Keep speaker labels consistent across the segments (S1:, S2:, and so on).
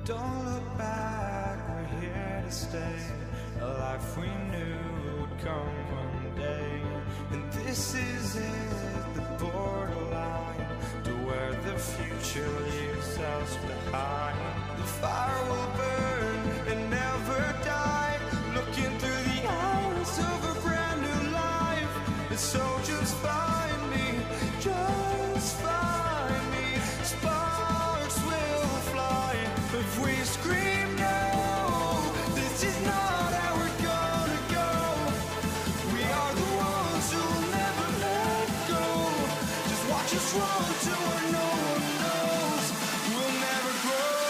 S1: Don't look back, we're here to stay. A life we knew would come one day. And this is it, the borderline to where the future leaves us behind. The fire will burn and never die, looking through the eyes of a brand new life. And so just find me, just find me. Sparks will fly if we scream no. This is not how we're gonna go. We are the ones who'll never let go. Just watch us run to where no one knows. We'll never grow.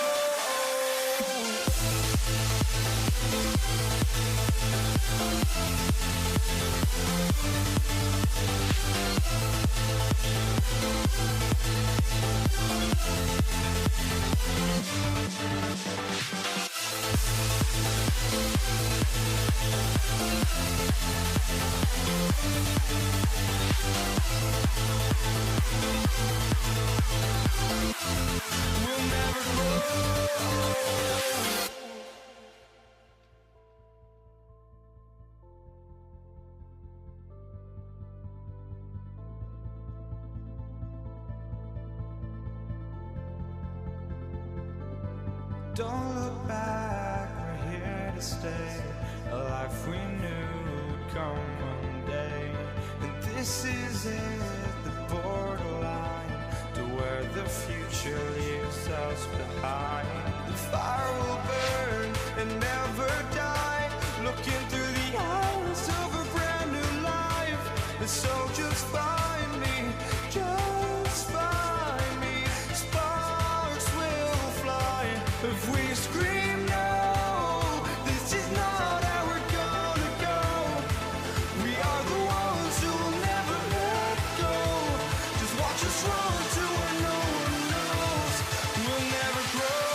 S1: We'll never grow. Don't look back, we're here to stay. A life we knew would come one day. And this is it, the borderline to where the future leaves us behind. The fire will burn and never die, looking through the eyes of a brand new life. And so just find me, just find me. Sparks will fly if we scream no. This is not how we're gonna go. We are the ones who will never let go. Just watch us run to where no one knows. We'll never grow.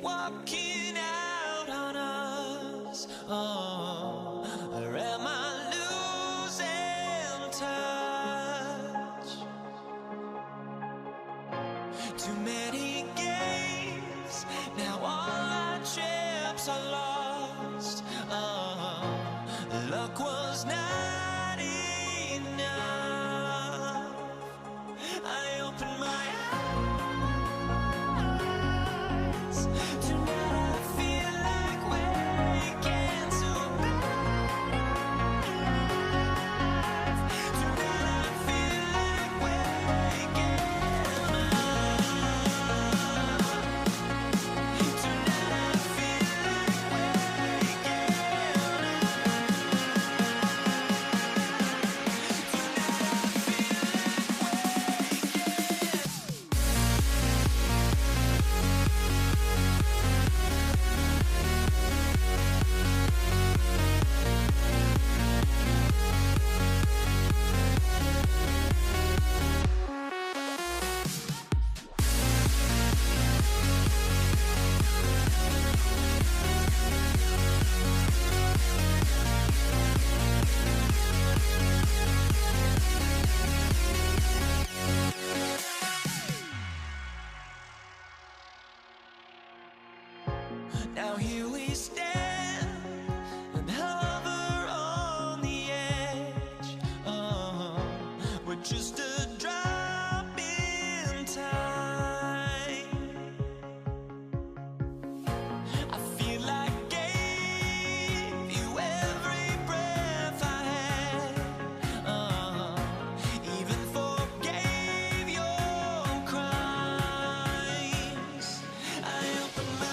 S1: walking out on us? Oh, or am I losing touch? Too many games, now all our chips are lost. Oh, luck was not enough. I opened my eyes. Tonight I feel like waking to life. Tonight I feel like waking up. Tonight I feel like waking now here we stand and hover on the edge. Oh, we're just a drop in time. I feel like I gave you every breath I had. Even forgave your crimes. I opened my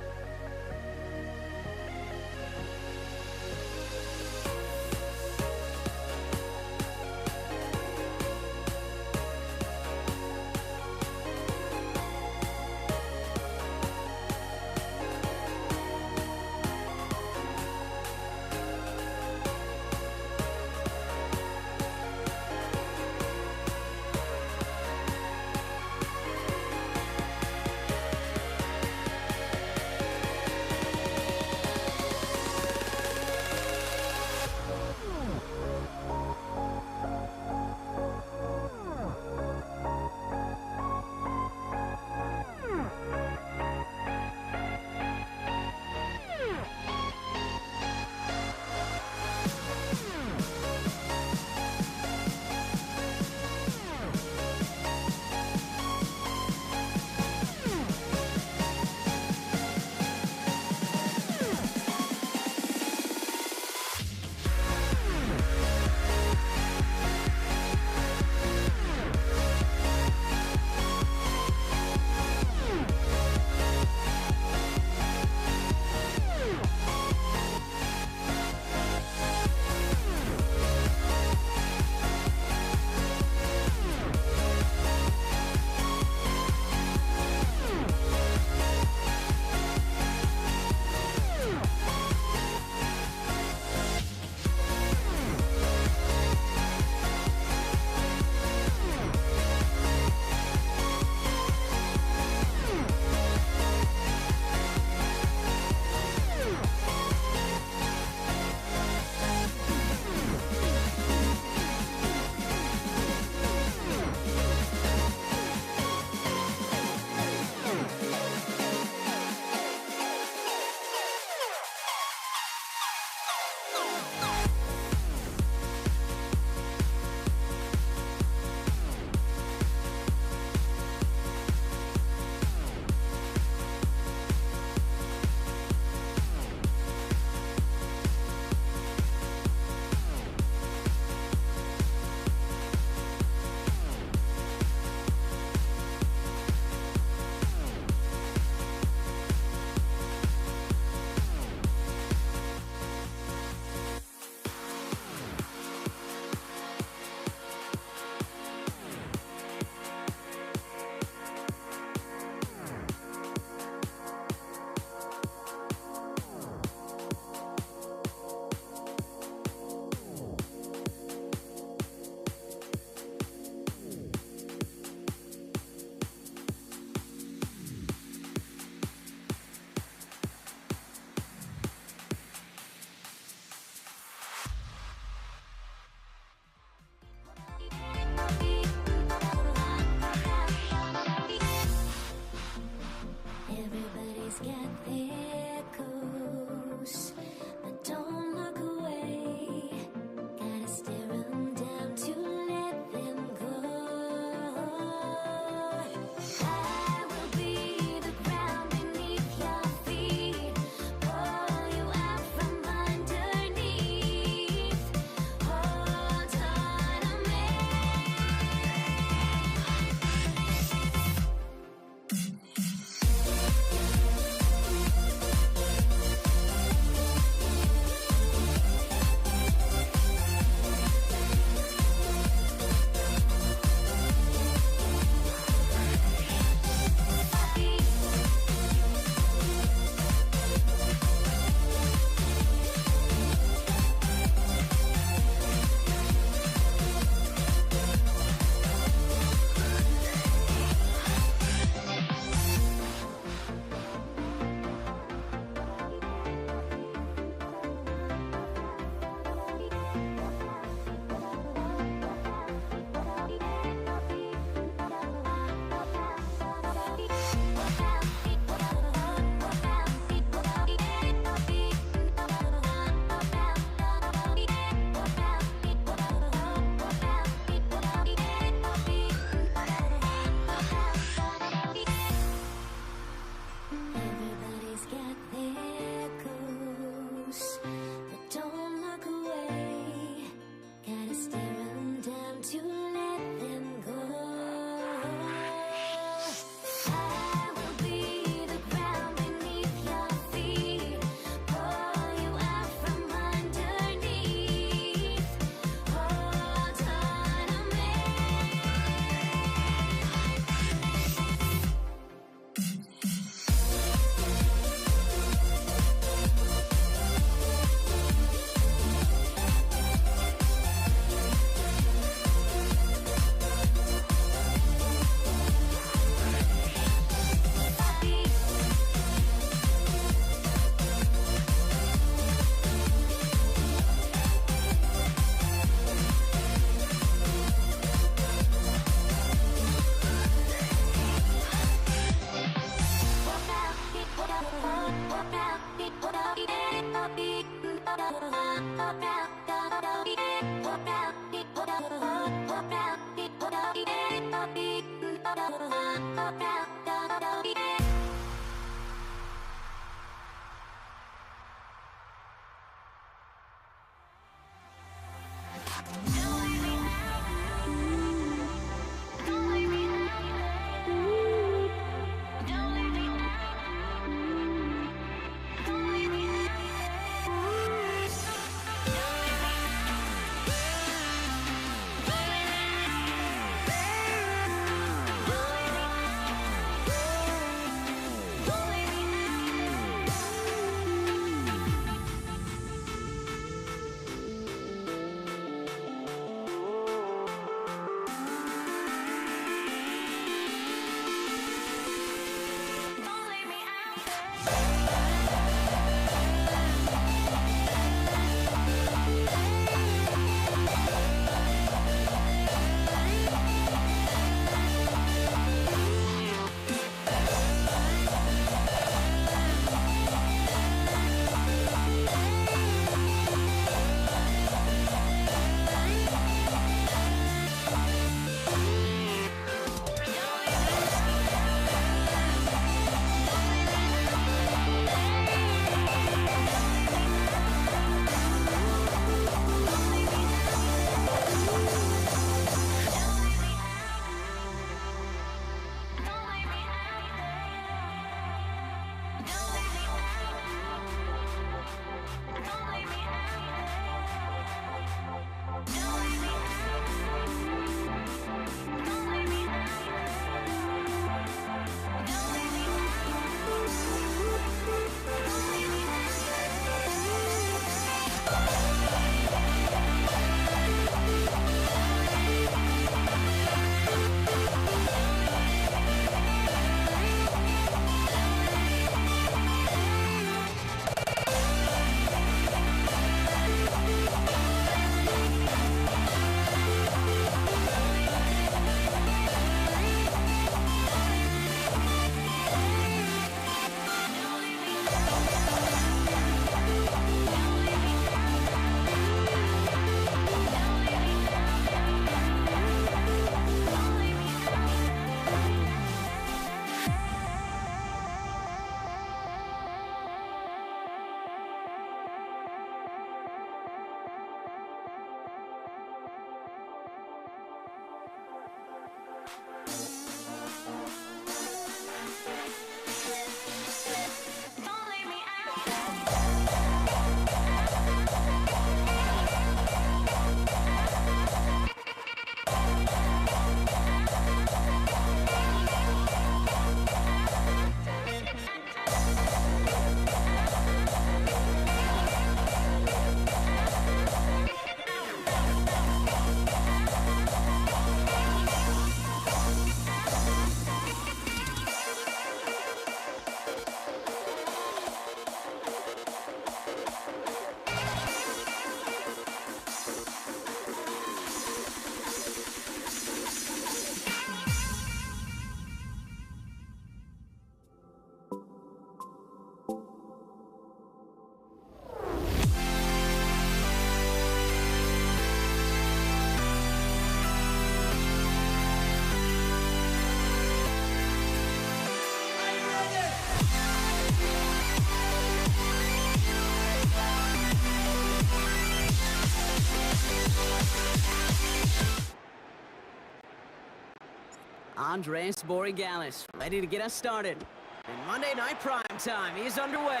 S2: Andreas Borigalis, ready to get us started. And Monday Night Prime Time is underway.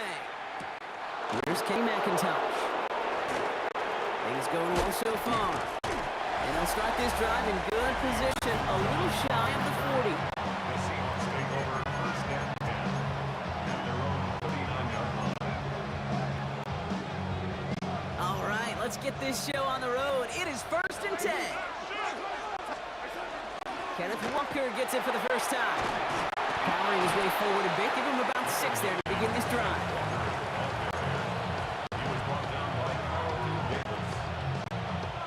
S2: Here's Kenny McIntosh. Things going well so far. And they'll start this drive in good position, a little shy of the 40.
S3: The Seahawks take over first and 10 at their own 49-yard line.
S2: All right, let's get this show on the road. It is first and 10. Kenneth Walker gets it for the first time. Powering his way forward a bit. Give him about 6 there to begin this drive.
S3: He was brought down by Carl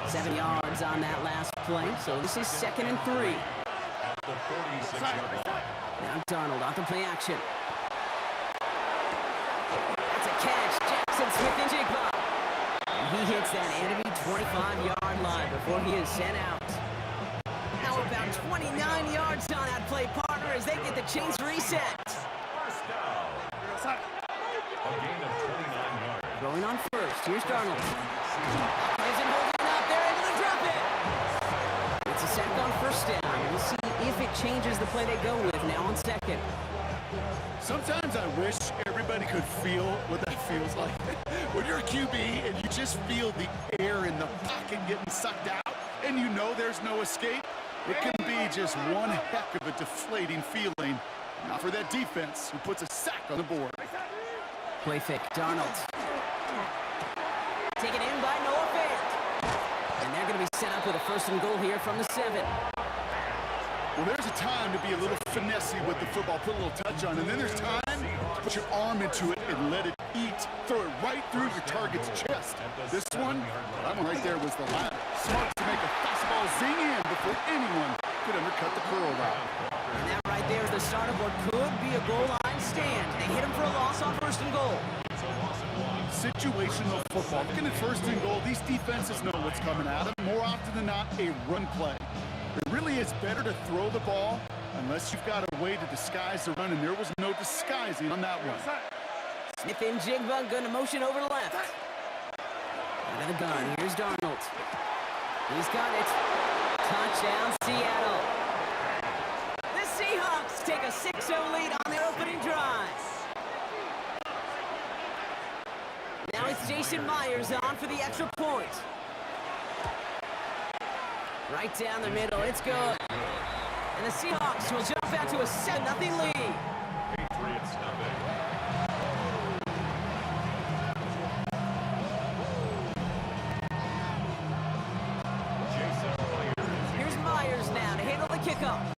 S2: 7 yards on that last play, so this is 2nd and 3.
S3: at the 46-yard line.
S2: Now Darnold off the play action. That's a catch. Jackson Smith-Njigba. And he hits that enemy 25-yard line before he is sent out. How about 29 yards on that play, partner? here as they get the chains reset.
S3: First down. A gain of 29 yards.
S2: Going on first. Here's Darnold. Isn't holding up. They're able to drop it. It's a sack on first down. We'll see if it changes the play they go with now on second.
S4: Sometimes I wish everybody could feel what that feels like. When you're a QB and you just feel the air in the pocket getting sucked out and you know there's no escape, it can be just one heck of a deflating feeling. Not for that defense who puts a sack on the board.
S2: Play fake. Darnold. Taken in by Noah Fant. And they're going to be set up with a first and goal here from the 7.
S4: Well, there's a time to be a little finessey with the football, put a little touch on, and then there's time to put your arm into it and let it eat. Throw it right through your target's chest. This one, that one right there was the latter. Smart to make a fastball zing in before anyone could undercut the curl route.
S2: And that right there is the start of what could be a goal line stand. They hit him for a loss on first and goal.
S4: Situational football. Looking at first and goal, these defenses know what's coming at them. More often than not, a run play. It really is better to throw the ball unless you've got a way to disguise the run, and there was no disguising on that one.
S2: Smith and Jigba going to motion over to left. Out of the gun, here's Darnold. He's got it. Touchdown, Seattle. The Seahawks take a 6-0 lead on their opening drive. Now it's Jason Myers on for the extra point. Right down the middle, it's good. And the Seahawks will jump out to a 7-0 lead.
S3: Patriots nothing. Jason Myers.
S2: Here's Myers now to handle the kickoff.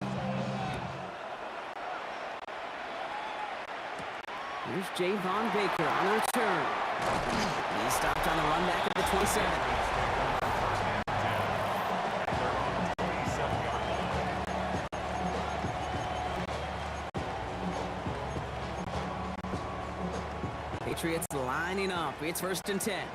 S2: Here's Javon Baker on the return. He stopped on the run back at the 27. Patriots lining up. It's 1st and 10.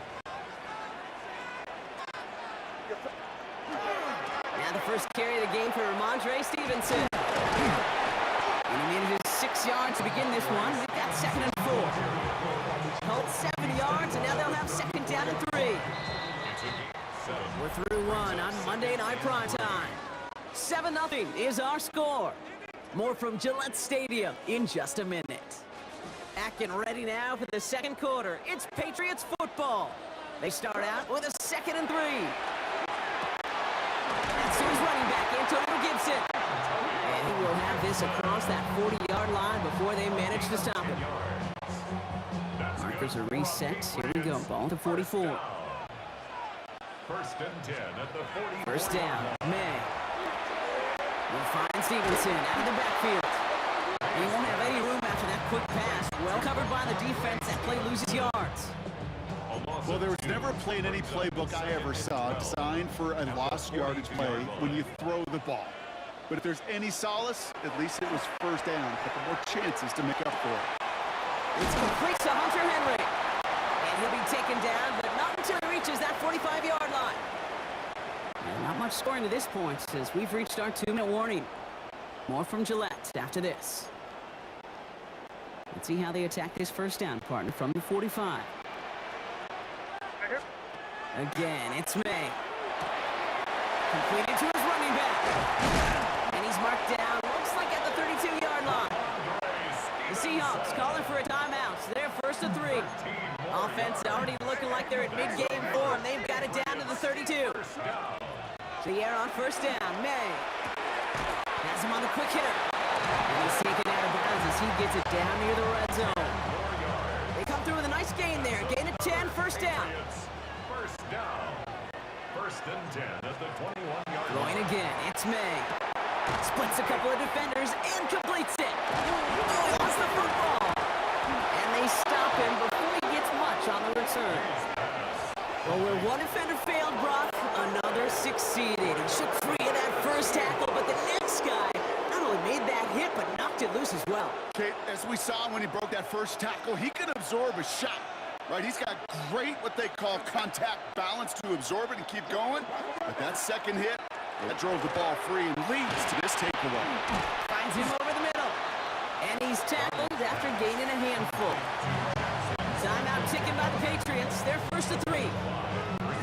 S2: Now the first carry of the game for Ramondre Stevenson. And he manages 6 yards to begin this one. We've got 2nd and 4. Colts 7 yards, and now they'll have 2nd down and 3. We're through one on Monday Night Primetime. 7-0 is our score. More from Gillette Stadium in just a minute. Back and ready now for the second quarter. It's Patriots football. They start out with a 2nd and 3. That's his running back, Antonio Gibson. And he will have this across that 40-yard line before they manage to stop him. Markers are reset. Here we go. Ball to 44.
S3: 1st and 10 at the 40.
S2: First down. May. Will find Stevenson out of the backfield. He won't have any room after that quick pass. Well covered by the defense. That play loses yards.
S4: Well, there was never a play in any playbook I ever saw designed for a lost yardage play when you throw the ball. But if there's any solace, at least it was first down. A couple more chances to make up for it.
S2: It's complete to Hunter Henry. And he'll be taken down, but not until he reaches that 45-yard line. And not much scoring to this point, as we've reached our 2-minute warning. More from Gillette after this. Let's see how they attack this first down, partner, from the 45. Again, it's May. Completed to his running back. And he's marked down, looks like at the 32-yard line. The Seahawks calling for a timeout. So they're 1st and 3. Offense already looking like they're at mid-game form. They've got it down to the 32. The air on first down. May has him on the quick hitter. And he's taken out of bounds as he gets it down near the red zone. They come through with a nice gain there. Gain of 10, first down.
S3: First down. 1st and 10 at the 21-yard line.
S2: Going again. It's May. Splits a couple of defenders and completes it. Oh, he lost the football. And they stop him before he gets much on the return. Well, where one defender failed, Brock, another succeeded. He shook free of that first tackle, but the next guy not only made that hit, but knocked it loose as well.
S4: Okay, as we saw when he broke that first tackle, he can absorb a shot. Right, he's got great what they call contact balance to absorb it and keep going. But that second hit, that drove the ball free and leads to this takeaway.
S2: Finds him over the middle. And he's tackled after gaining a handful. Timeout ticking by the Patriots. They're first to 3.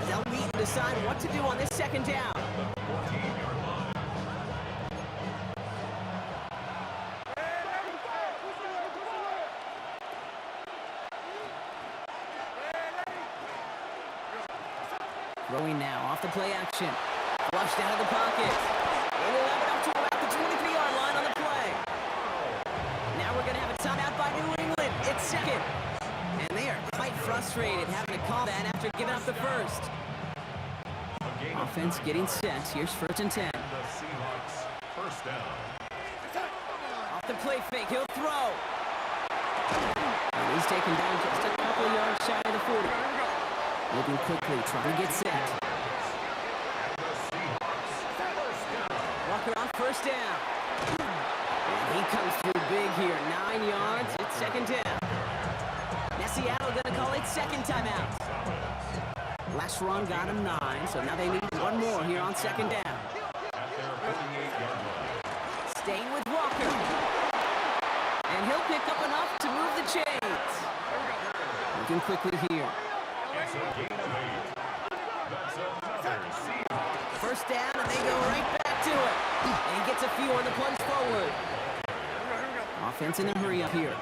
S2: They'll meet and decide what to do on this second down. Throwing now off the play action. Flushed out of the pocket. And he'll have it up to about the 23-yard line on the play. Now we're going to have a timeout by New England. It's second. And they are quite frustrated having to call that after giving up the first. Offense getting set. Here's first and 10.
S3: The Seahawks first down.
S2: Off the play fake. He'll throw. And he's taken down just a couple yards shy of the 40. Moving quickly, trying to get set. Walker on first down. And he comes through big here. 9 yards. It's second down. Now Seattle going to call it second timeout. Last run got him 9, so now they need one more here on second down. Staying with Walker. And he'll pick up enough to move the chains. Looking quickly here. First down, and they go right back to it. And he gets a few on the plunge forward. Offense in a hurry up here.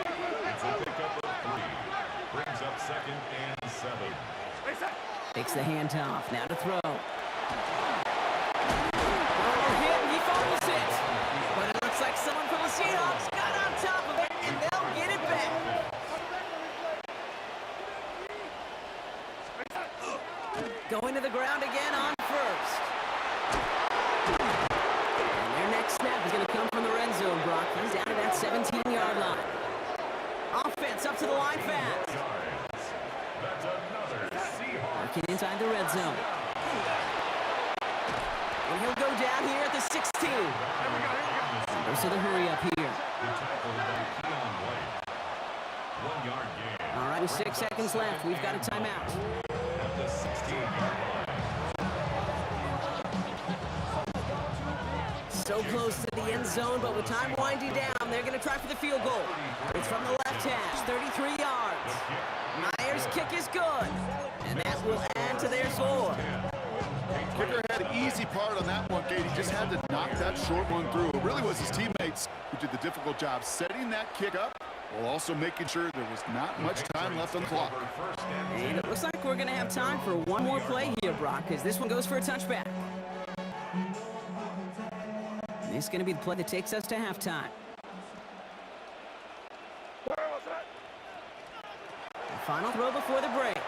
S3: It's a pickup of 3. Brings up second and 7.
S2: Takes the handoff. Now to throw. Hit, he fumbles it. But it looks like someone from the Seahawks got on top of it, and they'll get it back. Going to the ground again on first. And their next snap is going to come from the red zone, Brock. He's down to that 17-yard line. Offense up to the line fast. Working inside the red zone. And he'll go down here at the 16. Goes to the hurry up here. All right, with 6 seconds left, we've got a timeout. So close to the end zone, but with time winding down, they're going to try for the field goal. It's from the left hash, 33 yards. Myers' kick is good, and that will add to their score.
S4: Kicker had an easy part on that one, Gate. He just had to knock that short one through. It really was his teammates who did the difficult job setting that kick up while also making sure there was not much time left on the clock.
S2: And it looks like we're going to have time for one more play here, Brock, because this one goes for a touchback. This is going to be the play that takes us to halftime. The final throw before the break.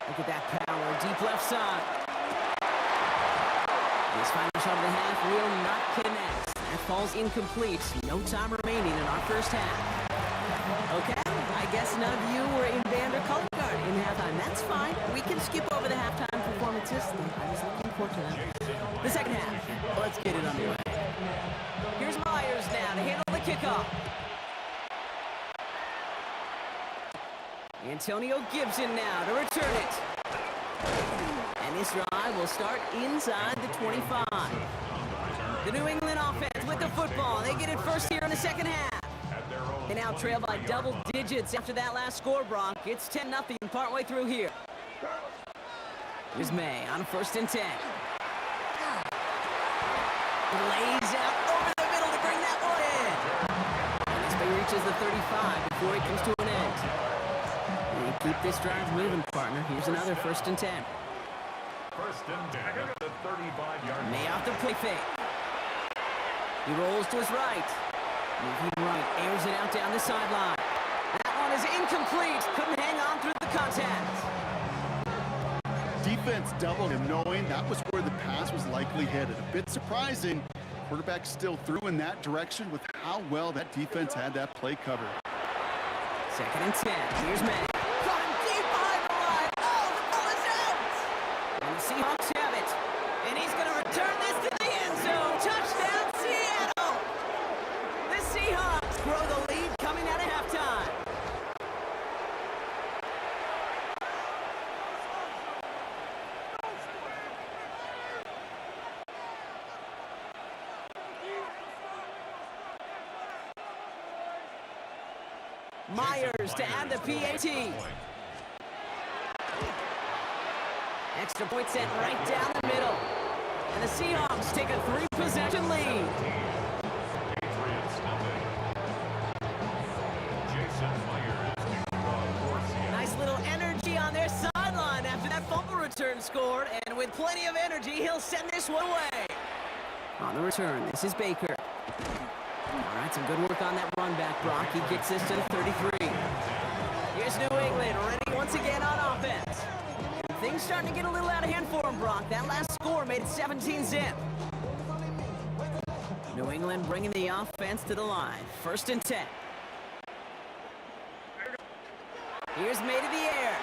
S2: Look at that power, deep left side. This final shot of the half will not connect. That falls incomplete. No time remaining in our first half. Okay, I guess none of you were in band or color guard in halftime. That's fine. We can skip over the halftime performances. I was looking forward to them. The second half. Let's get it underway. Here's Myers now to handle the kickoff. Antonio Gibson now to return it. And this drive will start inside the 25. The New England offense with the football. They get it first here in the second half. They now trail by double digits after that last score, Brock. It's 10-0 partway through here. Here's May on first and 10. Lays out over the middle to bring that one in. And this May reaches the 35 before he comes to an end. And keep this drive moving, partner. Here's another first and 10.
S3: First and 10 at the 35-yard line.
S2: May off the play fake. He rolls to his right. Moving right, airs it out down the sideline. That one is incomplete. Couldn't hang on through the contact.
S4: Defense doubled him, knowing that was where the pass was likely headed. A bit surprising. Quarterback still threw in that direction with how well that defense had that play covered.
S2: Second and 10. Here's May. Caught him deep behind the line. Oh, the ball is out. And the Seahawks have it. And he's going to return this to the end zone. Touchdown, Seattle. The Seahawks grow the lead coming out of halftime. Myers to add the PAT. Extra point sent right down the middle. And the Seahawks take a 3-possession lead.
S3: Patriots nothing. Jason Myers to Seattle.
S2: Nice little energy on their sideline after that fumble return scored. And with plenty of energy, he'll send this one away. On the return, this is Baker. All right, some good work on that run back, Brock. He gets this to the 33. Here's New England, ready once again on offense. And things starting to get a little out of hand for him, Brock. That last score made it 17-zip. New England bringing the offense to the line. 1st and 10. Here's May to the air.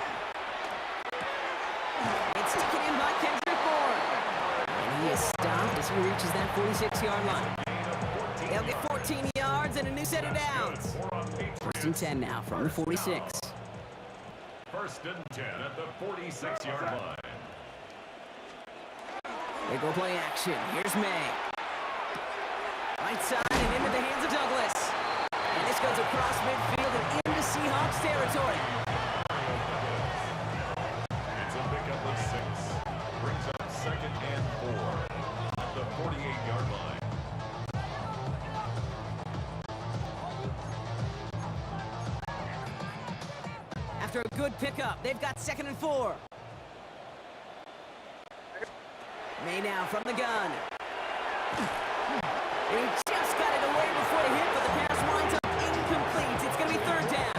S2: It's taken in by Kendrick Bourne. And he is stopped as he reaches that 46-yard line. They'll get 14 yards and a new set of downs. 1st and 10 now from the 46.
S3: 1st and 10 at the 46-yard line.
S2: They go play action. Here's May. Right side and into the hands of Douglas. And this goes across midfield and into Seahawks territory.
S3: It's a pickup of 6. Brings up 2nd and 4 at the 48-yard line.
S2: After a good pickup, they've got 2nd and 4. May now from the gun. And he just got it away before the hit, but the pass winds up incomplete. It's going to be 3rd down.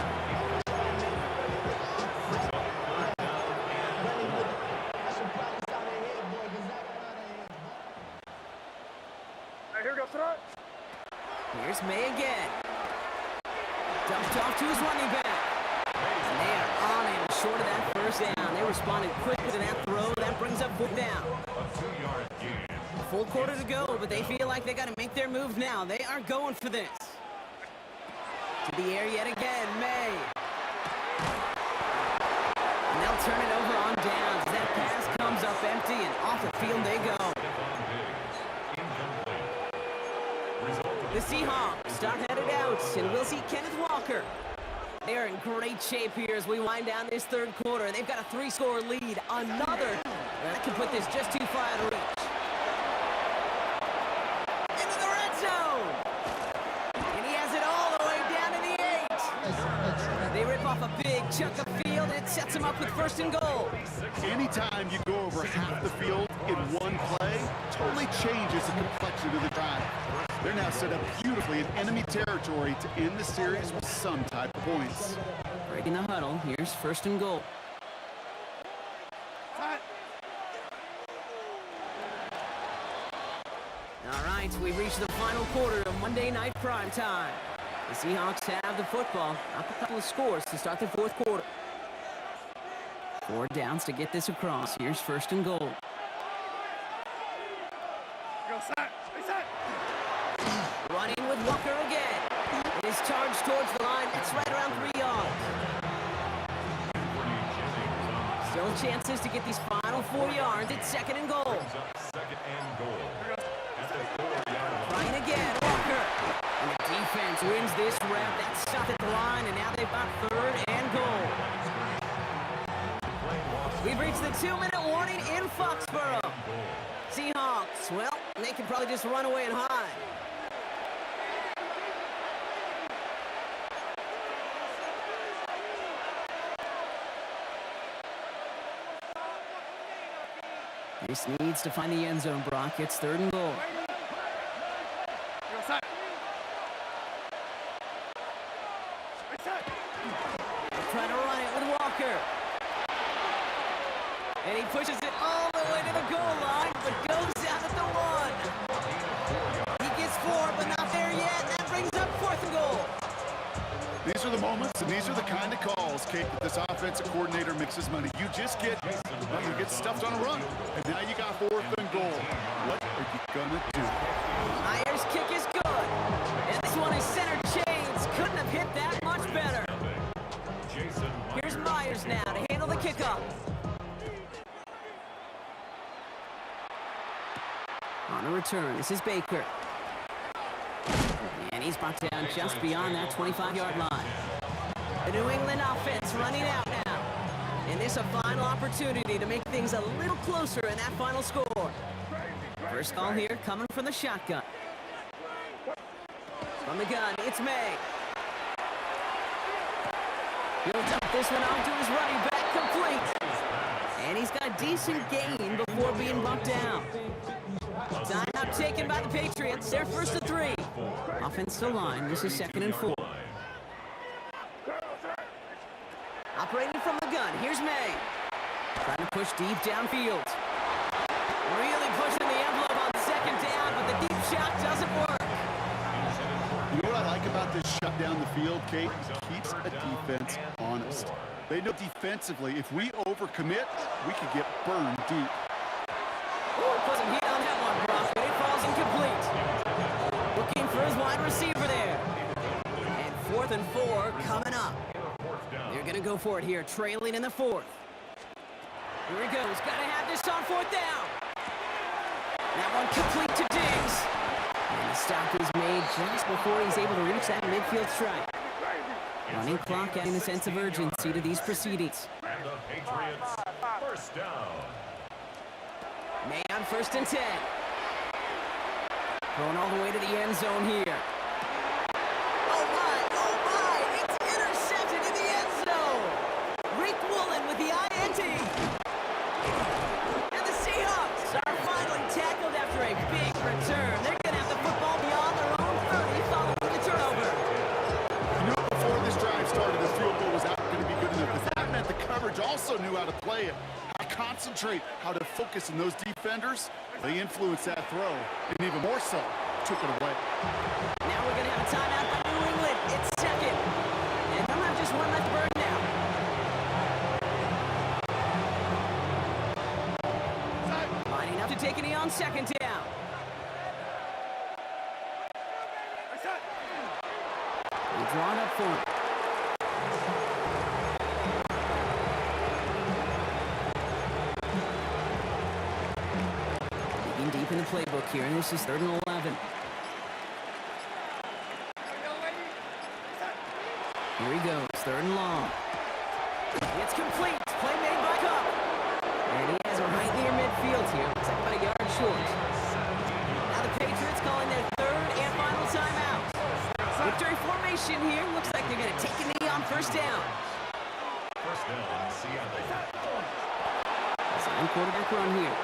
S2: Here's May again. Dumped off to his running back. And they are on him short of that 1st down. They responded quickly to that throw. That brings up 4th down.
S3: A 2-yard gain.
S2: Full quarter to go, but they feel like they got to make their move now. They are going for this. To the air yet again, May. And they'll turn it over on downs. That pass comes up empty, and off the field they go. The Seahawks start headed out, and we'll see Kenneth Walker. They are in great shape here as we wind down this 3rd quarter. They've got a 3-score lead. Another that can put this just too far out of reach. Into the red zone! And he has it all the way down to the 8. They rip off a big chunk of field, and it sets them up with 1st and goal.
S4: Anytime you go over half the field in one play, totally changes the complexion of the drive. They're now set up beautifully in enemy territory to end the series with some type of points.
S2: Breaking the huddle, here's 1st and goal. All right, we've reached the final quarter of Monday Night Prime Time. The Seahawks have the football, up a couple of scores to start the 4th quarter. 4 downs to get this across. Here's 1st and goal. Running with Walker again. It is charged towards the line. It's right around 3 yards. Still chances to get these final 4 yards. It's 2nd and goal. Ryan again, Walker. And the defense wins this rep. That's stopped at the line, and now they've got 3rd and goal. We've reached the 2-minute warning in Foxborough. Seahawks, well, they can probably just run away and hide. This needs to find the end zone, Brock. It's 3rd and goal. Trying to run it with Walker. And he pushes it all the way to the goal line, but goes out at the 1. He gets 4, but not there yet. That brings up 4th and goal.
S4: These are the moments, and these are the kind of calls, Kate, that this offensive coordinator makes his money. You just get, you get stuffed on a run, and now you got 4th and goal. What are you gonna do?
S2: Myers' kick is good, and this one is center chains. Couldn't have hit that much better. Here's Myers now to handle the kickoff. On a return, this is Baker. And he's brought down just beyond that 25-yard line. New England offense running out now. And this a final opportunity to make things a little closer in that final score. First call here coming from the shotgun. From the gun, it's May. He'll dump this one off to his running back, complete. And he's got a decent gain before being bumped down. Timeout taken by the Patriots. They're first to 3. Offensive line, this is 2nd and 4. Operating from the gun, here's May. Trying to push deep downfield. Really pushing the envelope on 2nd down, but the deep shot doesn't work.
S4: You know what I like about this shut down the field, Kate? It keeps a defense honest. They know defensively, if we overcommit, we could get burned deep.
S2: Ooh, put some heat on that one, Brock, but it falls incomplete. Looking for his wide receiver there. And 4th and 4 coming up. They're going to go for it here, trailing in the 4th. Here he goes. Got to have this on 4th down. That one complete to Diggs. And the stop is made just before he's able to reach that midfield strike. Running clock adding a sense of urgency to these proceedings.
S3: And the Patriots, first down.
S2: May on 1st and 10. Going all the way to the end zone here. Oh my, it's intercepted in the end zone. Rick Woolen with the INT. And the Seahawks are finally tackled after a big return. They're going to have the football beyond their own 30 following the turnover.
S4: You know, before this drive started, the field goal was not going to be good enough, because that meant the coverage also knew how to play it, how to concentrate, how to focus, and those defenders, they influenced that throw, and even more so, took it away.
S2: Now we're going to have a timeout by New England. It's 2nd. And they'll have just one left burn now. Lining up to take a knee on 2nd down. They're drawn up for it. Digging deep in the playbook here, and this is 3rd and 11. Here he goes, 3rd and long. It's complete. Play made by Cup. And he has it right near midfield here. Looks like about a yard short. Now the Patriots calling their 3rd and final timeout. Victory formation here. Looks like they're going to take a knee on 1st down.
S3: First down, Seattle.
S2: Sign quarterback run here.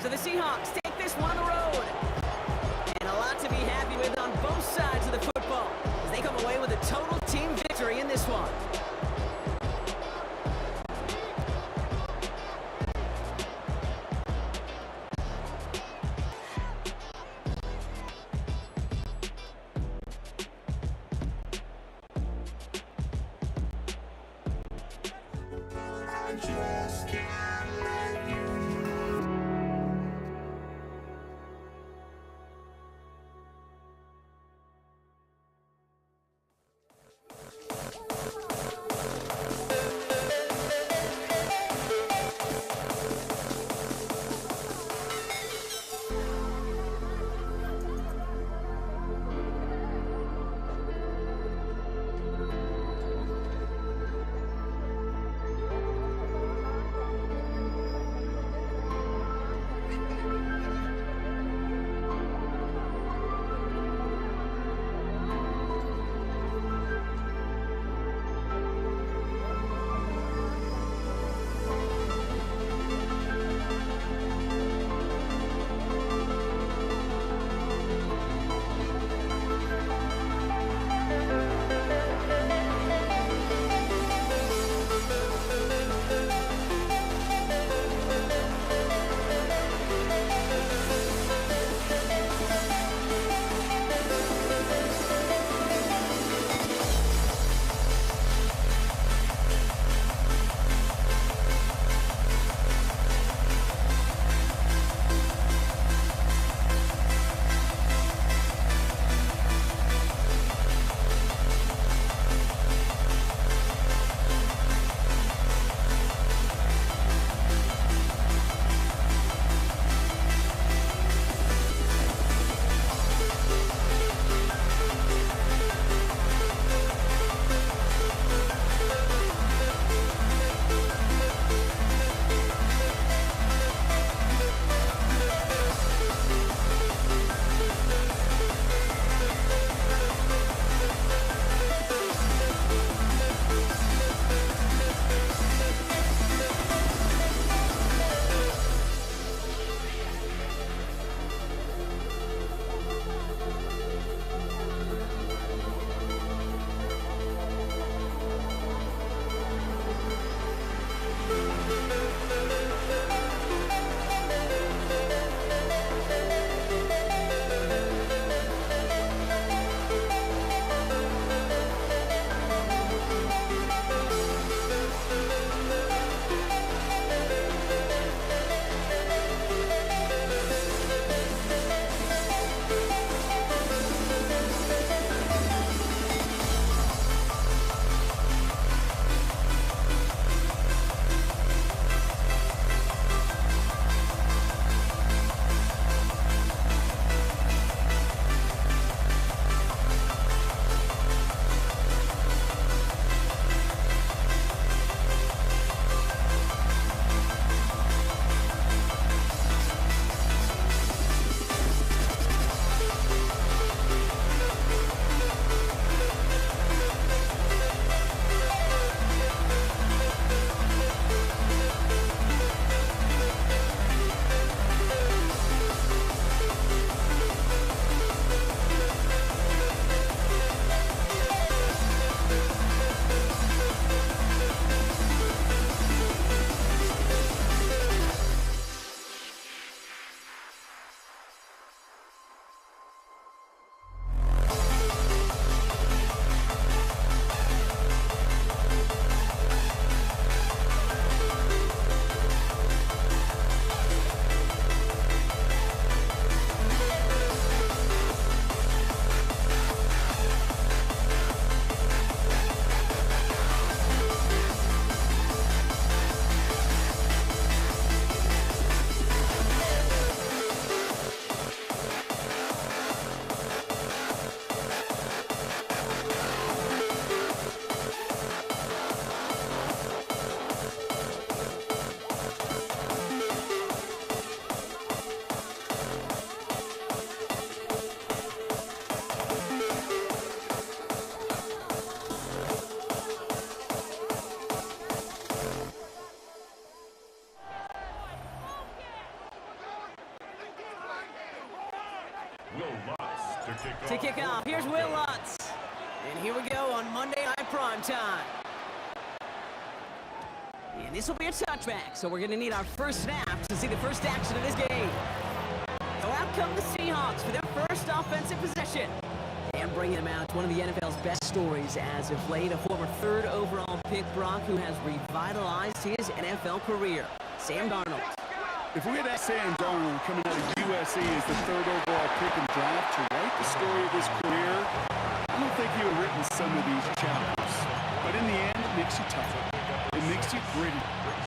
S2: So the Seahawks take this one on the road. And a lot to be happy with on both sides of the football as they come away with a total team victory in this one. To kick off, here's Will Lutz. And here we go on Monday Night Primetime. And this will be a touchback, so we're going to need our first snap to see the first action of this game. So out come the Seahawks for their first offensive possession. And bringing them out, one of the NFL's best stories as of late, a former third overall pick, Brock, who has revitalized his NFL career, Sam Darnold.
S4: If we had asked Sam Darnold coming out of USC as the third overall pick in draft to write the story of his career, I don't think he would have written some of these chapters. But in the end, it makes you tough. It makes you gritty.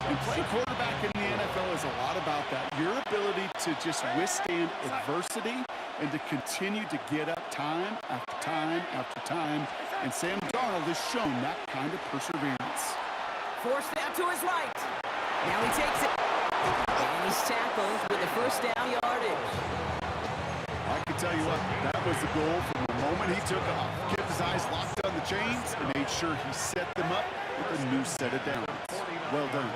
S4: And playing quarterback in the NFL is a lot about that. Your ability to just withstand adversity and to continue to get up time after time after time. And Sam Darnold has shown that kind of perseverance.
S2: Forced out to his right. Now he takes it. And he's tackled with the first down yardage.
S4: I can tell you what, that was the goal from the moment he took off. Kept his eyes locked on the chains and made sure he set them up with a new set of downs. Well done.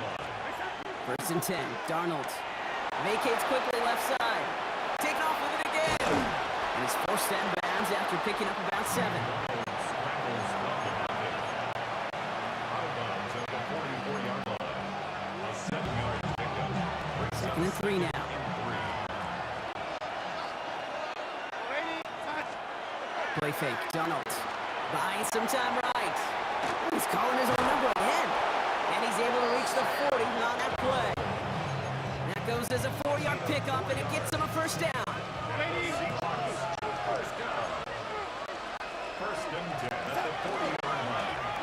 S2: First and 10, Darnold vacates quickly left side. Taking off with it again. And he's forced out of bounds after picking up about 7. Second and 3 now. Play fake, Darnold buying some time right. He's calling his own number again. And he's able to reach the 40 on that play. That goes as a 4-yard pickup, and it gets him a first down.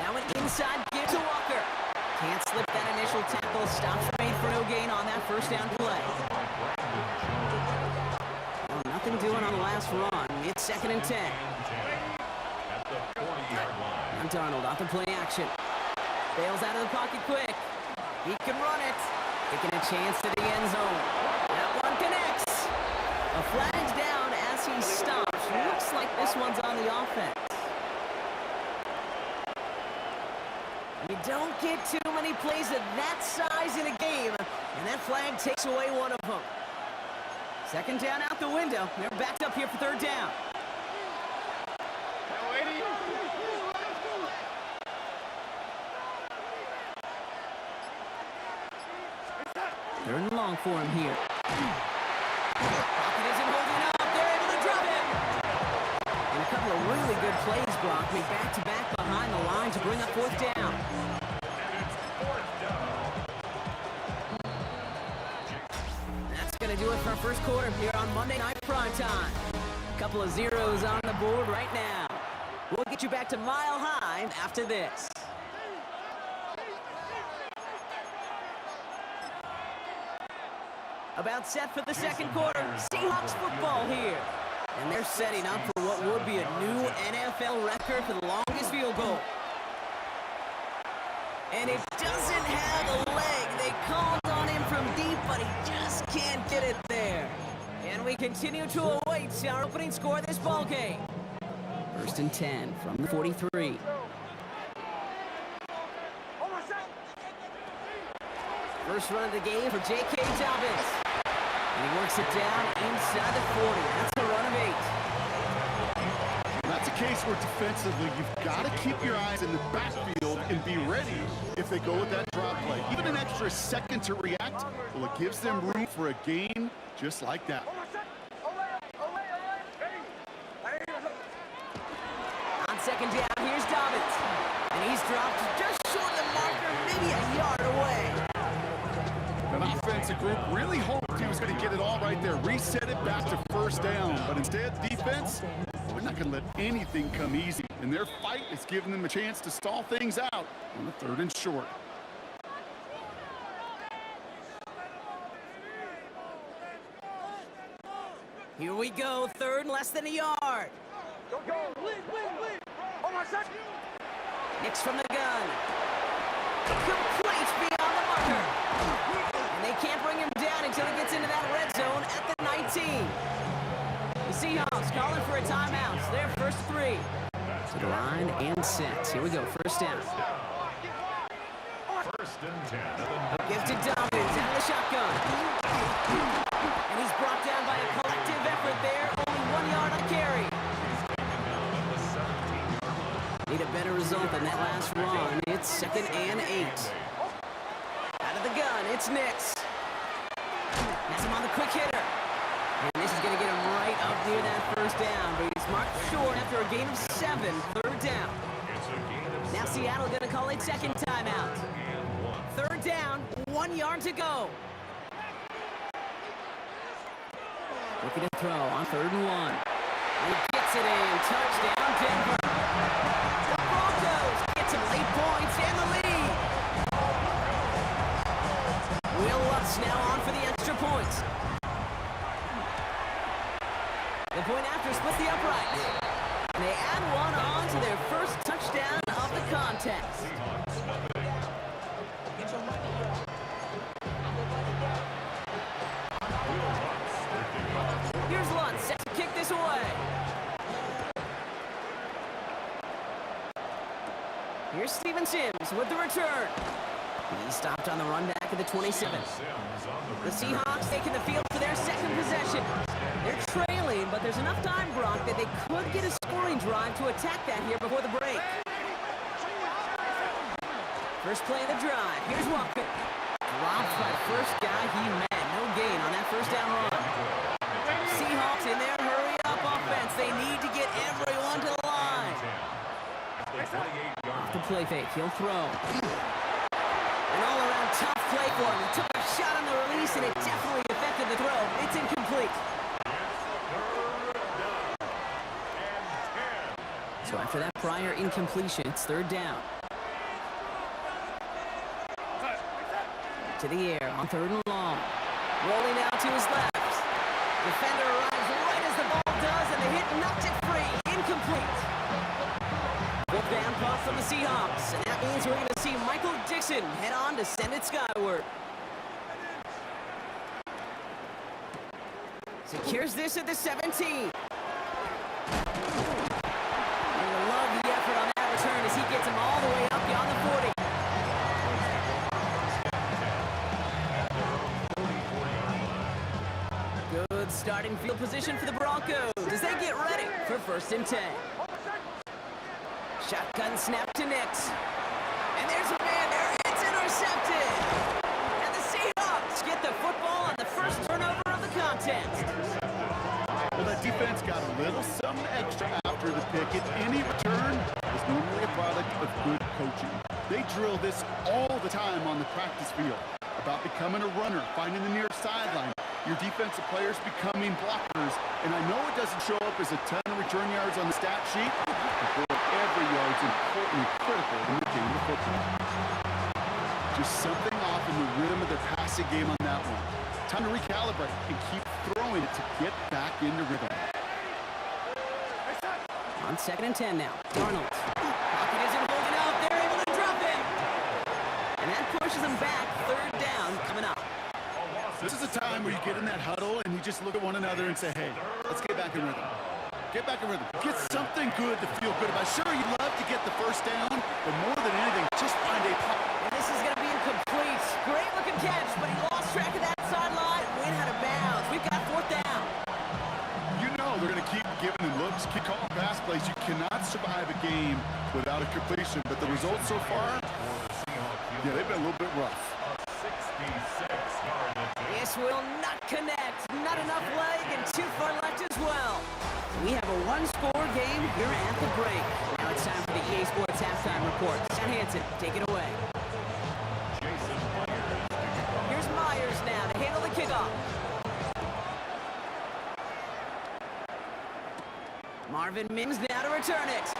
S2: Now an inside give to Walker. Can't slip that initial tackle. Stops made for no gain on that first down play. Well, nothing doing on the last run. It's second and 10. And Darnold off the play action. Bails out of the pocket quick. He can run it. Taking a chance to the end zone. That one connects. A flag down as he stops. Looks like this one's on the offense. You don't get too many plays of that size in a game, and that flag takes away one of them. Second down out the window. They're backed up here for third down. They're in long for him here. Pocket isn't holding up. They're able to drop him. And a couple of really good plays, Brock. Made back-to-back behind the line to bring up fourth down. That's going to do it for our first quarter here on Monday Night Primetime. A couple of zeros on the board right now. We'll get you back to Mile High after this. About set for the second quarter. Seahawks football here. And they're setting up for what would be a new NFL record for the longest field goal. And it doesn't have a leg. They called on him from deep, but he just can't get it there. And we continue to await our opening score of this ball game. First and 10 from the 43. First run of the game for J.K. Dobbins. And he works it down inside the 40. That's a run of 8.
S4: That's a case where defensively you've got to keep your eyes in the backfield and be ready if they go with that drop play. Even an extra second to react, well, it gives them room for a gain just like that.
S2: On second down, here's Dobbins. And he's dropped just short of the marker, maybe a yard away.
S4: An offensive group really hoped he was going to get it all right there, reset it back to first down. But instead, defense, we're not going to let anything come easy. And their fight is giving them a chance to stall things out on the third and short.
S2: Here we go, third and less than a yard. Nix from the gun. Complete beyond the marker. And they can't bring him down until he gets into that red zone at the 19. The Seahawks calling for a timeout. Their first 3. To the line and set. Here we go, first down.
S3: First and 10.
S2: A give to Dobbins out of the shotgun. And he's brought down by a collective effort there. Only 1 yard on carry. that last run. It's 2nd and 8. Out of the gun, it's Nix. Has him on the quick hitter. And this is going to get him right up near that first down. But he's marked short after a gain of 7, 3rd down. Now Seattle going to call a second timeout. 3rd down, 1 yard to go. Looking to throw on 3rd and 1. He gets it in. Touchdown, Denver. The Broncos get some late points and the lead. Will Lutz now on for the extra point. The point after splits the uprights. And they add one on to their first touchdown of the contest. Here's Lutz set to kick this away. Here's Steven Sims with the return. He stopped on the run back of the 27. The Seahawks taking the field for their second possession. They're trailing, but there's enough time, Brock, that they could get a scoring drive to attack that here before the break. First play of the drive. Here's Walker. Drops by the first guy he met. No gain on that first down run. Seahawks in their hurry-up offense. They need to get everyone to the line. Off the play fake. He'll throw. An all-around tough play for him. He took a shot on the release, and it definitely affected the throw. It's incomplete. So after that prior incompletion, it's 3rd down. To the air on 3rd and long. Rolling out to his left. Defender arrives right as the ball does, and the hit knocks it free. Incomplete. 4th down punt from the Seahawks, and that means we're going to see Michael Dixon head on to send it skyward. Secures this at the 17. And I love the effort on that return as he gets him all the way up beyond the 40. Good starting field position for the Broncos as they get ready for 1st and 10. Shotgun snap to Nix. And there's a man there. It's intercepted. And the Seahawks get the football on the first turnover of the contest.
S4: Well, that defense got a little something extra after the pick, and any return is normally a product of good coaching. They drill this all the time on the practice field about becoming a runner, finding the near sideline, your defensive players becoming blockers, and I know it doesn't show up as a ton of return yards on the stat sheet, but every yard's important and critical in the game of football. Just something off in the rhythm of their passing game on that one. Time to recalibrate and keep throwing it to get back into rhythm.
S2: On 2nd and 10 now. Darnold. Pocket isn't holding up. They're able to drop him. And that pushes them back. 3rd down coming up.
S4: This is a time where you get in that huddle and you just look at one another and say, hey, let's get back in rhythm. Get back in rhythm. Get something good to feel good about. Sure, you'd love to get the first down, but more than anything, just find a pop.
S2: And this is going to be incomplete. Great looking catch, but he lost track of that sideline and went out of bounds. We've got 4th down.
S4: You know they're going to keep giving them looks, keep calling pass plays. You cannot survive a game without a completion, but the results so far, yeah, they've been a little bit rough.
S2: This will not connect. Not enough leg and too far left as well. We have a one-score game here at the break. Now it's time for the EA Sports Halftime Report. Scott Hansen, take it away. Here's Myers now to handle the kickoff. Marvin Mims now to return it.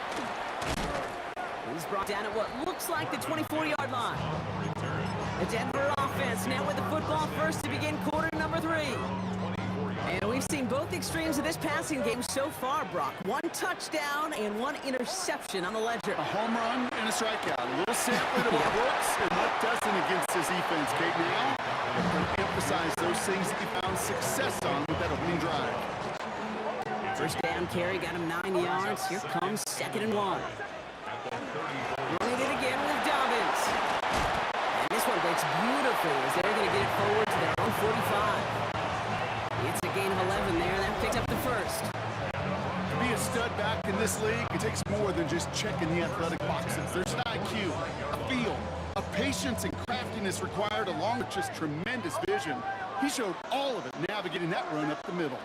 S2: He's brought down at what looks like the 24-yard line. The Denver offense now with the football first to begin quarter number 3. And we've seen both extremes of this passing game so far, Brock. 1 touchdown and 1 interception on the ledger.
S4: A home run and a strikeout. A little sampling of what works and what doesn't against this defense, Kate. Now, we're going to emphasize those things that you found success on with that opening drive.
S2: First down carry got him 9 yards. Here comes 2nd and 1. Running it again with Dobbins. And this one breaks beautifully as they're going to get it forward to their own 45. It's a gain of 11 there. That picks up the first.
S4: To be a a stud back in this league, it takes more than just checking the athletic boxes. There's an IQ, a feel, a patience and craftiness required, along with just tremendous vision. He showed all of it navigating that run up the middle.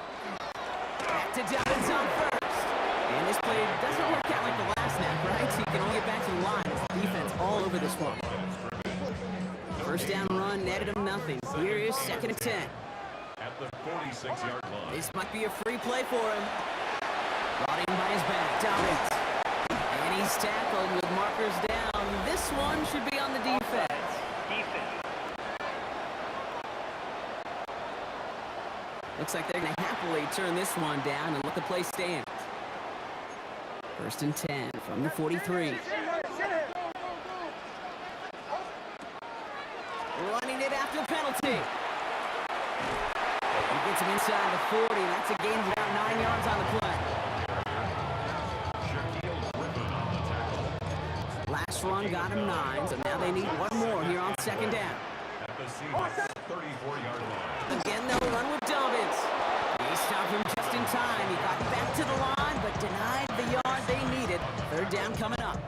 S2: Back to Dobbins on first. And this play doesn't work out like the last snap, right? So you can only get back to the line. Defense all over this one. First down run, netted him nothing. Here is 2nd and 10.
S3: At the 46-yard line.
S2: This might be a free play for him. Brought in by his back, Dobbins. And he's tackled with markers down. This one should be on the defense. Looks like they're going to happily turn this one down and let the play stand. 1st and 10 from the 43. Running it after the penalty. He gets him inside the 40. That's a gain of about 9 yards on the play. Last run got him 9, so now they need one more here on 2nd down.
S3: At the Seahawks 34-yard line.
S2: Again, they'll run with Dobbins. He stopped him just in time. He got back to the line, but denied the yard they needed. 3rd down coming up.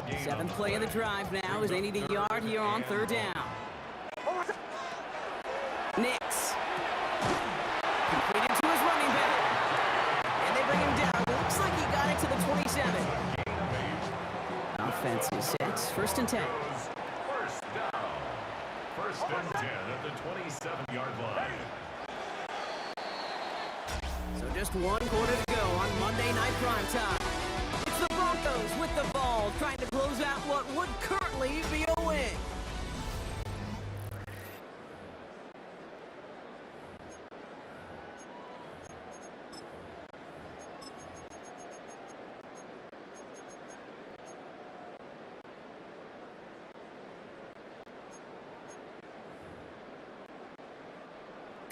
S2: 7th play of the drive now as they need a yard here on 3rd down. Nix. Completed to his running back. And they bring him down. Looks like he got it to the 27. Offense is set. 1st and 10.
S3: First down. 1st and 10 at the 27-yard line.
S2: So just 1 quarter to go on Monday Night Primetime. It's the Broncos with the ball, trying to close out what would currently be a win.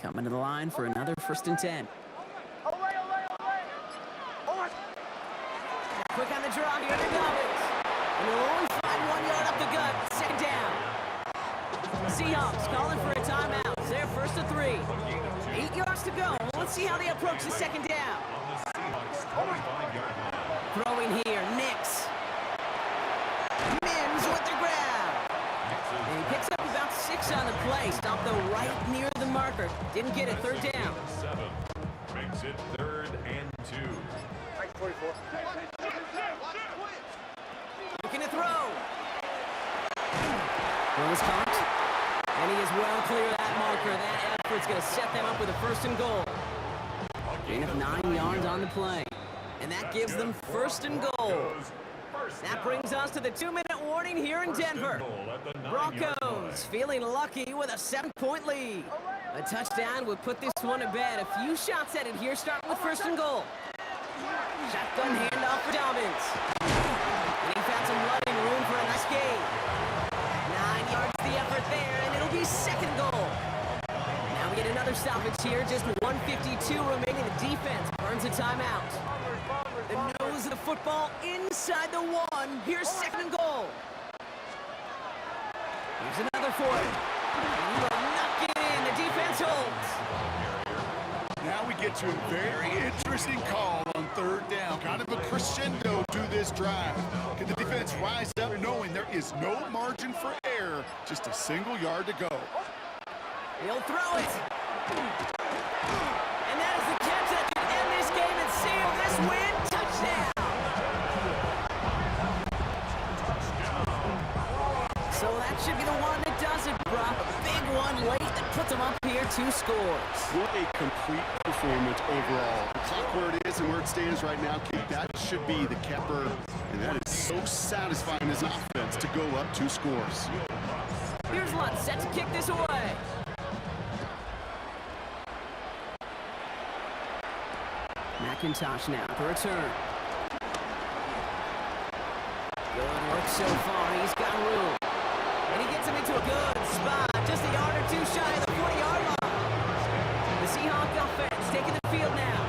S2: Coming to the line for another 1st and 10. Quick on the draw here to Dobbins. And he'll only find 1 yard up the gut. 2nd down. Seahawks calling for a timeout. They're 1st and 3. 8 yards to go. Let's see how they approach the 2nd down.
S3: On the Seahawks 25-yard line.
S2: Throwing here, Nix. Mims with the grab. And he picks up about 6 on the play. Stopped though right near the marker. Didn't get it. 3rd down.
S3: 7 makes it 3rd and 2.
S2: Looking to throw. Throw is caught. And he is well clear of that marker. That effort's going to set them up with a 1st and goal. Gain of 9 yards on the play. And that gives them 1st and goal. That brings us to the 2-minute warning here in Denver. Broncos feeling lucky with a 7-point lead. A touchdown would put this one to bed. A few shots at it here, starting with 1st and goal. Shotgun handoff for Dobbins. And he found some running room for a nice gain. 9 yards the effort there, and it'll be 2nd goal. Now we get another stoppage here, just 1:52 remaining. The defense burns a timeout. The nose of the football inside the 1. Here's 2nd and goal. Here's another for it. And he will knock it in. The defense holds.
S4: Now we get to a very interesting call on 3rd down. Kind of a crescendo to this drive. Can the defense rise up knowing there is no margin for error? Just a single yard to go.
S2: He'll throw it. And that is the catch that can end this game and seal this win. Touchdown. So that should be the one that does it, Brock. A big one late that puts them up here 2 scores.
S4: What a complete performance overall. The clock where it is and where it stands right now, Kate, that should be the capper. And that is so satisfying as an offense to go up 2 scores.
S2: Here's Lutz set to kick this away. McIntosh now for return. Good work so far. He's got room. And he gets him into a good spot. Just a yard or 2 shy of the 40-yard line. The Seahawk offense taking the field now.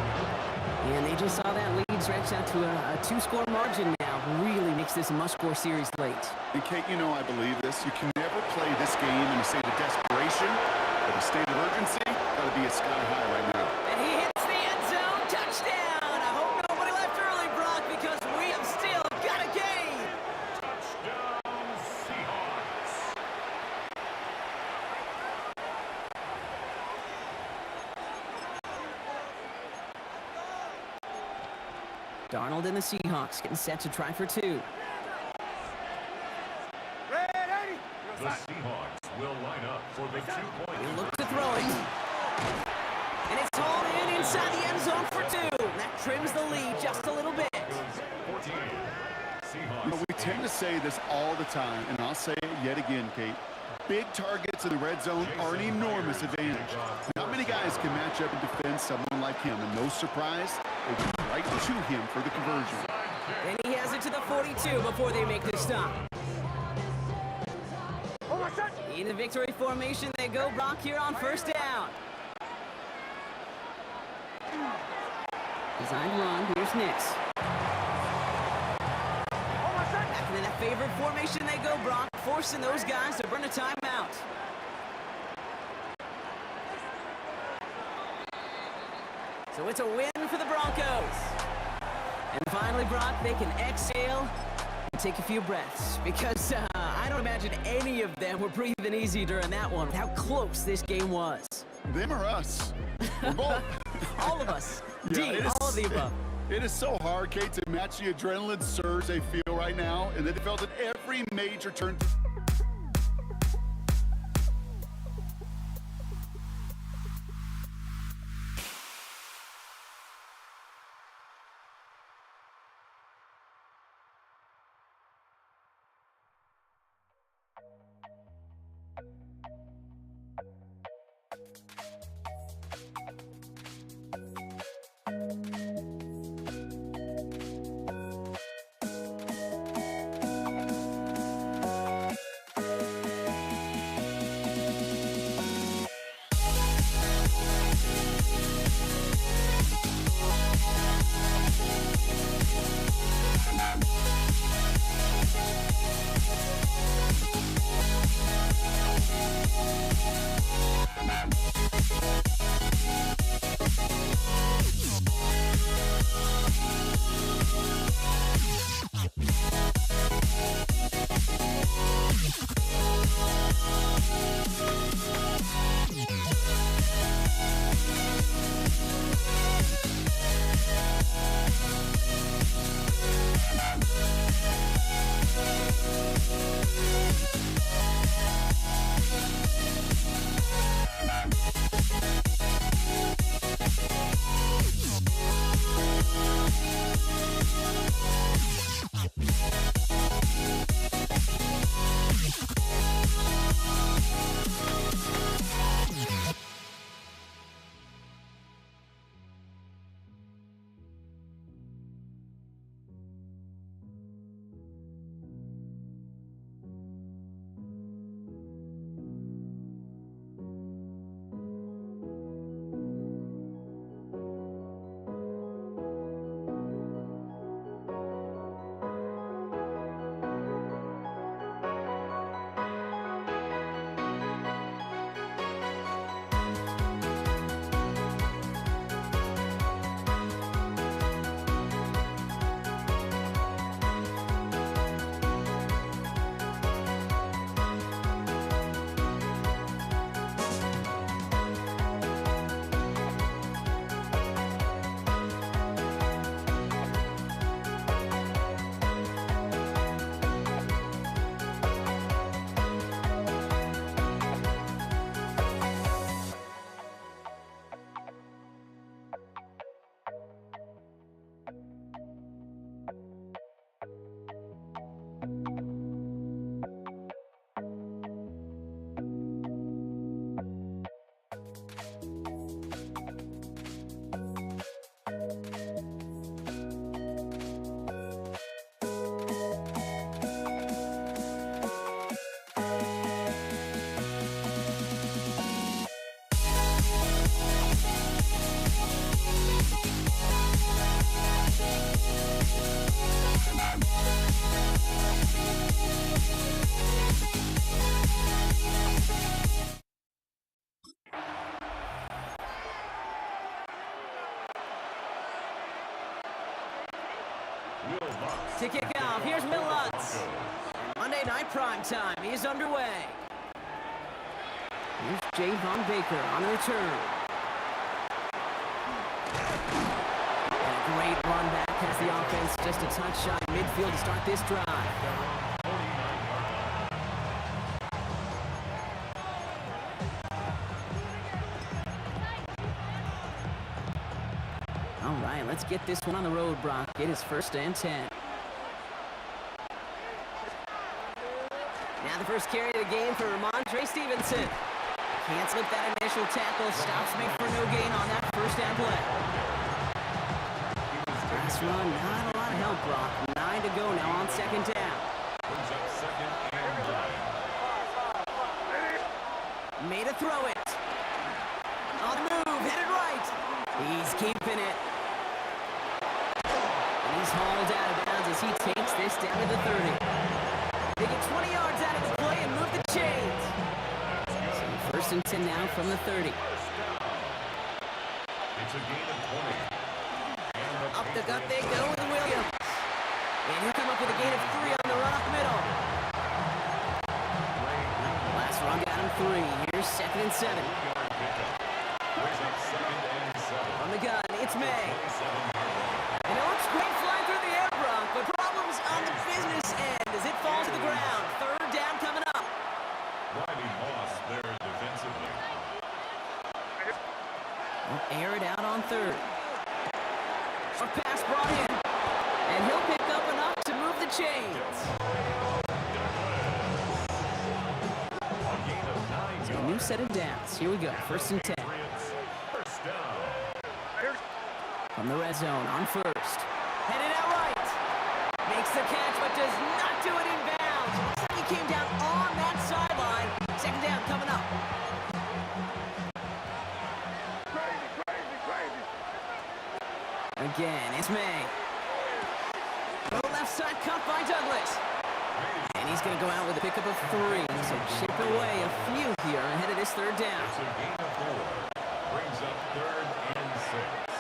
S2: And they just saw that lead stretch out to a 2-score margin now. Really makes this a must-score series late.
S4: And Kate, you know I believe this. You can never play this game in a state of desperation, but a state of urgency got to be a sky high right now.
S2: And he hits the end zone. Touchdown. I hope nobody left Darnold and the Seahawks getting set to try for two.
S3: The Seahawks will line up for the 2-point.
S2: He'll look to throw it. And it's hauled in inside the end zone for two. That trims the lead just a little bit.
S3: 14. Seahawks.
S4: You know, we tend to say this all the time, and I'll say it yet again, Kate. Big targets in the red zone are an enormous advantage. Not many guys can match up and defend someone like him, and no surprise, they go right to him for the conversion.
S2: And he has it to the 42 before they make the stop. In the victory formation, they go Brock here on first down. Designed run, here's Nix. Back into that favorite formation they go Brock, forcing those guys to burn a timeout. So it's a win for the Broncos. And finally, Brock, they can exhale and take a few breaths, because I don't imagine any of them were breathing easy during that one, how close this game was.
S4: Them or us? We're both.
S2: All of us.
S4: Yeah,
S2: D, all of the above.
S4: It is so hard, Kate, to match the adrenaline surge they feel right now, and they felt at every major turn.
S2: To kick off, here's Will Lutz. Monday Night Primetime is underway. Here's Javon Baker on the return. And a great run back as the the offense just a touch shy of midfield to start this drive. All right, let's get this one on the road, Brock. It is 1st and 10. Now the first carry of the game for Ramondre Stevenson. Can't slip that initial tackle. Stops me for no gain on that first down play. Last run, not a lot of help, Brock. 9 to go now on 2nd down.
S3: Brings up 2nd and 9.
S2: Made a throw it. On the move, headed right. He's keeping it. And he's hauled out of bounds as he takes this down to the 30. They get 20 yards out of the play and move the chains. So 1st and 10 now from the 30.
S3: It's a gain of 20.
S2: Up the gut they go with Williams. And he'll come up with a gain of 3 on the run up middle. Last run got him 3. Here's 2nd and 7.
S3: Brings up 2nd and 7.
S2: On the gun, it's May. And it looks great flying through the air, Brock, but problems on the business end as it falls to the ground. 3rd down coming up.
S3: Riley Moss there defensively.
S2: We'll air it out on 3rd. A pass brought in. And he'll pick up enough to move the chains.
S3: A gain of 9
S2: So a
S3: yards.
S2: new set of downs. Here we go. 1st and 10.
S3: First down.
S2: From the red zone on 1st. Headed out right. Makes the catch, but does not do it in bounds. Looks like he came down on that sideline. 2nd down coming up. Again, it's May. The left side cut by Douglas. And he's going to go out with a pickup of 3. So chip away a few here ahead of this 3rd down.
S3: It's a gain of 4. Brings up 3rd and 6.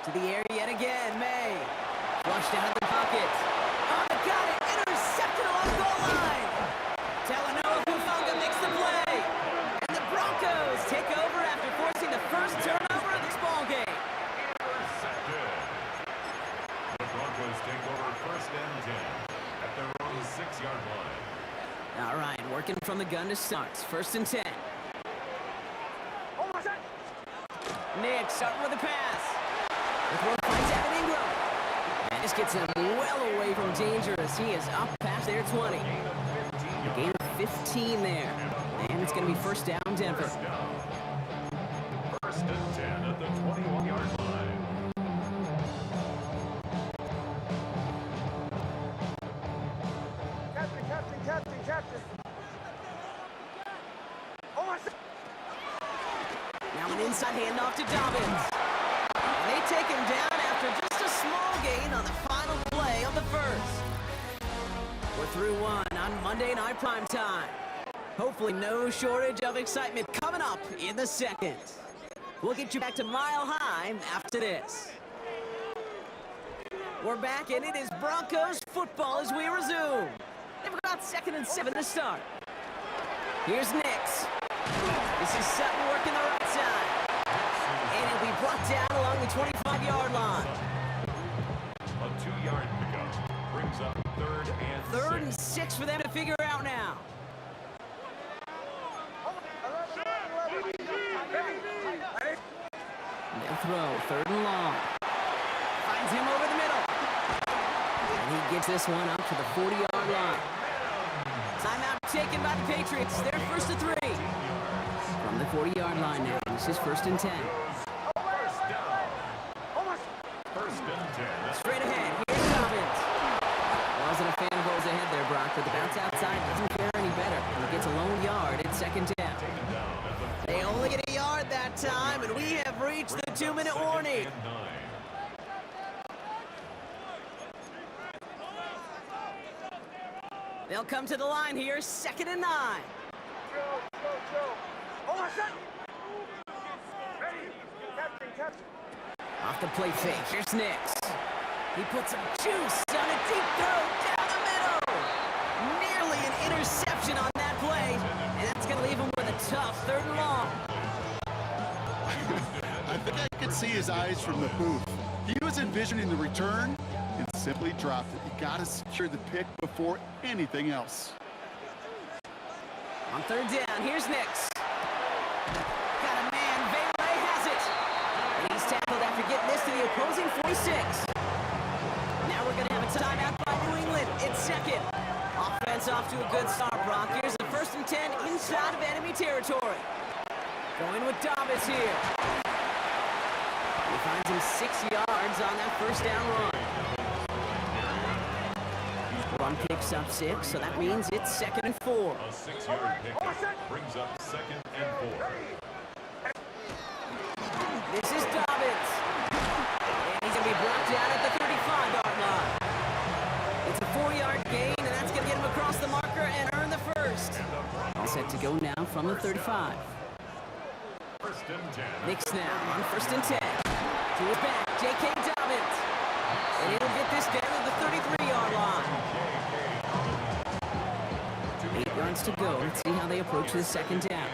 S2: To the air yet again, May. Flushed out of the pocket. Oh, got it! Intercepted along the goal line! Talanoa Hufanga makes the play! And the Broncos take over after forcing the first turnover of this ballgame.
S3: Intercepted. The Broncos take over 1st and 10 at their own 6-yard line.
S2: All right, working from the gun to start. 1st and 10. Nick starting with a pass. The throw finds Evan Ingram. And this gets him well away from danger as he is up past their 20. A gain of 15 there. And it's going to be 1st down, Denver.
S3: 1st and 10 at the 21-yard line.
S5: Captain.
S2: Now an inside handoff to Dobbins. And they take him down after just a small gain on the final play of the 1st. We're through 1 on Monday Night Primetime. Hopefully no shortage of excitement coming up in the 2nd. We'll get you back to Mile High after this. We're back and it is Broncos football as we resume. They've got 2nd and 7 to start. Here's Nix. This is Sutton working the right side. And he'll be brought down along the 25-yard line.
S3: A 2-yard pickup brings up 3rd and
S2: 3rd and 6 for them to figure out now. They'll throw 3rd and long. Finds him over the middle. And he gets this one up to the 40-yard line. Timeout taken by the Patriots. They're 1st to 3. From the 40-yard line now. This is 1st and 10.
S3: First and 10.
S2: Straight ahead. Here's Dobbins. Wasn't a fan of what was ahead there, Brock, but the bounce outside doesn't fare any better. And he gets a lone yard at 2nd down. They only get a yard that time, and we have reached the 2-minute warning. They'll come to the line here, 2nd and 9. Off the play fake, here's Nix. He puts some juice on a deep throw down the middle. Nearly an interception on that play, and that's going to leave him with a tough 3rd and long.
S4: I think I could can't see his eyes from the booth. He was envisioning the return and simply dropped it. You got to secure the pick before anything else.
S2: On third down, here's Nix. Got a man, Vele has it. And he's tackled after getting this to the opposing 46. Now we're going to have a timeout by New England. It's second. Offense off to a good start, Brock. Here's a 1st and 10 inside of enemy territory. Going with Dobbins here. He finds him 6 yards on that 1st down run. Run picks up 6, so that means it's 2nd and 4.
S3: A 6-yard pickup brings up 2nd and 4.
S2: This is Dobbins. And he's going to be brought down at the 35-yard line. It's a 4-yard gain, and that's going to get him across the marker and earn the 1st. All set to go now from the 35.
S3: 1st and 10.
S2: Nix now on 1st and 10. To his back, J.K. Dobbins. And he'll get this down to the 33-yard line. 8 yards to go. Let's see how they approach this 2nd down.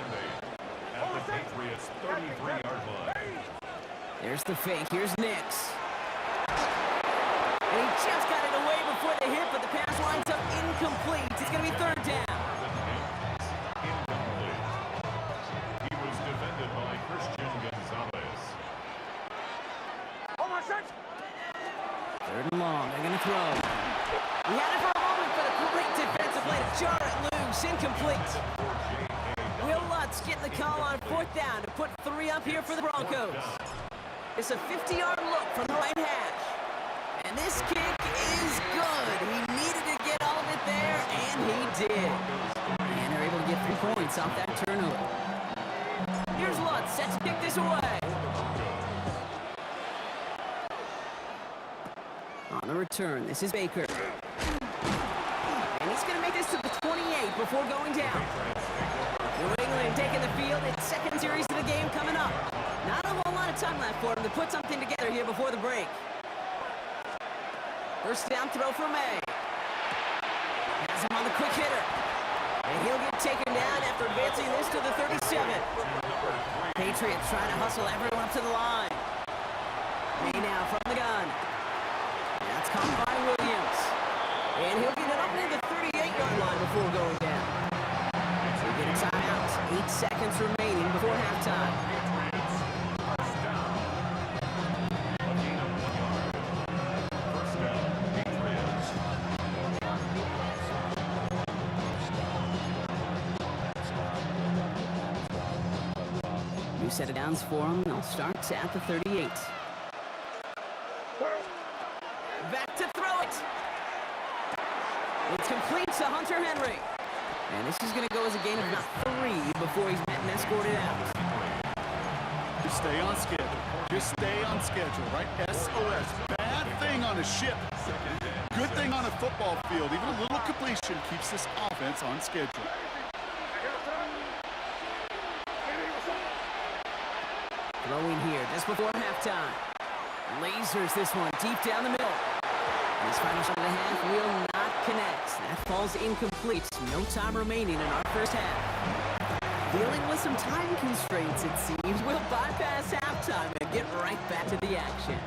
S3: At the Patriots' 33-yard line.
S2: There's the fake. Here's Nix. And he just got it away before the hit, but the pass lines up incomplete. It's going to be 3rd down.
S3: Incomplete. He was defended by Christian Gonzalez.
S2: 3rd and long. They're going to throw. He had it for a moment, but a great defensive play to jar it loose. Incomplete. Will Lutz getting the call on 4th down to put 3 up here for the Broncos. It's a 50-yard look from the right hash. And this kick is good. He needed to get all of it there, and he did. And they're able to get 3 points off that turnover. Here's Lutz, set to kick this away. On the return, this is Baker. And he's going to make this to the 28 before going down. New England taking the field. Its 2nd series of the game coming up. Not a whole lot of time left for him to put something together here before the break. 1st down throw for May. Has him on the quick hitter. And he'll get taken down after advancing this to the 37. Patriots trying to hustle everyone up to the line. May now from the gun. That's caught by Williams. And he'll get it up near the 38-yard line before going down. So we get a timeout. 8 seconds remaining before halftime. New set of downs for them. They'll start at the 38. Back to throw it. It's complete to Hunter Henry. And this is going to go as a gain of about 3 before he's met and escorted out.
S4: Just stay on schedule. Just stay on schedule, right? SOS. Bad thing on a ship. Good thing on a football field. Even a little completion keeps this offense on schedule.
S2: Throwing here just before halftime. Lasers this one deep down the middle. This final shot of the half will not connect. That falls incomplete. No time remaining in our 1st half. Dealing with some time constraints, it seems. We'll bypass halftime and get right back to the action.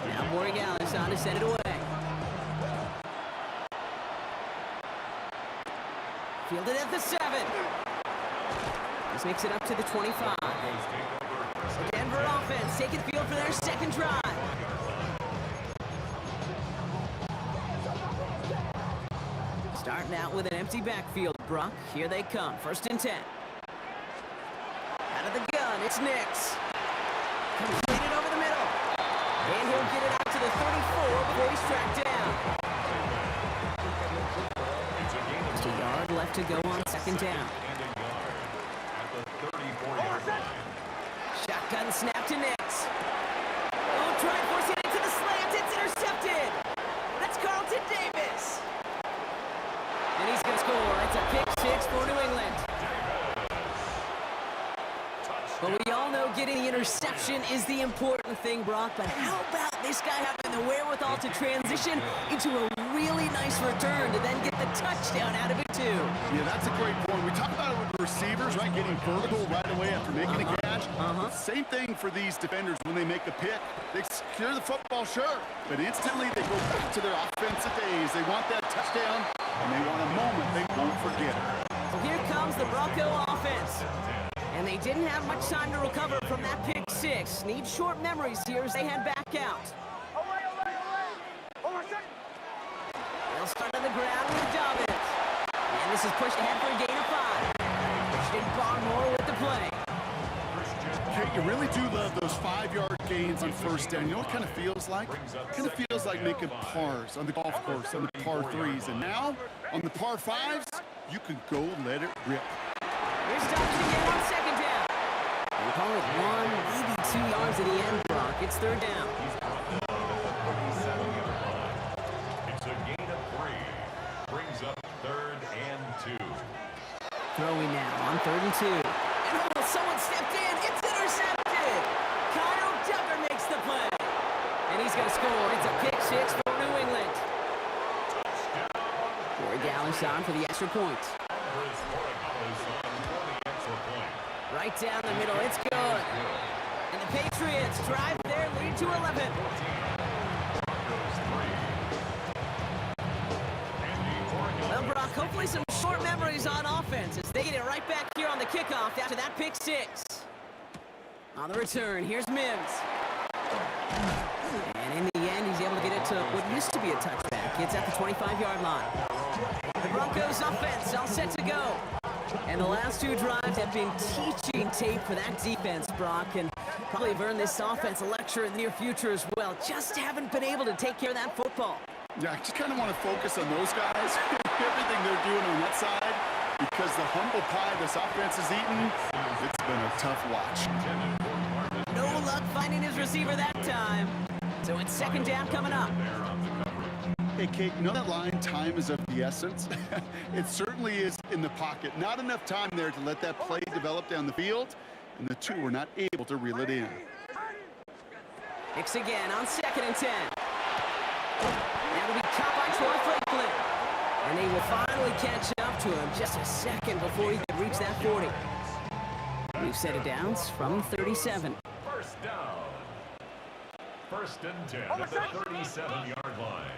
S2: Now Borregales on to send it away. Fielded at the 7. This makes it up to the 25. The Denver offense taking the field for their 2nd drive. Starting out with an empty backfield, Brock. Here they come. 1st and 10. Out of the gun, it's Nix. Completed over the middle. And he'll get it out to the 34 before he's tracked down. Just a yard left to go on 2nd down. Shotgun snap to Nix. Oh, try and force it into the slant. It's intercepted. That's Carlton Davis. And he's going to score. It's a pick 6 for New England. But we all know getting the interception is the important thing, Brock. But how about this guy having the wherewithal to transition into a really nice return to then get the touchdown out of it, too?
S4: Yeah, that's a great point. We talk about it with receivers. catch, right? Getting vertical right away after making a catch. Same thing for these defenders when they make a pick. They secure the football, sure, but instantly they go back to their offensive days. They want that touchdown, and they want a moment they won't forget.
S2: So here comes the Bronco offense. And they didn't have much time to recover from that pick six. Need short memories here as they head back out. They'll start on the ground with Dobbins. And this is pushed ahead for a gain of 5. Christian Barmore with the play.
S4: Kate, you really do love those 5-yard gains on first down. You know what it kind of feels like? It kind of feels like making pars on the golf course, on the par 3s. And now, on the par 5s, you can go let it rip.
S2: Here's Dobbins again on second down. We call it 1, maybe 2 yards at the end, Brock. It's third down.
S3: It's a gain of 3. Brings up 3rd and 2.
S2: Throwing now on 3rd and 2. And oh, someone stepped in. It's intercepted. Kyle Duggar makes the play. And he's going to score. It's a pick six for New England. Corey Gallinson for the extra point. Right down the middle. It's good. And the Patriots drive their lead to 11. Well, Brock, hopefully some short memories on offense as they get it right back here on the kickoff after that pick six. On the return, here's Mims. And in the end, he's able to get it to what used to be a touchback. It's at the 25-yard line. The Broncos offense all set to go. And the last 2 drives have been teaching tape for that defense, Brock, and probably have earned this offense a lecture in the near future as well. Just haven't been able to take care of that football.
S4: Yeah, I just kind of want to focus on those guys, everything they're doing on that side, because the humble pie this offense is eating, it's been a tough watch.
S2: No luck finding his receiver that time. So it's second down coming up.
S4: Hey, Kate, you know that line, time is of the essence? It certainly is in the pocket. Not enough time there to let that play develop down the field, and the 2 were not able to reel it in.
S2: Hicks again on 2nd and 10. That'll be caught by Troy Franklin. And they will finally catch up to him just a second before he could reach that 40. We've set it down from 37.
S3: First down. 1st and 10 at the 37-yard line.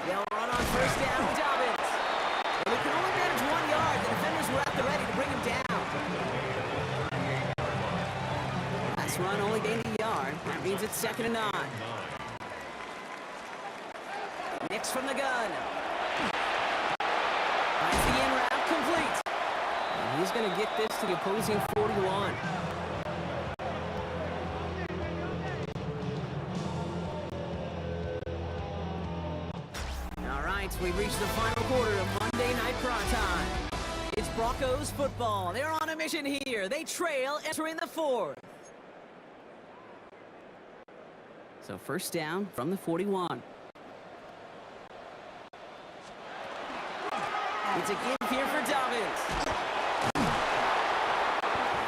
S2: They'll run on first down with Dobbins. And we can only manage 1 yard. The defenders were out there ready to bring him down. Last run only gained a yard. That means it's 2nd and 9. Nix from the gun. Finds the in route complete. And he's going to get this to the opposing 41. We've reached the final quarter of Monday Night Prime Time. It's Broncos football. They're on a mission here. They trail entering the 4th. So first down from the 41. It's a give here for Dobbins.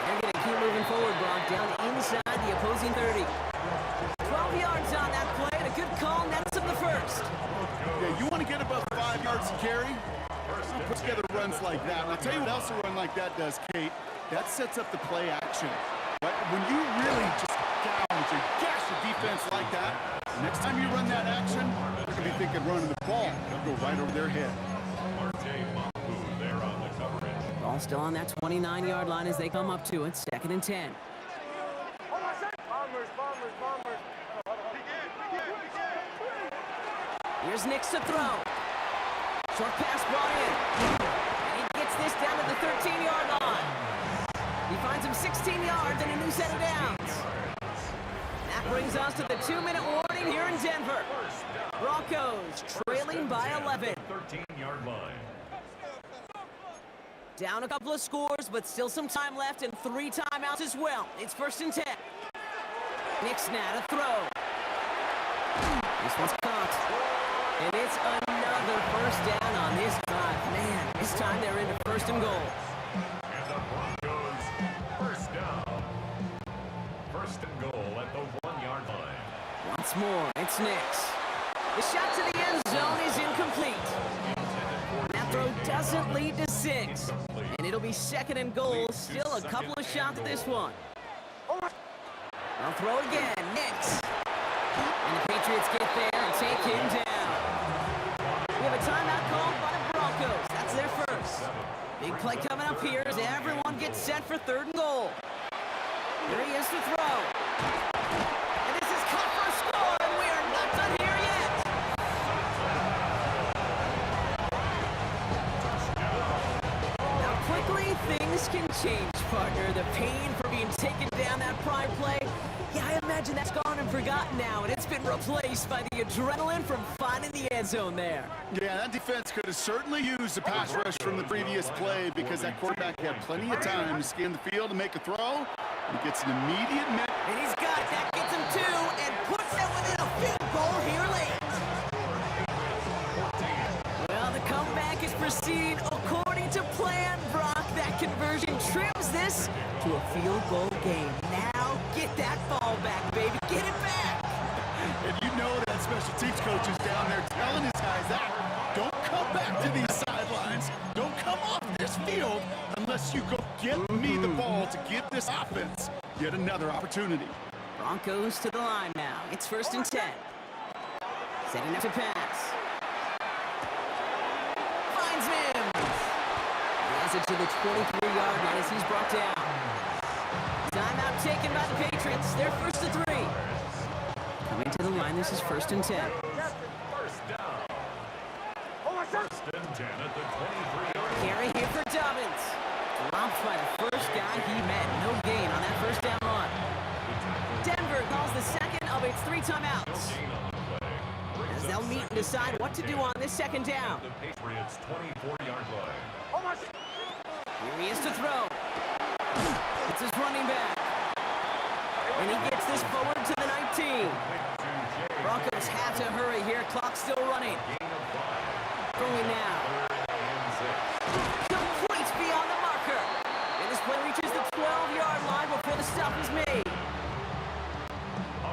S2: They're going to keep moving forward, Brock, down inside the opposing 30. 12 yards on that play, and a good call nets him the first.
S4: Yeah, you want to get above 5 yards to carry? Put together runs like that. And I'll tell you what else a run like that does, Kate. That sets up the play action. But when you really just gouge and gash the defense like that, next time you run that action, they're going to be thinking running the ball. They'll go right over their head.
S2: Ball still on that 29-yard line as they come up to it. 2nd and 10. Here's Nix to throw. Short pass brought in. And he gets this down to the 13-yard line. He finds him 16 yards and a new set of downs. That brings us to the 2-minute warning here in Denver. Broncos trailing by 11.
S3: 13-yard line.
S2: Down a couple of scores, but still some time left and 3 timeouts as well. It's 1st and 10. Nix now to throw. This one's caught. And it's another first down on this drive. Man, this time they're into 1st and goal.
S3: And the Broncos first down. 1st and goal at the 1-yard line.
S2: Once more, it's Nix. The shot to the end zone is incomplete. That throw doesn't lead to 6. And it'll be 2nd and goal. Still a couple of shots at this one. They'll throw it again. Nix. And the Patriots get there and take him down. We have a timeout called by the Broncos. That's their first. Big play coming up here as everyone gets set for 3rd and goal. Here he is to throw. And this is caught for a score, and we are not done here yet. Now quickly things can change, partner. The pain for being taken down that prime play, yeah, I imagine that's gone and forgotten now, and it's been replaced by the adrenaline from finding the end zone there.
S4: Yeah, that defense could have certainly used the pass rush from the previous play because that quarterback had plenty of time to scan the field and make a throw. He gets an immediate minute.
S2: And he's got it. That gets him 2 and puts them within a field goal here late. Well, the comeback is proceeding according to plan, Brock. That conversion trims this to a field goal game. Now get that ball back, baby. Get it back.
S4: And you know that special teams coach is down there telling his guys that. Don't come back to these sidelines. Don't come off this field unless you go get me the ball to give this offense yet another opportunity.
S2: Broncos to the line now. It's 1st and 10. Setting up to pass. Finds Mims. He has it to the 23-yard line as he's brought down. Timeout taken by the Patriots. They're 1st and 3. Coming to the line, this is 1st and 10.
S3: First down. 1st and 10 at the 23-yard line.
S2: Carry here for Dobbins. Dropped by the first guy he met. No gain on that 1st down run. Denver calls the 2nd of its 3 timeouts. As they'll meet and decide what to do on this 2nd down.
S3: The Patriots 24-yard line.
S2: Here he is to throw. It's his running back. And he gets this forward to the 19. Broncos have to hurry here. Clock still running. Throwing now. Complete beyond the marker. And this play reaches the 12-yard line before the stop is made.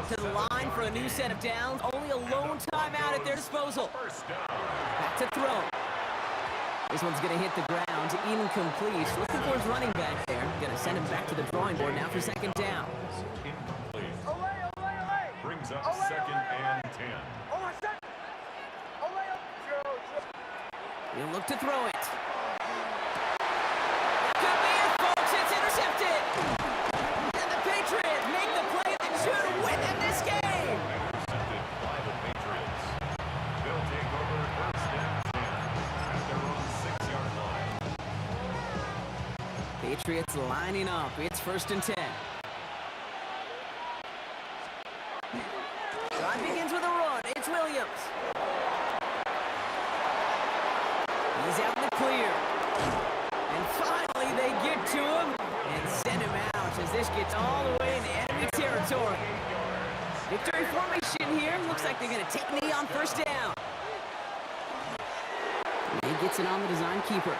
S2: To the line for a new set of downs. Only a lone timeout at their disposal. Back to throw. This one's going to hit the ground. Incomplete. Looking for his running back there. Going to send him back to the drawing board now for 2nd down.
S3: Brings up 2nd and 10.
S2: He'll look to throw it. Could be it, folks. It's intercepted. And the Patriots make the play that should win in this game.
S3: Intercepted by the Patriots. They'll take over 1st and 10 at their own 6-yard line.
S2: Patriots lining up. It's 1st and 10. Drive begins with a run. It's Williams. He's out in the clear. And finally they get to him and send him out as this gets all the way into enemy territory. Victory formation here. Looks like they're going to take knee on 1st down. And he gets it on the design keeper.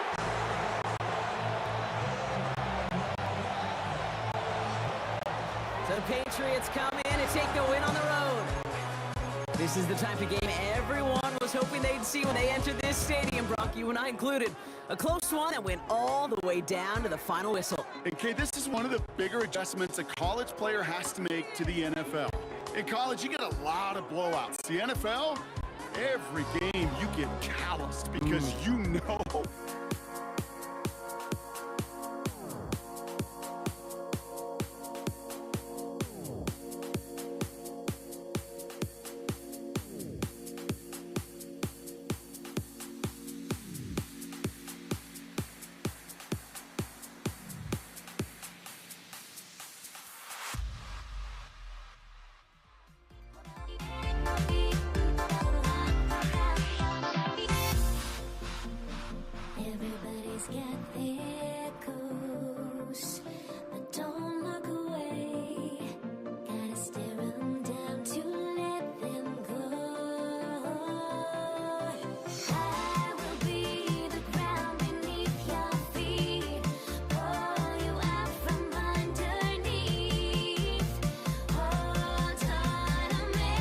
S2: So the Patriots come in and take the win on the road. This is the type of game everyone was hoping they'd see when they entered this stadium, Brock, you and I included. A close one that went all the way down to the final whistle.
S4: And Kay, this is one of the bigger adjustments a college player has to make to the NFL. In college, you get a lot of blowouts. The NFL, every game you get calloused because you know.
S5: Everybody's got their ghosts, but don't look away. Gotta stare 'em down to let them go. I will be the ground beneath your feet, pull you out from underneath. Hold on to me.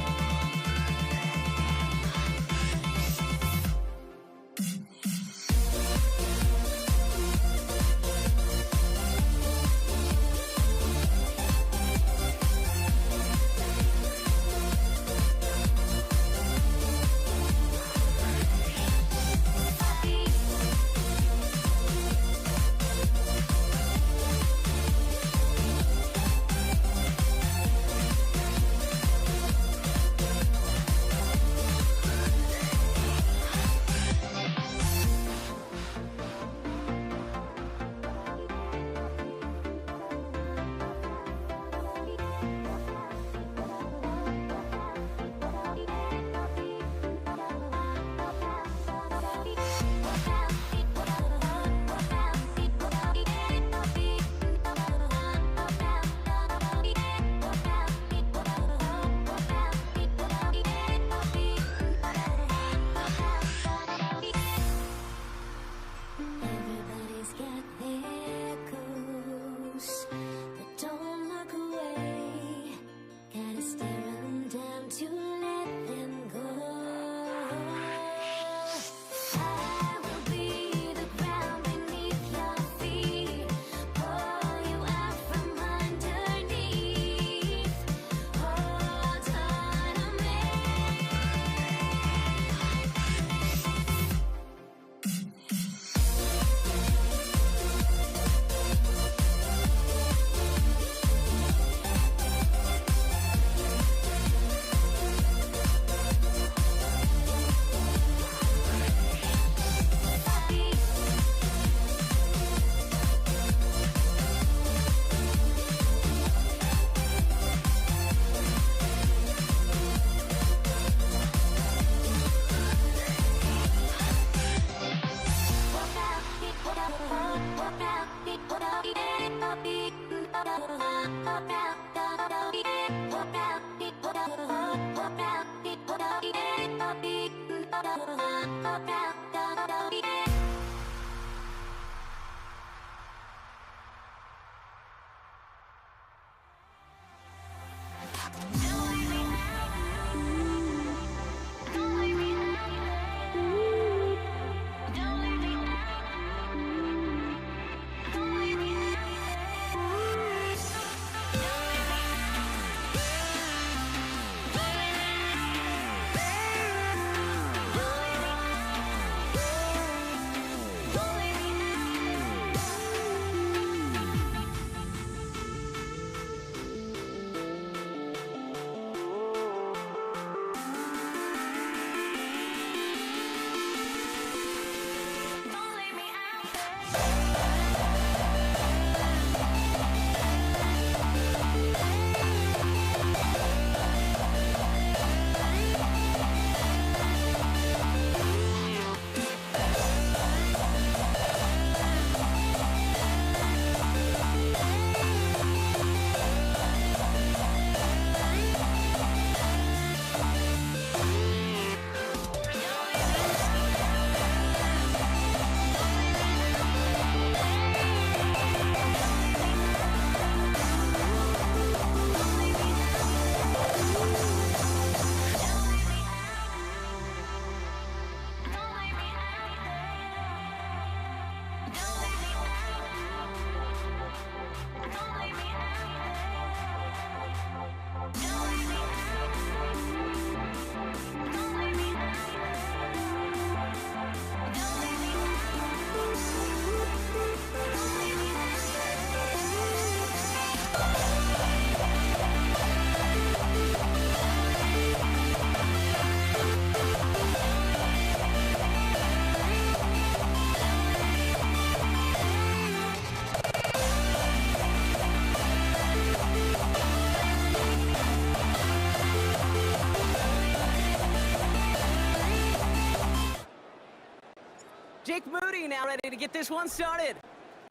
S2: Jake Moody now ready to get this one started.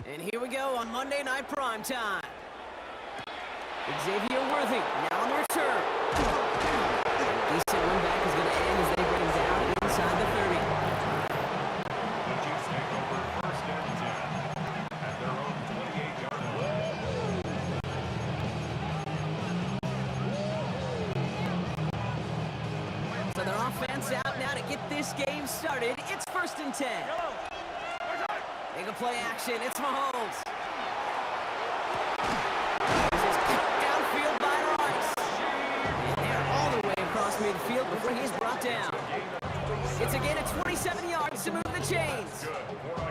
S2: And here we go on Monday Night Primetime. Xavier Worthy now on the return. Decent one back is going to end as they bring him down inside the 30.
S3: The Chiefs take over first and 10 at their own 28-yard line.
S2: So their offense out now to get this game started. It's first and 10. They can play action. It's Mahomes. This is cut downfield by Rice. And they're all the way across midfield before he's brought down. It's again at 27 yards to move the chains.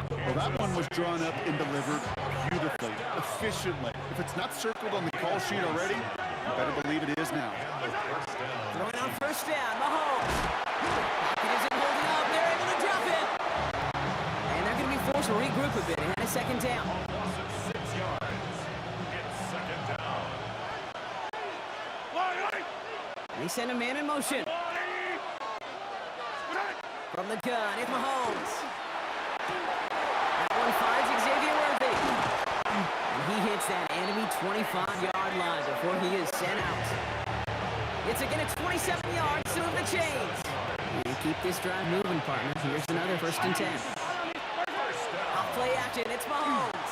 S4: Well, that one was drawn up and delivered beautifully, efficiently. If it's not circled on the call sheet already, you better believe it is now.
S2: Throwing on first down, Mahomes. Pocket isn't holding up. They're able to drop it. And they're going to be forced to regroup a bit and a second down.
S3: Loss of 6 yards. It's second down.
S2: They send a man in motion. From the gun, it's Mahomes. That one finds Xavier Worthy. And he hits that enemy 25-yard line before he is sent out. It's again at 27 yards to move the chains. And keep this drive moving, partner. Here's another first and 10. Off play action, it's Mahomes.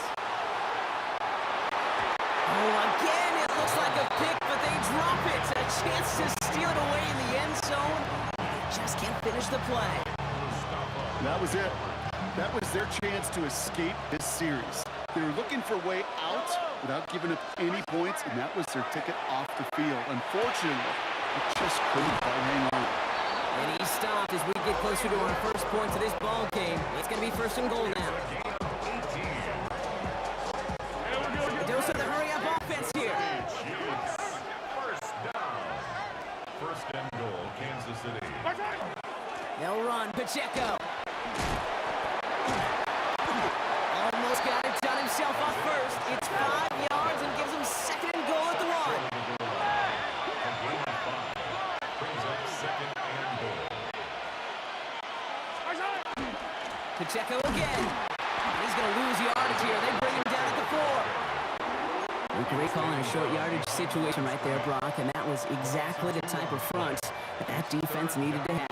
S2: Oh, again, it looks like a pick, but they drop it. A chance to steal it away in the end zone. They just can't finish the play.
S4: That was it. That was their chance to escape this series. They were looking for a way out without giving up any points, and that was their ticket off the field. Unfortunately, it just couldn't quite hang on.
S2: And he's stopped as we get closer to our first point to this ball game. It's going to be first and goal now. A dose of the hurry-up offense here.
S3: First down. First and goal, Kansas City.
S2: They'll run. Pacheco. Almost got it done himself off first. It's 5 yards and gives him second and goal at the 1.
S3: A gain of 5. Brings up second and goal.
S2: Pacheco again. He's going to lose yardage here. They bring him down at the 4. Great call in a short yardage situation right there, Brock, and that was exactly the type of front that defense needed to have.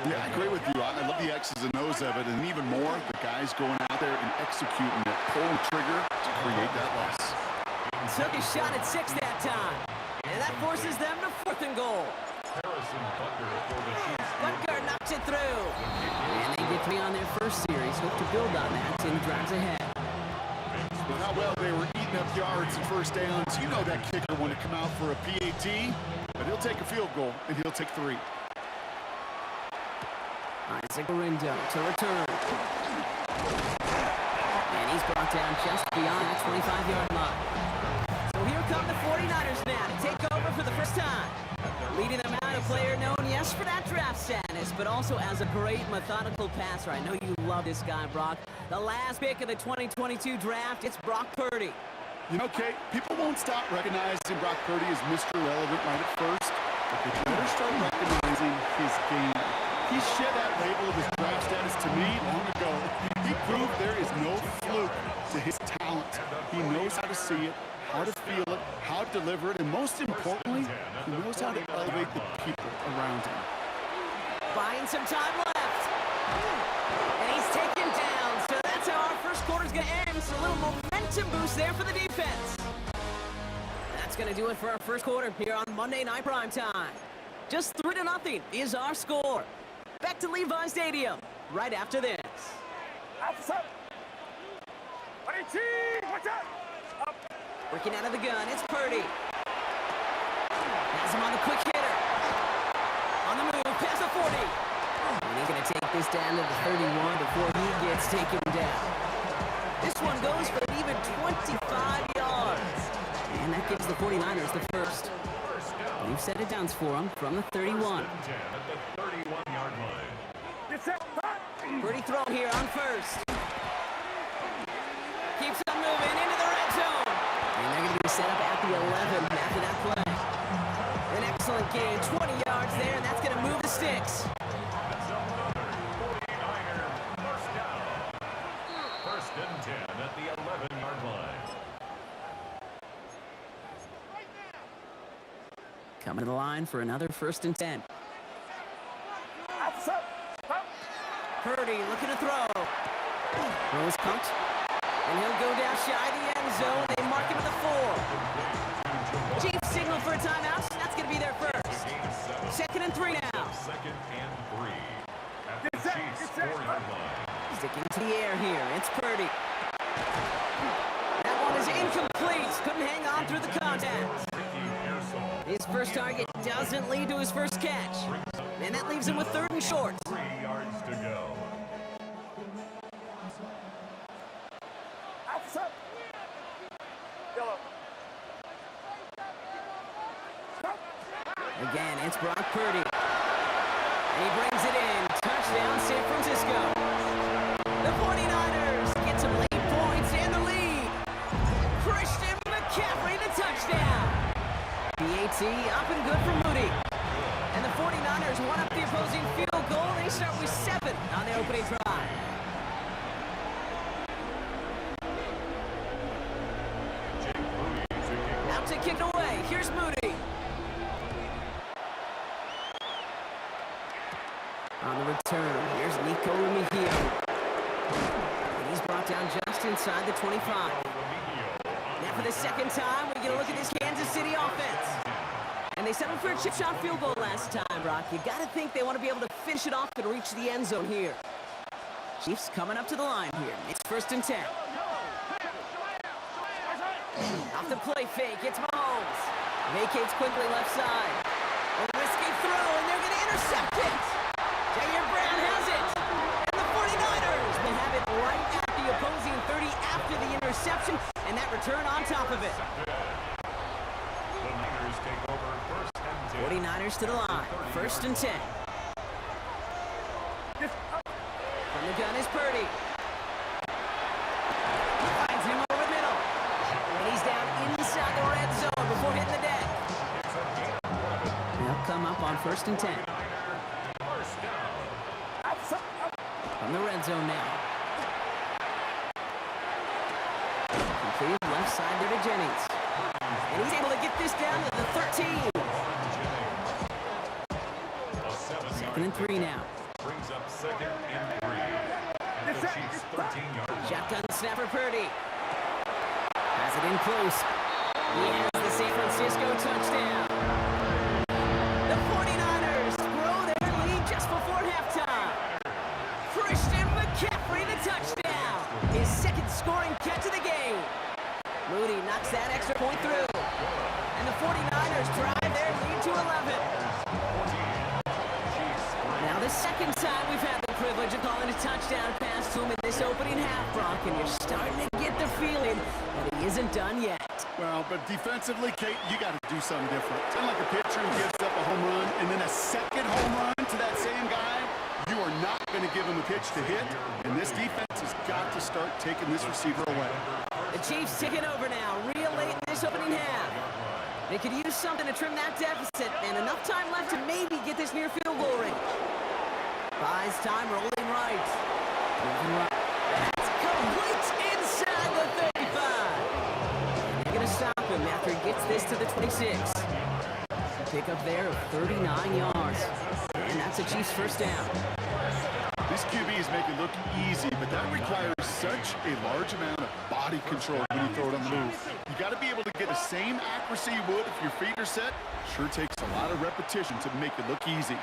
S4: Yeah, I agree with you. I love the X's and O's of it, and even more, the guys going out there and executing it, pulling trigger to create that loss.
S2: Took a shot at 6 that time, and that forces them to 4th and goal.
S3: Harrison Butker for the Chiefs.
S2: Butker knocks it through, and they get 3 on their first series. Hope to build on that in the drives ahead.
S4: But how well they were eating up yards and first downs. You know that kicker want to come out for a PAT, but he'll take a field goal, and he'll take 3.
S2: Isaac Orindo to return. And he's brought down just beyond that 25-yard line. So here come the 49ers now to take over for the first time. Leading them out, a player known, yes, for that draft status, but also as a great methodical passer. I know you love this guy, Brock. The last pick of the 2022 draft, it's Brock Purdy.
S4: You know, Kate, people won't stop recognizing Brock Purdy as Mr. Relevant right at first, but they better start recognizing his game. He shed that label of his draft status to me long ago. He proved there is no fluke to his talent. He knows how to see it, how to feel it, how to deliver it, and most importantly, he knows how to elevate the people around him.
S2: Buying some time left. And he's taken down. So that's how our first quarter's going to end. So a little momentum boost there for the defense. That's going to do it for our first quarter here on Monday Night Primetime. Just 3-0 is our score. Back to Levi Stadium right after this. Working out of the gun, it's Purdy. Has him on the quick hitter. On the move, past the 40. And he's going to take this down to the 31 before he gets taken down. This one goes for an even 25 yards. And that gives the 49ers the first. We've set it down for them from the 31.
S3: At the 31-yard line.
S2: Purdy thrown here on first. Keeps on moving into the red zone. And they're going to be set up at the 11 after that play. An excellent game, 20 yards there, and that's going to move the sticks.
S3: That's another 49er first down. First and 10 at the 11-yard line.
S2: Coming to the line for another 1st and 10. Purdy looking to throw. Throws pumped. And he'll go down shy of the end zone. They mark him at the 4. Chiefs signal for a timeout. That's going to be their first. 2nd and 3 now.
S3: Second and 3 at the Chiefs 4-yard line.
S2: Sticking to the air here. It's Purdy. That one is incomplete. Couldn't hang on through the contact. His first target doesn't lead to his first catch. And that leaves him with 3rd and short.
S3: 3 yards to go.
S2: Again, it's Brock Purdy. And he brings it in. Touchdown, San Francisco. The 49ers get some late points and the lead. Christian McCaffrey, the touchdown. PAT up and good for Moody. And the 49ers one up the opposing field goal. They start with 7 on their opening drive. Out to kick away. Here's Moody. On the return, here's Nico Remigio. And he's brought down just inside the 25. Now for the second time, we get a look at this Kansas City offense. And they settled for a chip shot field goal last time, Brock. You got to think they want to be able to finish it off and reach the end zone here. Chiefs coming up to the line here. It's 1st and 10. Off the play fake, it's Mahomes. Vacates quickly left side. A risky throw, and they're going to intercept it. Jair Brown has it. And the 49ers will have it right at the opposing 30 after the interception, and that return on top of it.
S3: The Niners take over 1st and 10.
S2: 49ers to the line. 1st and 10. From the gun is Purdy. Finds him over the middle. And he's down inside the red zone before hitting the deck. They'll come up on 1st and 10. From the red zone now. Completed left side there to Jennings. And he's able to get this down to the 13. Second and 3 now.
S3: Brings up second and 3. At the Chiefs' 13-yard line.
S2: Shotgun snap for Purdy. Has it in close. He has the San Francisco touchdown. The 49ers grow their lead just before halftime. Christian McCaffrey the touchdown. His second scoring catch of the game. Moody knocks that extra point through. And the 49ers drive their lead to 11. Now the second time we've had the privilege of calling a touchdown pass to him in this opening half, Brock, and you're starting to get the feeling that he isn't done yet.
S4: Well, but defensively, Kate, you got to do something different. It's not like a pitcher who gives up a home run and then a second home run to that same guy. You are not going to give him a pitch to hit, and this defense has got to start taking this receiver away.
S2: The Chiefs taking over now, real late in this opening half. They could use something to trim that deficit, and enough time left to maybe get this near field goal range. Buys time, rolling right. Moving right. That's complete inside the 35. They're going to stop him after he gets this to the 26. Pick up there of 39 yards. And that's a Chiefs first down.
S4: This QBs make it look easy, but that requires such a large amount of body control when you throw it on the move. You got to be able to get the same accuracy you would if your feet are set. Sure takes a lot of repetition to make it look easy.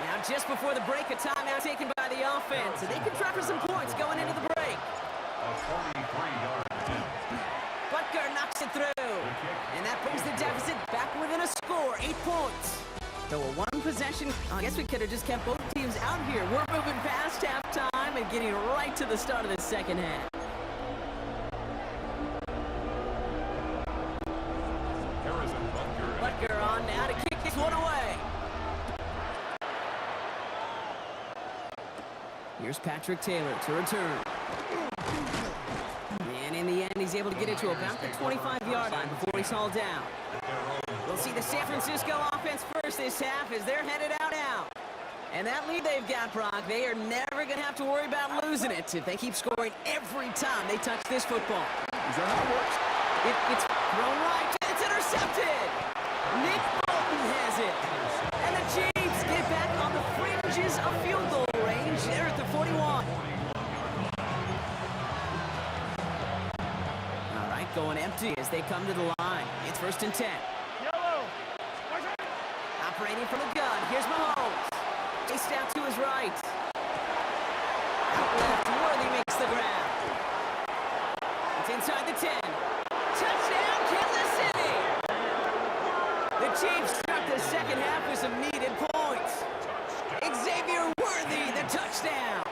S2: Now just before the break, a timeout taken by the offense, and they can try for some points going into the break.
S3: A 43-yard attempt.
S2: Butker knocks it through, and that brings the deficit back within a score, 8 points. So a one possession, I guess we could have just kept both teams out here. We're moving past halftime and getting right to the start of the second half.
S3: Harrison Butker.
S2: Butker on now to kick this one away. Here's Patrick Taylor to return. And in the end, he's able to get it to about the 25-yard line before he's hauled down. We'll see the San Francisco offense first this half as they're headed out now. And that lead they've got, Brock, they are never going to have to worry about losing it if they keep scoring every time they touch this football.
S4: Is that how it works?
S2: It's thrown right. It's intercepted. Nick Bolton has it. And the Chiefs get back on the fringes of field goal range. They're at the 41. All right, going empty as they come to the line. It's first and 10. Operating from the gun. Here's Mahomes. Chased out to his right. Out left. Worthy makes the grab. It's inside the 10. Touchdown, Kansas City! The Chiefs start the second half with some needed points. Xavier Worthy, the touchdown.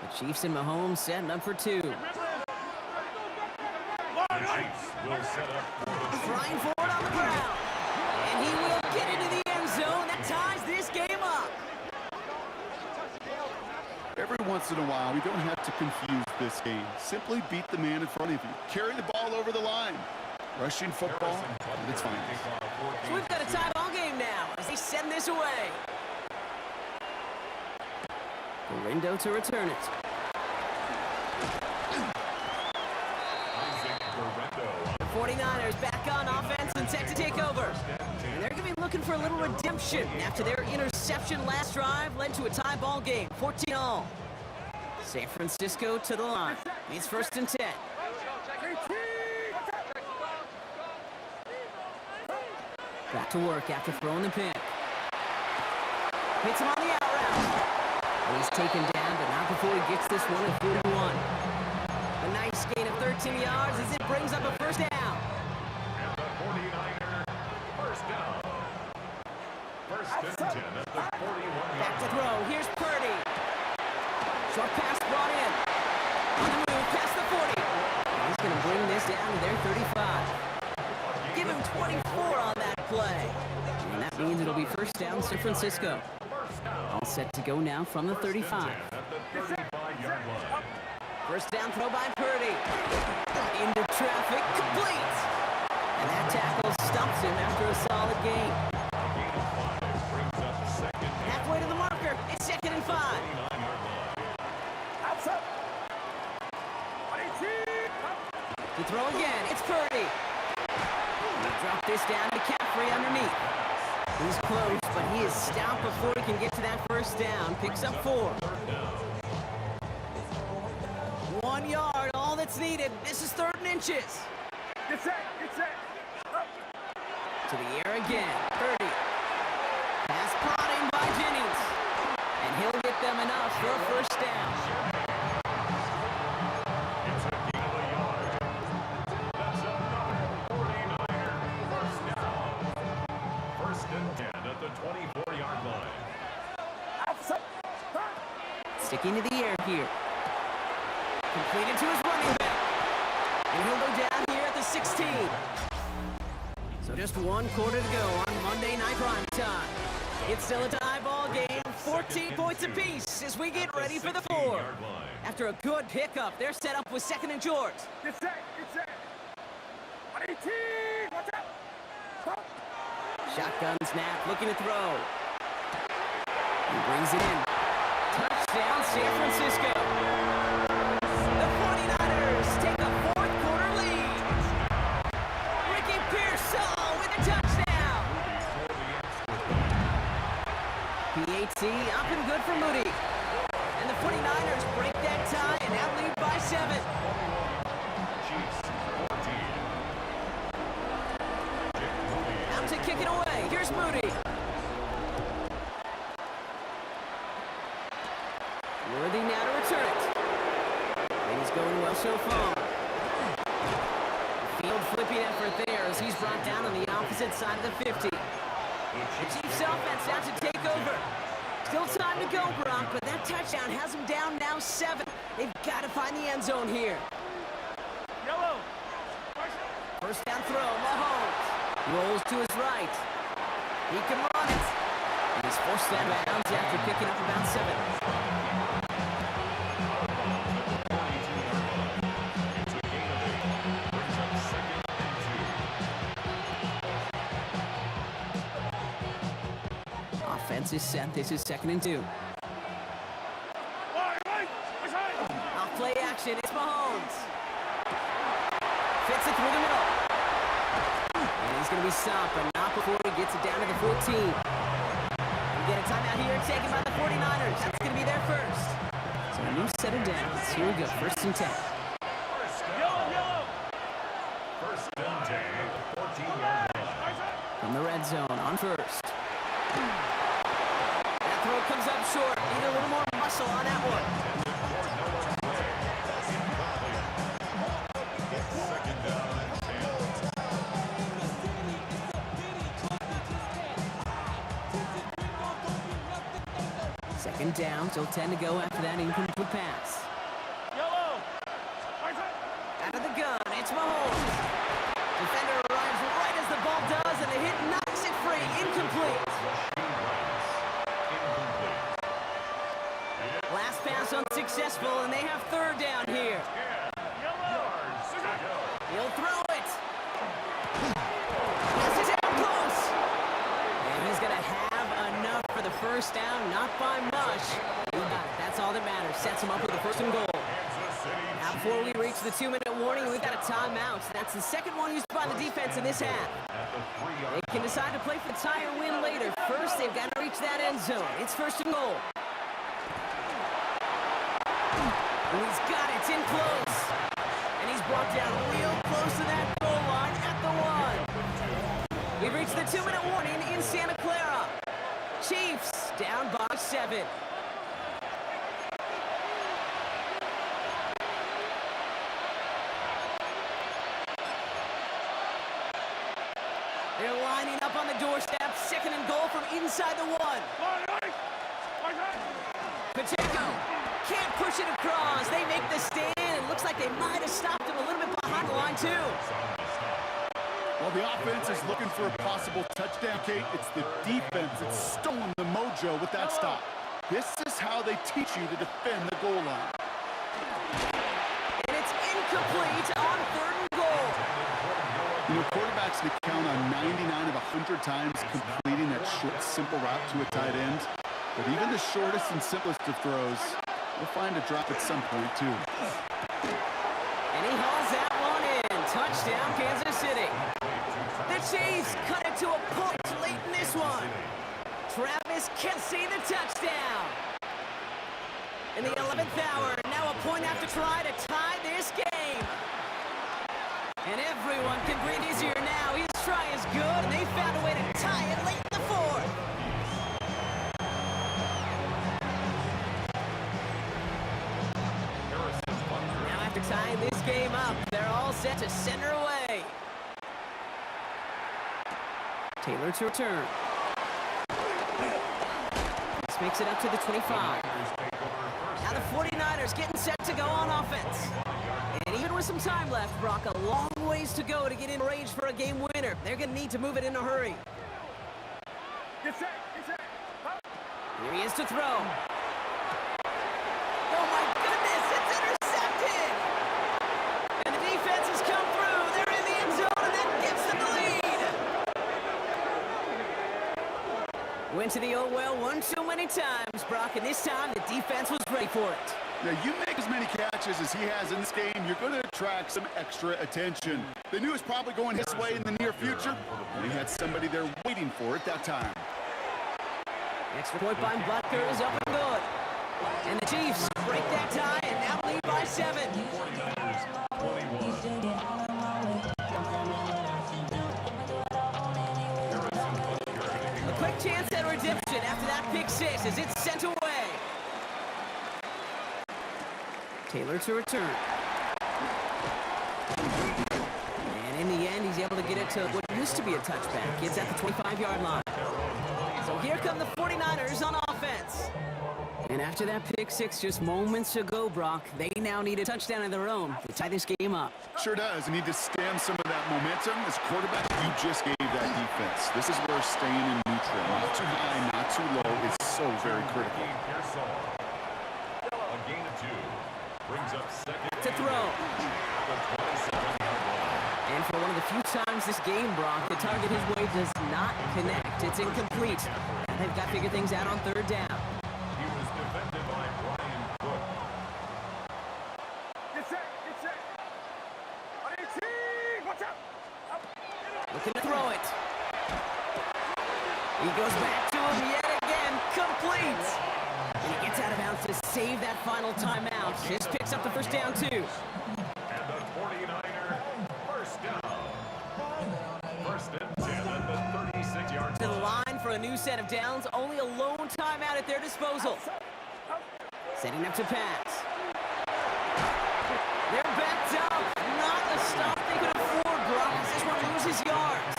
S2: The Chiefs and Mahomes setting up for two.
S3: The Chiefs will set up for the
S2: Flying forward on the ground. And he will get into the end zone. That ties this game up.
S4: Every once in a while, we don't have to confuse this game. Simply beat the man in front of you. Carry the ball over the line. Rushing football, it's fine.
S2: So we've got a tie ball game now as they send this away. Gorindo to return it.
S3: Isaac Guerrero.
S2: The 49ers back on offense and set to take over. And they're going to be looking for a little redemption after their interception last drive led to a tie ball game, 14-all. San Francisco to the line. It's first and 10. Back to work after throwing the pick. Hits him on the out route. He's taken down, but not before he gets this one at 41. A nice gain of 13 yards as it brings up a first down.
S3: And the 49er first down. First and 10 at the 41.
S2: Back to throw. Here's Purdy. Short pass brought in. On the move, past the 40. And he's going to bring this down to their 35. Give him 24 on that play. And that means it'll be first down San Francisco. All set to go now from the 35.
S3: At the 35-yard line.
S2: First down throw by Purdy. Into traffic, complete. And that tackle stumps him after a solid gain.
S3: Gain of 5 brings up second and
S2: Halfway to the marker, it's second and 5.
S3: 9-yard line.
S2: The throw again. It's Purdy. They drop this down to Caffrey underneath. He's close, but he is stopped before he can get to that first down. Picks up 4. 1 yard, all that's needed. This is 3rd and inches.
S6: Get set, get set. Up.
S2: To the air again. 30. Pass caught in by Jennings. And he'll get them enough for a first down.
S3: It's a gain of a yard. That's another 49er first down. 1st and 10 at the 24-yard line.
S6: Outside.
S2: Sticking to the air here. Completed to his running back. And he'll go down here at the 16. So just 1 quarter to go on Monday Night Prime Time. It's still a tie ball game, 14 points apiece as we get ready for the 4.
S3: 16-yard line.
S2: After a good pickup, they're set up with 2nd and short.
S6: Get set, get set. 118. Watch out. Up.
S2: Shotgun snap, looking to throw. He brings it in. Touchdown, San Francisco. The 49ers take a 4th quarter lead. Ricky Pearsall with a touchdown. PAT up and good for Moody. And the 49ers break that tie and now lead by 7.
S3: Chiefs 14.
S2: Out to kick it away. Here's Moody. Worthy now to return it. Things going well so far. Field flipping effort there as he's brought down on the opposite side of the 50. The Chiefs offense out to take over. Still time to go, Brock, but that touchdown has them down now 7. They've got to find the end zone here.
S6: Yellow.
S2: First down throw, Mahomes. Rolls to his right. He can run it. And he's forced out of bounds after picking up about 7. Offense is set. This is 2nd and 2. Off play action. It's Mahomes. Fits it through the middle. And he's going to be stopped, but not before he gets it down to the 14. We get a timeout here taken by the 49ers. That's going to be their first. So a new set of downs. Here we go. 1st and 10.
S6: Yellow.
S3: 1st and 10 at the 14-yard line.
S2: From the red zone on 1st. That throw comes up short. Need a little more muscle on that one. Second down, still 10 to go after that incomplete pass.
S6: Yellow.
S2: Out of the gun, it's Mahomes. Defender arrives right as the ball does, and the hit knocks it free. Incomplete. Last pass unsuccessful, and they have 3rd down here. He'll throw it. Yes, it's out close. And he's going to have enough for the first down, not by much. He got it. That's all that matters. Sets him up with the 1st and goal. Now, before we reach the 2-minute warning, we've got a timeout. That's the 2nd one used by the defense in this half. They can decide to play for the tie or win later. First, they've got to reach that end zone. It's 1st and goal. And he's got it. It's in close. And he's brought down real close to that goal line at the 1. We've reached the 2-minute warning in Santa Clara. Chiefs down by 7. They're lining up on the doorstep. 2nd and goal from inside the 1. Pacheco can't push it across. They make the stand. It looks like they might have stopped him a little bit behind the line, too.
S4: Well, the offense is looking for a possible touchdown, Kate. It's the defense that's stolen the mojo with that stop. This is how they teach you to defend the goal line.
S2: And it's incomplete on 3rd and goal.
S4: You know, quarterbacks can count on 99 of 100 times completing that short, simple route to a tight end. But even the shortest and simplest of throws will find a drop at some point, too.
S2: And he hauls that one in. Touchdown, Kansas City. The Chiefs cut it to a point late in this one. Travis Kelce the touchdown. In the 11th hour, now a point after try to tie this game. And everyone can breathe easier now. His try is good, and they found a way to tie it late in the fourth. Now after tying this game up, they're all set to center away. Taylor to return. This makes it up to the 25. Now the 49ers getting set to go on offense. And even with some time left, Brock, a long ways to go to get in range for a game winner. They're going to need to move it in a hurry.
S6: Get set, get set.
S2: Here he is to throw. Oh my goodness, it's intercepted! And the defense has come through. They're in the end zone, and that gives them the lead. Went to the oh well one too many times, Brock, and this time the defense was ready for it.
S4: Now, you make as many catches as he has in this game, you're going to attract some extra attention. They knew it was probably going his way in the near future, and he had somebody there waiting for it that time.
S2: Extra point by Butker is up and good. And the Chiefs break that tie and now lead by 7. A quick chance at redemption after that pick six as it's sent away. Taylor to return. And in the end, he's able to get it to what used to be a touchback. It's at the 25-yard line. So here come the 49ers on offense. And after that pick six just moments ago, Brock, they now need a touchdown of their own to tie this game up.
S4: Sure does. They need to stem some of that momentum. As quarterback, you just gave that defense. This is where staying in neutral, not too high, not too low, is so very critical.
S3: A gain of 2. Brings up second
S2: To throw. And for one of the few times this game, Brock, the target his way does not connect. It's incomplete. And they've got to figure things out on third down.
S3: He was defended by Brian Cook.
S6: Get set, get set. On 18, watch out.
S2: Looking to throw it. He goes back to him yet again. Complete. And he gets out of bounds to save that final timeout. Just picks up the first down, too.
S3: And the 49er first down. First and 10 at the 36-yard
S2: To the
S3: line.
S2: line for a new set of downs. Only a lone timeout at their disposal. Setting up to pass. They're backed up. Not a stop they could afford, Brock, as this one loses yards.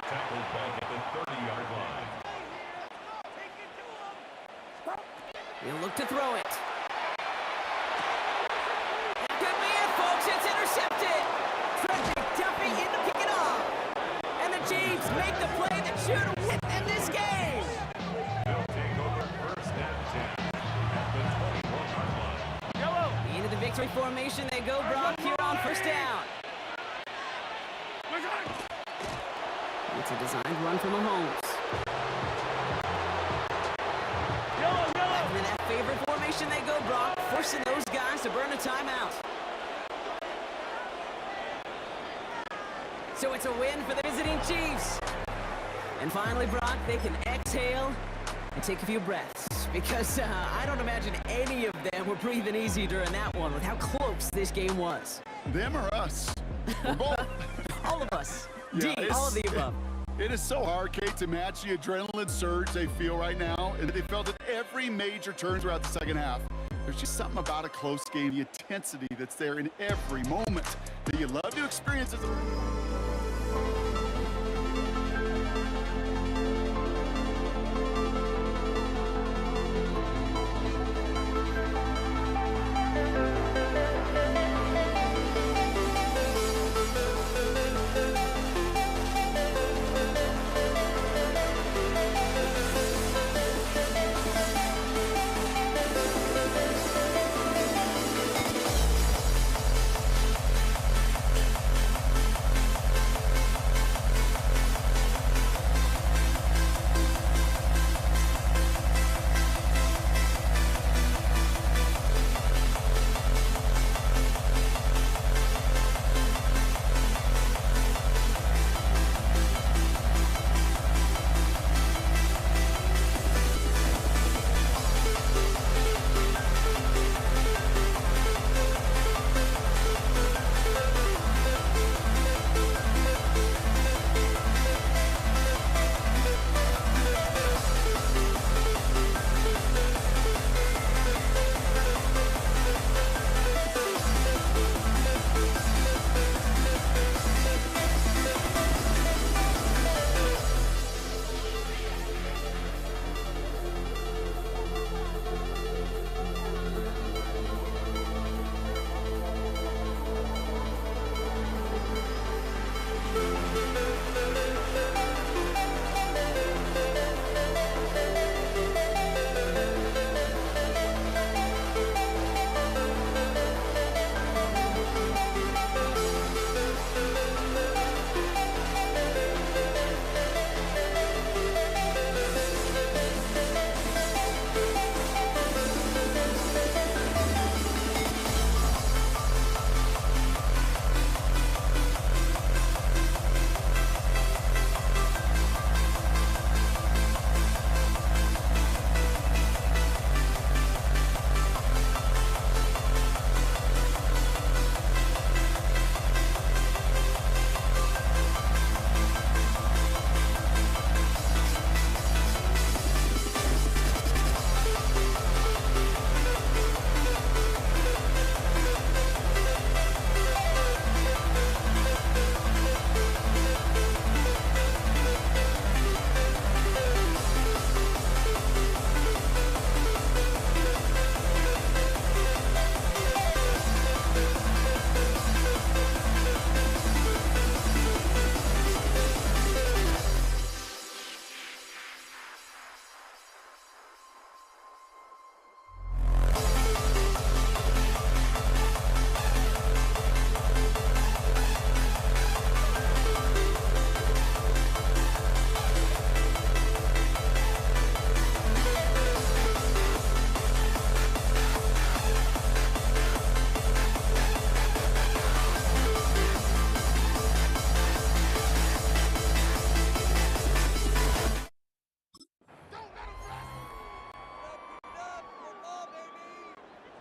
S3: Tackled back at the 30-yard line.
S2: He'll look to throw it. That could be it, folks. It's intercepted. Trent McDuffie in to pick it off. And the Chiefs make the play that should win them this game.
S3: They'll take over first and 10 at the 21-yard line.
S2: Into the victory formation they go, Brock, here on first down. It's a designed run from Mahomes. After that favorite formation they go, Brock, forcing those guys to burn a timeout. So it's a win for the visiting Chiefs. And finally, Brock, they can exhale and take a few breaths. Because I don't imagine any of them were breathing easy during that one with how close this game was.
S4: Them or us? We're both.
S2: All of us.
S4: Yeah,
S2: D, all of the above.
S4: It is so hard, Kate, to match the adrenaline surge they feel right now, and they felt it every major turn throughout the second half. There's just something about a close game, the intensity that's there in every moment that you love to experience as a...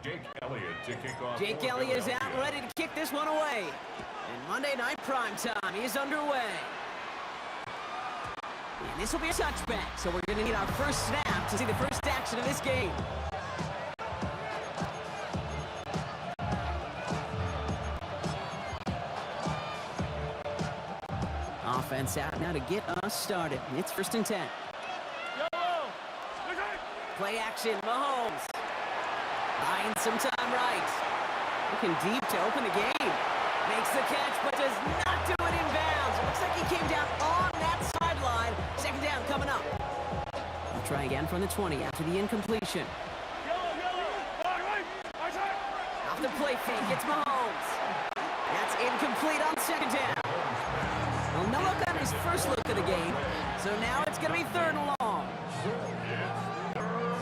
S3: Jake Elliott to kick off.
S2: Jake
S3: for
S2: Elliott is out,
S3: Philadelphia.
S2: ready to kick this one away. And Monday Night Primetime is underway. And this will be a touchback, so we're going to need our first snap to see the first action of this game. Offense out now to get us started. It's 1st and 10. Play action, Mahomes. Buying some time right. Looking deep to open the game. Makes the catch, but does not do it in bounds. Looks like he came down on that sideline. 2nd down coming up. We'll try again from the 20 after the incompletion. Off the play fake, it's Mahomes. That's incomplete on 2nd down. Well, no look on his first look of the game, so now it's going to be 3rd and long.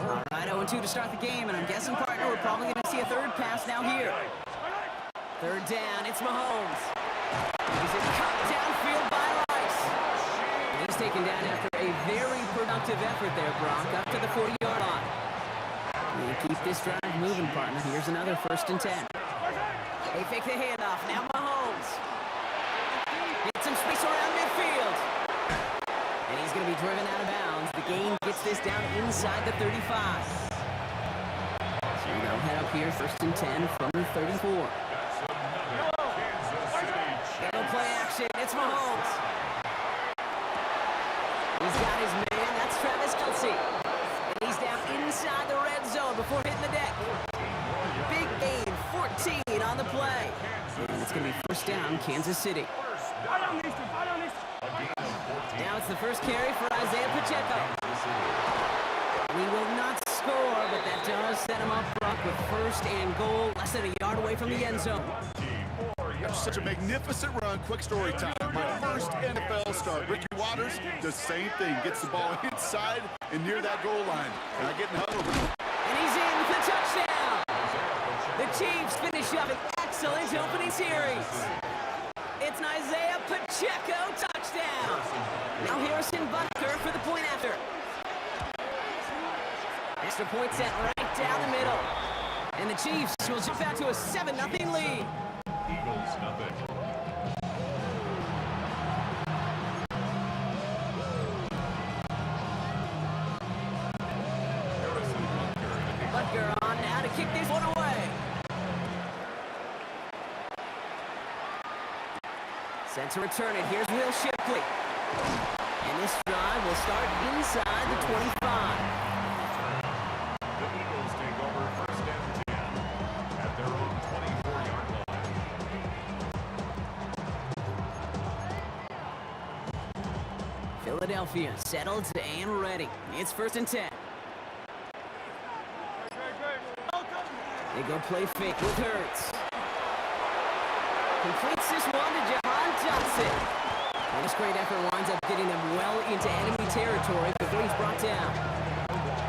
S2: All right, 0-2 to start the game, and I'm guessing, partner, we're probably going to see a 3rd pass now here. 3rd down, it's Mahomes. He's cut downfield by Rice. And he's taken down after a very productive effort there, Brock, up to the 40-yard line. And keep this drive moving, partner. Here's another 1st and 10. They fake the handoff, now Mahomes. Get some space around midfield. And he's going to be driven out of bounds. The gain gets this down inside the 35. So they'll head up here, 1st and 10 from the 34. It'll play action. It's Mahomes. He's got his man. That's Travis Kelce. And he's down inside the red zone before hitting the deck. Big gain, 14 on the play. And it's going to be 1st down, Kansas City. Now it's the first carry for Isaiah Pacheco. We will not score, but that does set him up, Brock, with 1st and goal, less than a yard away from the end zone.
S4: Such a magnificent run. Quick story time. My first NFL start. Ricky Waters does the same thing. Gets the ball inside and near that goal line. And I get in the huddle.
S2: And he's in for the touchdown. The Chiefs finish up an excellent opening series. It's an Isaiah Pacheco touchdown. Now Harrison Butker for the point after. Extra point set right down the middle. And the Chiefs will jump out to a 7-0 lead.
S3: Eagles nothing.
S2: Butker on now to kick this one away. Set to return it. Here's Will Shipley. And this drive will start inside the 25.
S3: The Eagles take over 1st and 10 at their own 24-yard line.
S2: Philadelphia settled and ready. It's 1st and 10. They go play fake with Hurts. Completes this one to Jahan Johnson. And this great effort winds up getting them well into enemy territory before he's brought down.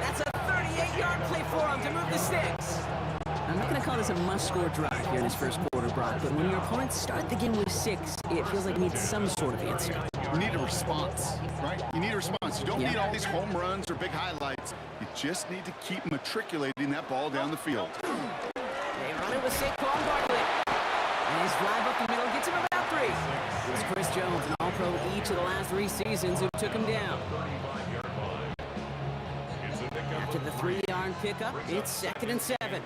S2: That's a 38-yard play for him to move the sticks. I'm not going to call this a must-score drive here in this first quarter, Brock, but when your opponents start the game with 6, it feels like you need some sort of answer.
S4: You need a response, right? You need a response. You don't need all these home runs or big highlights. You just need to keep matriculating that ball down the field.
S2: They run it with Saquon Barkley. And his drive up the middle gets him about 3. It was Chris Jones, an All-Pro each of the last 3 seasons, who took him down. After the 3-yard pickup, it's 2nd and 7.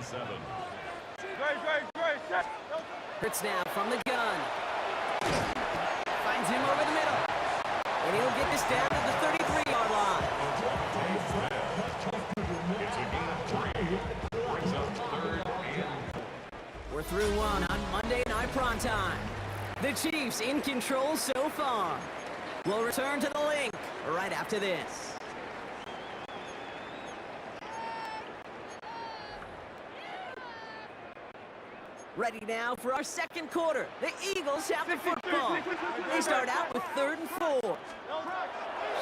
S2: Hurts now from the gun. Finds him over the middle. And he'll get this down to the 33-yard line. We're through one on Monday Night Primetime. The Chiefs in control so far. We'll return to the link right after this. Ready now for our second quarter. The Eagles have the football. They start out with 3rd and 4.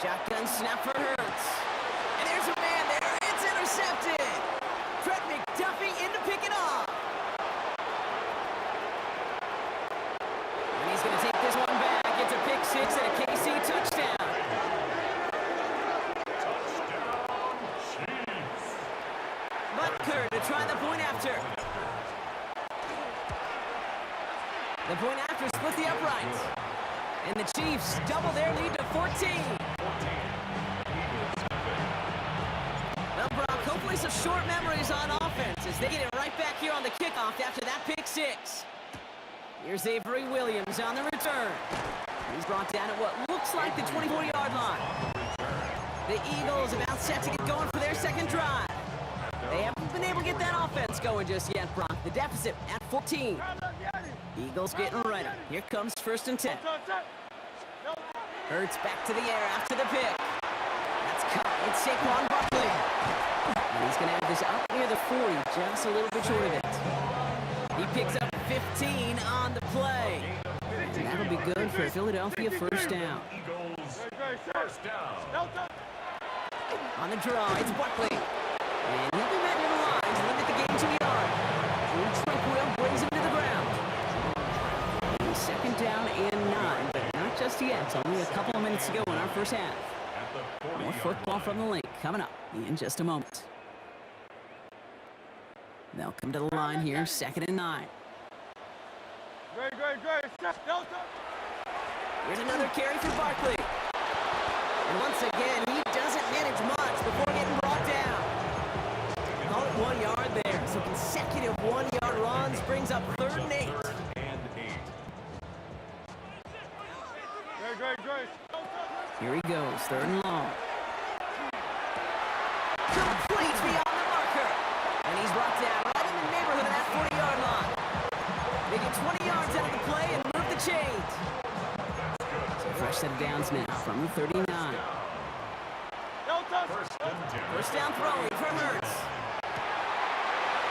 S2: Shotgun snap for Hurts. And there's a man there. It's intercepted. Trent McDuffie in to pick it off. And he's going to take this one back. It's a pick 6 and a KC touchdown. Butker to try the point after. The point after split the uprights. And the Chiefs double their lead to 14. Well, Brock, hopefully some short memories on offense as they get it right back here on the kickoff after that pick six. Here's Avery Williams on the return. He's brought down at what looks like the 24-yard line. The Eagles about set to get going for their second drive. They haven't been able to get that offense going just yet, Brock. The deficit at 14. Eagles getting ready. Here comes 1st and 10. Hurts back to the air after the pick. That's caught. It's Saquon Barkley. And he's going to have this up near the 40, just a little bit short of it. He picks up 15 on the play. And that'll be good for Philadelphia first down.
S3: Eagles, first down.
S2: On the draw, it's Barkley. And he'll be met in the line to limit the game to a yard. Drew Tranquill brings him to the ground. And second down and 9, but not just yet. It's only a couple of minutes to go in our first half. More football from the link coming up in just a moment. They'll come to the line here, 2nd and 9.
S6: Great. Delta.
S2: Here's another carry for Barkley. And once again, he doesn't manage much before getting brought down. Call it 1 yard there. So consecutive 1-yard runs brings up 3rd and 8.
S6: Great.
S2: Here he goes, 3rd and long. Complete beyond the marker. And he's brought down right in the neighborhood of that 40-yard line. They get 20 yards out of the play and move the chains. So fresh set of downs now from the 39. First down throwing from Hurts.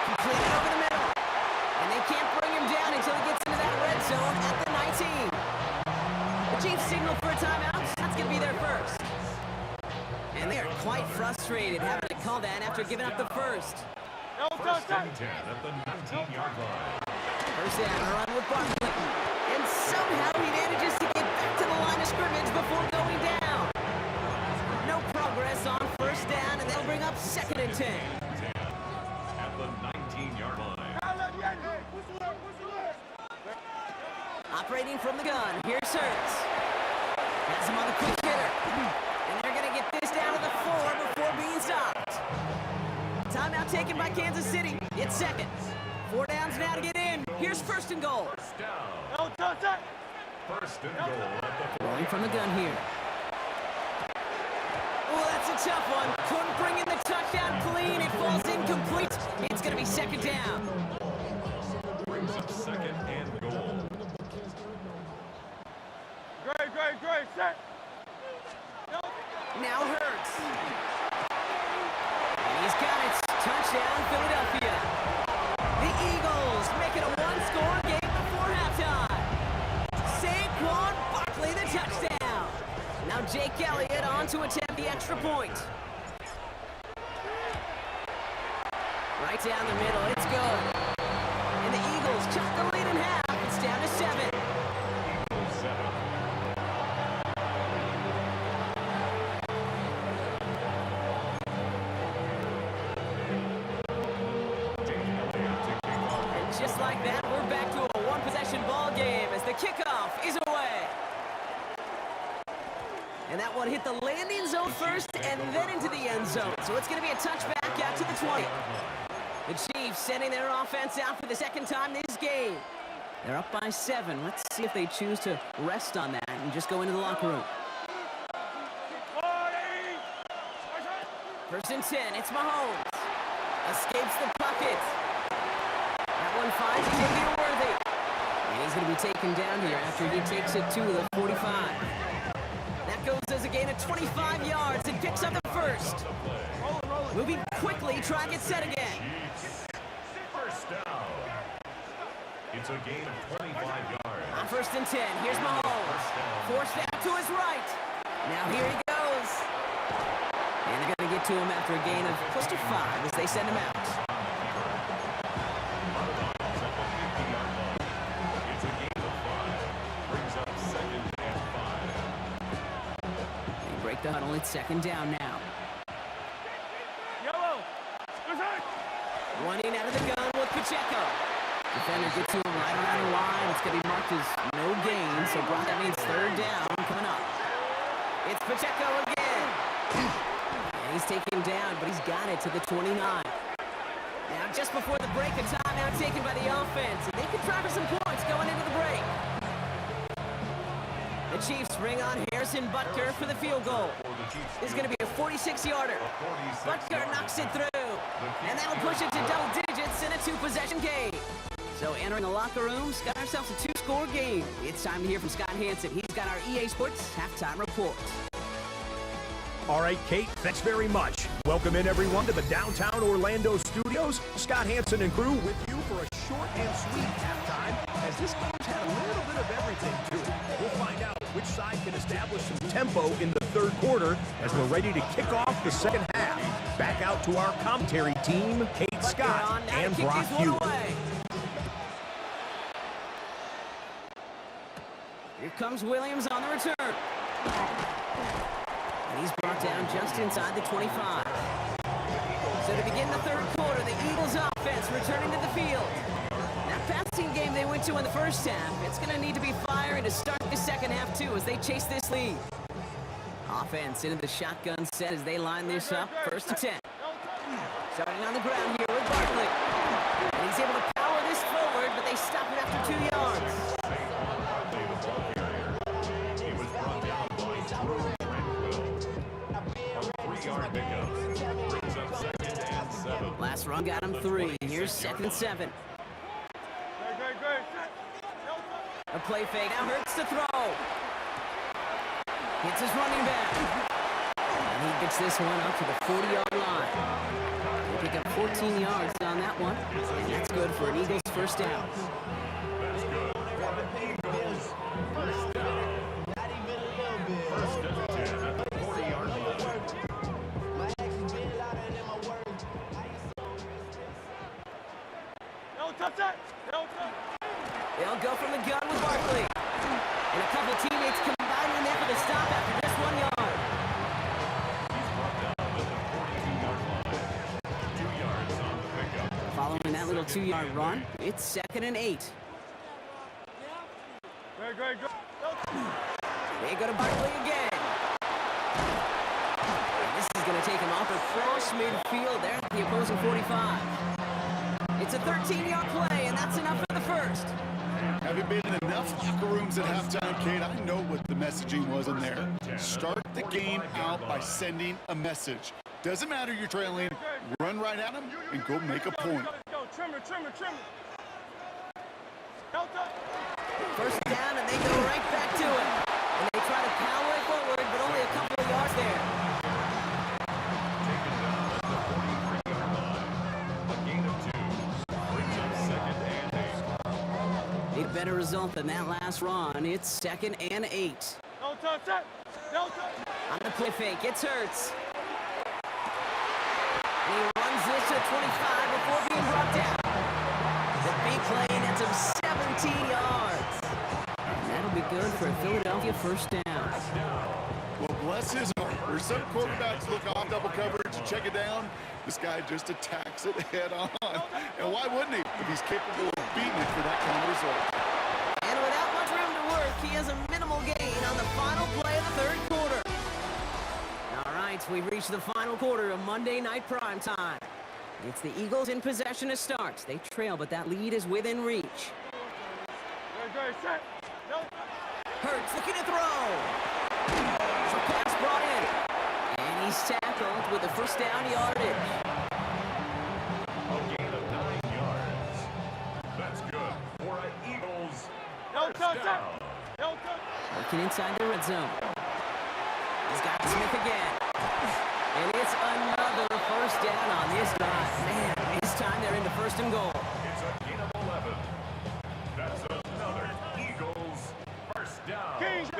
S2: Completed over the middle. And they can't bring him down until he gets into that red zone at the 19. The Chiefs signal for a timeout. That's going to be their first. And they are quite frustrated having to call that after giving up the first.
S3: First and 10 at the 19-yard line.
S2: First down, a run with Barkley. And somehow he manages to get back to the line of scrimmage before going down. No progress on first down, and they'll bring up 2nd and 10.
S3: At the 19-yard line.
S2: Operating from the gun, here's Hurts. Has him on the quick hitter. And they're going to get this down to the 4 before being stopped. Timeout taken by Kansas City. It's 2nd. 4 downs now to get in. Here's 1st and goal.
S3: First down. First and goal at the
S2: Rolling from the gun here. Oh, that's a tough one. Couldn't bring in the touchdown clean. It falls incomplete. It's going to be 2nd down.
S3: brings up 2nd and goal.
S6: Great. Set.
S2: Now Hurts. And he's got it. Touchdown, Philadelphia. The Eagles make it a one-score game before halftime. Saquon Barkley, the touchdown. Now Jake Elliott on to attempt the extra point. Right down the middle, it's good. And the Eagles cut the lead in half. It's down to 7.
S3: Eagles 7.
S2: Just like that, we're back to a one-possession ball game as the kickoff is away. And that one hit the landing zone first and then into the end zone. So it's going to be a touchback out to the 20. The Chiefs sending their offense out for the second time this game. They're up by 7. Let's see if they choose to rest on that and just go into the locker room. 1st and 10, it's Mahomes. Escapes the pocket. That one finds Xavier Worthy. And he's going to be taken down here after he takes it to the 45. That goes as a gain of 25 yards and picks up the first. Moving quickly, try and get set again.
S3: First down. It's a gain of 25 yards.
S2: On 1st and 10, here's Mahomes. Forced out to his right. Now here he goes. And they're going to get to him after a gain of close to 5 as they send him out.
S3: It's a gain of 5. Brings up 2nd and 5.
S2: They break the huddle. It's 2nd down now.
S6: Yellow.
S2: Running out of the gun with Pacheco. Defender gets to him right around the line. It's going to be Mark marked as no gain, so Brock, that means third down coming up. It's Pacheco again. And he's taken down, but he's got it to the 29. Now, just before the break, a timeout taken by the offense. And they can try for some points going into the break. The Chiefs bring on Harrison Butker for the field goal. This is going to be a 46-yarder. Butker knocks it through. And that'll push it to double digits in a two-possession game. So entering the locker room, got ourselves a two-score game. It's time to hear from Scott Hansen. He's got our EA Sports halftime report.
S7: All right, Kate, thanks very much. Welcome in, everyone, to the downtown Orlando studios. Scott Hansen and crew with you for a short and sweet halftime, as this game's had a little bit of everything to it. We'll find out which side can establish some tempo in the third quarter as we're ready to kick off the second half. Back out to our commentary team, Kate Scott and Brock Hughes.
S2: Here comes Williams on the return. And he's brought down just inside the 25. So to begin the third quarter, the Eagles offense returning to the field. That passing game they went to in the first half, it's going to need to be firing to start the second half too as they chase this lead. Offense into the shotgun set as they line this up. First and 10. Starting on the ground here with Barkley. And he's able to power this forward, but they stop it after 2 yards. Last run got him 3. Here's second and 7. A play fake. Now Hurts to throw. Hits his running back. And he gets this one up to the 40-yard line. They pick up 14 yards on that one. And that's good for an Eagles first down. They'll go from the gun with Barkley. And a couple teammates combine in there for the stop after just 1 yard. Following that little 2-yard run, it's second and 8. They go to Barkley again. And this is going to take him off across midfield there at the opposing 45. It's a 13-yard play, and that's enough for the first.
S4: Having been in enough locker rooms at halftime, Kate, I know what the messaging was in there. Start the game out by sending a message. Doesn't matter you're trailing, run right at them and go make a point.
S2: First down, and they go right back to it. And they try to power it forward, but only a couple of yards there. Need a better result than that last run. It's second and 8. On the play fake, it's Hurts. And he runs this to 25 before being brought down. The big play nets him 17 yards. And that'll be good for a Philadelphia first down.
S4: Well, bless his heart. There's some quarterbacks look off double coverage, check it down. This guy just attacks it head on. And why wouldn't he if he's capable of beating it for that kind of result?
S2: And without much room to work, he has a minimal gain on the final play of the third quarter. All right, we've reached the final quarter of Monday Night Prime Time. It's the Eagles in possession to start. They trail, but that lead is within reach. Hurts looking to throw. So pass brought in. And he's tackled with the first down yardage.
S3: A gain of 9 yards. That's good for an Eagles first down.
S2: Working inside the red zone. He's got Smith again. And it's another first down on this drive. Man, this time they're into first and goal.
S3: It's a gain of 11. That's another Eagles first down. First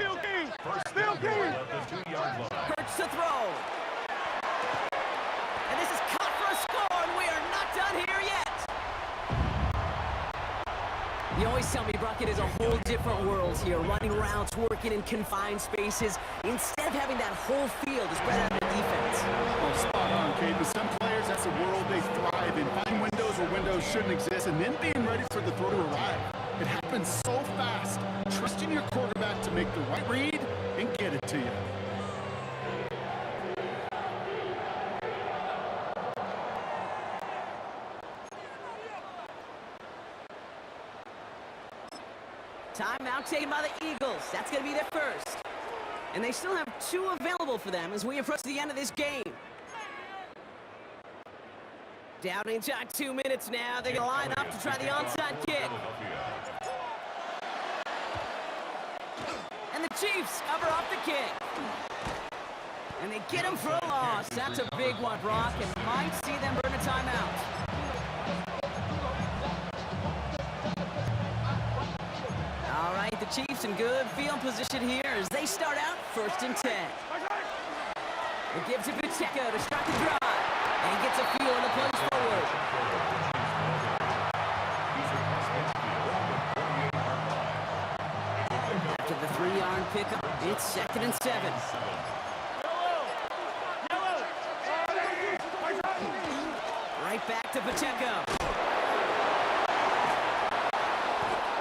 S3: down at the 2-yard line.
S2: Hurts to throw. And this is cut for a score, and we are not done here yet. You always tell me Brockett is a whole different world here, running routes, working in confined spaces. Instead of having that whole field to spread out the defense.
S4: Well, spot on, Kate. But some players, that's a world they thrive in. Finding windows where windows shouldn't exist, and then being ready for the throw to arrive. It happens so fast. Trusting your quarterback to make the right read and get it to you.
S2: Timeout taken by the Eagles. That's going to be their first. And they still have 2 available for them as we approach the end of this game. Down inside 2 minutes now. They're going to line up to try the onside kick. And the Chiefs cover off the kick. And they get him for a loss. That's a big one, Brock, and might see them burn a timeout. All right, the Chiefs in good field position here as they start out 1st and 10. They give to Pacheco to start the drive. And he gets a feel in the punch forward. After the 3-yard pickup, it's 2nd and 7. Right back to Pacheco.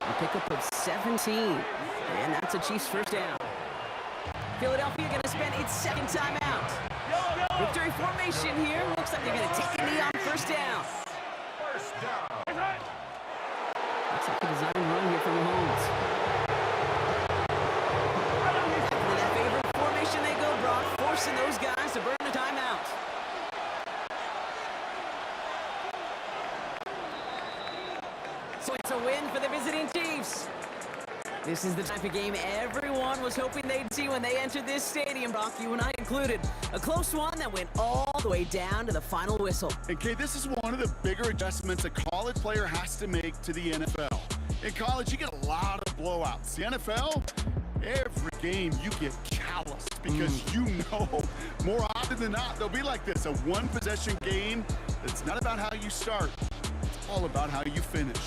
S2: A pickup of 17. And that's a Chiefs first down. Philadelphia going to spend its 2nd timeout. Victory formation here. Looks like they're going to take a knee on 1st down. Looks like a design run here from Mahomes. After that favorite formation they go, Brock, forcing those guys to burn the timeout. So it's a win for the visiting Chiefs. This is the type of game everyone was hoping they'd see when they entered this stadium, Brock, you and I included. A close one that went all the way down to the final whistle.
S4: And Kay, this is one of the bigger adjustments a college player has to make to the NFL. In college, you get a lot of blowouts. The NFL, every game you get calloused because you know more often than not they'll be like this, a one-possession game. It's not about how you start. It's all about how you finish.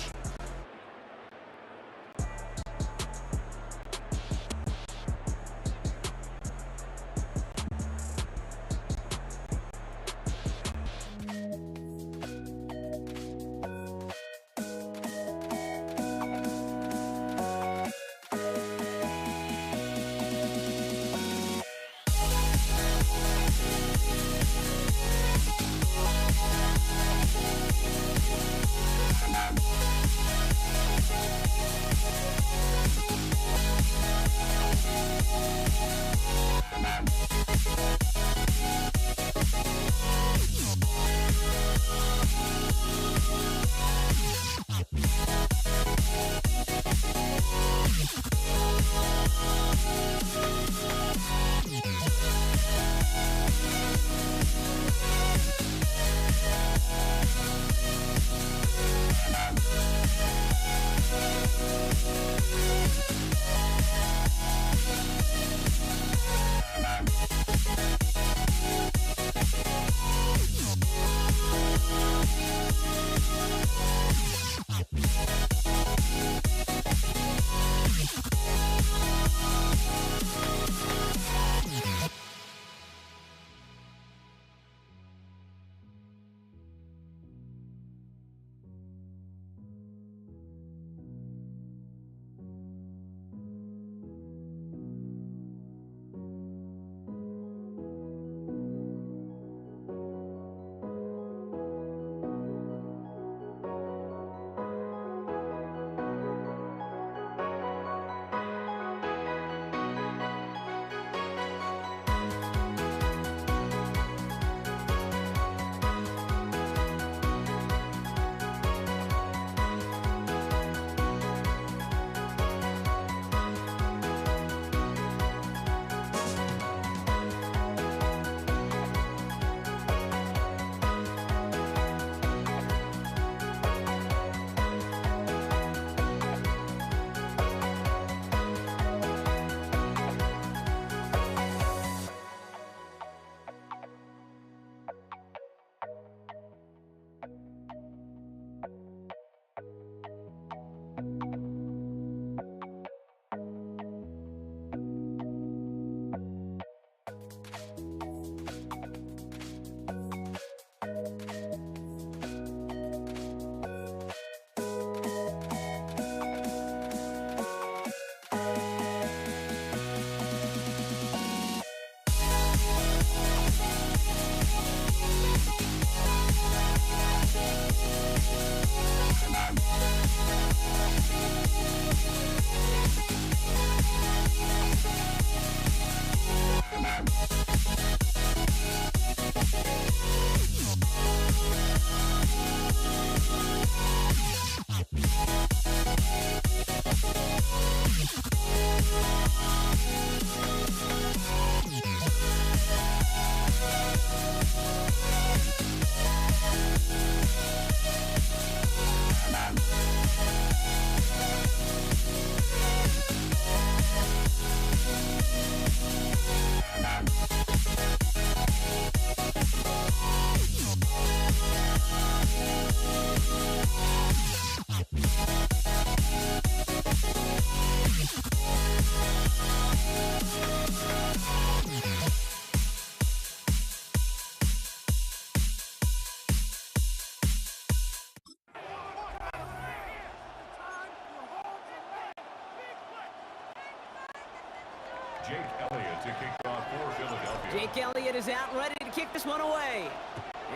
S3: Jake Elliott to kick off for Philadelphia.
S2: Jake Elliott is out and ready to kick this one away.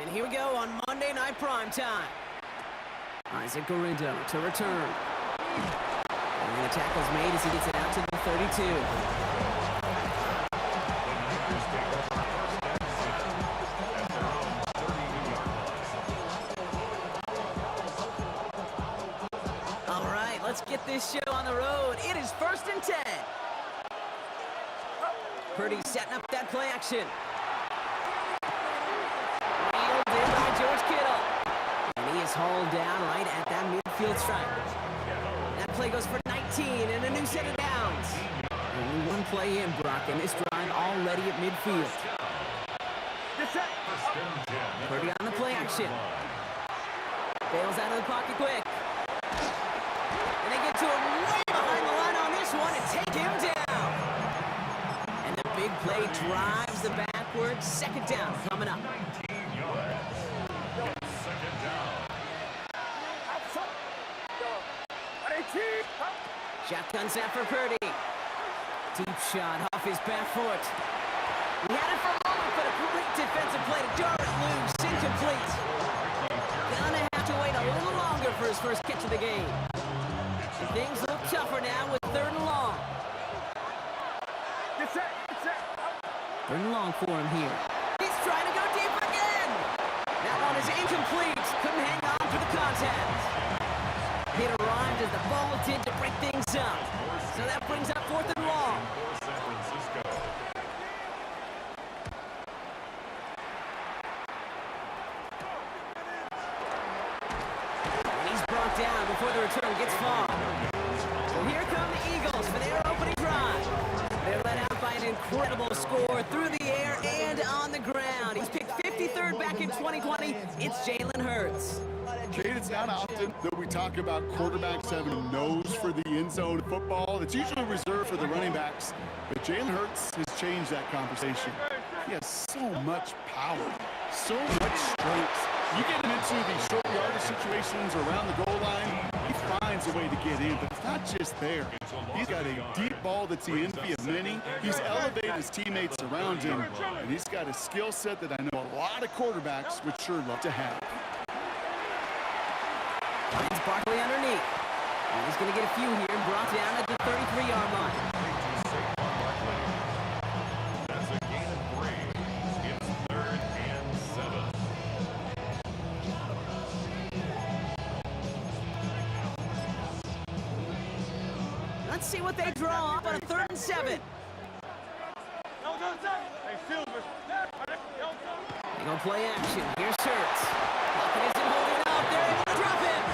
S2: And here we go on Monday Night Primetime. Isaac Gorindo to return. And the tackle's made as he gets it out to the 32. All right, let's get this show on the road. It is 1st and 10. Purdy setting up that play action. Wheeled in by George Kittle. And he is hauled down right at that midfield stripe. That play goes for 19 and a new set of downs. Only one play in, Brock, and this drive already at midfield. Purdy on the play action. Bails out of the pocket quick. And they get to him way behind the line on this one and take him down. And the big play drives the backwards. 2nd down coming up.
S3: 19 yards. Second down.
S2: Shotgun snap for Purdy. Deep shot off his back foot. He had it for a moment, but a great defensive play to jar it loose. Incomplete. Gonna have to wait a little longer for his first catch of the game. Things look tougher now with 3rd and long. 3rd and long for him here. He's trying to go deep again. That one is incomplete. Couldn't hang on to the contact. It arrived as the ball did to break things up. So that brings up 4th and long.
S3: For San Francisco.
S2: And he's brought down before the return gets far. So here come the Eagles for their opening drive. They're led out by an incredible score through the air and on the ground. He's picked 53rd back in 2020. It's Jalen Hurts.
S4: Jade, it's not often that we talk about quarterbacks having a nose for the end zone of football. It's usually reserved for the running backs, but Jalen Hurts has changed that conversation. He has so much power, so much strength. You get him into these short yardage situations around the goal line, he finds a way to get in, but it's not just there. He's got a deep ball that's the envy of many. He's elevated his teammates around him, and he's got a skill set that I know a lot of quarterbacks would sure love to have.
S2: Finds Barkley underneath. And he's going to get a few here, brought down at the 33-yard line.
S3: That's a gain of 3. It's 3rd and 7.
S2: Let's see what they draw up on a 3rd and 7. They go play action. Here's Hurts. Lockett isn't holding up. They're able to drop him.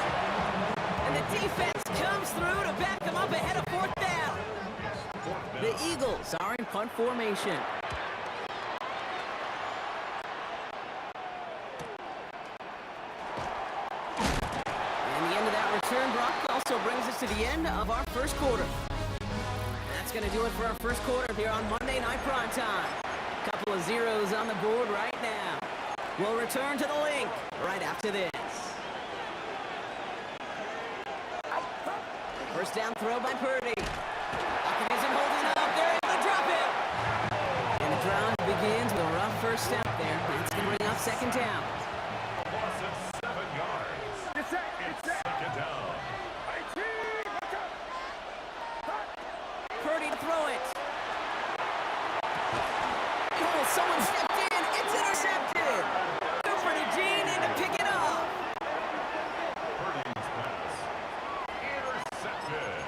S2: And the defense comes through to back them up ahead of 4th down. The Eagles are in punt formation. And the end of that return, Brock, also brings us to the end of our first quarter. That's going to do it for our first quarter here on Monday Night Primetime. Couple of zeros on the board right now. We'll return to the link right after this. First down throw by Purdy. Lockett isn't holding up. They're able to drop it. And the drive begins with a rough first step there. That's going to bring up 2nd down.
S3: Loss of 7 yards. It's 2nd down.
S2: Purdy to throw it. Oh, someone stepped in. It's intercepted. Cooper to Gene in to pick it up.
S3: Purdy's pass. Intercepted.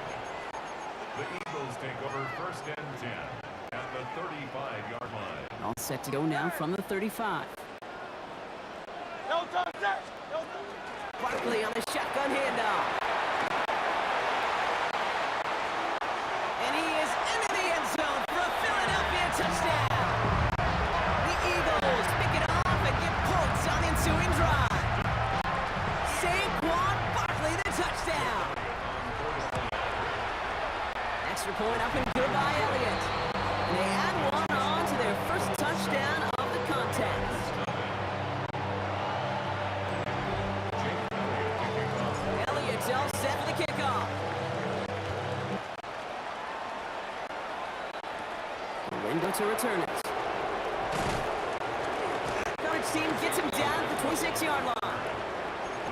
S3: The Eagles take over 1st and 10 at the 35-yard line.
S2: All set to go now from the 35. Barkley on the shotgun handoff. And he is into the end zone for a Philadelphia touchdown. The Eagles pick it off and get points on the ensuing drive. Saquon Barkley the touchdown. Extra point up and good by Elliott. And they add one on to their first touchdown of the contest. Elliott's all set for the kickoff. to return it. Coverage team gets him down at the 26-yard line.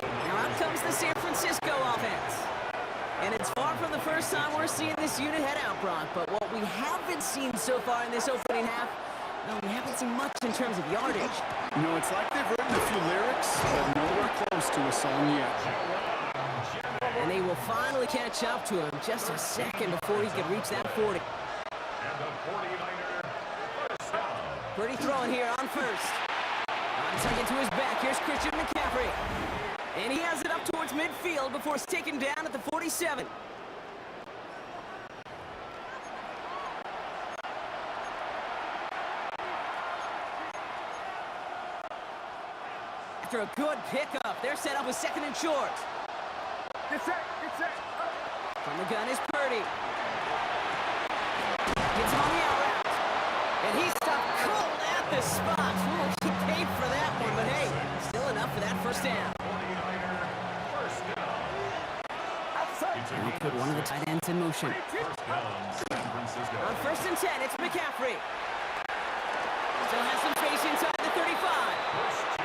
S2: Now out comes the San Francisco offense. And it's far from the first time we're seeing this unit head out, Brock. But what we haven't seen so far in this opening half, well, we haven't seen much in terms of yardage.
S4: You know, it's like they've written a few lyrics, but nowhere close to a song yet.
S2: And they will finally catch up to him just a second before he could reach that 40.
S3: And the 49er first down.
S2: Purdy throwing here on first. On target to his back. Here's Christian McCaffrey. And he has it up towards midfield before it's taken down at the 47. After a good pickup, they're set up with second and short.
S6: Get set, get set.
S2: From the gun is Purdy. Gets him on the out route. And he's stopped cold at the spot. Ooh, he paid for that one, but hey, still enough for that first down.
S3: 49er first down.
S2: And he'll put one of the tight ends in motion.
S3: First down, San Francisco.
S2: On first and 10, it's McCaffrey. Still has some space inside the 35.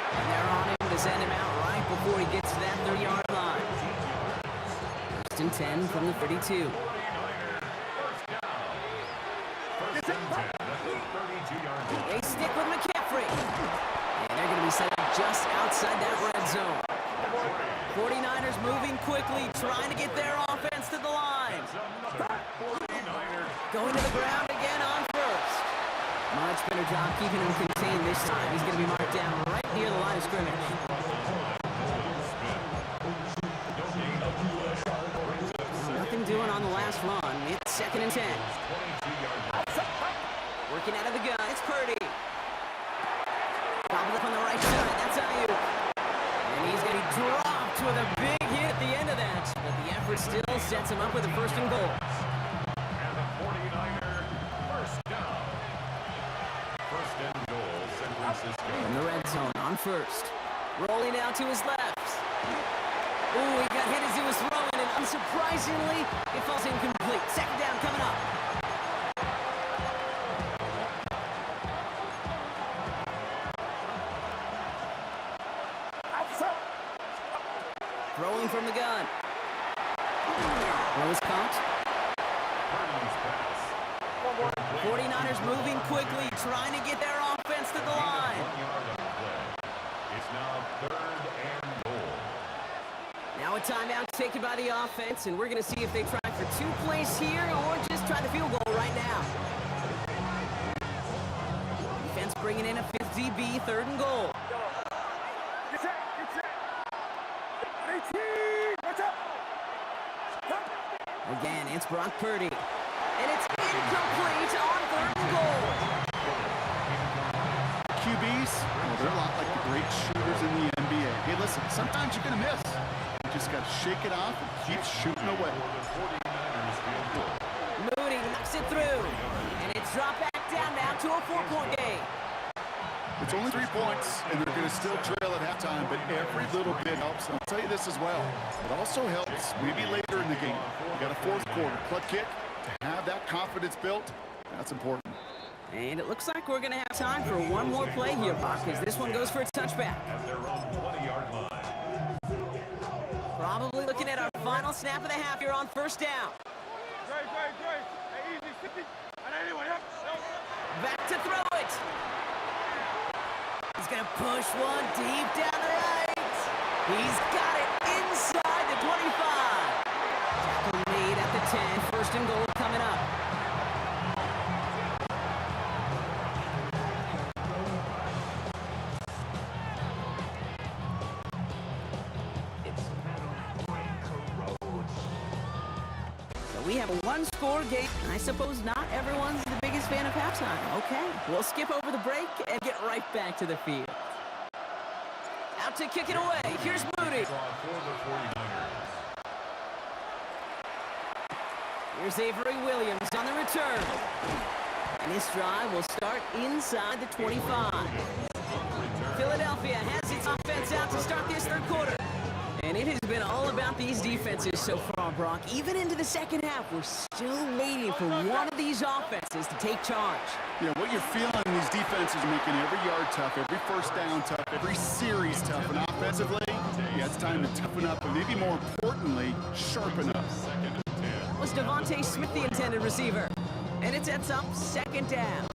S2: And they're on him to send him out right before he gets to that 30-yard line. First and 10 from the 32.
S3: 49er first down. First and 10 at the 32-yard line.
S2: They stick with McCaffrey. And they're going to be set up just outside that red zone. 49ers moving quickly, trying to get their offense to the line.
S3: Another 49er.
S2: Going to the ground again on first. Much better job keeping him contained this time. He's going to be marked down right near the line of scrimmage. Nothing doing on the last run. It's second and 10. Working out of the gun, it's Purdy. Gobbled up on the right side, that's Ayuk. And he's going to be dropped with a big hit at the end of that. But the effort still sets him up with a first and goal.
S3: And the 49er first down. First and goal, San Francisco.
S2: In the red zone on first. Rolling out to his left. Ooh, he got hit as he was throwing, and unsurprisingly, it falls incomplete. Second down coming up. Throwing from the gun. Throw is caught.
S3: Purdy's pass.
S2: 49ers moving quickly, trying to get their offense to the line.
S3: 1 yard on the play. It's now third and goal.
S2: Now a timeout taken by the offense, and we're going to see if they try for 2 plays here or just try the field goal right now. Defense bringing in a 5th DB, third and goal.
S6: Get set, get set. 18, watch out.
S2: Again, it's Brock Purdy. And it's incomplete on third and goal.
S4: QBs, well, they're a lot like the great shooters in the NBA. Hey, listen, sometimes you're going to miss. You just got to shake it off and keep shooting away.
S3: The 49ers field goal.
S2: Moody knocks it through. And it's dropped back down now to a 4-point game.
S4: It's only 3 points, and they're going to still trail at halftime, but every little bit helps. And I'll tell you this as well. It also helps maybe later in the game. You got a fourth quarter clutch kick. To have that confidence built, that's important.
S2: And it looks like we're going to have time for one more play here, Brock, as this one goes for a touchback.
S3: At their own 20-yard line.
S2: Probably looking at our final snap of the half here on first down.
S6: Great. Hey, easy, 50. And anyway, yep.
S2: Back to throw it. He's going to push one deep down the right. He's got it inside the 25. Tackle made at the 10. First and goal coming up. So we have a one-score game. I suppose not everyone's the biggest fan of halftime. Okay, we'll skip over the break and get right back to the field. Out to kick it away. Here's Moody.
S3: Draw for the 49ers.
S2: Here's Avery Williams on the return. And this drive will start inside the 25. Philadelphia has its offense out to start this third quarter. And it has been all about about these defenses so far, Brock, even into the second half, we're still waiting for one of these offenses to take charge.
S4: Yeah, what you're feeling in these defenses are making every yard tough, every first down tough, every series tough. And offensively, yeah, it's time to toughen up, and maybe more importantly, sharpen up.
S2: Was Devontae Smith the intended receiver? And it sets up second down.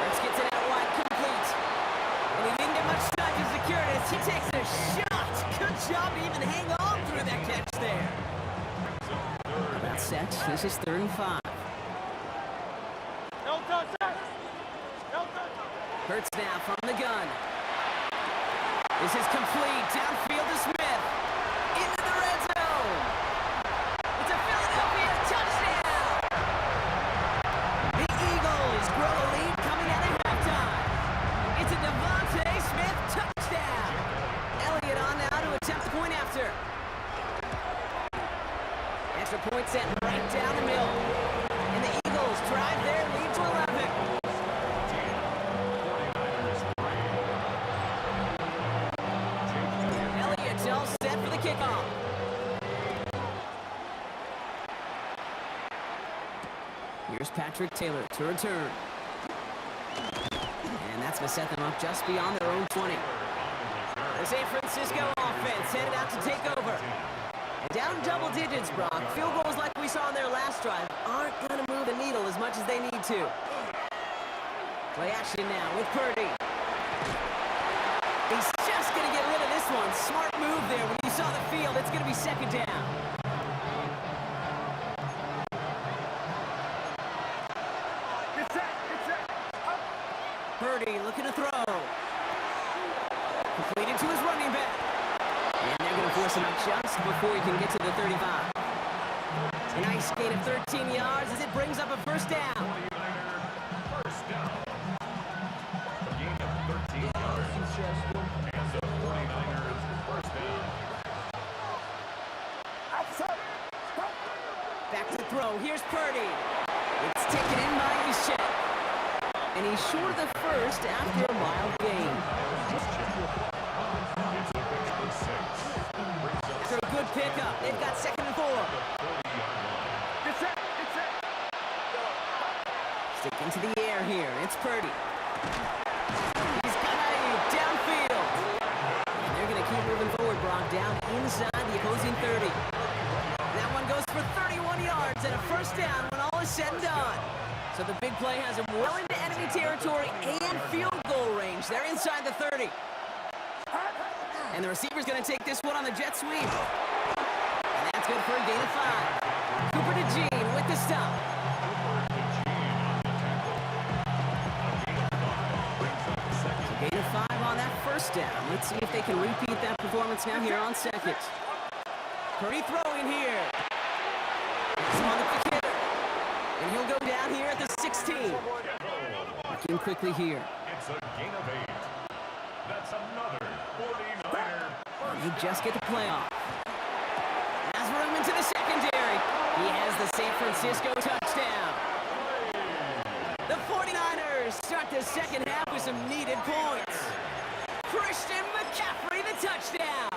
S2: Let's get to that wide complete. And he didn't get much time to secure it as he takes a shot. Good job to even hang on through that catch there. About set. This is 3rd and 5. Hurts now from the gun. This is complete. Downfield to Smith. Into the red zone. It's a Philadelphia touchdown. The Eagles grow a lead coming out of halftime. It's a Devontae Smith touchdown. Elliott on now to attempt the point after. Extra point set right down the middle. And the Eagles drive their lead to 11. Elliott's all set for the kickoff. Here's Patrick Taylor to return. And that's going to set them up just beyond their own 20. The San Francisco offense headed out to take over. And down double digits, Brock. Field goals like we saw on their last drive aren't going to move the needle as much as they need to. Play action now with Purdy. He's just going to get rid of this one. Smart move there when you saw the field. It's going to be second down. Purdy looking to throw. Completed to his running back. And they're going to force him out just before he can get to the 35. A nice gain of 13 yards as it brings up a first down.
S3: First down. A gain of 13 yards. And the 49ers first down.
S2: Back to throw. Here's Purdy. It's taken in by Ishaq. And he's short of the first after a mild gain. After a good pickup, they've got 2nd and 4. Sticking to the air here. It's Purdy. He's got a downfield. And they're going to keep moving forward, Brock, down inside the opposing 30. That one goes for 31 yards and a first down when all is said and done. So the big play has him well into enemy territory and field goal range. They're inside the 30. And the receiver's going to take this one on the jet sweep. And that's good for a gain of 5. Cooper DeJean with the stop. So gain of 5 on that first down. Let's see if they can repeat that performance now here on second. Purdy throwing here. It's on the kick hitter. And he'll go down here at the 16. Looking quickly here.
S3: It's a gain of 8. That's another 49er.
S2: He just get the playoff. Has room into the secondary. He has the San Francisco touchdown. The 49ers start the second half with some needed points. Christian McCaffrey, the touchdown.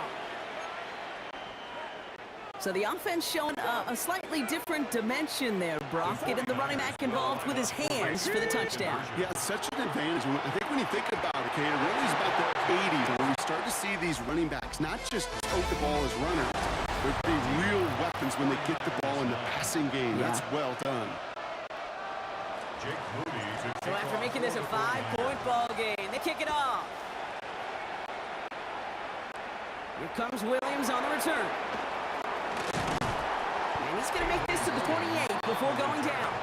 S2: So the offense showing a slightly different dimension there, Brock. Getting the running back involved with his hands for the touchdown.
S4: Yeah, it's such an advantage. I think when you think about it, Kate, it really is about the 80s when we start to see these running backs not just tote the ball as runners, but be real weapons when they get the ball in the passing game.
S2: Yeah.
S4: That's well done.
S3: Jake Moody to
S2: So
S3: kick
S2: after
S3: off
S2: making this a
S3: the
S2: 5-point ball game, they kick it off. Here comes Williams on the return. And he's going to make this to the 28 before going down.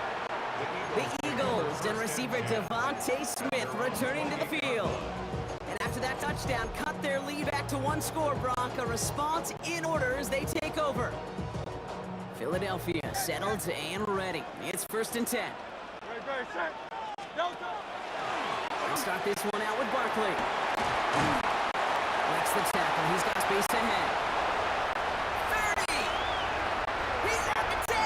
S2: The Eagles and receiver Devontae Smith returning to the field. And after that touchdown, cut their lead back to 1 score, Brock. A response in order as they take over. Philadelphia settled and ready. It's 1st and 10. They'll start this one out with Barkley. That's the tackle. He's got space ahead. 30! He's at the 10!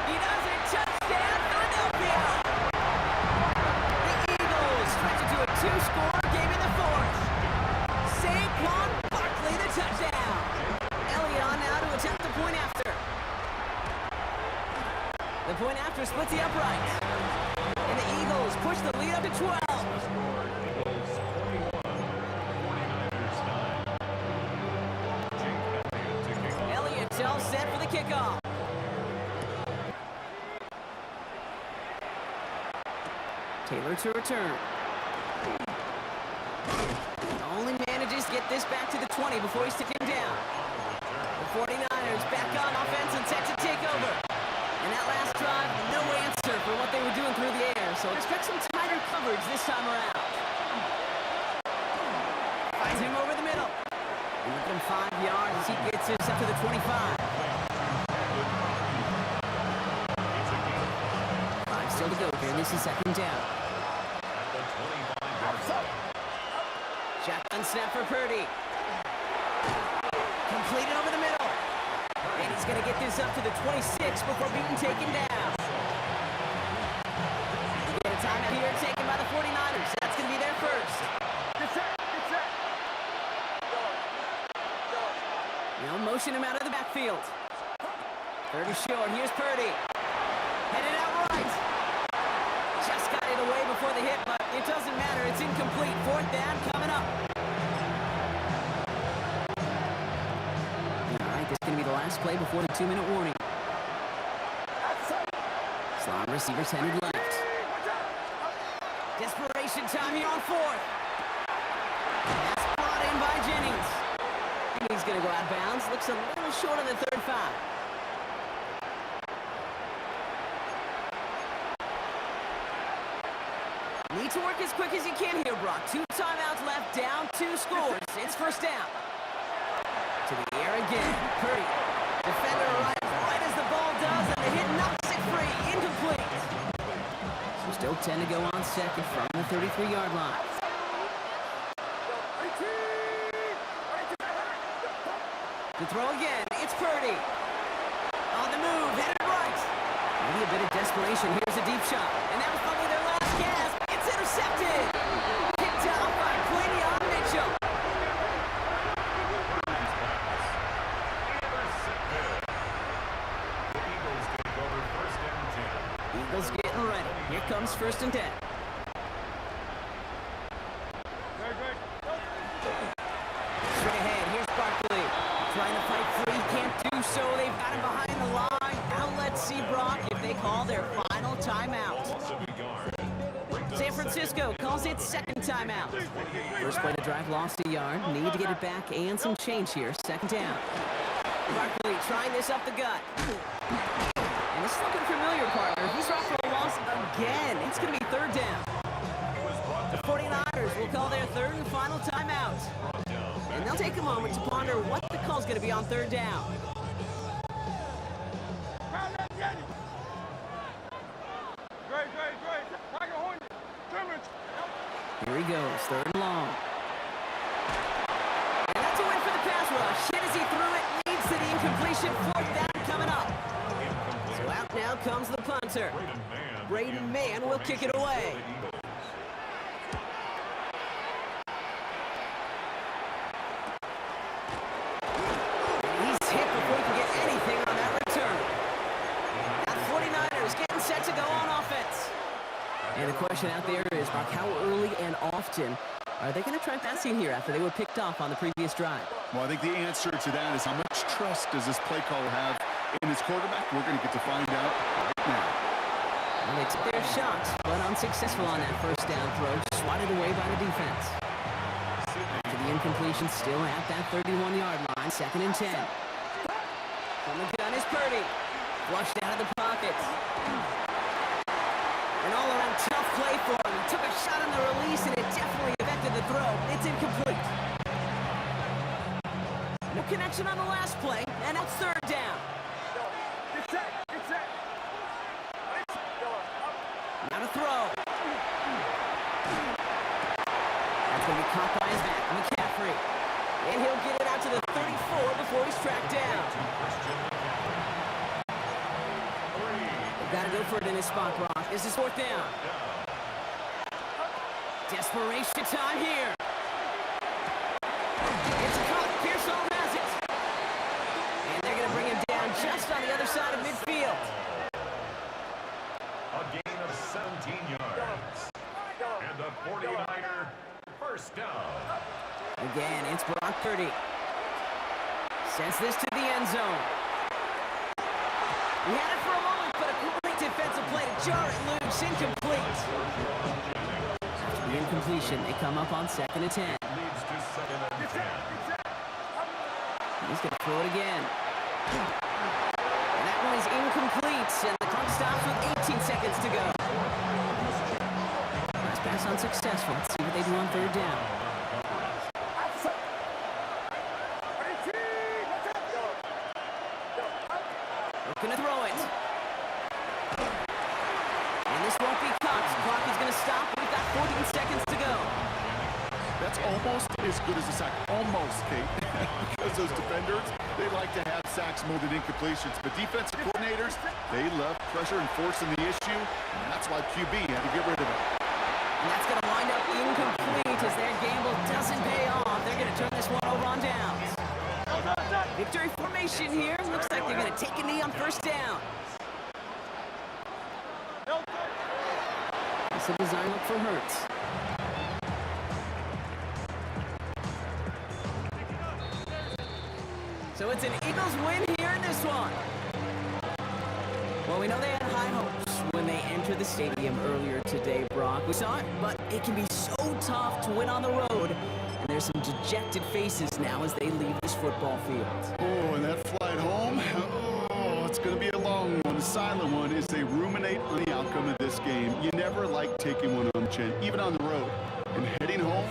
S2: He does it! Touchdown, Philadelphia! after splits the uprights. And the Eagles push the lead up to 12.
S3: Score Eagles 21, 49ers 9. Jake Elliott to kick off.
S2: Elliott all set for the kickoff. Taylor to return. Only manages to get this back to the 20 before he's taken down. The 49ers back on offense and set to take over. And that last drive, no answer for what they were doing through the air, so expect some tighter coverage this time around. Finds him over the middle. And within 5 yards as he gets this up to the 25. 5 still to go here. This is second down.
S3: At the 25-yard line.
S2: Shotgun snap for Purdy. Completed over the middle. And he's going to get this up to the 26 before being taken down. We get a timeout here taken by the 49ers. That's going to be their first.
S6: Get set. Get set.
S2: They'll motion him out of the backfield. Third is short. Here's Purdy. Headed out right. Just got it away before the hit, but it doesn't matter. It's incomplete. Fourth down coming up. All right, this is going to be the last play before the 2-minute warning. Slot receivers headed left. Desperation time here on fourth. That's brought in by Jennings. And he's going to go out of bounds. Looks a little short of the 35. Need to work as quick as you can here, Brock. 2 timeouts left, down 2 scores. It's first down. To the air again. Purdy. Defender right as the ball does, and the hit knocks it free. Incomplete. So still 10 to go on second from the 33-yard line. To throw again, it's Purdy. On the move, headed right. Maybe a bit of desperation. Here's a deep shot. And that was probably their last gasp. It's intercepted. Picked out by Quinion Mitchell.
S3: The Eagles take over first and 10.
S2: Eagles getting ready. Here comes first and 10. Straight ahead, here's Barkley. Trying to fight free, can't do so. They've got him behind the line. Now let's see, Brock, if they call their final timeout.
S3: Loss of a yard.
S2: San Francisco calls it second timeout. First play to drive lost a yard. Need to get it back and some change here. Second down. Barkley trying this up the gut. And this is looking familiar, partner. He's right for a loss again. It's going to be third down. The 49ers will call their third and final timeout. And they'll take a moment to ponder what the call's going to be on third down. Here he goes, third and long. And that's a win for the pass rush. Hit as he threw it, leads to the incompletion. Fourth down coming up. So out now comes the punter. Braden Mann will kick it away. He's hit before he can get anything on that return. Now the 49ers getting set to go on offense. And the question out there is, Mark, how early and often are they going to try passing here after they were picked off on the previous drive?
S4: Well, I think the answer to that is how much trust does this play caller have in his quarterback? We're going to get to find out right now.
S2: Well, they took their shots, but unsuccessful on that first down throw, swatted away by the defense. After the incompletion, still at that 31-yard line, second and 10. From the gun is Purdy. Flushed out of the pocket. An all-around tough play for him. He took a shot on the release, and it definitely affected the throw. It's incomplete. No connection on the last play, and it's third down. Not a throw. That's going to be caught by his back, McCaffrey. And he'll get it out to the 34 before he's tracked down. Got to go for it in this spot, Brock. This is fourth down. Desperation time here. It's caught. Pearsall has it. And they're going to bring him down just on the other side of midfield.
S3: A gain of 17 yards. And the 49er first down.
S2: Again, it's Brock Purdy. Sends this to the end zone. We had it for a moment, but a great defensive play to jar it loose. Incomplete. After the incompletion, they come up on 2nd and 10.
S3: Leads to 2nd and 10.
S2: He's going to throw it again. And that one is incomplete, and the clock stops with 18 seconds to go. Last pass unsuccessful. Let's see what they do on 3rd down. Looking to throw it. And this won't be caught. The clock is going to stop. We've got 14 seconds to go.
S4: That's almost as good as a sack. Almost, Kate. Because those defenders, they like to have sacks more than incompletions. But defensive coordinators, they love pressure and forcing the issue. And that's why QB had to get rid of it.
S2: And that's going to wind up incomplete as their gamble doesn't pay off. They're going to turn this one over on downs. Victory formation here. Looks like they're going to take a knee on 1st down. It's a design look for Hurts. So it's an Eagles win here in this one. Well, we know they had high hopes when they entered the stadium earlier today, Brock. We saw it, but it can be so tough to win on the road. And there's some dejected faces now as they leave this football field.
S4: Oh, and that flight home, oh, it's going to be a long one, a silent one, as they ruminate on the outcome of this game. You never like taking one on the chin, even on the road. And heading home,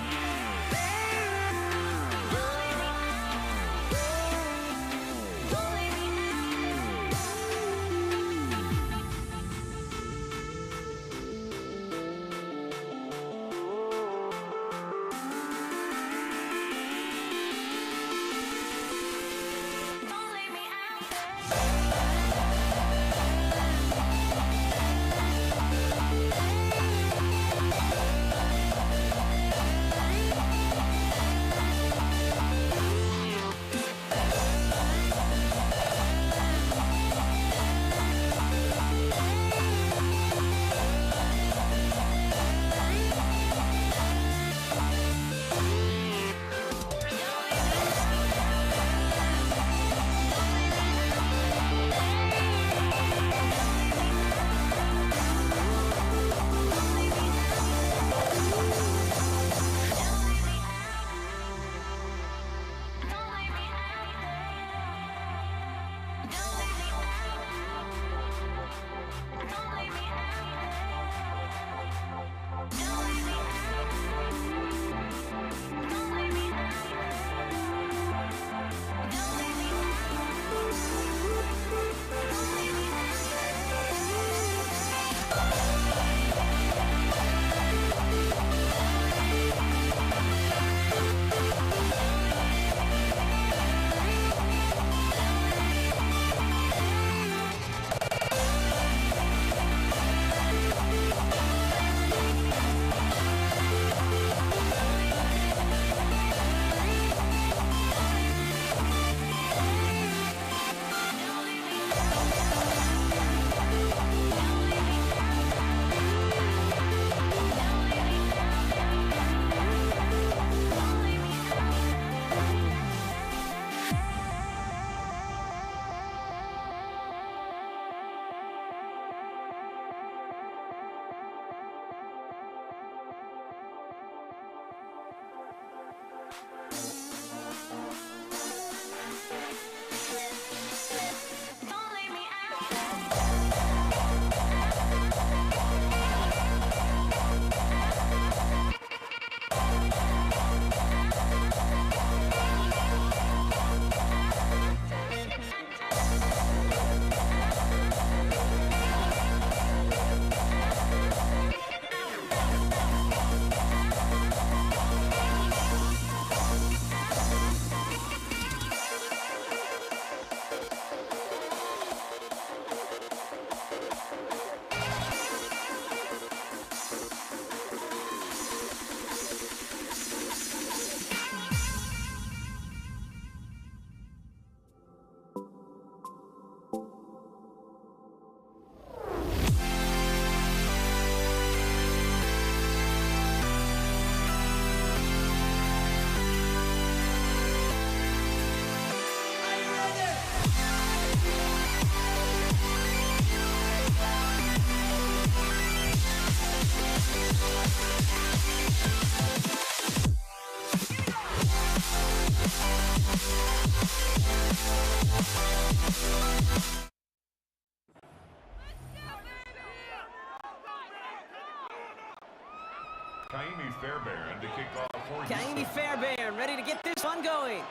S3: Kaimi Fairbairn to kick off for
S2: Kaimi
S3: Houston.
S2: Fairbairn ready to get this one going.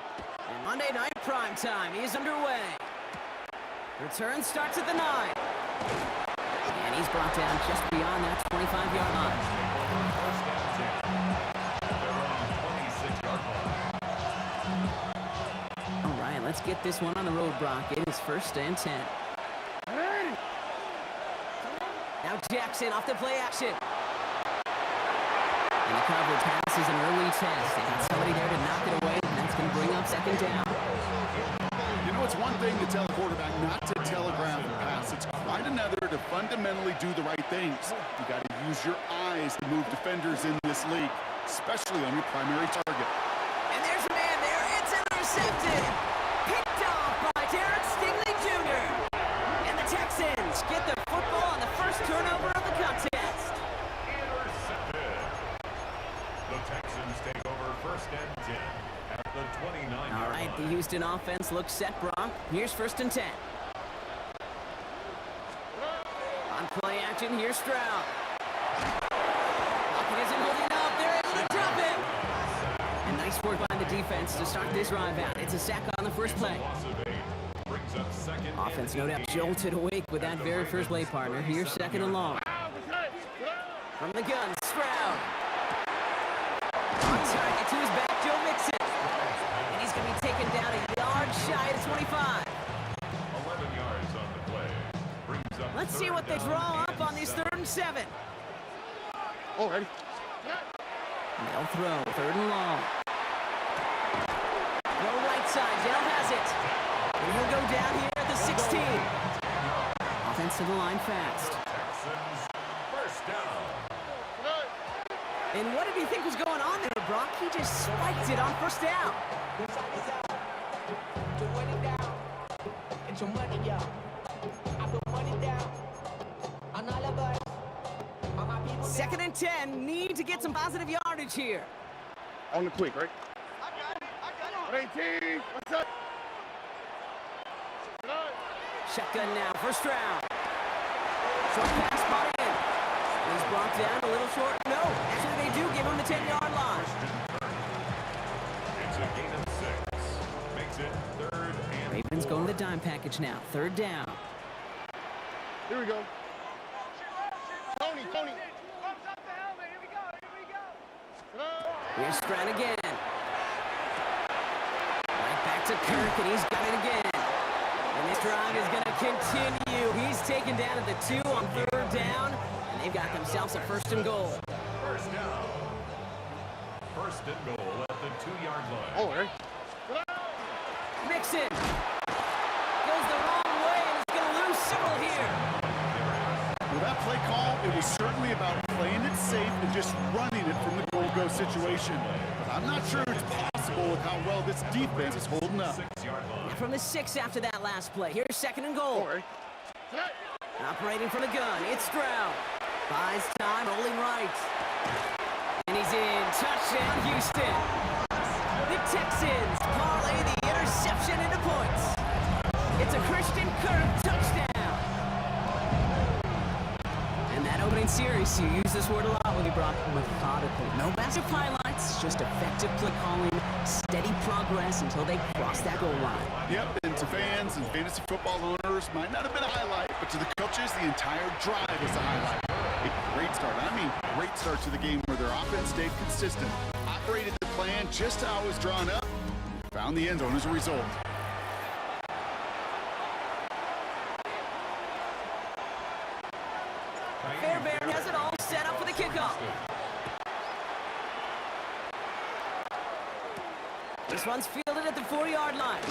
S2: And Monday Night Prime Time is underway. Return starts at the 9. And he's brought down just beyond that 25-yard line.
S3: First and 10. Their own 26-yard line.
S2: All right, let's get this one on the road, Brock. It is first and 10. Now Jackson off the play action. And the coverage passes an early test. They got somebody there to knock it away, and that's going to bring up second down.
S4: You know, it's one thing to tell a quarterback not to telegraph a pass. It's quite another to fundamentally do the right things. You got to use your eyes to move defenders in this league, especially on your primary target.
S2: And there's a man there. It's intercepted. Picked off by Derek Stingley Jr. And the Texans get the football on the first turnover of the contest.
S3: Intercepted. The Texans take over first and 10 at the 29-yard
S2: All right, the
S3: line.
S2: Houston offense looks set, Brock. Here's first and 10. On play action, here's Stroud. Lockett isn't holding up. They're able to drop him. And nice work by the defense to start this drive out. It's a sack on the first play.
S3: Loss of 8 brings up second
S2: Offense, no
S3: and
S2: doubt,
S3: 8.
S2: jolted awake with that very first play partner. Here's second and long. From the gun, Stroud. On target to his back, Joe Mixon. And he's going to be taken down a yard shy of 25.
S3: 11 yards on the play. Brings up
S2: Let's see
S3: third
S2: what they
S3: down
S2: draw up
S3: and
S2: on this
S3: 7.
S2: 3rd and 7.
S4: Already.
S2: They'll throw, 3rd and long. Go right side, Dell has it. And he'll go down here at the 16. Offense to the line fast.
S3: Texans first down.
S2: And what did he think was going on there, Brock? He just spiked it on first down. Second and 10, need to get some positive yardage here.
S6: On the quick, right? 18. What's up?
S2: Shotgun now, first round. Short pass brought in. He's brought down a little short. No, actually they do give him the 10-yard line.
S3: It's a gain of 6. Makes it 3rd and
S2: Ravens
S3: 4.
S2: going to the dime package now, 3rd down.
S6: Here we go. Tony.
S2: Here's Stroud again. Right back to Kirk, and he's got it again. And this drive is going to continue. He's taken down at the 2 on 3rd down, and they've got themselves a 1st and goal.
S3: First down. First and goal at the 2-yard line.
S6: Already.
S2: Mixon goes the wrong way, and he's going to lose several here.
S4: With that play call, it was certainly about playing it safe and just running it from the goal-go situation. But I'm not sure it's possible with how well this defense is holding up.
S3: 6-yard line.
S2: From the 6 after that last play. Here's 2nd and goal.
S6: Already.
S2: Operating from the gun, it's Stroud. Buys time, rolling right. And he's in. Touchdown, Houston. The Texans parlay the interception into points. It's a Christian Kirk touchdown. And that opening series, you use this word a lot when you brought methodical. No massive highlights, just effective play calling, steady progress until they cross that goal line.
S4: Yep, and to fans and fantasy football owners, might not have been a highlight, but to the coaches, the entire drive is a highlight. A great start. Great start to the game where their offense stayed consistent, operated the plan just how it was drawn up, and found the end zone as a result.
S2: Fairbairn has it all set up for the kickoff. This one's fielded at the 4-yard line.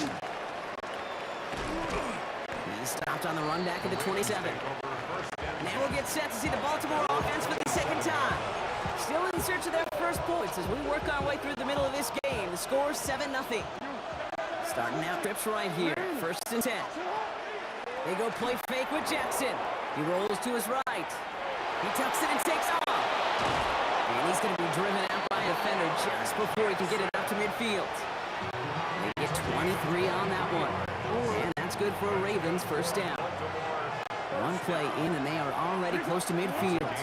S2: He's stopped on the run back at the 27. Now we'll get set to see the Baltimore offense for the second time. Still in search of their first points as we work our way through the middle of this game. The score is 7-0. Starting out trips right here. 1st and 10. They go play fake with Jackson. He rolls to his right. He tucks it and takes off. And he's going to be driven out by a defender just before he can get it up to midfield. They get 23 on that one. And that's good for a Ravens first down. One play in and they are already close to midfield.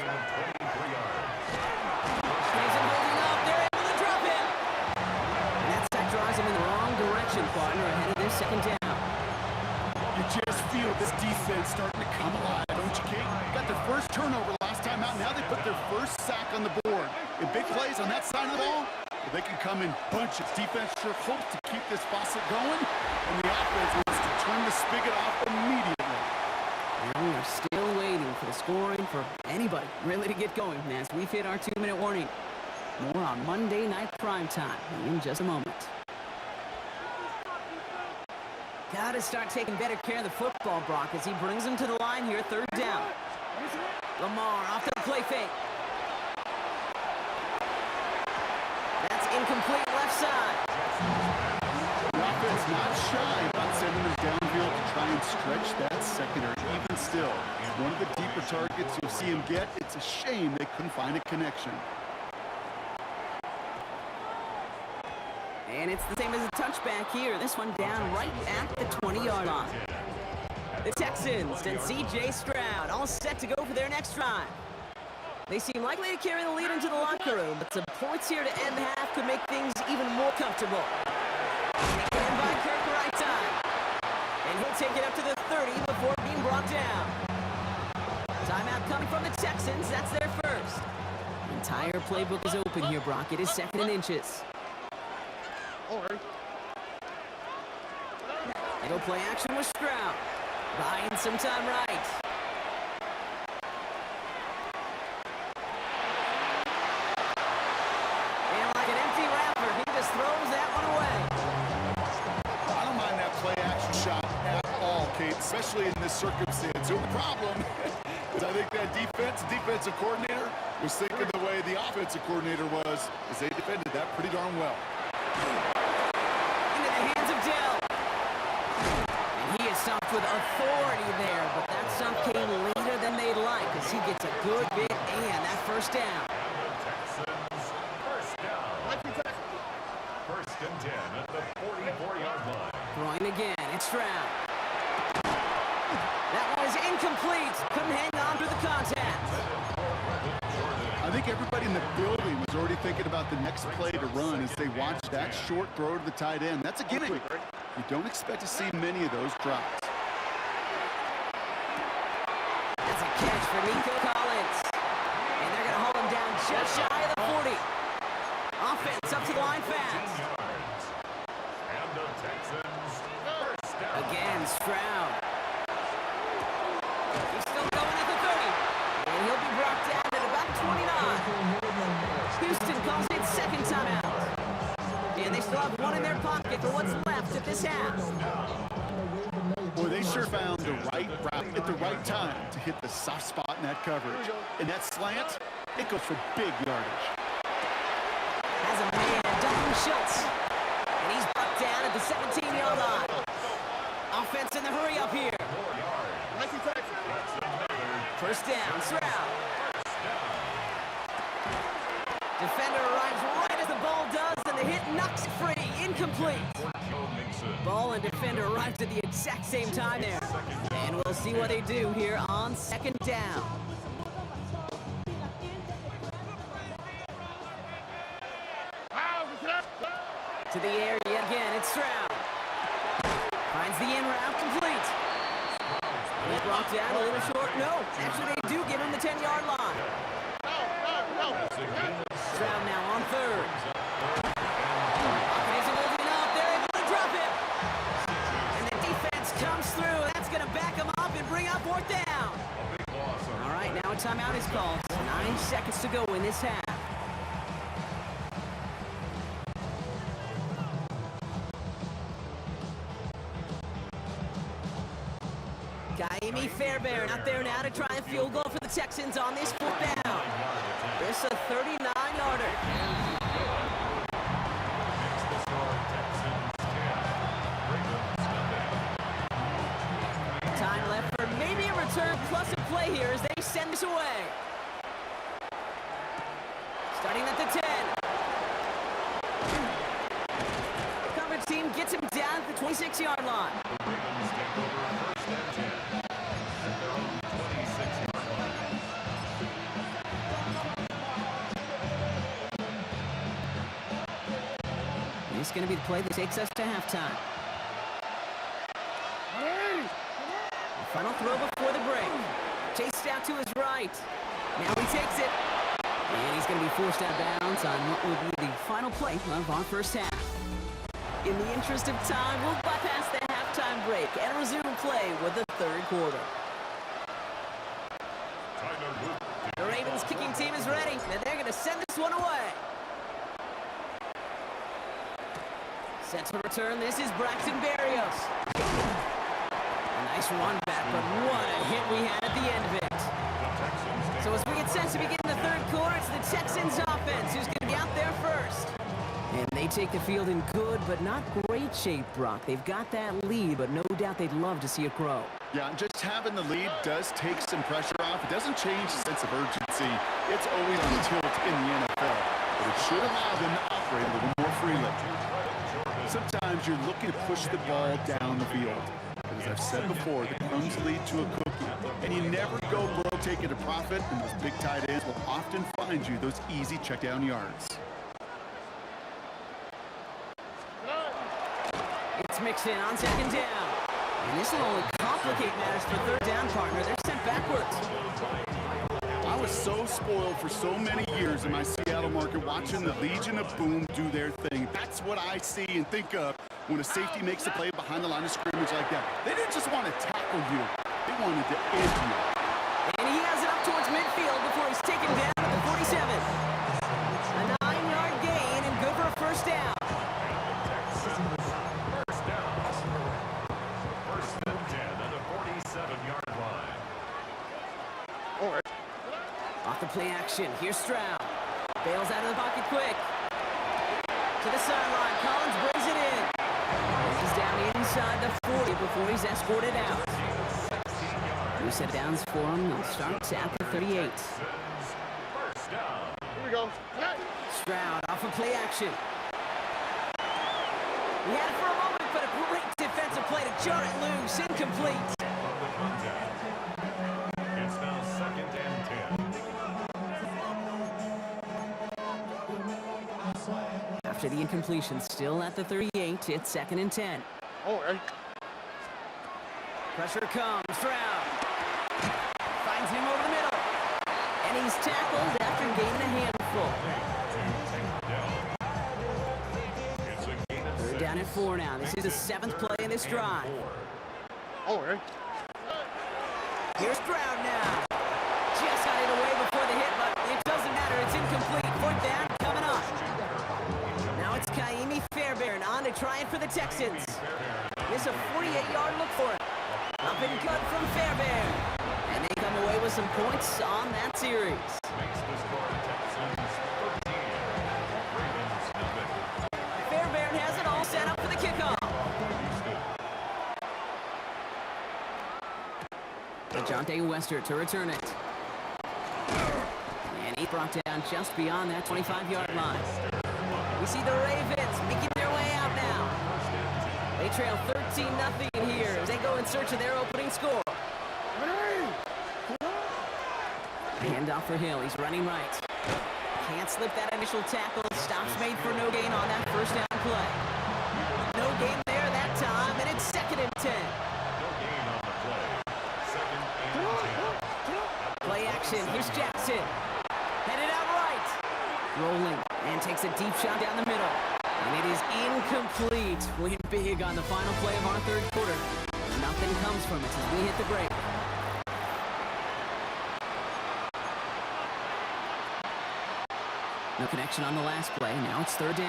S2: second down.
S4: You just feel this defense starting to come alive, don't you, Kate? Got their first turnover last time out. Now they put their first sack on the board. And big plays on that side of the ball, well, they can come in bunches. Defense sure hopes to keep this faucet going, and the offense wants to turn the spigot off immediately.
S2: And we are still waiting for the scoring for anybody really to get going as we've hit our 2-minute warning. More on Monday Night Primetime in just a moment. Got to start taking better care of the football, Brock, as he brings him to the line here, third down. Lamar off the play fake. That's incomplete left side.
S4: The offense not shy about sending them downfield to try and stretch that secondary. Even still, one of the deeper targets you'll see him get, it's a shame they couldn't find a connection.
S2: And it's the same as a touchback here. This one down right at the 20-yard line. The Texans and C.J. Stroud all set to go for their next drive. They seem likely to carry the lead into the locker room, but some points here to end the half could make things even more comfortable. And by Kirk right time. And he'll take it up to the 30 before being brought down. Timeout coming from the Texans. That's their first. The entire playbook is open here, Brock. It is second and inches. It'll play action with Stroud. Buying some time right. And like an empty wrapper, he just throws that one away.
S4: I don't mind that play action shot at all, Kate, especially in this circumstance. The problem is I think that defensive coordinator was thinking the way the offensive coordinator was, as they defended that pretty darn well.
S2: Into the hands of Dell. And he is stumped with authority there, but that stump came later than they'd like as he gets a good bit and that first down.
S3: Texans, first down. First and 10 at the 44-yard line.
S2: Throwing again, it's Stroud. That one is incomplete. Couldn't hang on to the contact.
S4: I think everybody in the building was already thinking about the next play to run as they watched that short throw to the tight end. That's a gimmick. You don't expect to see many of those drops.
S2: That's a catch for Nico Collins. And they're going to hold him down just shy of the 40. Offense up to the line fast.
S3: And the Texans, first down.
S2: Again, Stroud. He's still going at the 30. And he'll be brought down at about 29. Houston calls it second timeout. And they still have one in their pocket for what's left of this half.
S4: Boy, they sure found the right route at the right time to hit the soft spot in that coverage. And that slant, it goes for big yardage.
S2: Has a man, Dalton Schultz. And he's brought down at the 17-yard line. Offense in the hurry up here. First down, Stroud. Defender arrives right as the ball does, and the hit knocks it free. Incomplete. Ball and defender arrives at the exact same time there. And we'll see what they do here on second down. To the air yet again, it's Stroud. Finds the in route complete. And he brought down a little short. No, actually they do give him the 10-yard line. Stroud now on third. Pocket isn't open enough. They're able to drop it. And the defense comes through. That's going to back him up and bring up fourth down. All right, now a timeout is called. 9 seconds to go in this half. Kaimi Fairbairn out there now to try a field goal for the Texans on this fourth down. This a 39-yarder. Time left for maybe a return plus a play here as they send this away. Starting at the 10. Coverage team gets him down at the 26-yard line. This is going to be the play that takes us to halftime. Final throw before the break. Chased out to his right. Now he takes it. And he's going to be forced out of bounds on what will be the final play of our first half. In the interest of time, we'll bypass the halftime break and resume play with the third quarter. The Ravens kicking team is ready, and they're going to send this one away. Set to return, this is Braxton Berrios. A nice run back, but what a hit we had at the end of it. So as we get set to begin the third quarter, it's the Texans offense who's going to be out there first. And they take the field in good but not great shape, Brock. They've got that lead, but no doubt they'd love to see it grow.
S4: Yeah, and just having the lead does take some pressure off. It doesn't change the sense of urgency. It's always on tilt in the NFL, but it should allow them to operate a little more freely. Sometimes you're looking to push the ball down the field. But as I've said before, the crumbs lead to a cookie. And you never go broke taking a profit, and those big tight ends will often find you those easy check down yards.
S2: It's mixed in on second down. And this will only complicate matters for third down, partner. They're sent backwards.
S4: I was so spoiled for so many years in my Seattle market watching the Legion of Boom do their thing. That's what I see and think of when a safety makes a play behind the line of scrimmage like that. They didn't just want to tackle you. They wanted to end you.
S2: And he has it up towards midfield before he's taken down at the 47. A 9-yard gain and good for a first down.
S3: First and 10 at the 47-yard line.
S2: Off the play action, here's Stroud. Bails out of the pocket quick. To the sideline, Collins brings it in. He's down inside the 40 before he's escorted out. New set downs for him. They'll start at the 38.
S3: First down.
S6: Here we go.
S2: Stroud off of play action. He had it for a moment, but a great defensive play to jar it loose. Incomplete.
S3: From the contact. It's now second and 10.
S2: After the incompletion, still at the 38, it's second and 10. Pressure comes, Stroud. Finds him over the middle. And he's tackled after gaining a handful.
S3: It's a gain of
S2: They're down at 4 now. This is the 7th play in this drive. Here's Stroud now. Just got it away before the hit, but it doesn't matter. It's incomplete. Fourth down coming up. Now it's Kaimi Fairbairn on to try it for the Texans. Here's a 48-yard look for it. Up and cut from Fairbairn. And they come away with some points on that series.
S3: Makes the score Texans 13. Ravens nothing.
S2: Fairbairn has it all set up for the kickoff. DeJounte Wester to return it. And he brought down just beyond that 25-yard line. We see the Ravens making their way out now. They trail 13-0 here as they go in search of their opening score. Handoff for Hill. He's running right. Can't slip that initial tackle. Stops made for no gain on that first down play. No gain there that time, and it's second and 10.
S3: No gain on the play. Second and 10.
S2: Play action. Here's Jackson. Headed out right. Rolling and takes a deep shot down the middle. And it is incomplete. Win big on the final play of our third quarter. Nothing comes from it as we hit the break. No connection on the last play. Now it's third down.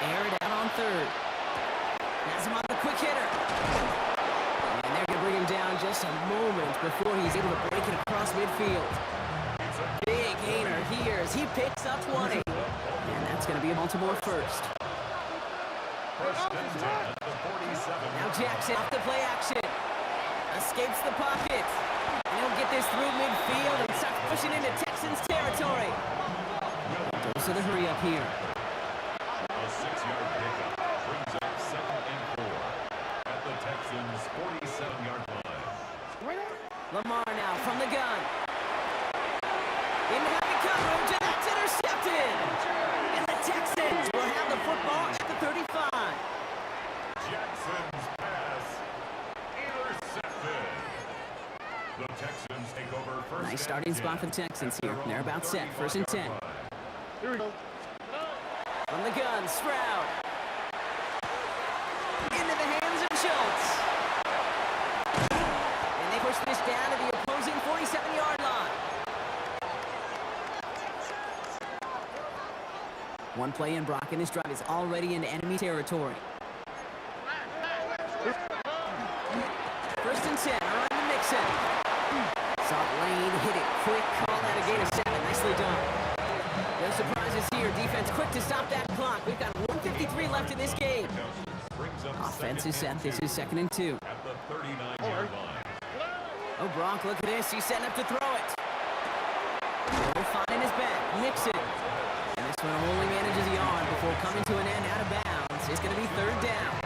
S2: Air it out on third. Has him on the quick hitter. And they're going to bring him down just a moment before he's able to break it across midfield. Big gainer here as he picks up 20. And that's going to be a Baltimore first.
S3: First and 10 at the 47.
S2: Now Jackson off the play action. Escapes the pocket. And he'll get this through midfield and starts pushing into Texans territory. Goes to the hurry up here.
S3: A 6-yard pickup brings up second and 4 at the Texans' 47-yard line.
S2: Lamar now from the gun. In heavy coverage, and that's intercepted. And the Texans will have the football at the 35.
S3: Jackson The Texans take over first.
S2: Nice
S3: and
S2: starting
S3: 10
S2: spot for the Texans
S3: at
S2: here.
S3: their
S2: They're
S3: own
S2: about set. First and 10.
S3: 35-yard line.
S6: Here we go.
S2: From the gun, Stroud. Into the hands of Schultz. And they push this down to the opposing 47-yard line. One play in, Brock, and this drive is already in enemy territory. First and 10, all right, Mixon. Soft lane, hit it quick, call that a gain of 7. Nicely done. No surprises here. Defense quick to stop that clock. We've got 1:53 left in this game.
S3: Brings up
S2: Offense is set.
S3: second and
S2: This
S3: 2
S2: is 2nd and 2.
S3: at the 39-yard line.
S2: Oh, Brock, look at this. He's setting up to throw it. Will find in his back. Mixon. And this one only manages a yard before coming to an end out of bounds. It's going to be 3rd down.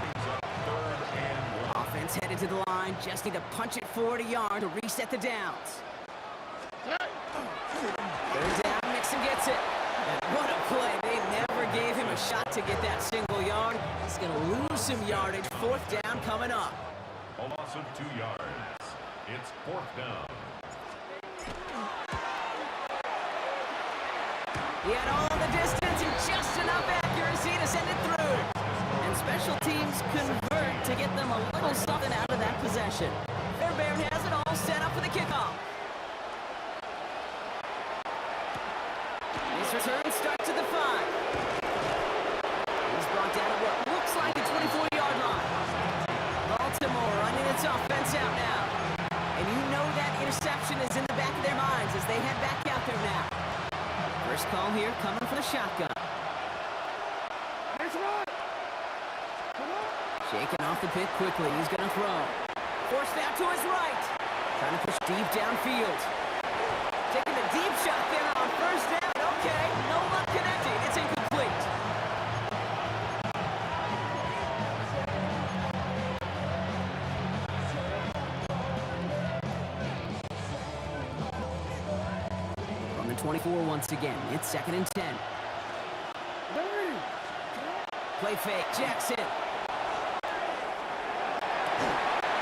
S3: Brings up 3rd and 1.
S2: Offense headed to the line. Just need to punch it forward a yard to reset the downs. 3rd down. Mixon gets it. And what a play. They never gave him a shot to get that single yard. He's going to lose some yardage. 4th down coming up.
S3: A loss of 2 yards. It's 4th down.
S2: He had all the distance and just enough accuracy to send it through. And special teams convert to get them a little something out of that possession. Fairbairn has it all set up for the kickoff. His return starts at the 5. He's brought down at what looks like the 24-yard line. Baltimore running its offense out now. And you know that interception is in the back of their minds as they head back out there now. First call here coming for the shotgun.
S6: Nice run.
S2: Shaking off the pit quickly. He's going to throw. Forced out to his right. Trying to push deep downfield. Taking a deep shot there on 1st down. Okay, no luck connecting. It's incomplete. From the 24 once again. It's 2nd and 10. Play fake. Jackson.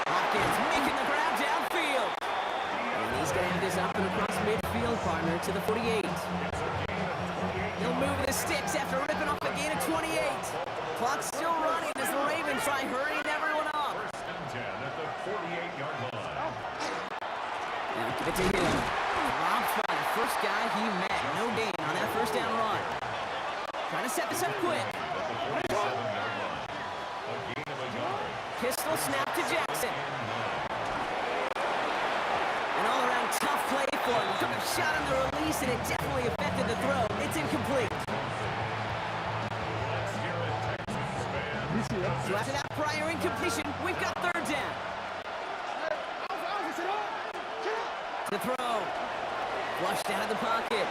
S2: Hopkins making the grab downfield. And he's going to have this up and across midfield, partner, to the 48. He'll move the sticks after ripping off a gain of 28. Clock still running as the Ravens try hurrying everyone up.
S3: 1st and 10 at the 48-yard line.
S2: Now give it to him. Robbed by the first guy he met. No gain on that 1st down run. Trying to set this up quick.
S3: At the 47-yard line. A gain of a yard.
S2: Pistol snap to Jackson. An all-around tough play for him. Took a shot on the release, and it definitely affected the throw. It's incomplete.
S3: Let's hear it, Texans fans.
S2: So after that prior incompletion, we've got 3rd down. To throw. Flushed out of the pocket.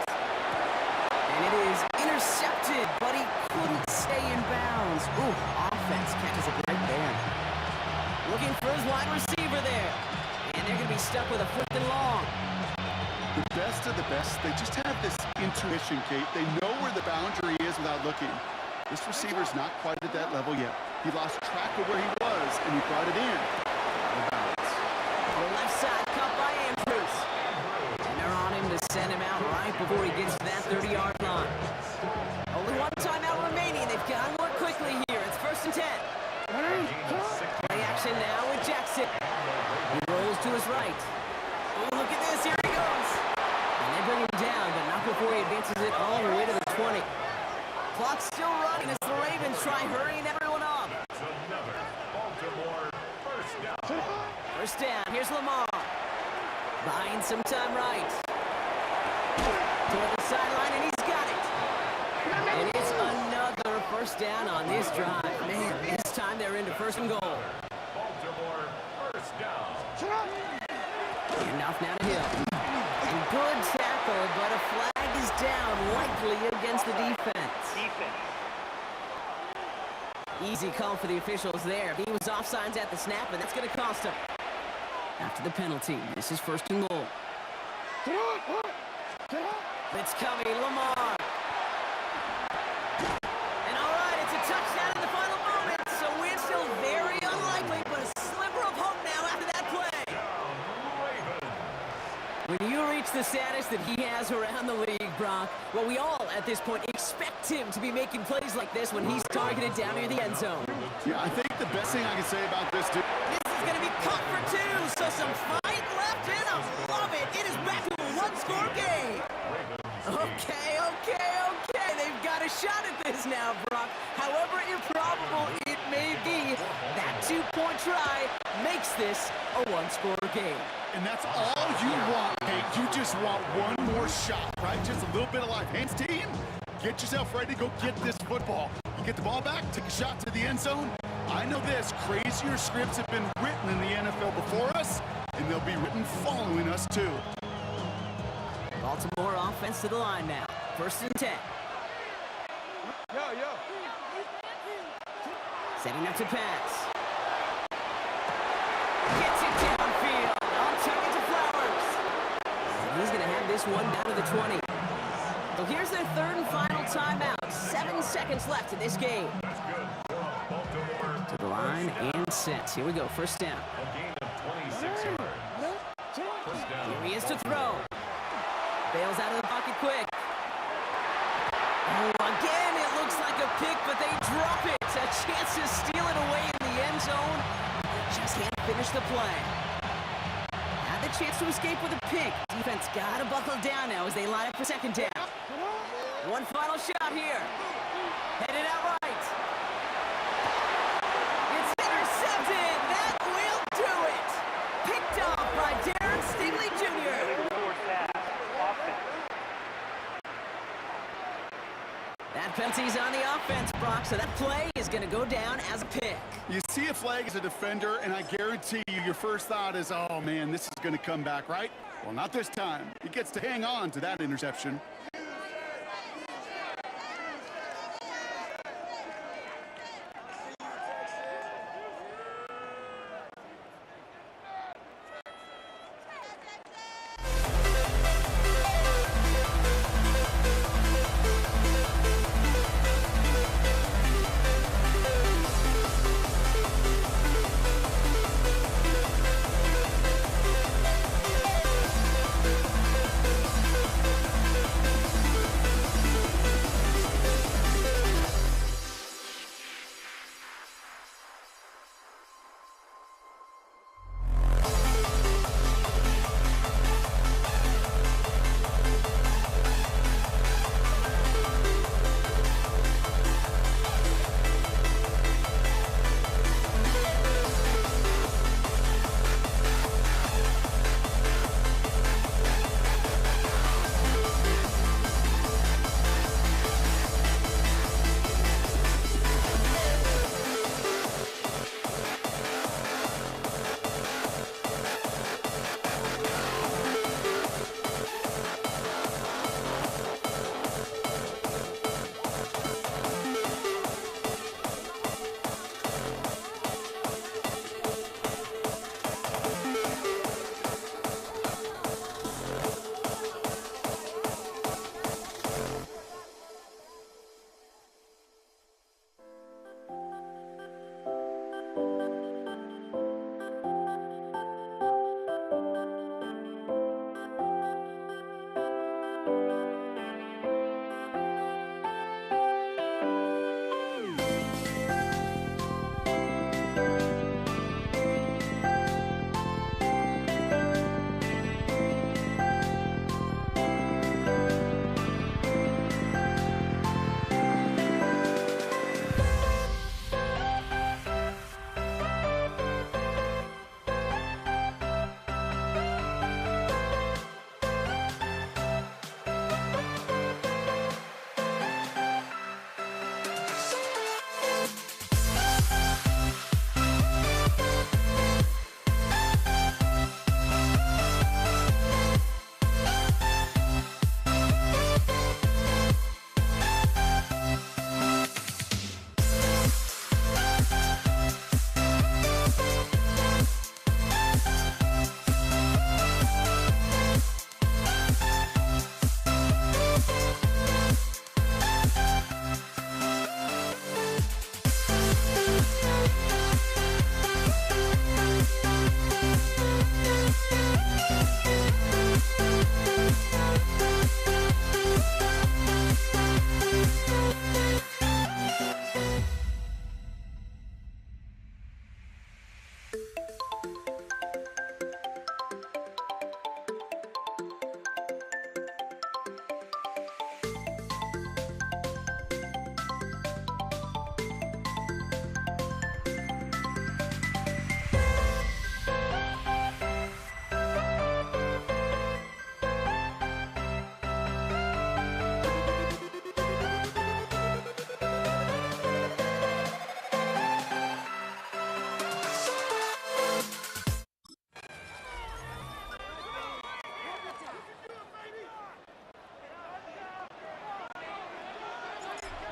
S2: And it is intercepted, but he couldn't stay in bounds. Ooh, offense catches it right there. Looking for his wide receiver there. And they're going to be stuck with a 4th and long.
S4: The best of the best, they just have this intuition, Kate. They know where the boundary is without looking. This receiver's not quite at that level yet. He lost track of where he was, and he brought it in. No balance.
S2: The left side cut by Andrews. And they're on him to send him out right before he gets to that 30-yard line. Only one timeout remaining. They've got to work quickly here. It's 1st and 10. Play action now with Jackson. He rolls to his right. Oh, look at this. Here he goes. And they bring him down, but not before he advances it all the way to the 20. Clock still running as the Ravens try hurrying everyone up.
S3: It's another Baltimore 1st down.
S2: 1st down. Here's Lamar. Buying some time right. Toward the sideline, and he's got it. And it's another 1st down on this drive. Man, this time they're into 1st and goal.
S3: Baltimore 1st down.
S2: Handoff now to Hill. And good tackle, but a flag is down, likely against the defense. Easy call for the officials there. He was offsides at the snap, and that's going to cost him. After the penalty, this is 1st and goal. It's coming, Lamar. And all right, it's a touchdown in the final moment, so win still very unlikely, but a sliver of hope now after that play. speaks the status that he has around the league, Brock. Well, we all, at this point, expect him to be making plays like this when he's targeted down near the end zone.
S4: Yeah, I think the best thing I can say about this, dude.
S2: This is going to be caught for two, so some fight left in him. Love it. It is back to a one-score game. Okay. They've got a shot at this now, Brock. However improbable it may be, that two-point try makes this a one-score game.
S4: And that's all you want, Kate. You just want one more shot, right? Just a little bit of life. Hands team, get yourself ready to go get this football. You get the ball back, take a shot to the end zone. I know this, crazier scripts have been written in the NFL before us, and they'll be written following us too.
S2: Baltimore offense to the line now. 1st and 10.
S6: Yo.
S2: Setting up to pass. Gets it downfield. I'll tuck it to Flowers. And he's going to have this one down to the 20. So here's their 3rd and final timeout. 7 seconds left in this game. To the line and set. Here we go. 1st down.
S3: A gain of 26 yards. First down.
S2: Here he is to throw. Bails out of the pocket quick. Oh, again, it looks like a pick, but they drop it. A chance to steal it away in the end zone. They just can't finish the play. Had the chance to escape with a pick. Defense got to buckle down now as they line up for 2nd down. One final shot here. Headed out right. It's intercepted. That will do it. Picked off by Darren Stingley Jr. That penalty's on the offense, Brock, so that play is going to go down as a pick.
S4: You see a flag as a defender, and I guarantee you your first thought is, oh man, this is going to come back, right? Well, not this time. He gets to hang on to that interception.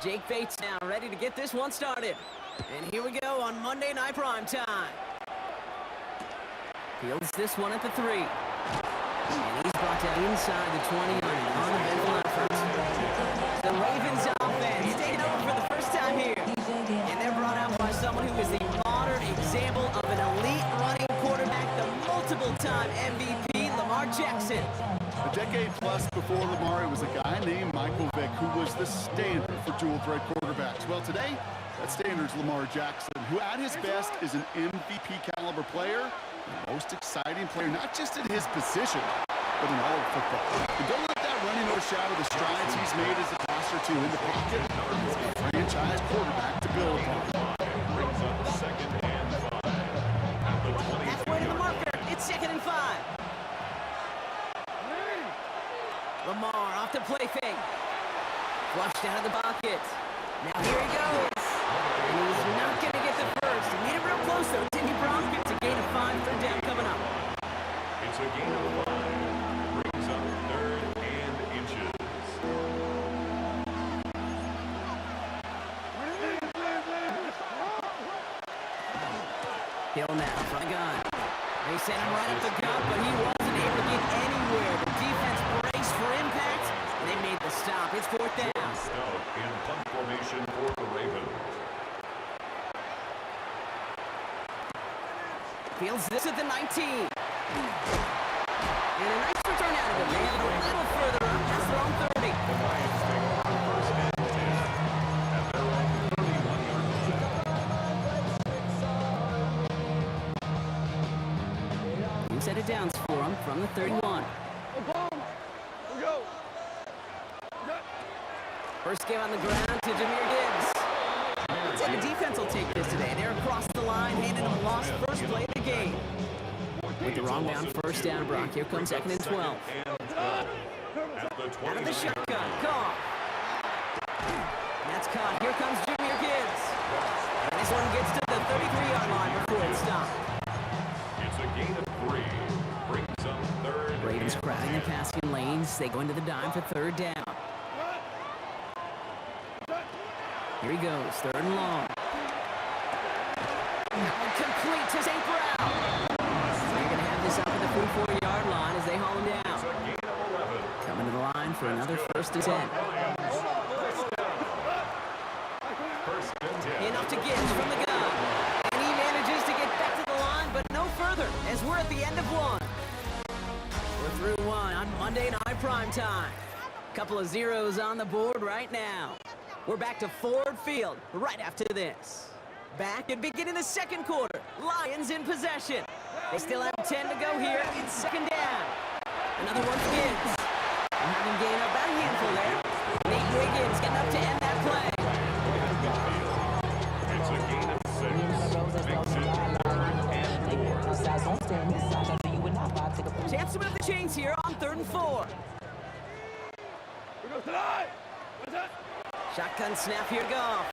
S2: Jake Bates now ready to get this one started. And here we go on Monday Night Prime Time. Fields this one at the 3. And he's brought down inside the 20 on an uneventful effort. The Ravens offense taking over for the first time here. And they're brought out by someone who is the modern example of an elite running quarterback, the multiple-time MVP, Lamar Jackson.
S4: A decade plus before Lamar, it was a guy named Michael Vick who was the standard for dual-threat quarterbacks. Well, today, that standard's Lamar Jackson, who at his best is an MVP-caliber player, the most exciting player, not just in his position, but in all of football. And don't let that running overshadow the strides he's made as a passer, too, in the pocket. He's a franchise quarterback to build upon.
S3: Brings up second and 5 at the 20.
S2: Halfway to the marker, it's 2nd and 5. Lamar off the play fake. Flushed out of the pocket. Now here he goes. And he's not going to get the first. He made it real close, though. Timmy Brown gets a gain of 5, third down coming up.
S3: It's a gain of 5. Brings up 3rd and inches.
S2: Hill now from the gun. They sent him right up the gut, but he wasn't able to get anywhere. The defense braced for impact, and they made the stop. It's 4th down.
S3: Stout in punt formation for the Ravens.
S2: Fields this at the 19. And a nice return out of it. They have it a little further up past their own 30.
S3: The Lions take over first and 10 at their own 31-yard line.
S2: Two set of downs for him from the 31. First game on the ground to Jahmyr Gibbs. Let's say the defense will take this today. They're across the line, handing them a lost first play of the game. With the wrong down, first down, Brock. Here comes 2nd and 12.
S3: At the 20.
S2: Out of the shotgun, Goff. That's caught. Here comes Jahmyr Gibbs. And this one gets to the 33-yard line before it's stopped.
S3: It's a gain of 3. Brings up 3rd.
S2: Ravens
S3: and
S2: crowding the
S3: 10.
S2: passing lanes. They go into the dime for 3rd down. Here he goes, 3rd and long. Complete to St. Brown. They're going to have this up at the 44-yard line as they haul him down.
S3: It's a gain of 11.
S2: Coming to the line for another 1st and 10.
S3: First and 10.
S2: Enough to Gibbs from the gun. And he manages to get back to the line, but no further as we're at the end of 1. We're through 1 on Monday Night Prime Time. Couple of zeros on the board right now. We're back to Ford Field right after this. Back and beginning the 2nd quarter. Lions in possession. They still have 10 to go here. It's 2nd down. Another one for Gibbs. Having gained about a handful there. Nate Wiggins getting up to end that play.
S3: It's a gain of 6. Makes it 3rd and 4.
S2: Chance to move the chains here on 3rd and 4. Shotgun snap here, Goff.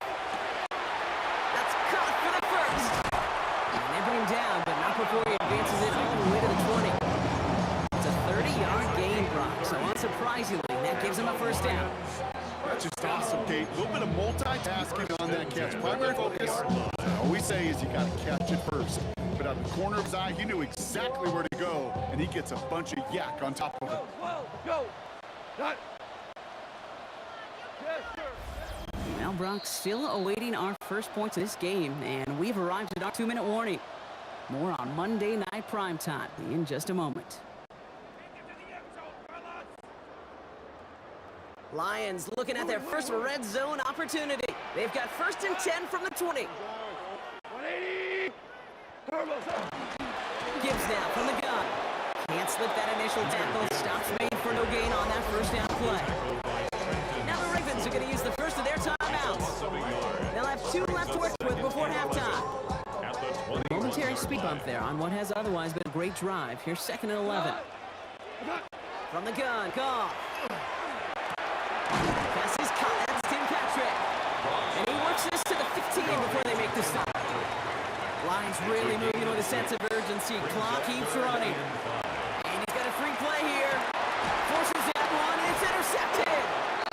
S2: That's caught for the first. And they bring him down, but not before he advances it all the way to the 20. It's a 30-yard gain, Brock, so unsurprisingly, that gives him a 1st down.
S4: That's just awesome, Kate. A little bit of multitasking on that catch. Primary focus, all we say is you got to catch it first. But out of the corner of his eye, he knew exactly where to go, and he gets a bunch of yak on top of it.
S2: Well, Brock, still awaiting our first points of this game, and we've arrived at our 2-minute warning. More on Monday Night Prime Time in just a moment. Lions looking at their first red zone opportunity. They've got 1st and 10 from the 20. Gibbs now from the gun. Can't slip that initial tackle. Stops made for no gain on that 1st down play. Now the Ravens are going to use the first of their timeouts. They'll have 2 left to work with before halftime. A momentary speed bump there on what has otherwise been a great drive. Here's 2nd and 11. From the gun, Goff. Pass is caught. That's Tim Patrick. And he works this to the 15 before they make the stop. Lions really moving with a sense of urgency. Clock keeps running. And he's got a free play here. Forces that one, and it's intercepted.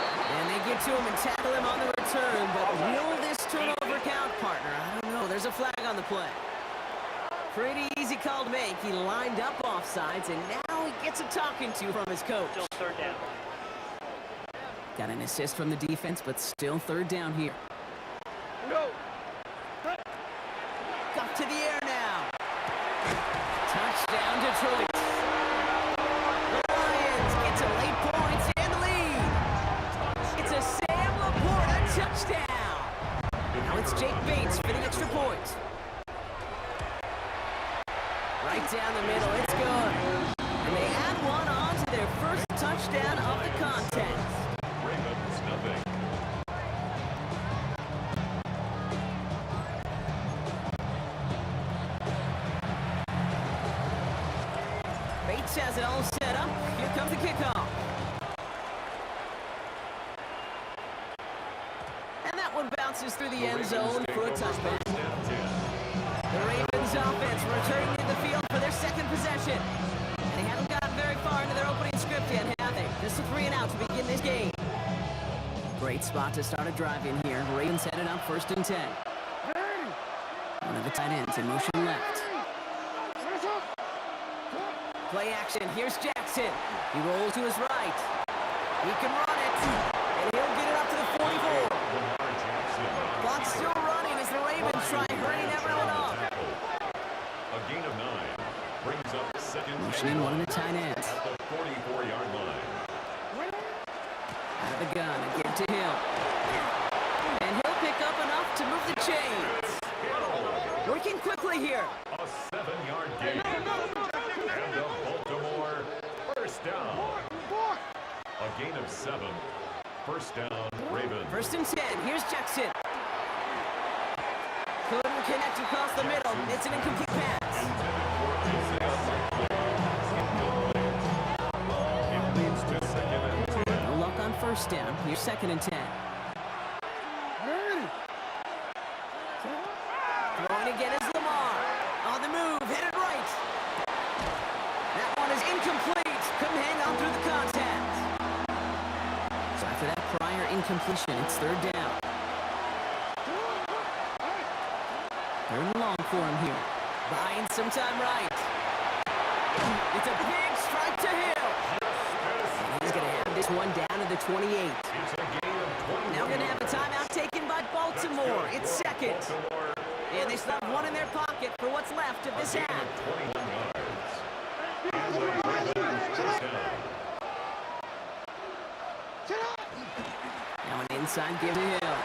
S2: And they get to him and tackle him on the return. return, but will this turnover count, partner? I don't know. There's a flag on the play. Pretty easy call to make. He lined up offsides, and now he gets a talking to from his coach.
S8: Still third down.
S2: Got an assist from the defense, but still third down here.
S6: Go.
S2: Up to the air now. Touchdown, Detroit. The Lions get to late points and the lead. It's a Sam Laporta touchdown. Now it's Jake Bates for the extra point. Right down the middle, it's good. And they add one on to their first touchdown of the contest.
S3: Ravens nothing.
S2: Bates has it all set up. Here comes the kickoff. And that one bounces through the end zone for a touchback. The Ravens offense returning to the field for their second possession. And they haven't gotten very far into their opening script yet, have they? Just a 3 and out to begin this game. Great spot to start a drive in here. Ravens headed up 1st and 10. One of the tight ends in motion left. Play action. Here's Jackson. He rolls to his right. He can run it. And he'll get it up to the 44. Clock's still running as the Ravens try hurrying everyone up.
S3: A gain of 9 brings up second.
S2: Motioning one of the tight ends.
S3: At the 44-yard line.
S2: Out of the gun. A give to Hill. And he'll pick up enough to move the chains. Working quickly here.
S3: A 7-yard gain. And a Baltimore first down. A gain of 7. First down, Ravens.
S2: 1st and 10. Here's Jackson. Couldn't connect across the middle. It's an incomplete pass.
S3: It leads to 2nd and 10.
S2: No luck on 1st down. Here's 2nd and 10. Throwing again is Lamar. On the move. Headed right. That one is incomplete. Couldn't hang on through the contact. So after that prior incompletion, it's 3rd down. 3rd and long for him here. Buying some time right. It's a big strike to Hill. And he's going to have this one down to the 28.
S3: It's a gain of 20.
S2: Now we're going to have a timeout taken by Baltimore. It's 2nd.
S3: Baltimore,
S2: And they still have one in their pocket for what's left of this half.
S3: 21 yards. And the Ravens first down.
S2: Now an inside give to Hill.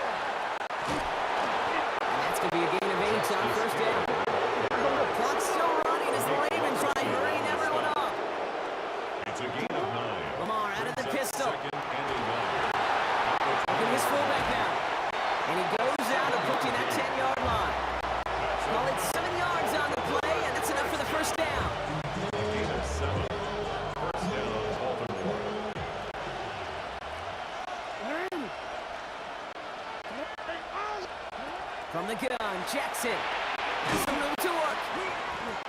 S2: And that's going to be a gain of 8 on 1st down. Clock's still running as the Ravens try hurrying everyone up.
S3: It's a gain of 9.
S2: Lamar out of the pistol.
S3: 2nd and 11.
S2: Looking his fullback now. And he goes out approaching that 10-yard line. Call it 7 yards on the play, and that's enough for the first down.
S3: A gain of 7. First down, Baltimore.
S2: From the gun, Jackson has some room to work.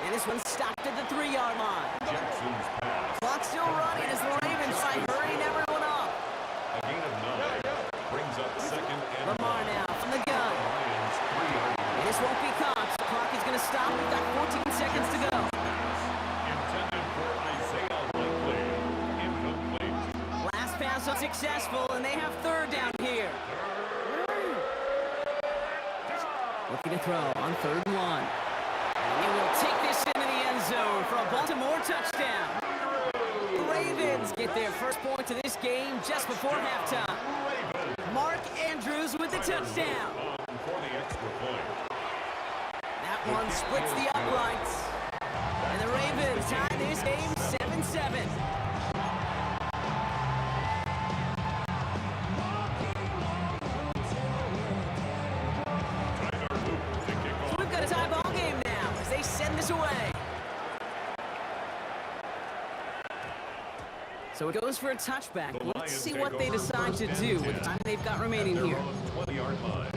S2: And this one's stopped at the 3-yard line.
S3: Jackson's pass.
S2: Clock still running as the Ravens try hurrying everyone up.
S3: A gain of 9 brings up 2nd and
S2: Lamar
S3: 1.
S2: now from the gun.
S3: Lions 3-yard
S2: And this won't be caught. The clock is going to stop. We've got 14 seconds to go.
S3: intended for Isaiah Likely. Incomplete.
S2: Last pass unsuccessful, and they have 3rd down here. Looking to throw on 3rd and 1. And he will take this into the end zone for a Baltimore touchdown. The Ravens get their first point to this game just before halftime. Mark Andrews with the touchdown.
S3: For the extra point.
S2: That one splits the uprights. And the Ravens tie this game 7-7. So we've got a tie ball game now as they send this away. So it goes for a touchback.
S3: The
S2: Let's
S3: Lions
S2: see
S3: take
S2: what they
S3: over
S2: decide to
S3: 1st
S2: do
S3: and
S2: with the
S3: 10.
S2: time they've got remaining
S3: At their
S2: here.
S3: own 20-yard line.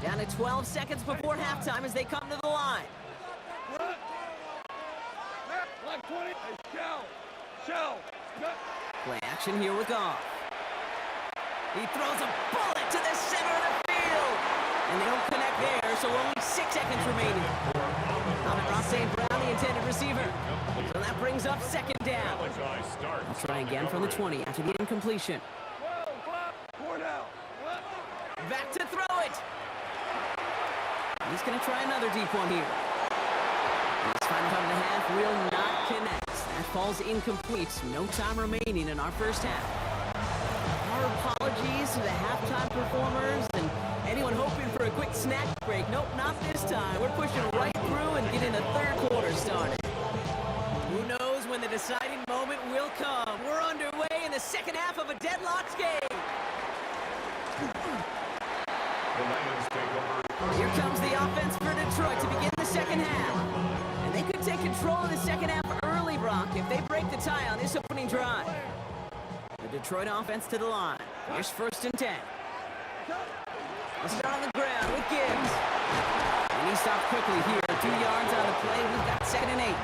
S2: Down to 12 seconds before halftime as they come to the line.
S6: Like 20. Shell.
S2: Play action here with Goff. He throws a bullet to the center of the field. And they don't connect there, so only 6 seconds remaining. Amon-Ra St. Brown, the intended receiver. So that brings up second down. I'll try again from the 20 after the incompletion. Back to throw it. He's going to try another deep one here. This final time and a half will not connect. That falls incomplete. No time remaining in our first half. Our apologies to the halftime performers and anyone hoping for a quick snack break. Nope, not this time. We're pushing right through and getting the third quarter started. Who knows when the deciding moment will come? We're underway in the second half of a deadlocked game. Here comes the offense for Detroit to begin the second half. And they could take control of the second half early, Brock, if they break the tie on this opening drive. The Detroit offense to the line. Here's first and 10. We'll start on the ground with Gibbs. And he stopped quickly here. 2 yards on the play. We've got second and 8.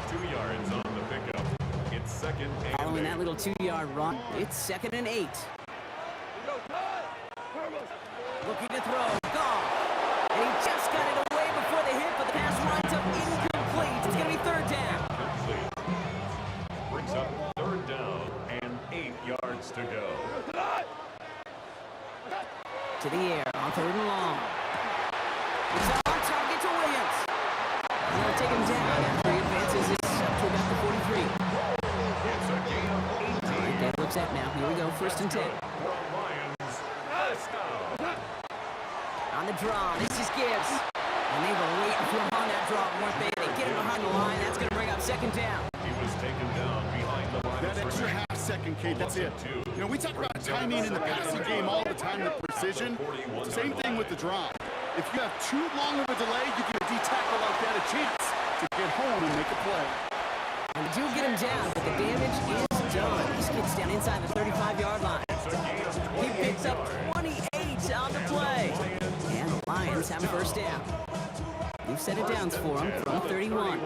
S3: 2 yards on the pickup. It's second and 8.
S2: Following that little 2-yard run, it's second and 8. Looking to throw. Goff. And he just got it away before the hit, but the pass winds up incomplete. It's going to be third down.
S3: Brings up third down and 8 yards to go.
S2: To the air on third and long. He's on target to Williams. And they'll take him down after he advances this up to about the 43.
S3: It's a gain of 18.
S2: All right, that looks at now. Here we go, first and 10.
S3: Lions, first down.
S2: On the draw, this is Gibbs. And they were waiting for him on that draw, weren't they? They get him behind the line. That's going to bring up second down.
S3: He was taken down behind the line.
S4: That extra half second, Kate, that's it. You know, we talk about timing in the passing game all the time, the precision. Same thing with the draw. If you have too long of a delay, you give a D-tackle like that a chance to get home and make a play.
S2: And they do get him down, but the damage is done. This gets down inside the 35-yard line. He picks up 28 on the play. And the Lions have a first down. We've set it down for him from 31.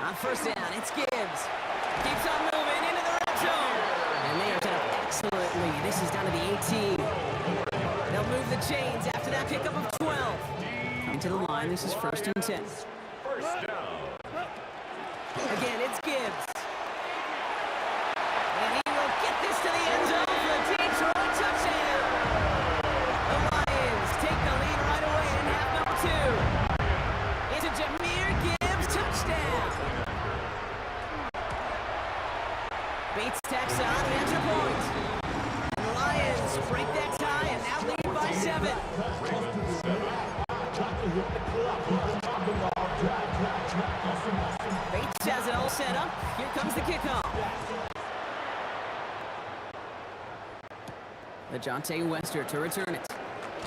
S2: On first down, it's Gibbs. Keeps on moving into the red zone. And they are set up excellently. This is down to the 18. They'll move the chains after that pickup of 12. Coming to the line, this is first and 10.
S3: First down.
S2: Again, it's Gibbs. And he will get this to the end zone for a Detroit touchdown. The Lions take the lead right away in half number 2. It's a Jahmyr Gibbs touchdown. Bates tacks on the extra point. And the Lions break that tie and now lead by 7. Bates has it all set up. Here comes the kickoff. LaJohntay Wester to return it.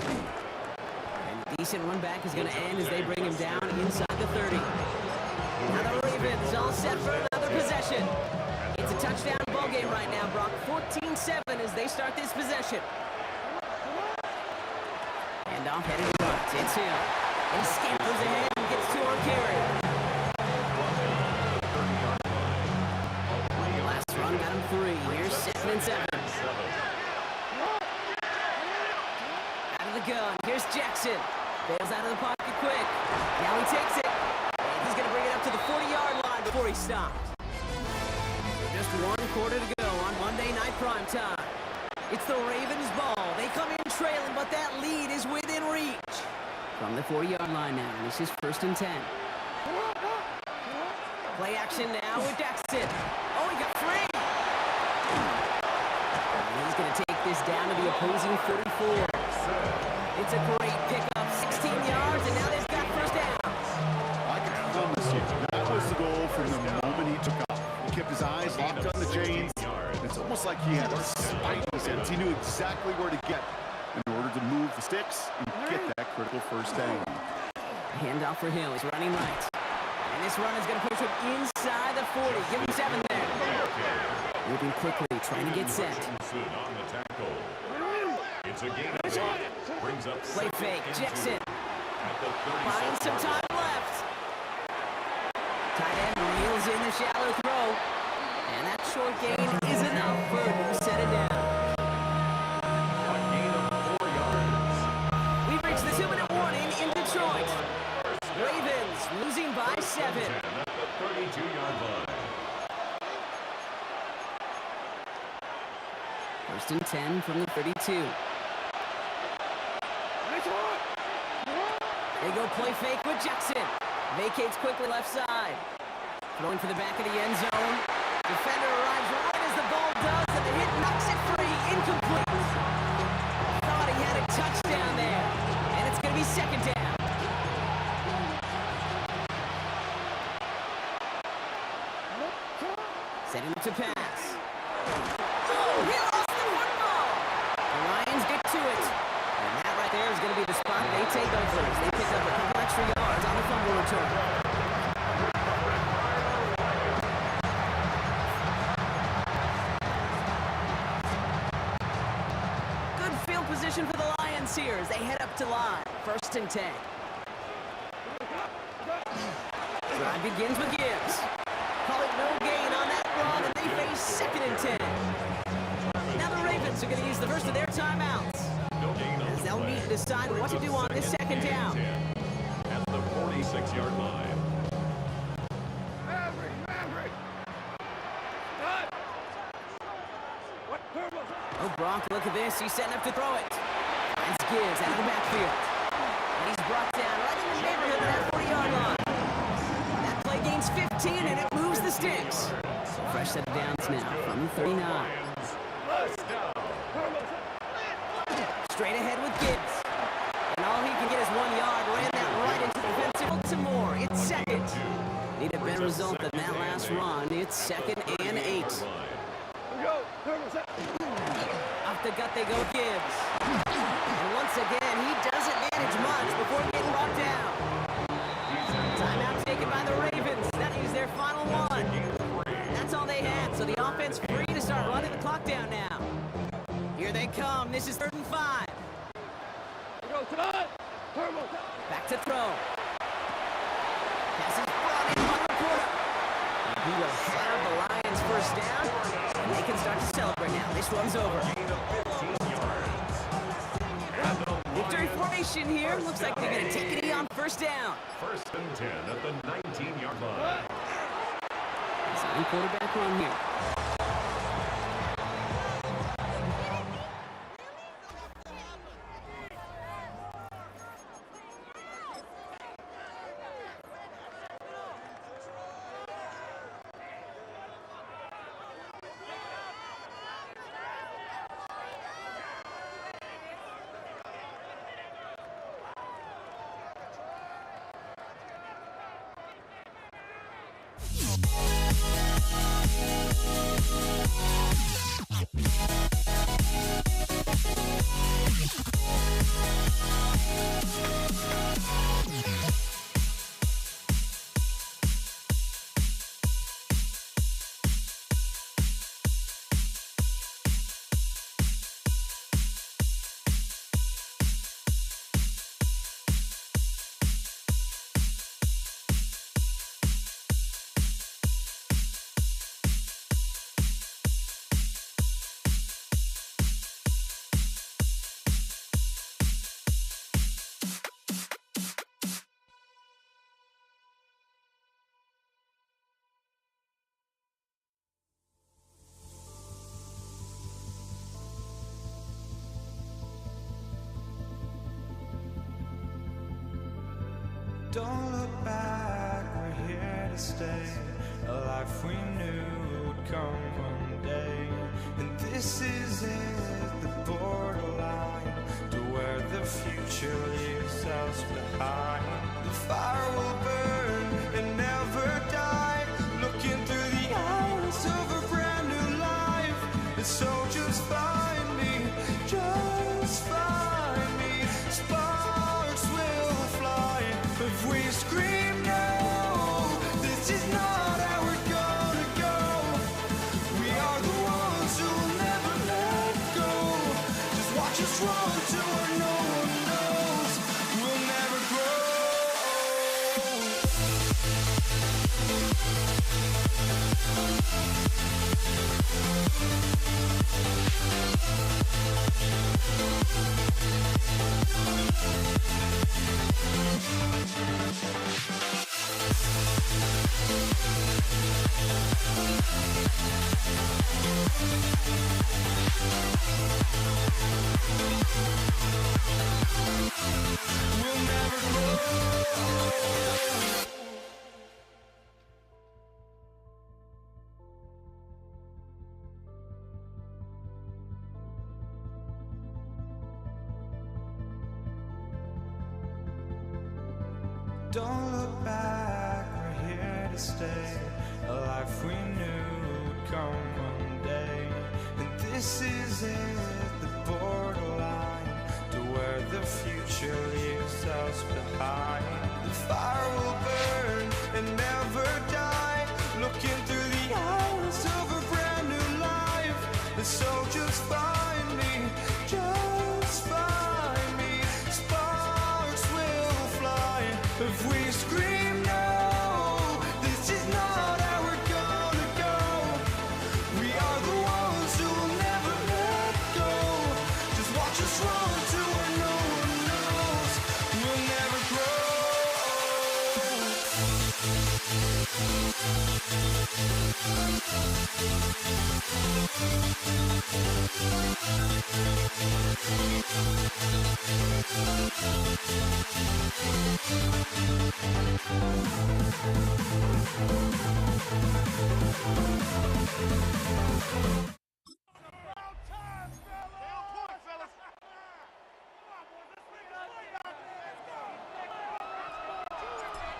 S2: And a decent run back is going to end as they bring him down inside the 30. Now the Ravens all set for another possession. It's a touchdown ball game right now, Brock. 14-7 as they start this possession. And off headed to right. It's him. He scampers ahead and gets 2 on carry. Last run got him 3. Here's 2nd and 7. Out of the gun. Here's Jackson. Bails out of the pocket quick. Now he takes it. And he's going to bring it up to the 40-yard line before he stops. Just 1 quarter to go on Monday Night Prime Time. It's the Ravens' ball. They come in trailing, but that lead is within reach. From the 40-yard line now, this is first and 10. Play action now with Jackson. Oh, he got free. And he's going to take this down to the opposing 44. It's a great pickup, 16 yards, and now they've got first down.
S4: I can promise you, that was the goal from the moment he took off. He kept his eyes locked on the chains. It's almost like he had a spidey sense. He knew exactly where to get in order to move the sticks and get that critical first down.
S2: Handoff for Hill. He's running right. And this run is going to push him inside the 40. Give him 7 there. Moving quickly, trying to get set.
S3: On the tackle. It's a gain of 8. Brings up
S2: Play fake. Jackson.
S3: at the 30.
S2: Finds some time left. Tight ahead, reels in the shallow throw. And that short gain is enough for him to set it down.
S3: A gain of 4 yards.
S2: We've reached the 2-minute warning in Detroit. Ravens losing by 7.
S3: 10 at the 32-yard line.
S2: First and 10 from the 32. They go play fake with Jackson. Vacates quickly left side. Throwing for the back of the end zone. Defender arrives right as the ball does, and the hit knocks it free. Incomplete. Thought he had a touchdown there. And it's going to be second down. Setting up to pass. Oh, he lost the football. The Lions get to it. And that right there is going to be the spot they take over as they pick up a couple extra yards on the fumble return. Good field position for the Lions here as they head up to line. First and 10. Drive begins with Gibbs. Call it no gain on that run, and they face second and 10. Now the Ravens are going to use the first of their timeouts.
S3: No gain on
S2: As
S3: the
S2: they'll
S3: play.
S2: need to decide what to do on this second down.
S3: At the 46-yard line.
S2: Oh, Brock, look at this. He's setting up to throw it. Finds Gibbs out of the backfield. And he's brought down right in the neighborhood of that 40-yard line. That play gains 15, and it moves the sticks. Fresh set of downs now from the 39. Straight ahead with Gibbs. And all he can get is 1 yard. Ran that right into the defensive. Baltimore, it's second. Need a better result than that last run. It's second and 8. Off the gut they go Gibbs. And once again, he doesn't manage much before getting brought down. Timeout taken by the Ravens. That is their final one. That's all they had, so the offense free to start running the clock down now. Here they come. This is 3rd and 5. Back to throw. Pass is brought in by the quarter. And he will have the Lions first down, and they can start to celebrate now. This one's over.
S3: Gain of 15 yards. And the
S2: Victory formation here. Looks like they're going to take it on first down.
S3: first and 10 at the 19-yard line.
S2: Second quarterback run here.
S1: Don't look back, we're here to stay. A life we knew would come one day. And this is it, the borderline to where the future leaves us behind. The fire will burn and never die. Looking through the eyes of a brand new life. And so just find me, just find me. Sparks will fly if we scream no. This is not how we're gonna go. We are the ones who will never let go. Just watch us run to where no one knows. We'll never grow. We'll never grow. Don't look back, we're here to stay. A life we knew would come one day. And this is it, the borderline to where the future leaves us behind. The fire will burn and never die. Looking through the eyes of a brand new life. And so just find me, just find me. Sparks will fly if we scream no. This is not how we're gonna go. We are the ones who will never let go. Just watch us run to where no one knows. We'll never grow.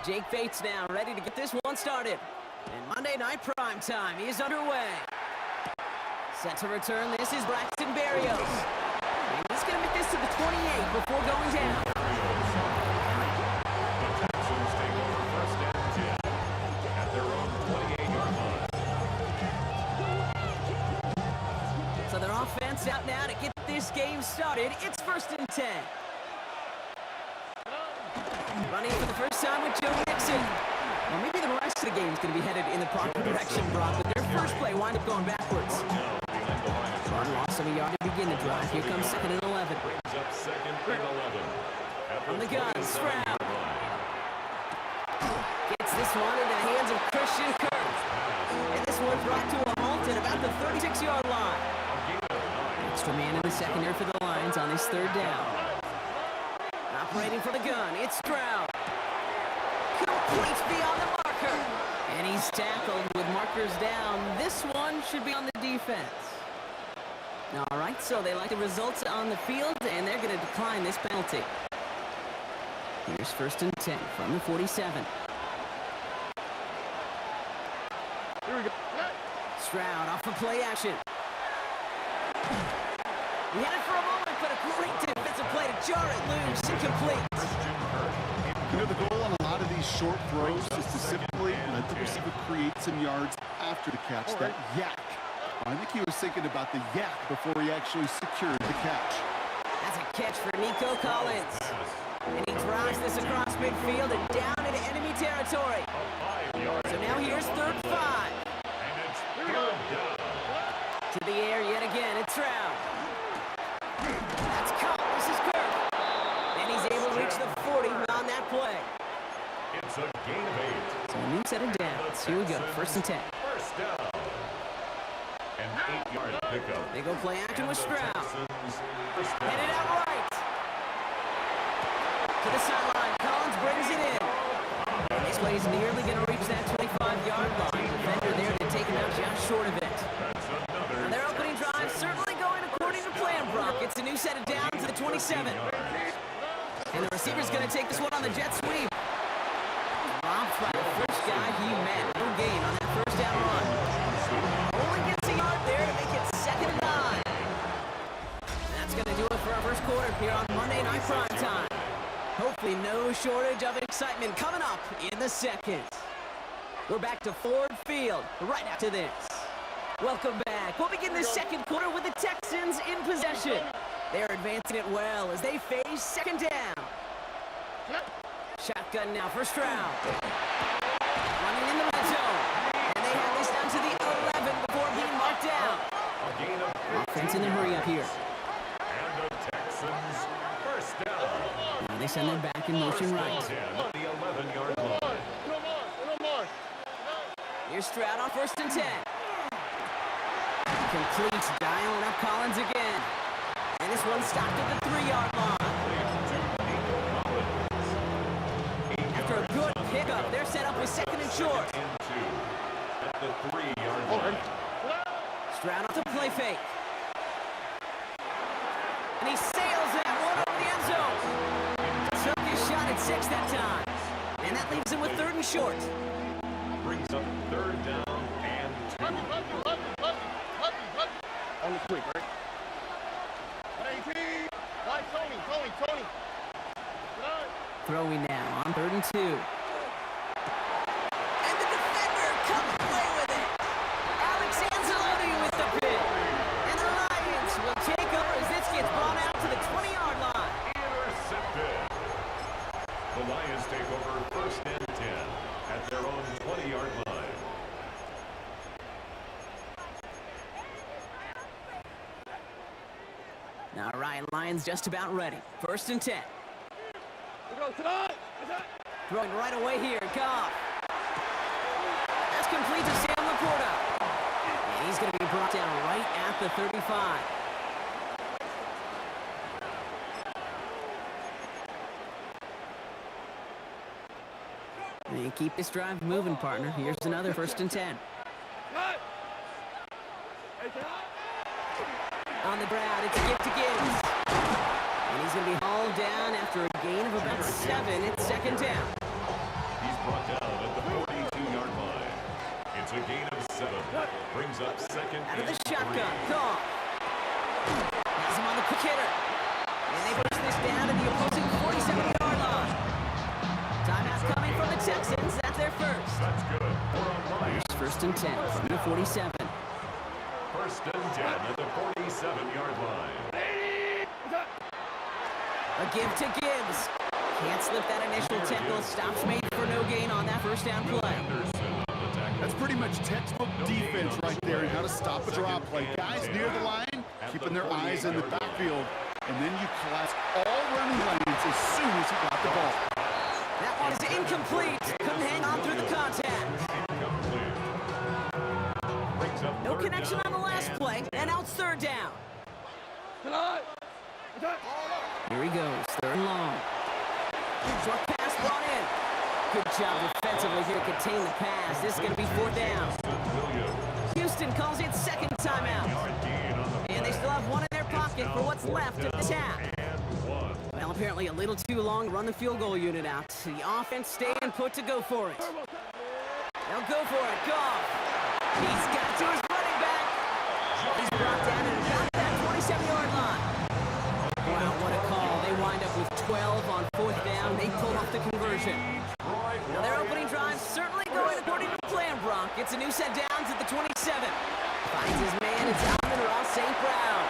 S2: Jake Bates now ready to get this one started. And Monday Night Prime Time is underway. Set to return, this is Braxton Berrios. And he's going to make this to the 28 before going down.
S3: The Texans take over first and 10 at their own 28-yard line.
S2: So their offense out now to get this game started. It's first and 10. Running for the first time with Joe Mixon. Well, maybe the rest of the game is going to be headed in the proper direction, Brock, but their first play wound up going backwards. Run loss of a yard to begin the drive. Here comes second and 11.
S3: Brings up second and 11.
S2: From the gun, Stroud. Gets this one into the hands of Christian Kirk. And this one brought to a halt at about the 36-yard line. Extra man in the secondary for the Lions on this third down. Operating for the gun, it's Stroud. Complete beyond the marker. And he's tackled with markers down. This one should be on the defense. All right, so they like the results on the field, and they're going to decline this penalty. Here's first and 10 from the 47. Here we go. Stroud off of play action. He had it for a moment, but a great defensive play to jar it loose. Incomplete.
S4: You know, the goal on a lot of these short throws is to simply let the receiver create some yards after the catch, that yak. I think he was thinking about the yak before he actually secured the catch.
S2: That's a catch for Nico Collins. And he drives this across midfield and down into enemy territory. So now here's third 5.
S3: And it's third down.
S2: To the air yet again, it's Stroud. That's caught. This is Kirk. And he's able to reach the 40 on that play.
S3: It's a gain of 8.
S2: So a new set of downs. Here we go. First and 10.
S3: First down. An 8-yard pickup.
S2: They go play action with Stroud.
S3: First down.
S2: Headed out right. To the sideline. Collins brings it in. This way he's nearly going to reach that 25-yard line. Defender there to take him out just short of it.
S3: That's another.
S2: And their opening drive certainly going according to plan, Brock. It's a new set of downs to the 27. And the receiver's going to take this one on the jet sweep. Dropped by the first guy he met. No gain on that first down run. Only gets a yard there to make it second and 9. That's going to do it for our first quarter here on Monday Night Prime Time. Hopefully no shortage of excitement coming up in the second. We're back to Ford Field right after this. Welcome back. We'll begin the second quarter with the Texans in possession. They're advancing it well as they face second down. Shotgun now for Stroud. Running in the red zone. And they have this down to the 11 before being marked down.
S3: A gain of 3
S2: Offense in a hurry up here.
S3: And the Texans first down.
S2: Now they send them back in motion right.
S3: 10 at the 11-yard line.
S2: Here's Stroud on 1st and 10. Complete, dialing up Collins again. And this one stopped at the 3-yard line. After a good pickup, they're set up with 2nd and short.
S3: And 2 at the 3-yard line.
S2: Stroud off the play fake. And he sails that one over the end zone. Took his shot at 6 that time. And that leaves him with 3rd and short.
S3: Brings up 3rd down and 2.
S6: On the quick, right? 18. Why, Tony.
S2: Throwing now on 3rd and 2. And the defender comes away with it. Alex Anzalone with the pick. And the Lions will take over as this gets brought out to the 20-yard line.
S3: Intercepted. The Lions take over 1st and 10 at their own 20-yard line.
S2: All right, Lions just about ready. 1st and 10. Throwing right away here, Goff. That's complete to Sam Laporta. And he's going to be brought down right at the 35. And keep this drive moving, partner. Here's another 1st and 10. On the ground, it's a gift to Gibbs. And he's going to be hauled down after a gain of about 7. It's 2nd down.
S3: He's brought down at the 42-yard line. It's a gain of 7. Brings up 2nd
S2: Out of the
S3: and
S2: shotgun,
S3: 3.
S2: Goff. Has him on the quick hitter. And they push this down to the opposing 47-yard line. Timeout coming from the Texans. That's their first.
S3: That's good. We're on line.
S2: Here's 1st and 10 from the 47.
S3: 1st and 10 at the 47-yard line.
S2: A give to Gibbs. Can't slip that initial tackle. Stops made for no gain on that 1st down play.
S3: Anderson on the tackle.
S4: That's pretty much textbook defense right there and how to stop a draw play. Guys near the line, keeping their eyes in the backfield, and then you collapse all running lanes as soon as you got the ball.
S2: That one is incomplete. Couldn't hang on through the contact.
S3: Incomplete. Brings up
S2: No
S3: 3rd
S2: connection
S3: down
S2: on the last
S3: and
S2: play, and now it's 3rd down. Here he goes, 3rd and long. Short pass brought in. Good job defensively here to contain the pass. This is going to be 4th down.
S3: Williams.
S2: Houston calls it 2nd timeout.
S3: Yard gain on the
S2: And they still have one in their pocket for what's left of this half.
S3: and 1.
S2: Well, apparently a little too long to run the field goal unit out. The offense staying put to go for it. They'll go for it. Goff. He's got to his running back. He's brought down at about that 27-yard line. Wow, what a call. They wind up with 12 on 4th down. They pull off the conversion. Now their opening drive certainly going according to plan, Brock. It's a new set downs at the 27. Finds his man. It's Amon-Ra St. Brown.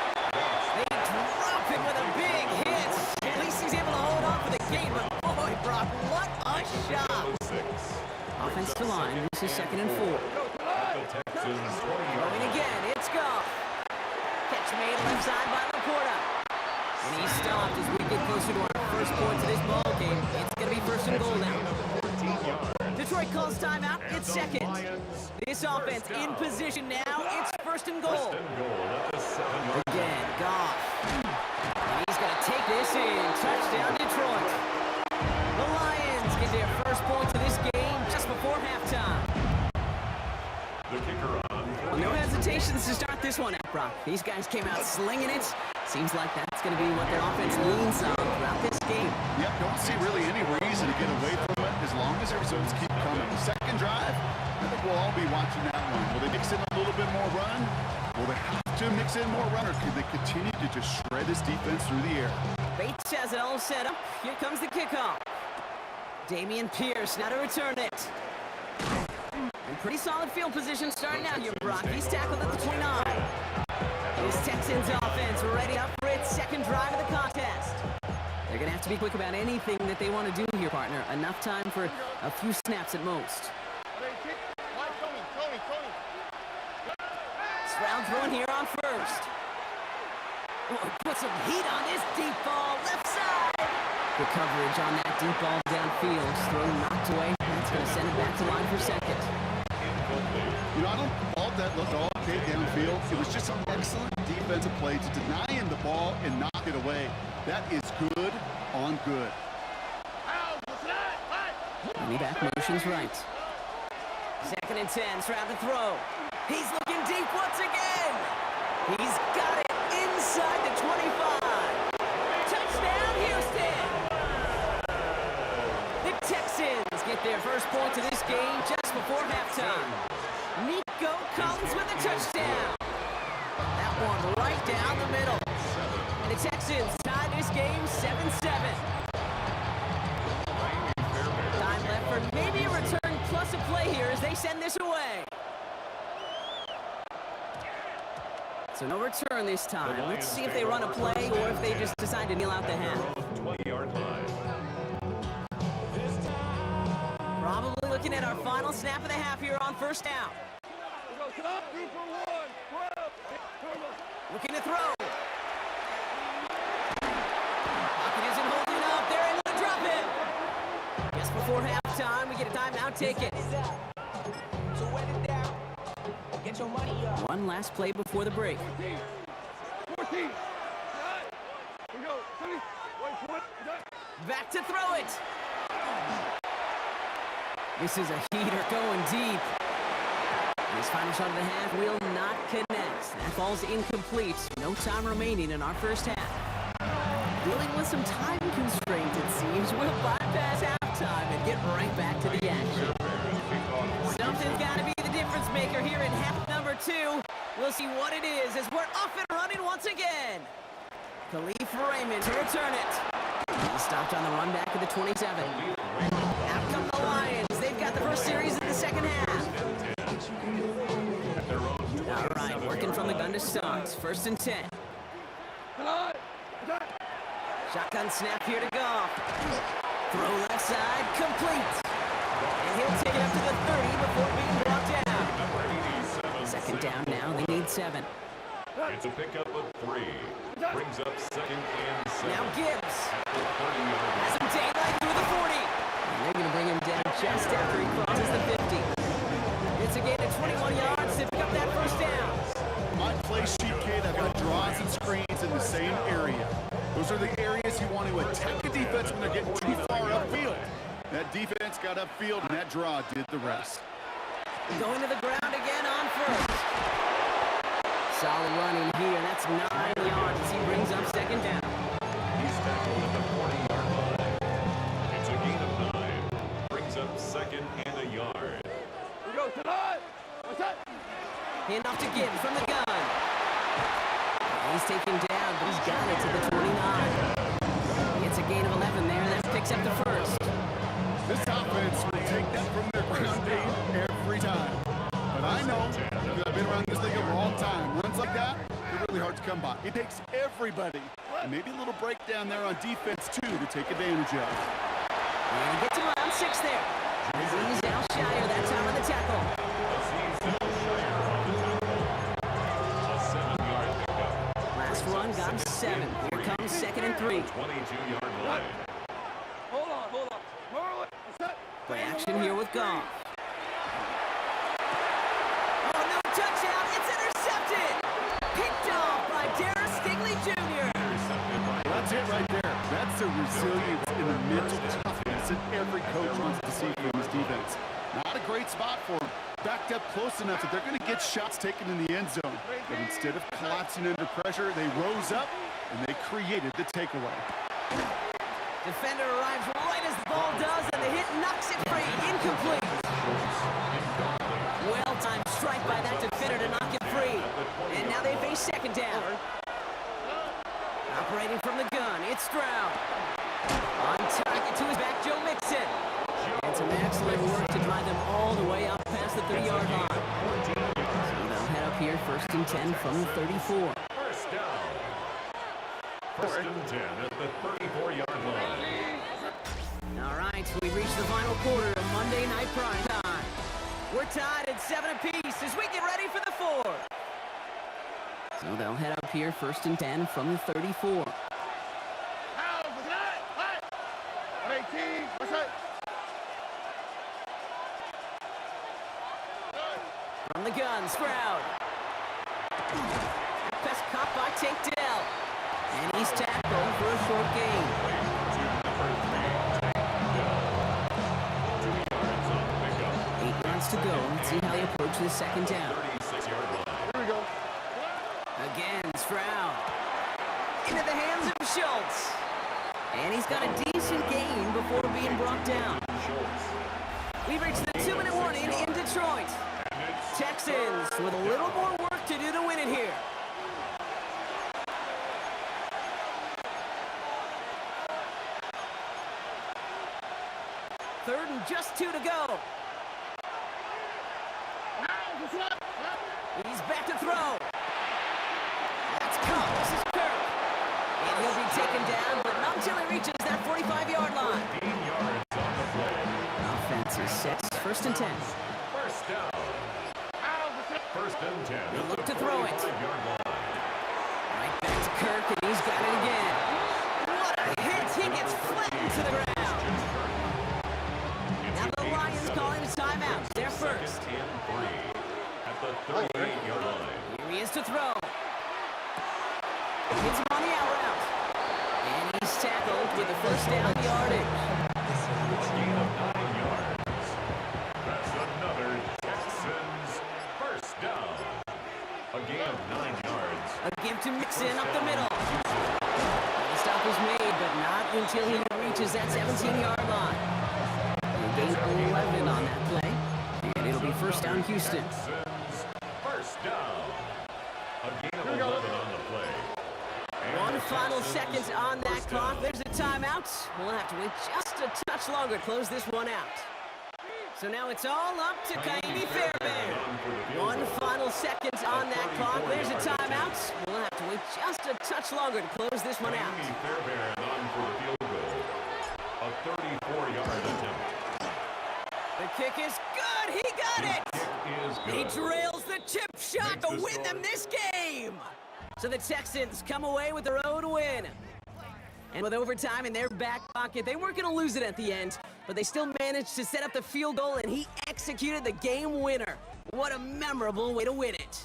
S2: They drop him with a big hit. At least he's able to hold on for the game. But boy, Brock, what a shot. Offensive line. This is 2nd and 4.
S3: The Texans 20-yard
S2: Throwing again. It's Goff. Catch made left side by Laporta. And he stopped as we get closer to our first points of this ball game. It's going to be 1st and goal now.
S3: 14 yards.
S2: Detroit calls timeout. It's 2nd. This offense in position now. It's 1st and goal.
S3: 1st and goal at the 7-yard line.
S2: Again, Goff. And he's going to take this in. Touchdown, Detroit. The Lions get their first points of this game just before halftime.
S3: The kicker on.
S2: No hesitations to start this one out, Brock. These guys came out slinging it. Seems like that's going to be what their offense leans on throughout this game.
S4: Yep, don't see really any reason to get away from it as long as the results keep coming. Second drive, I think we'll all be watching that one. Will they mix in a little bit more run? Will they have to mix in more run, or can they continue to just shred this defense through the air?
S2: Bates has it all set up. Here comes the kickoff. Damian Pierce now to return it. And pretty solid field position starting out here, Brock. He's tackled at the 29. This Texans offense ready up for its 2nd drive of the contest. They're going to have to be quick about anything that they want to do here, partner. Enough time for a few snaps at most. Stroud throwing here on 1st. Oh, put some heat on this deep ball, left side. Good coverage on that deep ball downfield. Throw knocked away. That's going to send it back to line for second.
S4: You know, I don't fault that look all okay downfield. It was just an excellent defensive play to deny him the ball and knock it away. That is good on good.
S2: Running back motions right. 2nd and 10, Stroud to throw. He's looking deep once again. He's got it inside the 25. Touchdown, Houston. The Texans get their first point to this game just before halftime. Nico Collins with a touchdown. That one right down the middle. And the Texans tie this game 7-7. Time left for maybe a return plus a play here as they send this away. So no return this time. Let's see if they run a play or if they just decide to kneel out the half.
S3: 20-yard line.
S2: Probably looking at our final snap of the half here on first down. Looking to throw. Pocket isn't holding up. They're able to drop it. Just before halftime, we get a timeout taken. One last play before the break.
S6: 14.
S2: Back to throw it. This is a heater going deep. This final shot of the half will not connect. That ball's incomplete. No time remaining in our first half. Dealing with some time constraints, it seems. We'll bypass halftime and get right back to the action. Something's got to be the difference maker here in half number 2. We'll see what it is as we're off and running once again. Khalif Raymond to return it. He stopped on the run back at the 27. Out come the Lions. They've got the first series of the second half. All right, working from the gun to start. 1st and 10. Shotgun snap here to Goff. Throw left side, complete. And he'll take it up to the 30 before being brought down. 2nd down now, they need 7.
S3: It's a pickup of 3. Brings up 2nd and 7.
S2: Now Gibbs
S3: At the 30-yard line.
S2: has him daylight through the 40. And they're going to bring him down just after he crosses the 50. It's a gain of 21 yards to pick up that first down.
S4: My play sheet, kid, I've got draws and screens in the same area. Those are the areas you want to attack the defense when they're getting too far upfield. That defense got upfield, and that draw did the rest.
S2: Going to the ground again on first. Solid running here. That's 9 yards as he brings up 2nd down.
S3: He's tackled at the 40-yard line. It's a gain of 9. Brings up 2nd and a yard.
S2: Hand off to Gibbs from the gun. He's taken down, but he's got it to the 29. It's a gain of 11 there. That picks up the first.
S4: This offense will take that from their ground game every time. But I know, because I've been around this league a long time, runs like that, they're really hard to come by. It takes everybody, and maybe a little breakdown there on defense, too, to take advantage of.
S2: And he gets him around 6 there. Aziz Al-Shire that time on the tackle. Last run got him 7. Here comes 2nd and 3.
S3: 22-yard line.
S6: Hold on.
S2: Play action here with Goff. Oh, no touchdown. It's intercepted. Picked off by Darren Stigley Jr.
S4: That's it right there. That's the resilience and the mental toughness that every coach wants to see from his defense. Not a great spot for him. Backed up close enough that they're going to get shots taken in the end zone. But instead of collapsing under pressure, they rose up and they created the takeaway.
S2: Defender arrives right as the ball does, and the hit knocks it free. Incomplete. Well-timed strike by that defender to knock it free. And now they face 2nd down. Operating from the gun, it's Stroud. On target to his back, Joe Mixon. And some excellent work to drive them all the way up past the 30-yard line. So they'll head up here, 1st and 10 from the 34.
S3: First down. 1st and 10 at the 34-yard line.
S2: All right, we reached the final quarter of Monday Night Prime Time. We're tied at 7 apiece as we get ready for the 4th. So they'll head up here, 1st and 10 from the 34. From the gun, Stroud. Best caught by Tank Dell. And he's tackled for a short gain. Eight yards to go. Let's see how they approach the second down.
S4: Here we go.
S2: Again, Stroud. Into the hands of Schultz. And he's got a decent gain before being brought down. We've reached the 2-minute warning in Detroit. Texans with a little more work to do to win it here. Third and just 2 to go. He's back to throw. That's caught. This is Kirk. And he'll be taken down, but not until he reaches that 45-yard line.
S3: 15 yards on the play.
S2: Offense is set. 1st and 10.
S3: First down. 1st and 10.
S2: He'll look to throw it.
S3: 45-yard line.
S2: Right back to Kirk, and he's got it again. What a hit! He gets flattened to the ground. Now the Lions calling a timeout. They're first.
S3: 2nd and 3 at the 38-yard line.
S2: Here he is to throw. Hits him on the out route. And he's tackled with the 1st down yardage.
S3: Gain of 9 yards. That's another Texans first down. A gain of 9 yards.
S2: A give to Mixon up the middle. The stop was made, but not until he reaches that 17-yard line. He gained 11 on that play. And it'll be 1st down Houston.
S3: Texans first down. A gain of 11 on the play.
S2: One final second on that clock. There's a timeout. We'll have to wait just a touch longer to close this one out. So now it's all up to Kaimi Fairbairn. One final second on that clock. There's a timeout. We'll have to wait just a touch longer to close this one out.
S3: Kaimi Fairbairn on for the field goal. A 34-yard attempt.
S2: The kick is good. He got it.
S3: Kick is
S2: He
S3: good.
S2: drills the chip shot to win them this game. So the Texans come away with their own win. And with overtime in their back pocket, they weren't going to lose it at the end, but they still managed to set up the field goal, and he executed the game winner. What a memorable way to win it.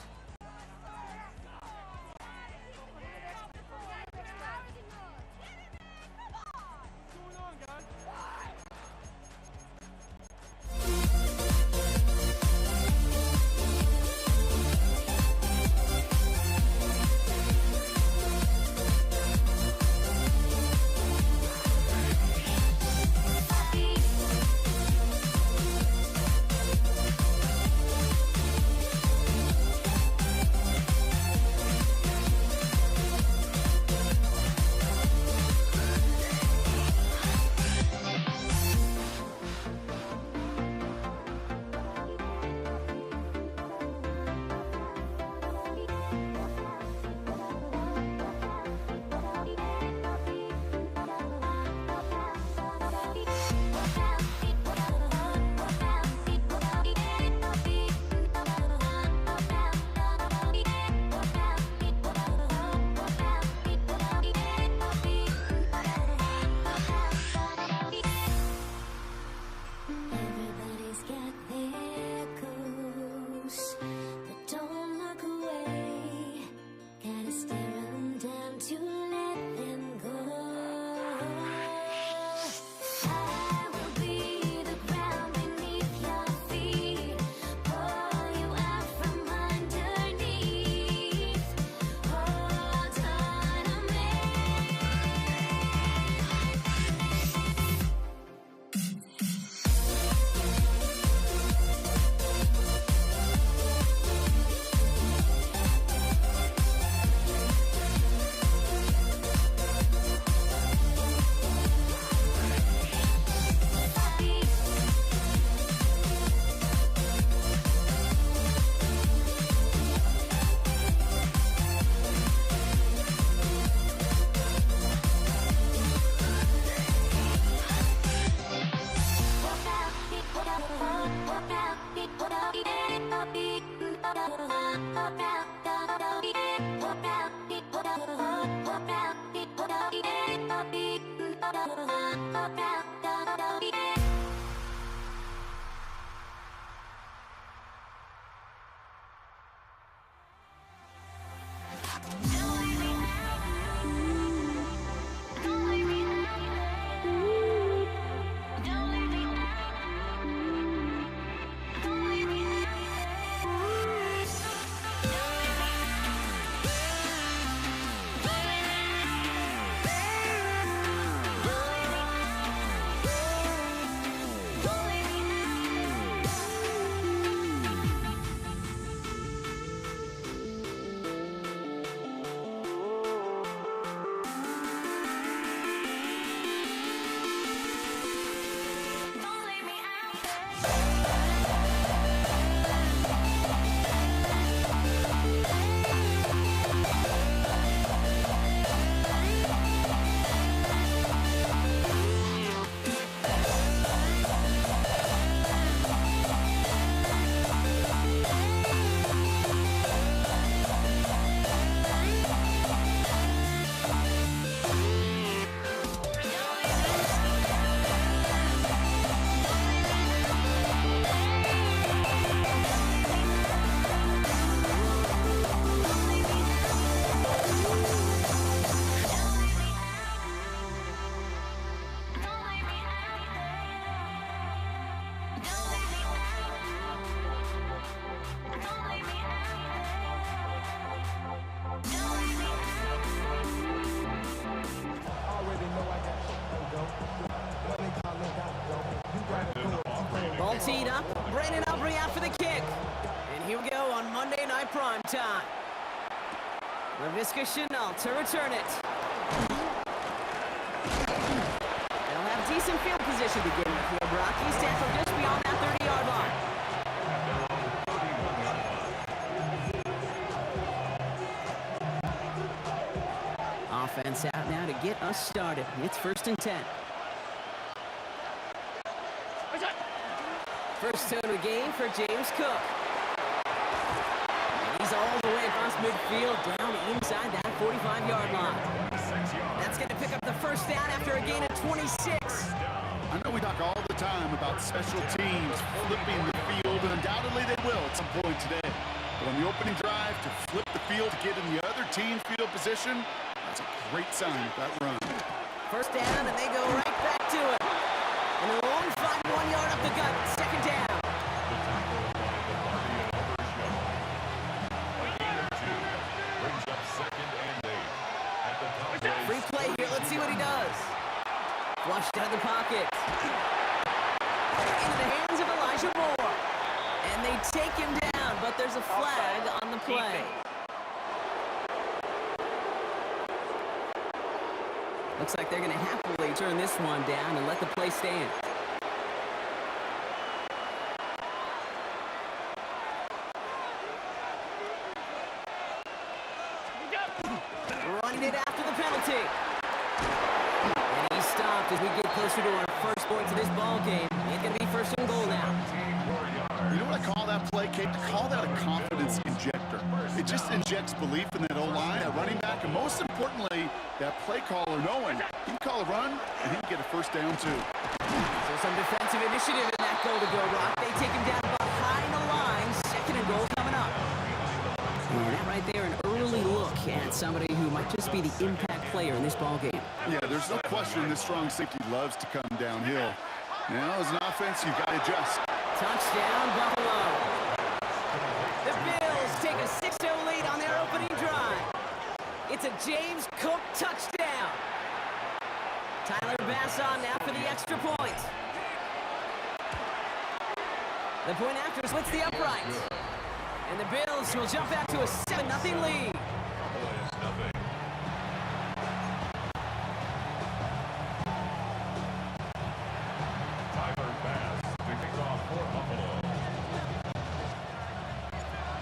S2: Ball teed up. Brandon Aubrey out for the kick. And here we go on Monday Night Prime Time. Laviska Shenault to return it. They'll have decent field position to begin with here, Brock. He stands from just beyond that 30-yard line. Offense out now to get us started. It's 1st and 10. First tone of the game for James Cook. And he's all the way across midfield, down inside that 45-yard line. That's going to pick up the first down after a gain of 26.
S4: I know we talk all the time about special teams flipping the field, and undoubtedly they will at some point today. But on the opening drive, to flip the field to get in the other team field position, that's a great sign of that run.
S2: First down, and they go right back to it. And a long 5-1 yard up the gut. Second down. Free play here. Let's see what he does. Flushed out of the pocket. Into the hands of Elijah Moore. And they take him down, but there's a flag on the play. Looks like they're going to happily turn this one down and let the play stand. Running it after the penalty. And he stopped as we get closer to our first point of this ball game. It's going to be 1st and goal now.
S4: You know what I call that play, Kate? I call that a confidence injector. It just injects belief in that O-line, that running back, and most importantly, that play caller knowing he can call a run and he can get a first down too.
S2: So some defensive initiative in that goal to go, Rock. They take him down behind the line. 2nd and goal coming up. And that right there, an early look at somebody who might just be the impact player in this ball game.
S4: Yeah, there's no question this strong safety loves to come downhill. Now, as an offense, you've got to adjust.
S2: Touchdown, Buffalo. The Bills take a 6-0 lead on their opening drive. It's a James Cook touchdown. Tyler Bass on now for the extra point. The point after splits the upright. And the Bills will jump out to a 7-0 lead.
S3: Tyler Bass to kick off for Buffalo.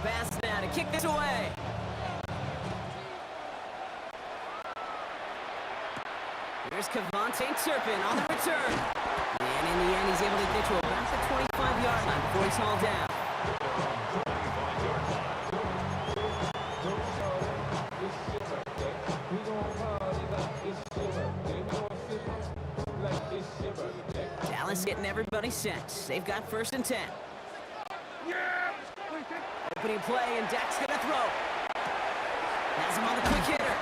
S2: Bass now to kick this away. Here's Kevontae Turpin on the return. And in the end, he's able to get to about the 25-yard line before he's hauled down. Dallas getting everybody set. They've got 1st and 10. Opening play, and Dak's gonna throw. Has him on the quick hitter.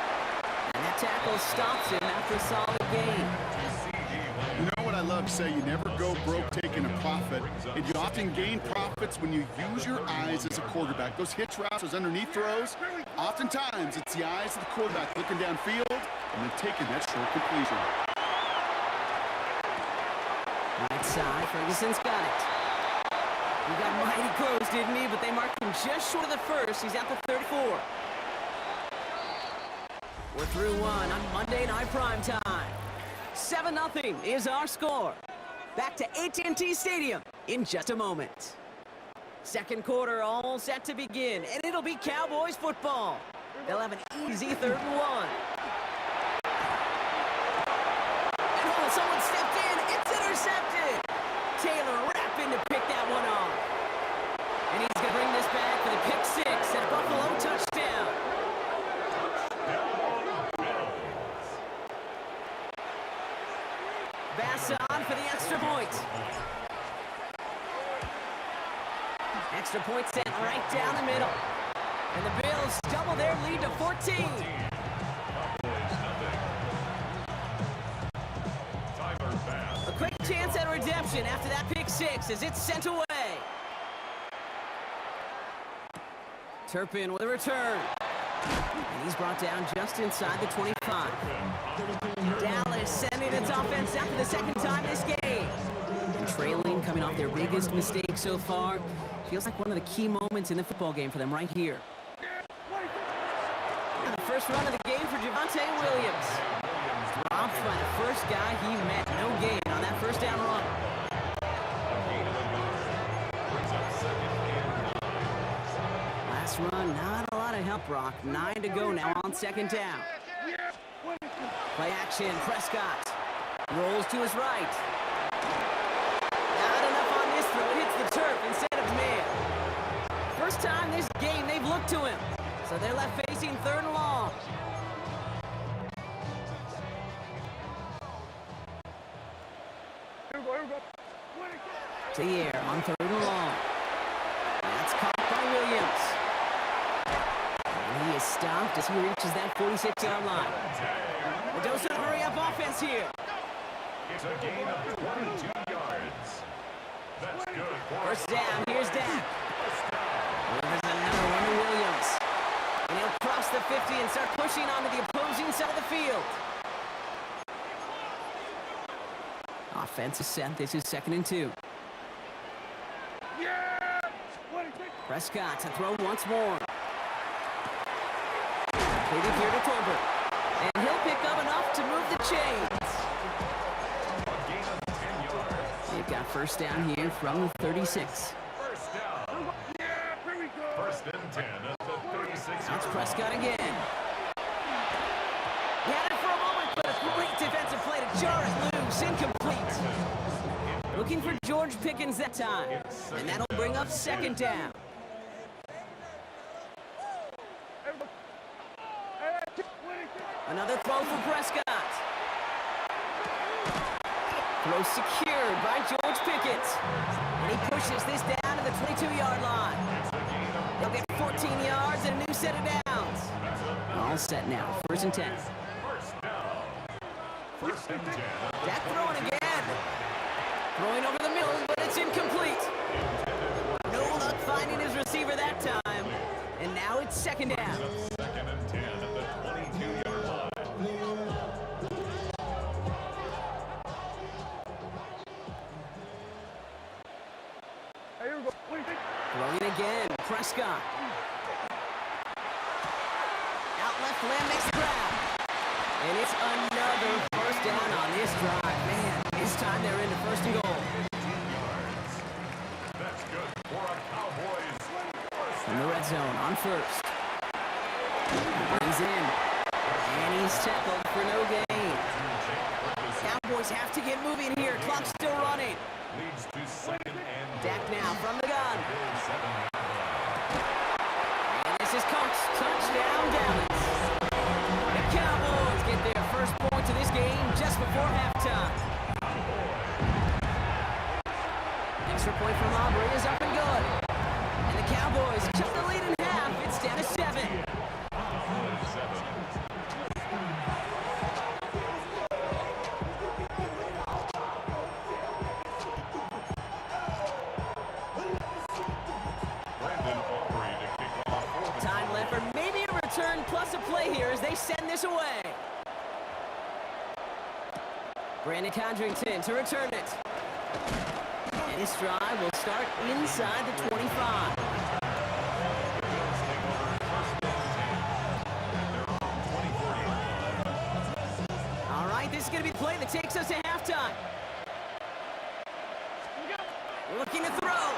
S2: And that tackle stops him after a solid gain.
S4: You know what I love to say, you never go broke taking a profit, and you often gain profits when you use your eyes as a quarterback. Those hitch routes, those underneath throws, oftentimes it's the eyes of the quarterback looking downfield and then taking that short completion.
S2: Right side, Ferguson's got it. He got mighty close, didn't he? But they marked him just short of the 1st. He's at the 34. We're through one on Monday Night Primetime. 7-0 is our score. Back to AT&T Stadium in just a moment. Second quarter all set to begin, and it'll be Cowboys football. They'll have an easy 3rd and 1. And oh, someone stepped in. It's intercepted. Taylor rapping to pick that one off. And he's going to bring this back for the pick 6 and Buffalo touchdown. Bass on for the extra point. Extra point set right down the middle. And the Bills double their lead to 14. A quick chance at redemption after that pick 6 as it's sent away. Turpin with a return. And he's brought down just inside the 25. Dallas sending its offense out for the 2nd time this game. And trailing, coming off their biggest mistake so far. Feels like one of the key moments in the football game for them right here. And the first run of the game for Javonte Williams. Dropped by the first guy he met. No gain on that 1st down run. Last run, not a lot of help, Brock. 9 to go now on 2nd down. Play action, Prescott. Rolls to his right. Not enough on this throw. It hits the turf instead of man. First time this game they've looked to him. So they're left facing 3rd and long. Zaire on 3rd and long. That's caught by Williams. And he is stopped as he reaches that 46-yard line. The Dosa hurry-up offense here.
S3: It's a gain of 22 yards. That's good for
S2: 1st down, here's Dak. Delivers another one to Williams. And he'll cross the 50 and start pushing onto the opposing side of the field. Offense is set. This is 2nd and 2. Prescott to throw once more. Completed here to Tolbert. And he'll pick up enough to move the chains.
S3: a gain of 10 yards.
S2: They've got 1st down here from the 36.
S3: 1st down. 1st and 10 at the 36.
S2: That's Prescott again. He had it for a moment, but a great defensive play to jar it loose. Incomplete. Looking for George Pickens that time. And that'll bring up 2nd down. Another throw for Prescott. Throw secured by George Pickens. And he pushes this down to the 22-yard line. They'll get 14 yards and a new set of downs. All set now. 1st and 10.
S3: 1st down. 1st and 10.
S2: Dak throwing again. Throwing over the middle, but it's incomplete. No luck finding his receiver that time. And now it's 2nd down.
S3: 2nd and 10 at the 22-yard line.
S2: Throwing again, Prescott. Out left, Lamb makes the grab. And it's another 1st down on this drive. Man, this time they're into 1st and goal.
S3: 2 yards. That's good for a Cowboys.
S2: From the red zone on 1st. Brings in. And he's tackled for no gain. Cowboys have to get moving here. Clock's still running.
S3: Leads to 2nd and
S2: Dak now from the gun.
S3: 7.
S2: And this is Cox. Touchdown, Dallas. The Cowboys get their 1st point of this game just before halftime. extra point from Aubrey is up and good. And the Cowboys cut the lead in half. It's down to 7.
S3: Brandon Aubrey to kick off for the
S2: Time left for maybe a return plus a play here as they send this away. Brandon Condrington to return it. And his drive will start inside the 25. All right, this is going to be the play that takes us to halftime. Looking to throw.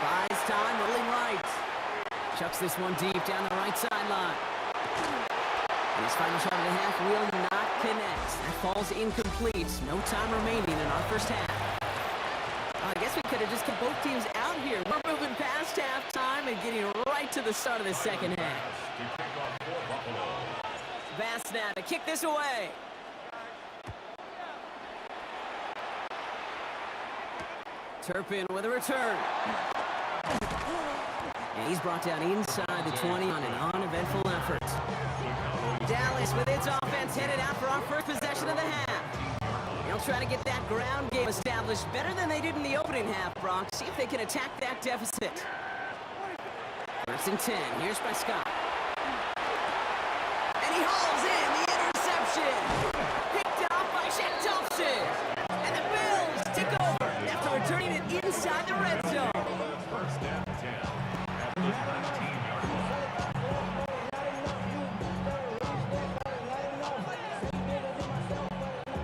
S2: Buys time, rolling right. Chucks this one deep down the right sideline. And his final shot of the half will not connect. That falls incomplete. No time remaining in our first half. I guess we could have just kept both teams out here. We're moving past halftime and getting right to the start of the second half.
S3: to kick off for Buffalo.
S2: Bass now to kick this away. Turpin with a return. And he's brought down inside the 20 on an uneventful effort. Dallas with its offense headed out for our first possession of the half. They'll try to get that ground game established better than they did in the opening half, Brock. See if they can attack that deficit. 1st and 10. Here's Prescott. And he hauls in the interception. Picked off by Shaq Thompson. And the Bills take over after returning it inside the red zone.
S3: First and 10 at the 19-yard line.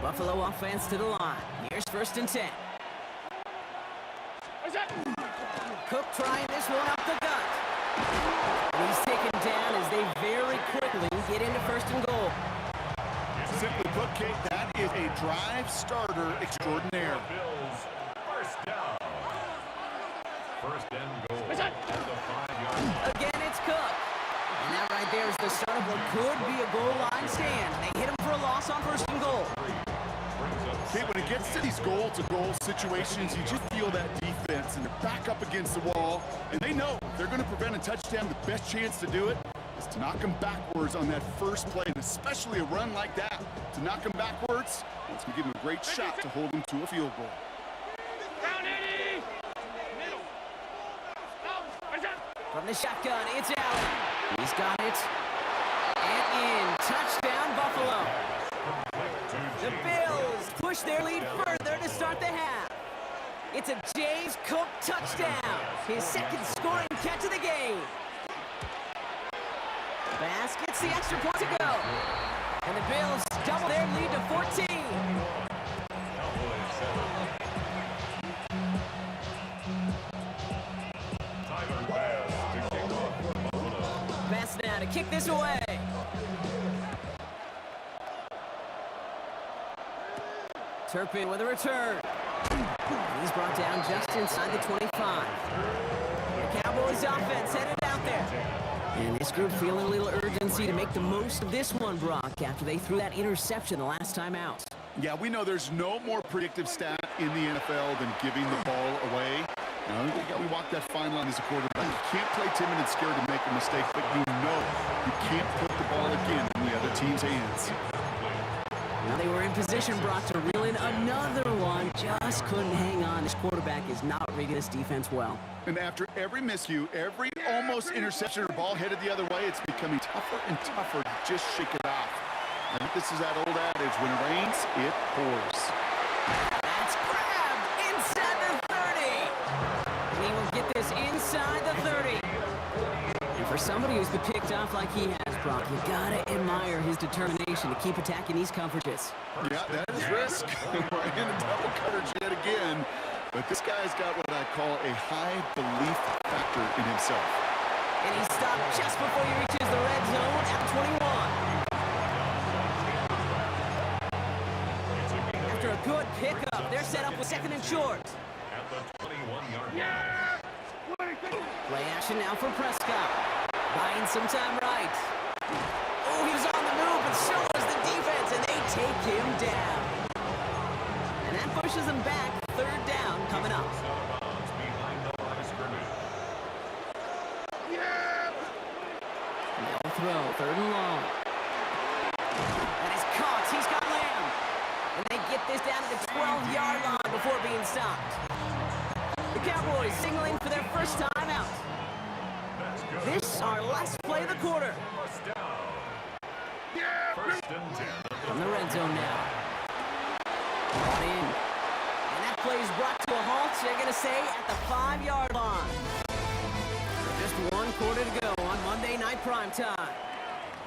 S2: Buffalo offense to the line. Here's 1st and 10. Cook trying this one up the gut. And he's taken down as they very quickly get into 1st and goal.
S4: Simply put, Kate, that is a drive starter extraordinaire.
S3: Bills, first down. First and goal at the 5-yard line.
S2: Again, it's Cook. And that right there is the start of what could be a goal line stand. They hit him for a loss on 1st and goal.
S4: Kate, when it gets to these goal-to-goal situations, you just feel that defense, and they're back up against the wall, and they know if they're going to prevent a touchdown, the best chance to do it is to knock them backwards on that first play, and especially a run like that. To knock them backwards, it's going to give them a great shot to hold them to a field goal.
S2: From the shotgun, it's Allen. He's got it. And in. Touchdown, Buffalo. The Bills push their lead further to start the half. It's a James Cook touchdown. His second scoring catch of the game. Bass gets the extra point to go. And the Bills double their lead to 14.
S3: Tyler Bass to kick off for Buffalo.
S2: Bass now to kick this away. Turpin with a return. He's brought down just inside the 25. The Cowboys offense headed out there. And this group feeling a little urgency to make the most of this one, Brock, after they threw that interception the last time out.
S4: Yeah, we know there's no more predictive stat in the NFL than giving the ball away. We walk that fine line as a quarterback. You can't play timid and scared to make a mistake, but you know you can't put the ball again in the other team's hands.
S2: Now they were in position, Brock, to reel in another one. Just couldn't hang on. This quarterback is not reading this defense well.
S4: And after every miscue, every almost interception or ball headed the other way, it's becoming tougher and tougher to just shake it off. I think this is that old adage, when it rains, it pours.
S2: That's grabbed inside the 30. And he will get this inside the 30. And for somebody who's been picked off like he has, Brock, you gotta admire his determination to keep attacking these coverages.
S4: Yeah, that is risk. We're in a double coverage yet again. But this guy's got what I call a high belief factor in himself.
S2: And he stopped just before he reaches the red zone at 21. After a good pickup, they're set up with 2nd and short.
S3: At the 21-yard line.
S2: Play action now for Prescott. Buying some time right. Oh, he was on the move, but so was the defense, and they take him down. And that pushes him back third down coming up.
S3: Out of bounds behind the line of scrimmage.
S2: Now throw, third and long. That is caught. He's got Lamb. And they get this down to the 12-yard line before being stopped. The Cowboys signaling for their first time out.
S3: That's good.
S2: This our last play of the quarter.
S3: First down. First and 10.
S2: From the red zone now. Brought in. And that play is brought to a halt, they're going to say, at the 5-yard line. Just one quarter to go on Monday Night Primetime.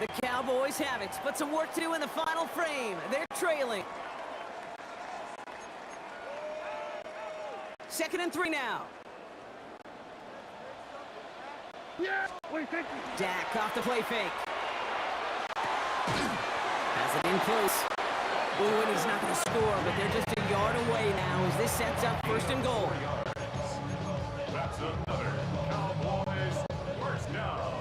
S2: The Cowboys have it, but some work to do in the final frame. They're trailing. 2nd and 3 now. Dak off the play fake. Has it in close. Ooh, and he's not going to score, but they're just a yard away now as this sets up 1st and goal.
S3: That's another Cowboys first down.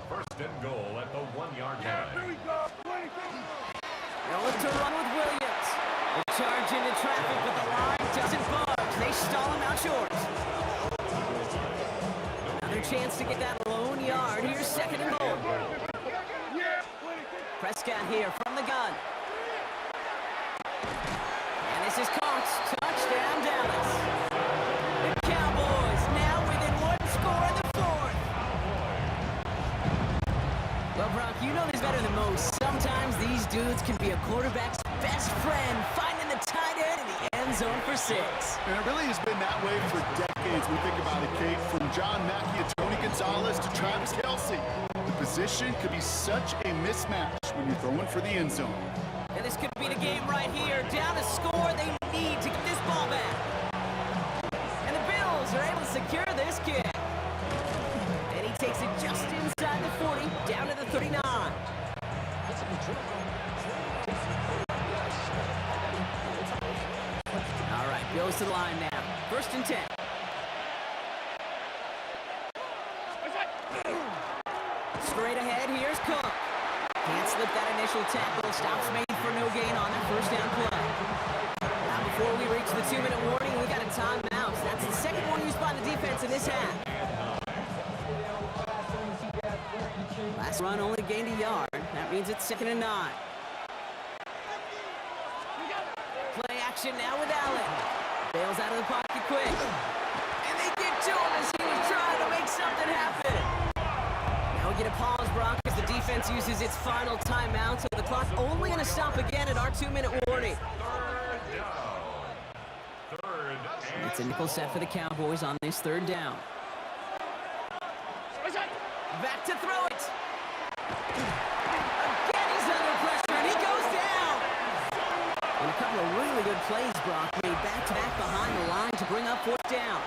S3: First and goal at the 1-yard line.
S2: They'll look to run with Williams. They charge into traffic, but the line doesn't budge. They stall him out short. Another chance to get that lone yard. Here's 2nd and goal. Prescott here from the gun. And this is caught. Touchdown, Dallas. The Cowboys now within 1 score in the 4th. Well, Brock, you know this better than most. Sometimes these dudes can be a quarterback's best friend, finding the tight end in the end zone for 6.
S4: And it really has been that way for decades. We think about it, Kate, from John Mackey and Tony Gonzalez to Travis Kelce. The position could be such a mismatch when you're throwing for the end zone.
S2: And this could be the game right here. Down to score, they need to get this ball back. And the Bills are able to secure this kick. And he takes it just inside the 40, down to the 39. All right, Bills to the line now. 1st and 10. Straight ahead, here's Cook. Can't slip that initial tackle. Stops made for no gain on that 1st down play. Now before we reach the 2-minute warning, we got a timeout. That's the 2nd one used by the defense in this half. Last run only gained a yard. That means it's 2nd and 9. Play action now with Allen. Bails out of the pocket quick. And they get to him as he was trying to make something happen. Now we get a pause, Brock, as the defense uses its final timeout. So the clock only going to stop again at our 2-minute warning. It's a nickel set for the Cowboys on this 3rd down. Back to throw it. Again, he's under pressure, and he goes down. And a couple of really good plays, Brock, made back-to-back behind the line to bring up 4th down.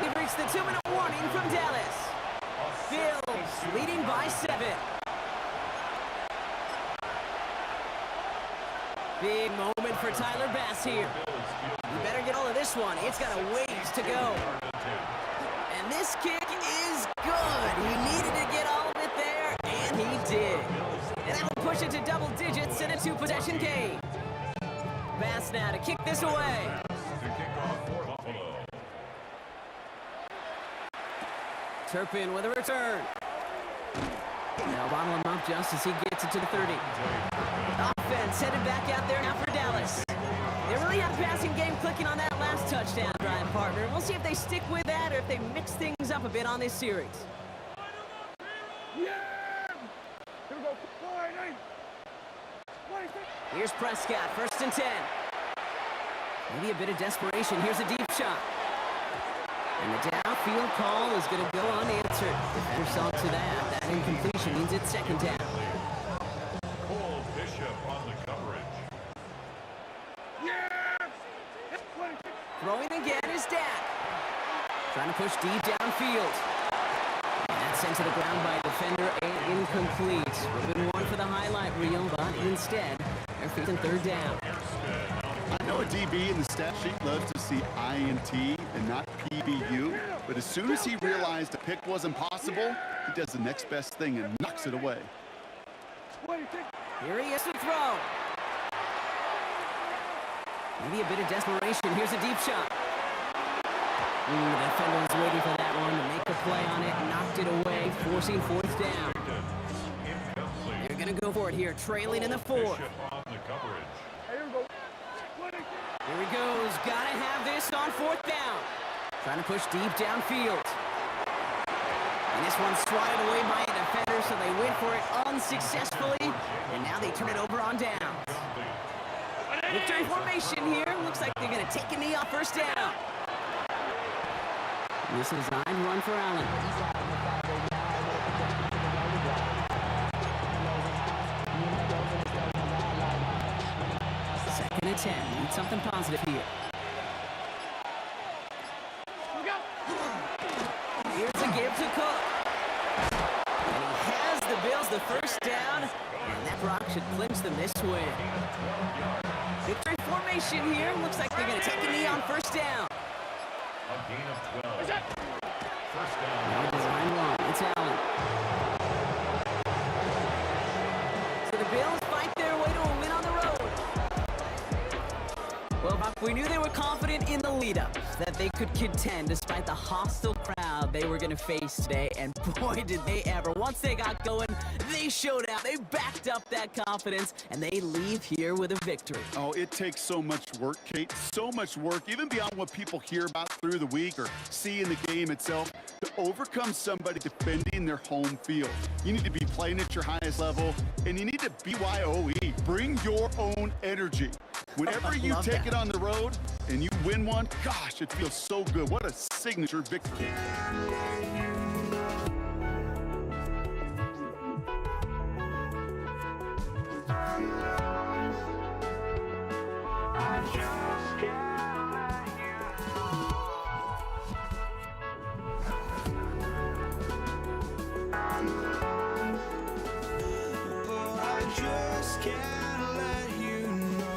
S2: We've reached the 2-minute warning from Dallas. Bills leading by 7. Big moment for Tyler Bass here. You better get all of this one. It's got a ways to go. And this kick is good. He needed to get all of it there, and he did. And that'll push it to double digits in a 2-possession game. Bass now to kick this away. Turpin with a return. Now bottle him up just as he gets it to the 30. Offense headed back out there now for Dallas. They really have the passing game clicking on that last touchdown drive, partner. We'll see if they stick with that or if they mix things up a bit on this series. Here's Prescott, 1st and 10. Maybe a bit of desperation. Here's a deep shot. And the downfield call is going to go unanswered. Defender saw to that. That incompletion means it's 2nd down.
S3: Cole Bishop on the coverage.
S2: Throwing again is Dak. Trying to push deep downfield. And that's sent to the ground by a defender and incomplete. Would have been one for the highlight reel, but instead, they're facing 3rd down.
S4: I know a DB in the stat sheet loves to see INT and not PBU, but as soon as he realized a pick wasn't possible, he does the next best thing and knocks it away.
S2: Here he is to throw. Maybe a bit of desperation. Here's a deep shot. The defender was waiting for that one to make a play on it. Knocked it away, forcing fourth down.
S3: Incomplete.
S2: They're going to go for it here, trailing in the fourth.
S3: Bishop on the coverage.
S2: Here he goes. Got to have this on fourth down. Trying to push deep downfield. And this one's swatted away by a defender, so they went for it unsuccessfully. And now they turn it over on downs. Victory formation here. Looks like they're going to take a knee off first down. This is a 9-run for Allen. Second and 10. Need something positive here. Here's a give to Cook. And he has the Bills the first down. And that rock should clinch them this win. Victory formation here. Looks like they're going to take a knee on first down.
S3: A gain of 12. First down.
S2: Now design wrong. It's Allen. So the Bills fight their way to a win on the road. Well, Buck, we knew they were confident in the lead-up that they could contend despite the hostile crowd they were going to face today. And boy, did they ever. Once they got going, they showed out. They backed up that confidence, and they leave here with a victory.
S4: Oh, it takes so much work, Kate. So much work, even beyond what people hear about through the week or see in the game itself, to overcome somebody defending their home field. You need to be playing at your highest level, and you need to BYOE. Bring your own energy. Whenever you
S2: Love
S4: take
S2: that.
S4: it on the road and you win one, gosh, it feels so good. What a signature victory.
S1: Oh, I just can't let you know.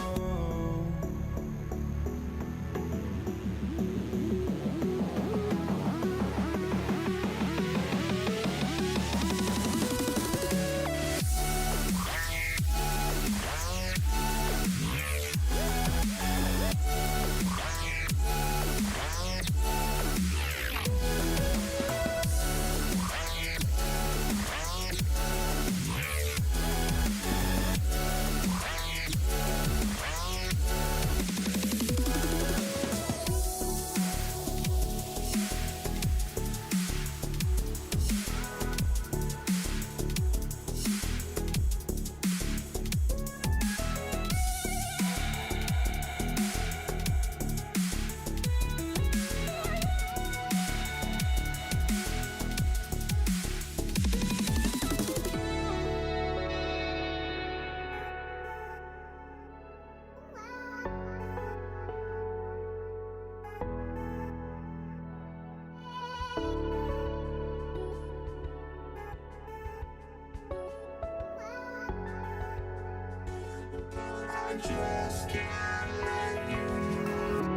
S1: I just can't let you know.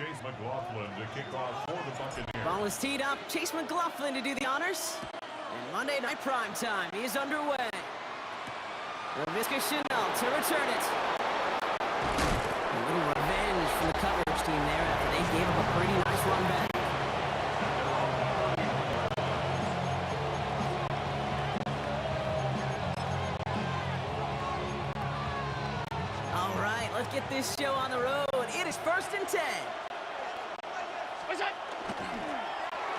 S3: Chase McLaughlin to kick off for the Buccaneers.
S2: Ball is teed up. Chase McLaughlin to do the honors. And Monday Night Prime Time is underway. Laviska Shenault to return it. A little revenge from the coverage team there after they gave up a pretty nice run back. All right, let's get this show on the road. It is 1st and 10.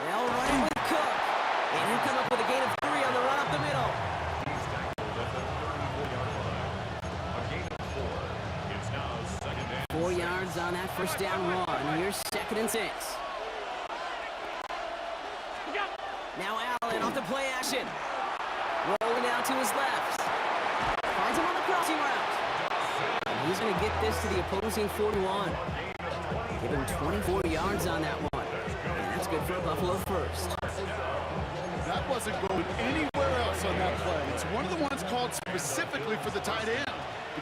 S2: They'll run it with Cook. And he'll come up with a gain of 3 on the run up the middle.
S3: He's tackled at the 34-yard line. A gain of 4. It's now 2nd and
S2: 4 yards on that first down run. Here's 2nd and 6. Now Allen off the play action. Rolling out to his left. Finds him on the crossing route. And he's going to get this to the opposing 41. Give him 24 yards on that one. And that's good for a Buffalo first.
S4: That wasn't going anywhere else on that play. It's one of the ones called specifically for the tight end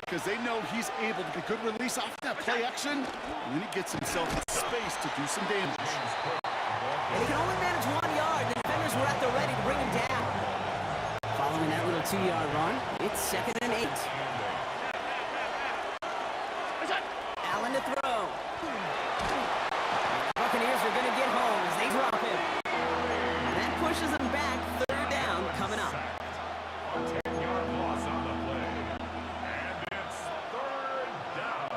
S4: because they know he's able to get good release off that play action, and then he gets himself the space to do some damage.
S2: And he can only manage 1 yard. The defenders were at the ready to bring him down. Following that little 2-yard run, it's 2nd and 8. Allen to throw. Buccaneers are going to get home as they drop him. And that pushes them back. 3rd down coming up.
S3: a 10-yard loss on the play. And it's 3rd down.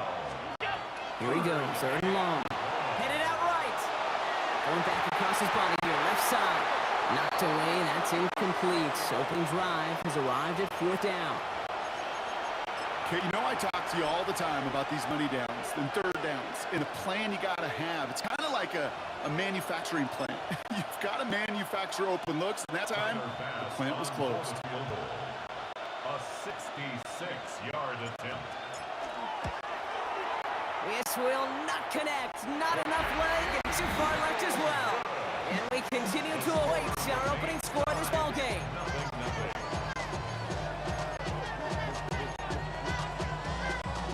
S2: Here he goes, 3rd and long. Headed out right. Going back across his body here, left side. Knocked away, that's incomplete. Opening drive has arrived at 4th down.
S4: Okay, you know I talk to you all the time about these money downs and 3rd downs and a plan you got to have. It's kind of like a manufacturing plant. You've got to manufacture open looks, and that time the plant was closed.
S3: A 66-yard attempt.
S2: This will not connect. Not enough leg and too far left as well. And we continue to await our opening score of this ballgame.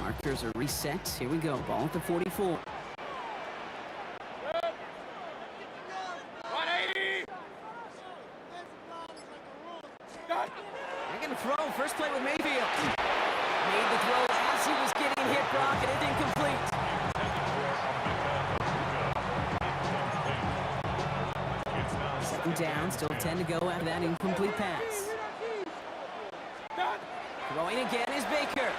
S2: Markers are reset. Here we go. Ball at the 44.
S6: 180. Done.
S2: They're going to throw. First play with Mayfield. Made the throw as he was getting hit, Brock, and it's incomplete. Second down, still 10 to go after that incomplete pass.
S6: Done.
S2: Throwing again is Baker.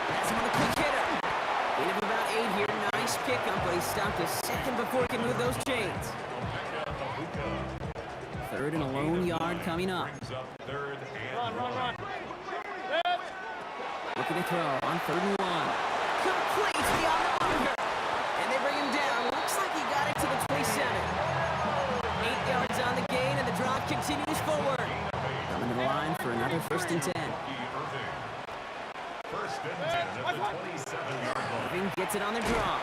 S2: That's him on the quick hitter. Gain of about 8 here. Nice pickup, but he stopped a second before he could move those chains. 3rd and a lone yard coming up.
S6: Run.
S2: Looking to throw on 3rd and 1. Complete beyond the marker. And they bring him down. Looks like he got it to the 27. 8 yards on the gain, and the drop continues forward. Coming to the line for another 1st and 10.
S3: First and 10 at the 27-yard line.
S2: Irving gets it on the draw.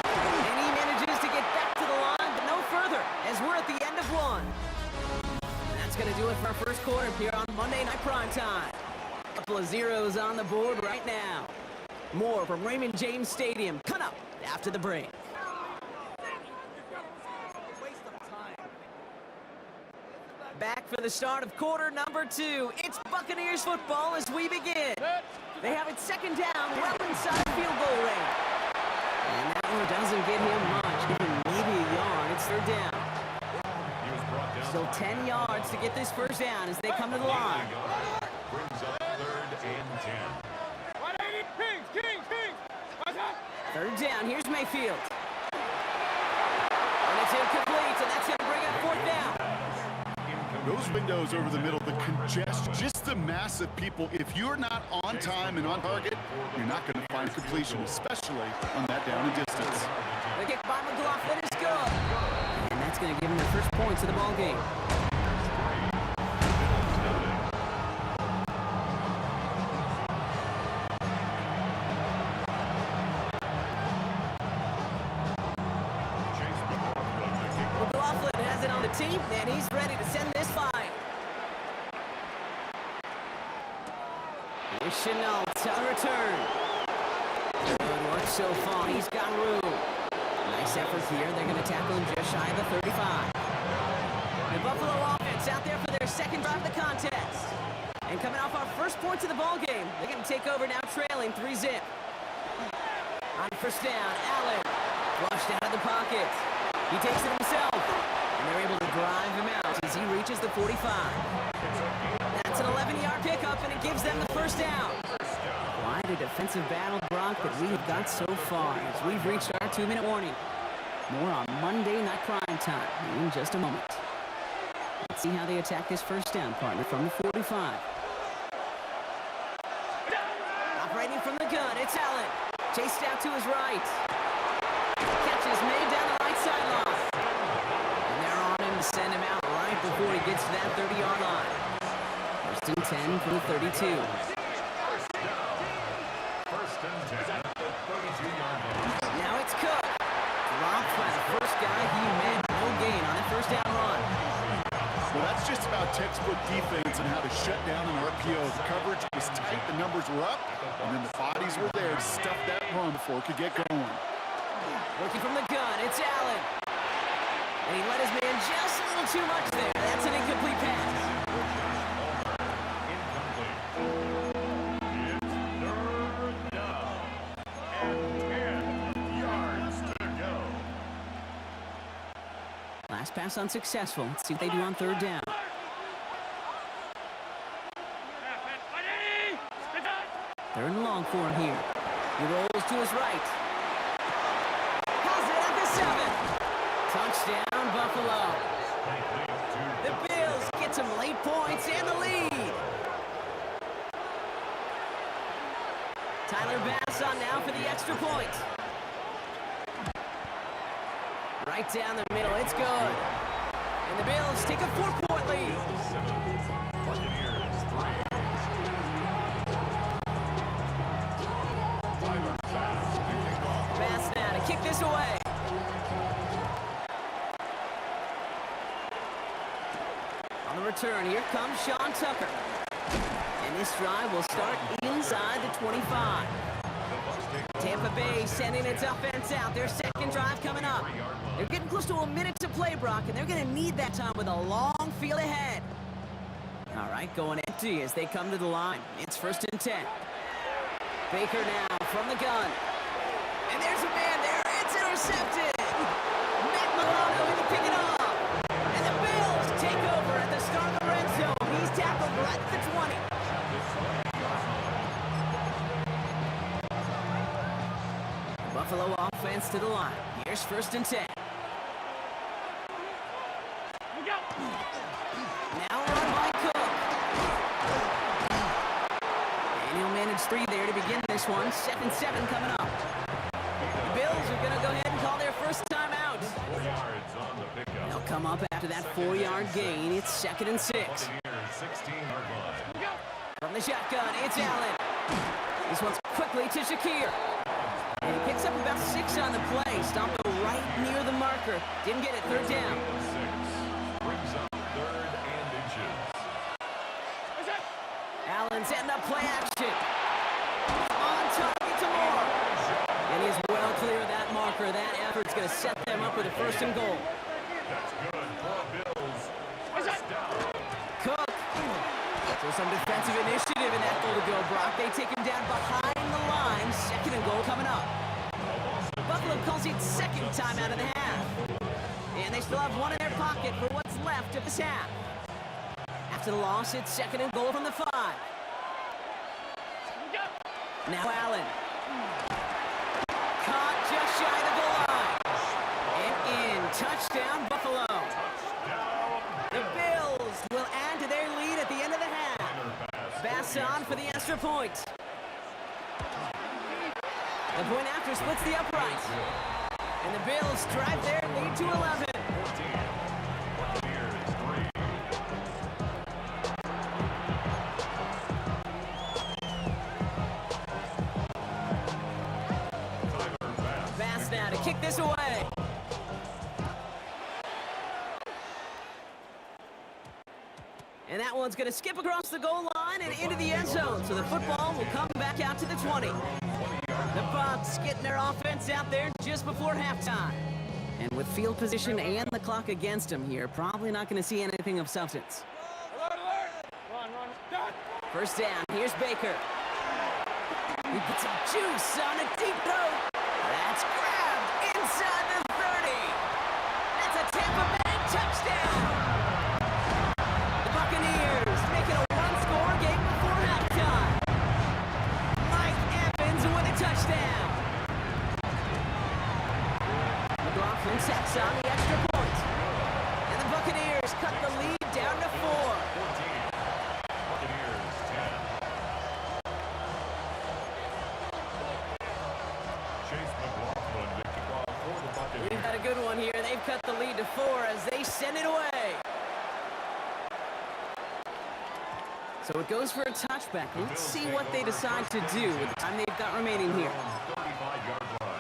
S2: And he manages to get back to the line, but no further, as we're at the end of 1. And that's going to do it for our first quarter here on Monday Night Prime Time. A couple of zeros on the board right now. More from Raymond James Stadium coming up after the break. Back for the start of quarter number 2. It's Buccaneers football as we begin. They have it 2nd down, well inside field goal range. And that one doesn't get him much, even maybe a yard. It's 3rd down.
S3: He was brought down.
S2: Still 10 yards to get this first down as they come to the line.
S3: Brings up 3rd and 10.
S6: 180. Kings. What's up?
S2: 3rd down, here's Mayfield. And it's incomplete, and that's going to bring up 4th down.
S4: Those windows over the middle, the congestion, just the mass of people. If you're not on time and on target, you're not going to find completion, especially on that down and distance.
S2: The kick by McLaughlin is good. And that's going to give him the first points of the ball game. McLaughlin has it on the team, and he's ready to send this fire. Here's Shenault on return. Good work so far. He's got room. Nice effort here. They're going to tackle him just shy of the 35. The Buffalo offense out there for their second drive of the contest. And coming off our first points of the ball game, they're going to take over now trailing 3-zip. On first down, Allen flushed out of the pocket. He takes it himself, and they're able to drive him out as he reaches the 45. That's an 11-yard pickup, and it gives them the first down. Quite a defensive battle, Brock, that we have got so far as we've reached our 2-minute warning. More on Monday Night Prime Time in just a moment. Let's see how they attack this first down, partner, from the 45. Operating from the gun, it's Allen. Chased out to his right. Catch is made down the right sideline. And they're on him to send him out right before he gets to that 30-yard line. First and 10 from the 32.
S3: First and 10 at the 32-yard line.
S2: Now it's Cook. Dropped by the first guy he met. No gain on that first down run.
S4: Well, that's just about textbook defense and how to shut down an RPO. The coverage was tight, the numbers were up, and then the bodies were there to stuff that run before it could get going.
S2: Working from the gun, it's Allen. And he let his man just a little too much there. That's an incomplete pass.
S3: Incomplete. It's third down and 10 yards to go.
S2: Last pass unsuccessful. Let's see what they do on third down. Third and long for him here. He rolls to his right. Has it at the 7. Touchdown, Buffalo. The Bills get some late points and the lead. Tyler Bass on now for the extra point. Right down the middle, it's good. And the Bills take a 4-point lead. Bass now to kick this away. On the return, here comes Sean Tucker. And this drive will start inside the 25. Tampa Bay sending its offense out. Their second drive coming up. They're getting close to a minute to play, Brock, and they're going to need that time with a long field ahead. All right, going empty as they come to the line. It's first and 10. Baker now from the gun. And there's a man there. It's intercepted. Matt Milano in to pick it up. And the Bills take over at the start of the red zone. He's tackled right at the 20. Buffalo offense to the line. Here's first and 10. Now run by Cook. And he'll manage 3 there to begin this one. 2nd-7 coming up. The Bills are going to go ahead and call their first timeout.
S3: 4 yards on the pickup.
S2: They'll come up after that 4-yard gain. It's 2nd and 6.
S3: 16-yard line.
S2: From the shotgun, it's Allen. This one's quickly to Shakir. And he picks up about 6 on the play. Stopped right near the marker. Didn't get it. Third down.
S3: 6 brings up 3rd and inches.
S2: Allen setting up play action. On target to Moore. And he's well clear of that marker. That effort's going to set them up with a first and goal.
S3: That's good for Bills. First down.
S2: Cook. So some defensive initiative in that goal to go, Brock. They take him down behind the line. 2nd and goal coming up. Buffalo calls it 2nd time out of the half. And they still have 1 in their pocket for what's left of this half. After the loss, it's 2nd and goal from the 5. Now Allen. Caught just shy of the goal line. And in. Touchdown, Buffalo. The Bills will add to their lead at the end of the half. Bass on for the extra point. The point after splits the upright. And the Bills drive their lead to 11.
S3: 14. Buccaneers 3.
S2: Bass now to kick this away. And that one's going to skip across the goal line and into the end zone. So the football will come back out to the 20. The Bucs Bucks getting their offense out there just before halftime. And with field position and the clock against them here, probably not going to see anything of substance. First down, here's Baker. He puts some juice on a deep throw. That's grabbed inside the 30. That's a Tampa Bay touchdown. The Buccaneers make it a one-score game before halftime. Mike Evans with a touchdown. McLaughlin sets on the extra point. And the Buccaneers cut the lead down to 4.
S3: Buccaneers 10. Chase McLaughlin, the kickoff for the Buccaneers.
S2: We've got a good one here. They've cut the lead to 4 as they send it away. So it goes for a touchback. Let's see what they decide to do with the time they've got remaining here.
S3: 35-yard line.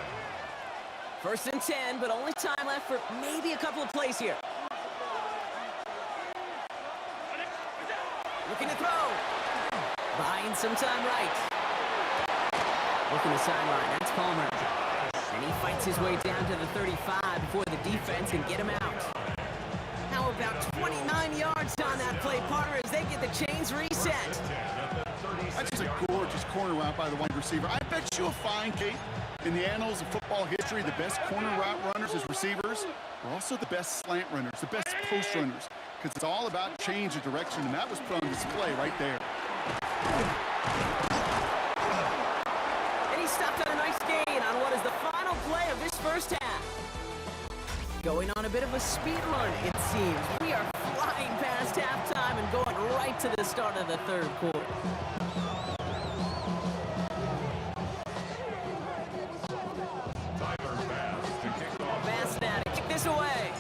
S2: First and 10, but only time left for maybe a couple of plays here. Looking to throw. Buying some time right. Looking to sideline. That's Palmer. And he fights his way down to the 35 before the defense can get him out. How about 29 yards on that play, partner, as they get the chains reset.
S4: That's just a gorgeous corner route by the wide receiver. I bet you'll find, Kate, in the annals of football history, the best corner route runners as receivers are also the best slant runners, the best post runners, because it's all about change of direction, and that was put on display right there.
S2: And he stopped on a nice gain on what is the final play of this first half. Going on a bit of a speed run, it seems. We are flying past halftime and going right to the start of the third quarter.
S3: Tyler Bass to kick off.
S2: Bass now to kick this away.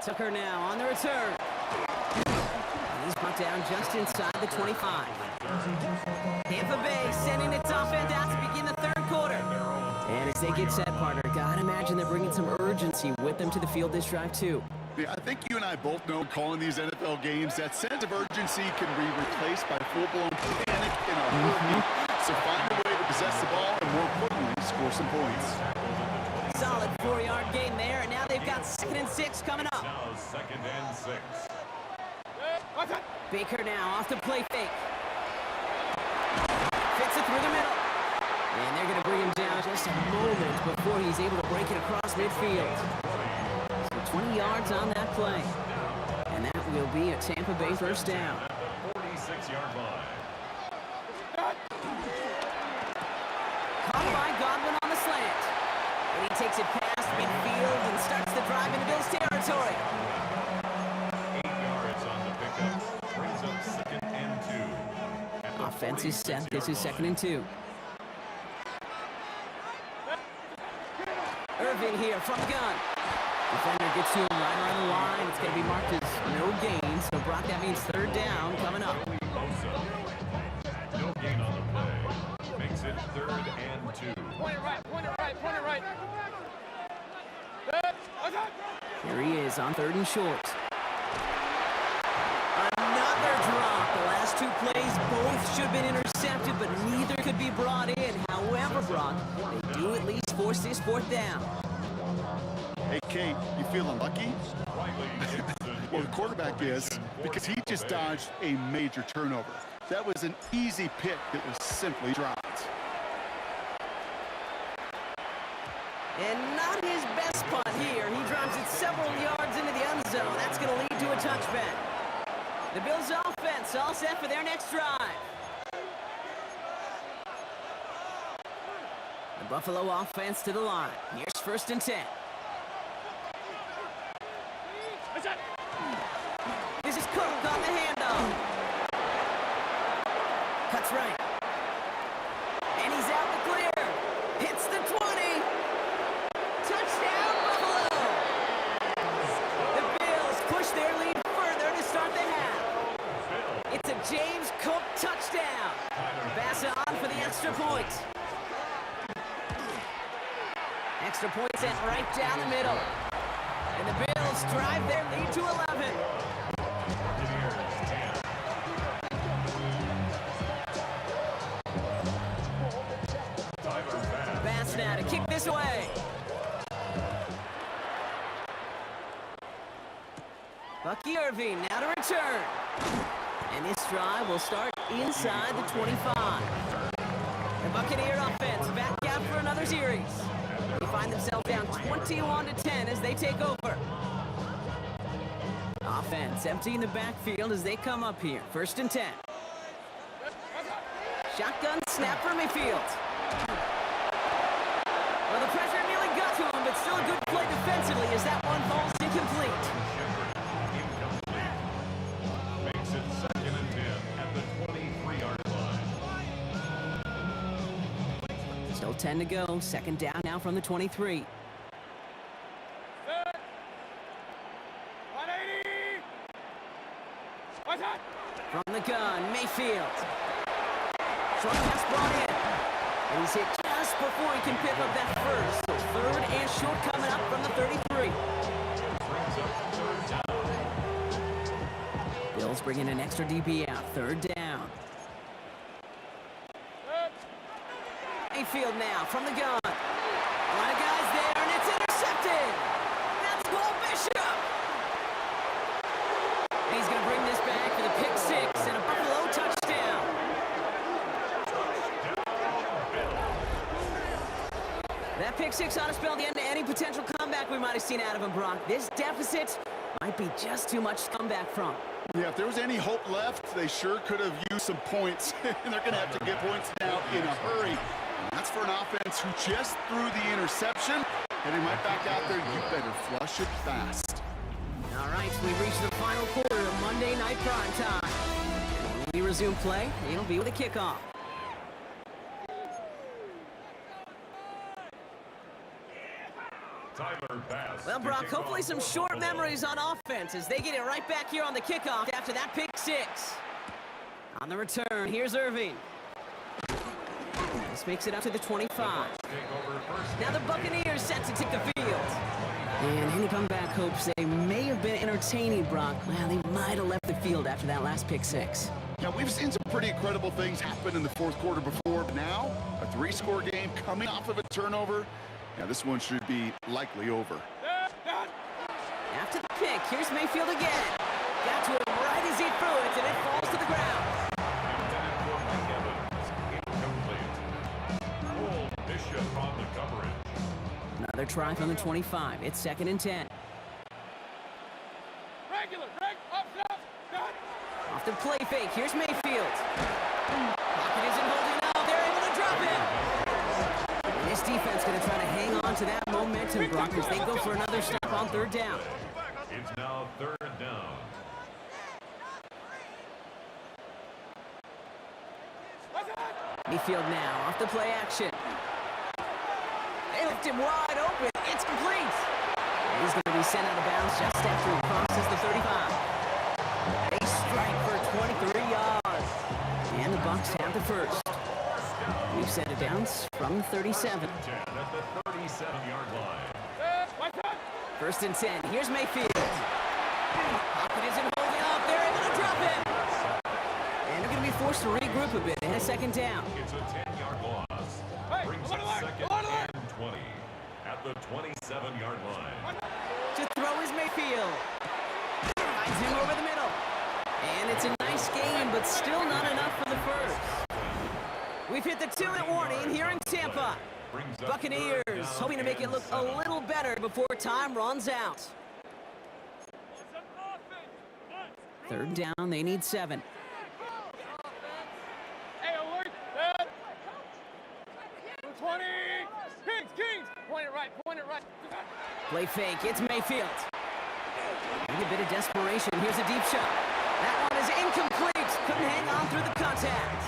S2: Tucker now on the return. And he's brought down just inside the 25. Tampa Bay sending its offense out to begin the third quarter. And as they get set, partner, gotta imagine they're bringing some urgency with them to the field this drive, too.
S4: Yeah, I think you and I both know calling these NFL games, that sense of urgency can be replaced by full-blown panic in a heartbeat. So find a way to possess the ball and, more importantly, score some points.
S2: Solid 4-yard gain there, and now they've got 2nd and 6 coming up.
S3: Now 2nd and 6.
S2: Baker now off the play fake. Fits it through the middle. And they're going to bring him down just a moment before he's able to break it across midfield. So 20 yards on that play. And that will be a Tampa Bay first down.
S3: At the 46-yard line.
S2: Caught by Godwin on the slant. And he takes it past midfield and starts the drive into Bills territory.
S3: 8 yards on the pickup. Brings up 2nd and 2. At the
S2: Offense is set. This is 2nd and 2. Irvin here from the gun. Defender gets to him right on the line. It's going to be marked as no gain. So, Brock, that means 3rd down coming up.
S3: No gain on the play. Makes it 3rd and 2.
S6: Point it right, point it right, point it right.
S2: Here he is on 3rd and short. Another drop. The last 2 plays both should have been intercepted, but neither could be brought in. However, Brock, they do at least force this 4th down.
S4: Hey, Kate, you feeling lucky? Well, the quarterback is, because he just dodged a major turnover. That was an easy pick that was simply dropped.
S2: And not his best punt here. He drops it several yards into the end zone. That's going to lead to a touchback. The Bills offense all set for their next drive. The Buffalo offense to the line. Here's 1st and 10. This is Cook on the handoff. Cuts right. And he's out the clear. Hits the 20. Touchdown, Buffalo. The Bills push their lead further to start the half. It's a James Cook touchdown. Pass it on for the extra point. Extra point sent right down the middle. And the Bills drive their lead to 11. this away. Bucky Irving now to return. And this drive will start inside the 25. The Buccaneer offense back out for another series. They find themselves down 21-10 as they take over. Offense emptying the backfield as they come up here. 1st and 10. Shotgun snap for Mayfield. Well, the pressure nearly got to him, but still a good play defensively as that one falls incomplete.
S3: Incomplete. Makes it 2nd and 10 at the 23-yard line.
S2: Still 10 to go. 2nd down now from the 23.
S6: Set. 180. What's that?
S2: From the gun, Mayfield. Short pass brought in. And he's hit just before he can pick up that first. So 3rd and short coming up from the 33.
S3: Brings up 3rd down.
S2: Bills bringing an extra DB out. 3rd down.
S6: Set.
S2: Mayfield now from the gun. A lot of guys there, and it's intercepted. That's Paul Bishop. And he's going to bring this back for the pick 6 and a Buffalo touchdown. That pick 6 ought to spell the end to any potential comeback we might have seen out of him, Brock. This deficit might be just too much to come back from.
S4: Yeah, if there was any hope left, they sure could have used some points. And they're going to have to get points now in a hurry. And that's for an offense who just threw the interception. Heading right back out there, you better flush it fast.
S2: All right, we've reached the final quarter of Monday Night Prime Time. And when we resume play, it'll be with a kickoff.
S3: Tyler Bass.
S2: Well,
S3: to
S2: Brock,
S3: kick
S2: hopefully
S3: off
S2: some
S3: for
S2: short
S3: Buffalo.
S2: memories on offense as they get it right back here on the kickoff after that pick 6. On the return, here's Irving. This makes it up to the 25.
S3: Take over 1st
S2: Now the Buccaneers set to take the field. And any comeback hopes they may have been entertaining, Brock. Well, they might have left the field after that last pick 6.
S4: Now, we've seen some pretty incredible things happen in the 4th quarter before, but now a 3-score game coming off of a turnover. Now, this one should be likely over.
S6: Set. Done.
S2: After the pick, here's Mayfield again. Got to it right as he threw it, and it falls to the ground.
S3: Intended for Mike Evans. Incomplete. Cole Bishop on the coverage.
S2: Another try from the 25. It's 2nd and 10.
S6: Regular. Up. Done.
S2: Off the play fake, here's Mayfield. Pocket isn't holding up. They're able to drop him. And this defense going to try to hang on to that momentum, Brock, as they go for another stop on 3rd down.
S3: It's now 3rd down.
S6: What's that?
S2: Mayfield now off the play action. They left him wide open. It's complete. He's going to be sent out of bounds just after he crosses the 35. They strike for 23 yards. And the Bucs have the first. We've set it down from 37.
S3: 10 at the 37-yard line.
S6: Set. What's that?
S2: 1st and 10. Here's Mayfield. Pocket isn't holding up. They're able to drop him. And they're going to be forced to regroup a bit. And a 2nd down.
S3: It's a 10-yard loss.
S6: Hey,
S3: Brings
S6: alert,
S3: it
S6: alert,
S3: 2nd
S6: alert.
S3: and 20 at the 27-yard line.
S2: To throw is Mayfield. Finds him over the middle. And it's a nice game, but still not enough for the first. We've hit the 2-minute warning here in Tampa.
S3: Brings up
S2: Buccaneers
S3: 3rd down
S2: hoping to make it
S3: and
S2: look a
S3: 7.
S2: little better before time runs out. 3rd down, they need 7.
S6: Hey, alert. Set. 20. Kings. Point it right.
S2: Play fake, it's Mayfield. Maybe a bit of desperation. Here's a deep shot. That one is incomplete. Couldn't hang on through the contact.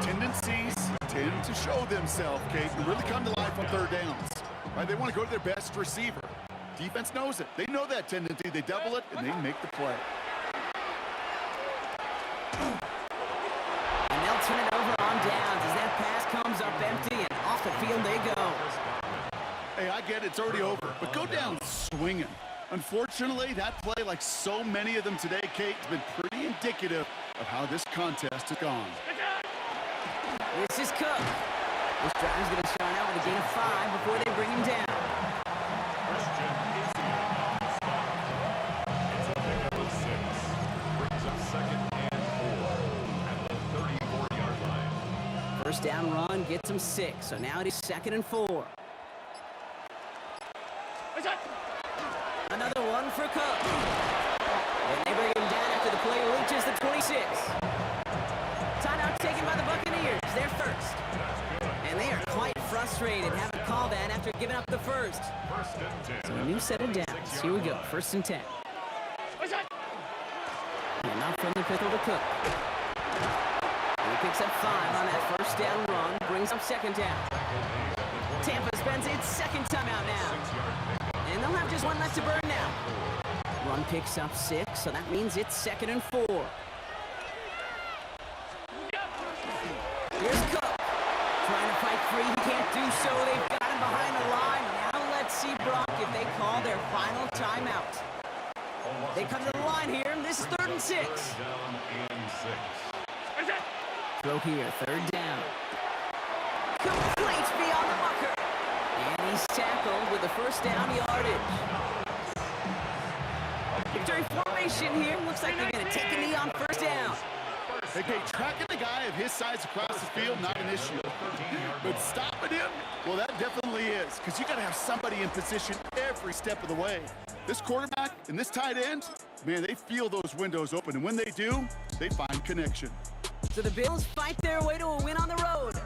S4: Tendencies tend to show themselves, Kate, and really come to life on 3rd downs. Right? They want to go to their best receiver. Defense knows it. They know that tendency. They double it, and they make the play.
S2: And they'll turn it over on downs as that pass comes up empty, and off the field they go.
S4: Hey, I get it. It's already over, but go down swinging. Unfortunately, that play, like so many of them today, Kate, has been pretty indicative of how this contest has gone.
S2: This is Cook. This drive is going to start out with have a gain of 5 before they bring him down.
S3: Christian Isian on the spot. It's a pickup of 6. Brings up 2nd and 4 at the 34-yard line.
S2: First down run gets him 6, so now it is 2nd and 4. Another one for Cook. And they bring him down after the play reaches the 26. Timeout taken by the Buccaneers. They're first. And they are quite frustrated having called that after giving up the first.
S3: First and 10.
S2: So a new set of downs. Here we go. 1st and 10. And now from the pickle to Cook. And he picks up 5 on that first down run. Brings up 2nd down. Tampa spends its 2nd timeout now. And they'll have just 1 left to burn now. Run picks up 6, so that means it's 2nd and 4. Here's Cook. Trying to fight free. He can't do so. They've got him behind the line. Now let's see, Brock, if they call their final timeout. They come to the line here, and this is 3rd and 6.
S3: Down and 6.
S2: Throw here, 3rd down. Complete beyond the marker. And he's tackled with the first down yardage. Victory formation here. Looks like they're going to take a knee on 1st down.
S4: Okay, tracking the guy of his size across the field, not an issue. But stopping him, well, that definitely is. Because you got to have somebody in position every step of the way. This quarterback and this tight end, man, they feel those windows open. And when they do, they find connection.
S2: So the Bills fight their way to a win on the road.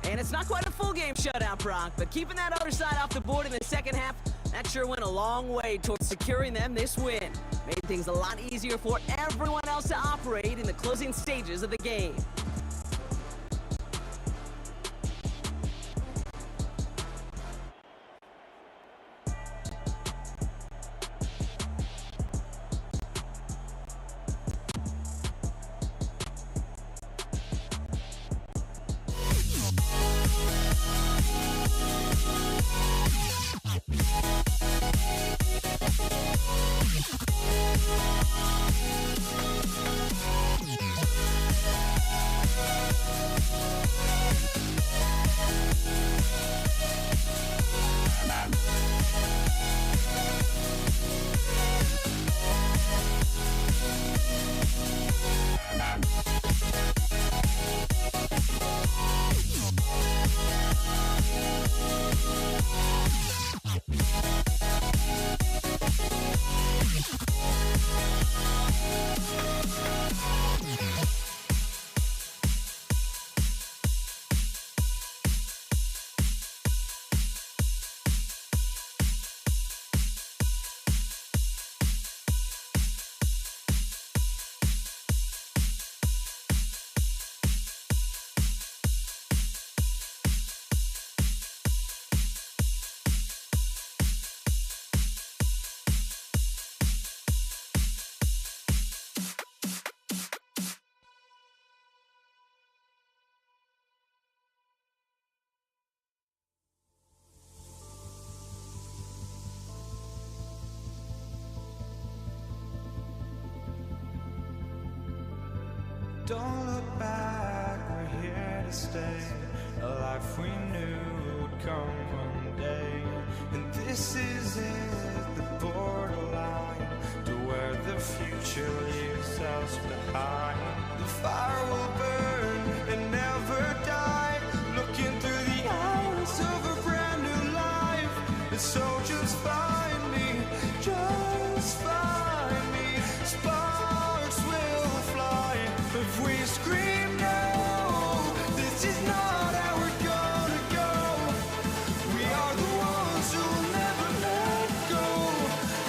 S2: And it's not quite a full game shutout, Brock, but keeping that other side off the board in the 2nd half, that sure went a long way towards securing them this win. Made things a lot easier for everyone else to operate in the closing stages of the game.
S1: Don't look back, we're here to stay. A life we knew would come one day. And this is it, the borderline to where the future leaves us behind. The fire will burn and never die. Looking through the eyes of a brand new life. And so just find me, just find me. Sparks will fly if we scream no. This is not how we're gonna go. We are the ones who'll never let go.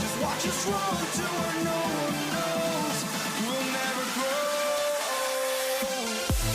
S1: Just watch us run to where no one knows. We'll never grow. We'll never grow.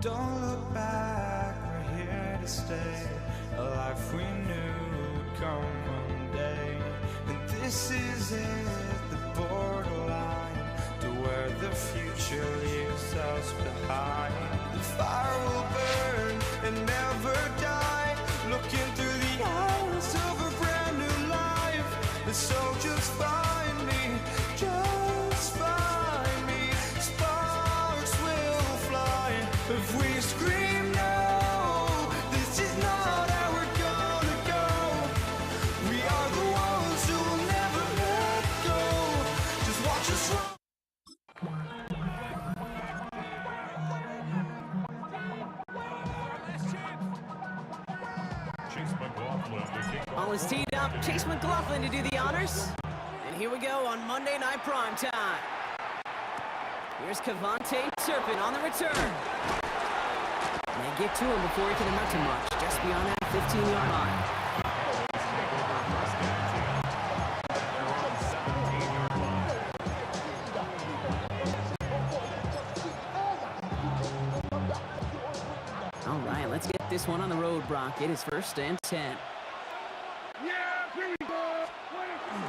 S1: Don't look back, we're here to stay. A life we knew would come one day. And this is it, the borderline to where the future leaves us behind. The fire will burn and never die, looking through the eyes of a brand new life. And so just find me, just find me. Sparks will fly if we scream no. This is not how we're gonna go. We are the ones who will never let go. Just watch us run.
S3: Chase McLaughlin to kick
S2: Ball is teed up. Chase McLaughlin to do the honors. And here we go on Monday Night Primetime. Here's Cavante Turpin on the return. And they get to him before he can amount to much, just beyond that 15-yard line.
S3: They're on 17-yard line.
S2: All right, let's get this one on the road, Brock. It is 1st and 10.
S6: Yeah, here we go.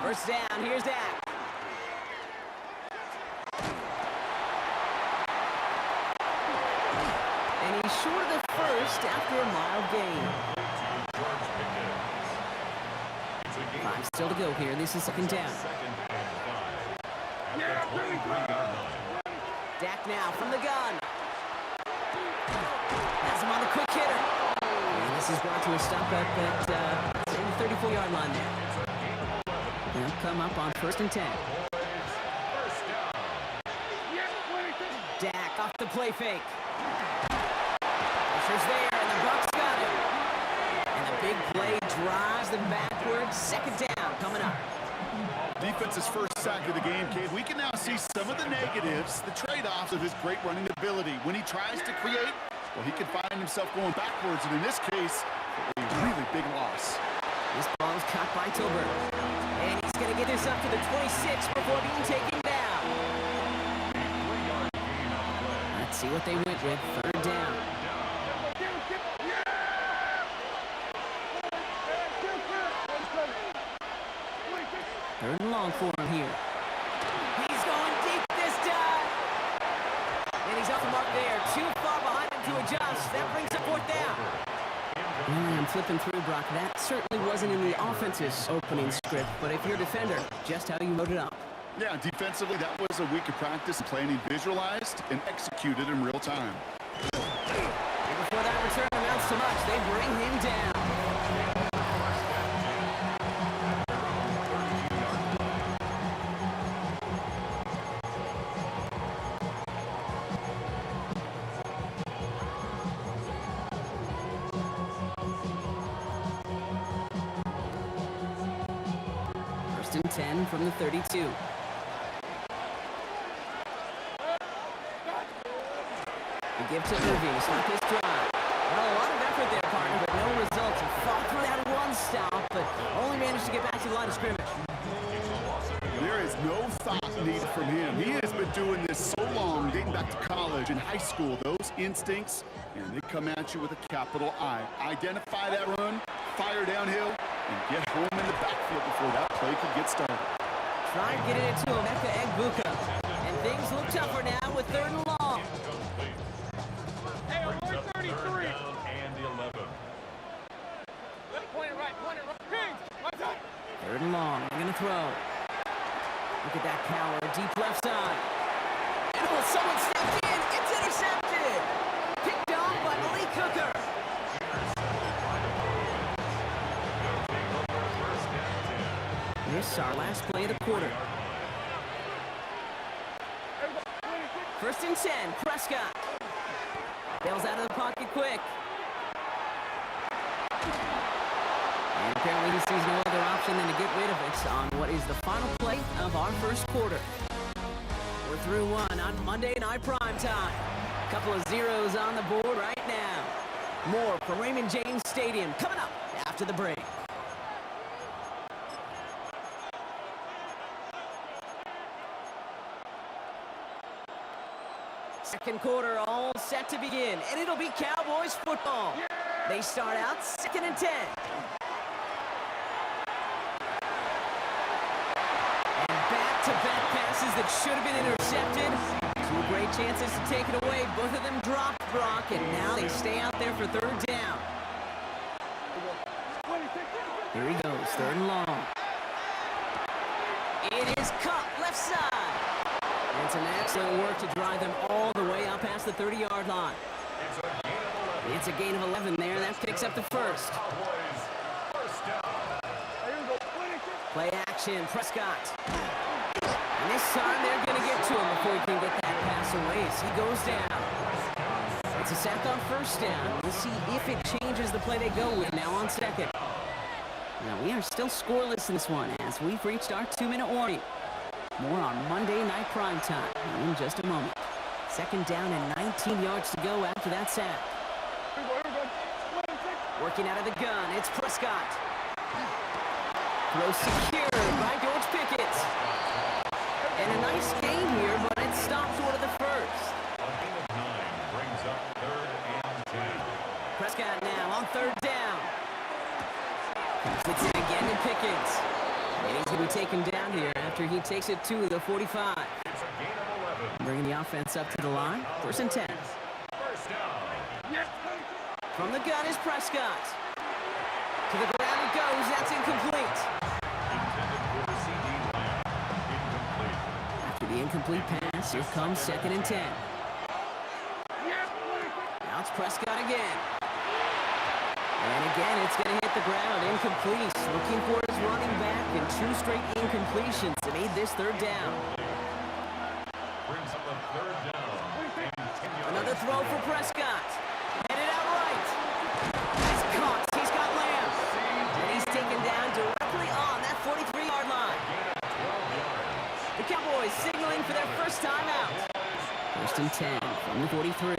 S2: First down, here's Dak. And he's short of the first after a mild gain.
S3: George Pickens. It's a gain
S2: 5 still to go here. This is 2nd down.
S3: 2nd and 5. At the 23-yard line.
S2: Dak now from the gun. Has him on the quick hitter. And this is brought to a stop at the 34-yard line there. They'll come up on 1st and 10.
S3: First down.
S2: Dak off the play fake. Pressure's there, and the Bucs got him. And the big play drives them backwards. 2nd down coming up.
S4: Defense's first sack of the game, Cade. We can now see some of the negatives, the trade-offs of his great running ability. When he tries to create, well, he can find himself going backwards, and in this case, a really big loss.
S2: This ball is caught by Tilburg. And he's going to get this up to the 26 before being taken down. Let's see what they went with. 3rd down. 3rd and long for him here. He's going deep this time. And he's off the mark there. Too far behind him to adjust. That brings up 4th down. I'm flipping through, Brock. That certainly wasn't in the offense's opening script, but if you're a defender, just how you wrote it up.
S4: Yeah, defensively, that was a week of practice planning visualized and executed in real time.
S2: And before that return amounts to much, they bring him down. First and 10 from the 32. The give to Irving to stop his drive. Well, a lot of effort there, partner, but no results. He fought through that one stop, but only managed to get back to the line of scrimmage.
S4: There is no thought needed from him. He has been doing this so long, dating back to college and high school. Those instincts, and they come at you with a capital I. Identify that run, fire downhill, and get home in the backfield before that play could get started.
S2: Try and get it into Emeka Egbuka. And things look tougher now with 3rd and long.
S6: Hey,
S3: Brings up
S6: 33.
S3: 3rd down and 11.
S6: Point it right. Kings, what's up?
S2: 3rd and long. They're going to throw. Look at that power. Deep left side. And oh, someone stepped in. It's intercepted. Picked off by Malik Hooker. This is our last play of the quarter. 1st and 10. Prescott. Bails out of the pocket quick. And apparently he sees no other option than to get rid of it on what is the final play of our 1st quarter. We're through one on Monday Night Primetime. A couple of zeros on the board right now. More from Raymond James Stadium coming up after the break. Second quarter all set to begin, and it'll be Cowboys football. They start out 2nd and 10. And back-to-back passes that should have been intercepted. Two great chances to take it away. Both of them dropped, Brock, and now they stay out there for 3rd down. Here he goes, 3rd and long. It is cut left side. And some excellent work to drive them all the way out past the 30-yard line. It's a gain of 11 there. That picks up the first. Play action, Prescott. And this time they're going to get to him before he can get that pass away as he goes down. It's a sack on 1st down. We'll see if it changes the play they go with now on 2nd. Now we are still scoreless in this one as we've reached our 2-minute warning. More on Monday Night Prime Time in just a moment. 2nd down and 19 yards to go after that sack. Working out of the gun, it's Prescott. Throw secured by George Pickett. And a nice gain here, but it stops short of the first.
S3: A gain of 9 brings up 3rd and 10.
S2: Prescott now on 3rd down. Fits it again to Pickett. And he's going to be taken down here after he takes it to the 45.
S3: It's a gain of 11.
S2: Bringing the offense up to the line. 1st and 10.
S3: First down.
S2: From the gun is Prescott. To the ground it goes. That's incomplete.
S3: Intended for C.D. Lamb. Incomplete.
S2: After the incomplete pass, here comes 2nd and 10. Now it's Prescott again. And again, it's going to hit the ground. Incomplete. Looking for his running back, and 2 straight incompletions to made this 3rd down.
S3: Brings up a 3rd down. And 10 yards.
S2: Another throw for Prescott. Headed out right. He's caught. He's got Lamb. And he's taken down directly on that 43-yard line. The Cowboys signaling for their first time out. 1st and 10 from the 43.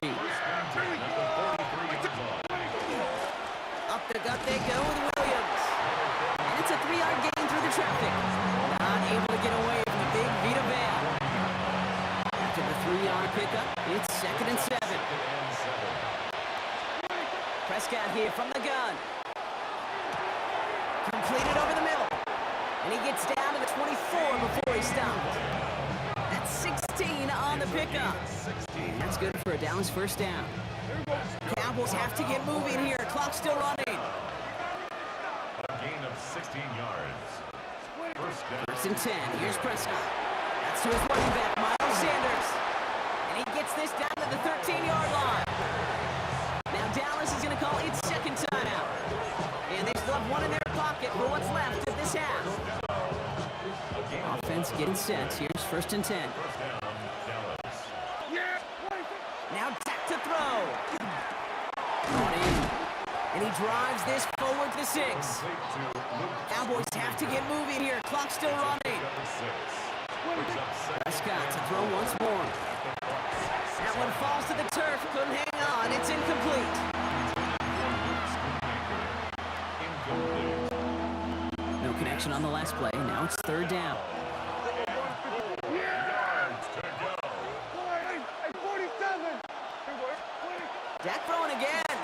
S2: Up the gut they go with Williams. And it's a 3-yard gain through the traffic. Not able to get away from the big Vita Vea. After the 3-yard pickup, it's 2nd and 7. Prescott here from the gun. Completed over the middle. And he gets down to the 24 before he stopped. That's 16 on the pickup. And that's good for a Dallas 1st down. Cowboys have to get moving here. Clock's still running.
S3: A gain of 16 yards. First down.
S2: 1st and 10. Here's Prescott. That's to his running back, Miles Sanders. And he gets this down to the 13-yard line. Now Dallas is going to call its 2nd timeout. And they still have one in their pocket for what's left of this half. Offense getting set. Here's 1st and 10.
S3: First down, Dallas.
S2: Now Dak to throw. Brought in. And he drives this forward to 6.
S3: Complete to Luke.
S2: Cowboys have to get moving here. Clock's still running.
S3: Number 6. Brings up 2nd.
S2: Prescott to throw once more. That one falls to the turf. Couldn't hang on. It's incomplete.
S3: Incomplete.
S2: No connection on the last play. Now it's 3rd down.
S3: Yards to go.
S2: Dak throwing again.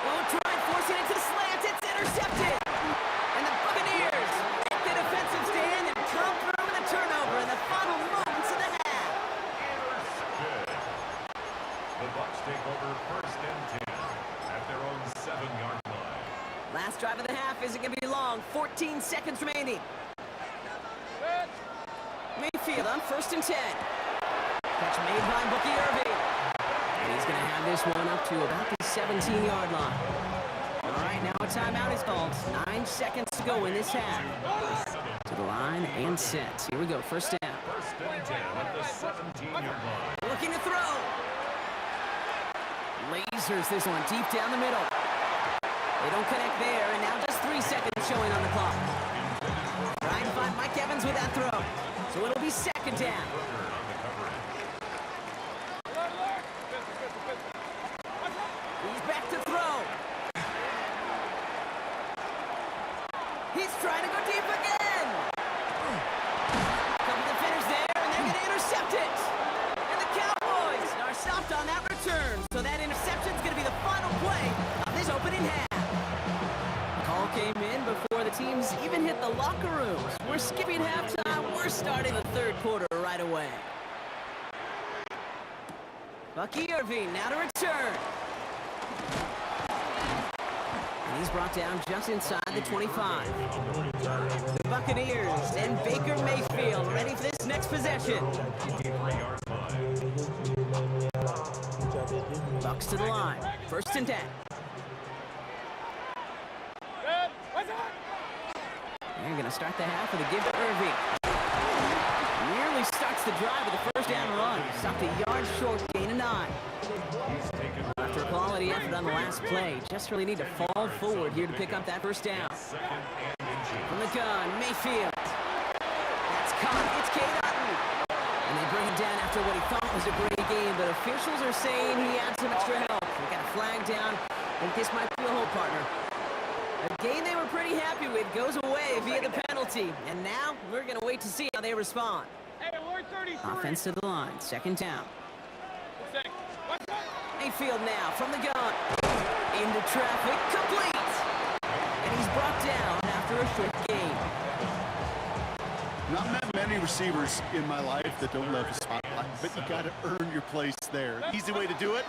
S2: Oh, try and force it into the slant. It's intercepted. And the Buccaneers make the defensive stand and come through with a turnover in the final moments of the half.
S3: Intercepted. The Bucs take over 1st and 10 at their own 7-yard line.
S2: Last drive of the half isn't going to be long. 14 seconds remaining. Mayfield on 1st and 10. Catch made by Bucky Irving. And he's going to have this one up to about the 17-yard line. All right, now a timeout is called. 9 seconds to go in this half. To the line and set. Here we go, 1st down.
S3: 1st and 10 at the 17-yard line.
S2: Looking to throw. Lasers this one deep down the middle. They don't connect there, and now just 3 seconds showing on the clock. Trying to find Mike Evans with that throw. So it'll be 2nd down. He's back to throw. He's trying to go deep again. Couple defenders there, and they're going to intercept it. And the Cowboys are on that return, so that interception's going to be the final play of this opening half. The call came in before the teams even hit the locker rooms. We're skipping halftime. We're starting the third quarter right away. Bucky Irving now to return. And he's brought down just inside the 25. The Buccaneers and Baker Mayfield ready for this next possession. Bucks to the line. First and 10. They're going to start the half with a give to Irving. Nearly starts the drive with a first down run. Stopped a yard short, gain of 9. After a quality effort on the last play, just really need to fall forward here to pick up that first down. From the gun, Mayfield. That's caught. It's Cade Otton. And they bring him down after what he thought was a great game, but officials are saying he had some extra help. We got a flag down. I think this might be a hold, partner. A game they were pretty happy with goes away via the penalty. And now we're going to wait to see how they respond. Offense to the line. Second down. Mayfield now from the gun. Into traffic. Complete. And he's brought down after a short gain.
S4: Not met many receivers in my life that don't love the spotlight, but you got to earn your place there. Easy way to do it.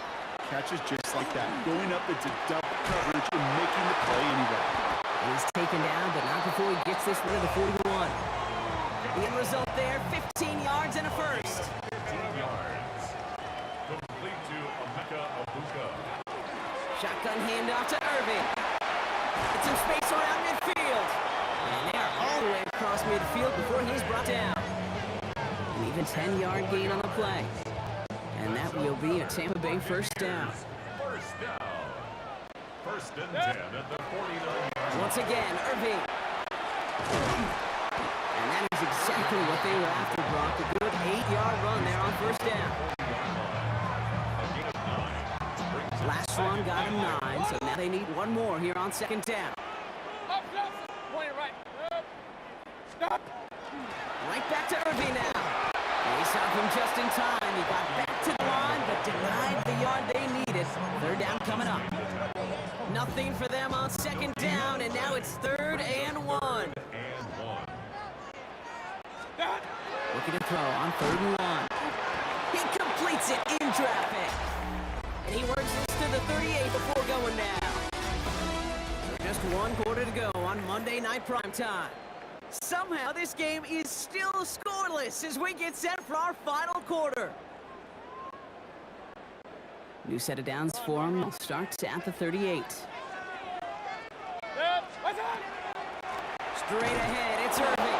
S4: Catches just like that. Going up into double coverage and making the play anyway.
S2: He's taken down, but not before he gets this one to the 41. The end result there, 15 yards and a first.
S3: 15 yards. Complete to Emeka Egbuka.
S2: Shotgun handoff to Irving. It's some space around midfield. And they are all the way across midfield before he's brought down. An even 10-yard gain on the play. And that will be a Tampa Bay first down.
S3: First down. First and 10 at the 49.
S2: Once again, Irving. And that is exactly what they were after, Brock. A good 8-yard run there on first down. Last one got him 9, so now they need one more here on second down. Right back to Irving now. They stopped him just in time. He got back to the line, but denied the yard they needed. Third down coming up. Nothing for them on second down, and now it's 3rd and 1. Looking to throw on 3rd and 1. He completes it in traffic. And he works this to the 38 before going down. Just one quarter to go on Monday Night Primetime. Somehow this game is still scoreless as we get set for our final quarter. New set of downs for him. Starts at the 38. Straight ahead, it's Irving.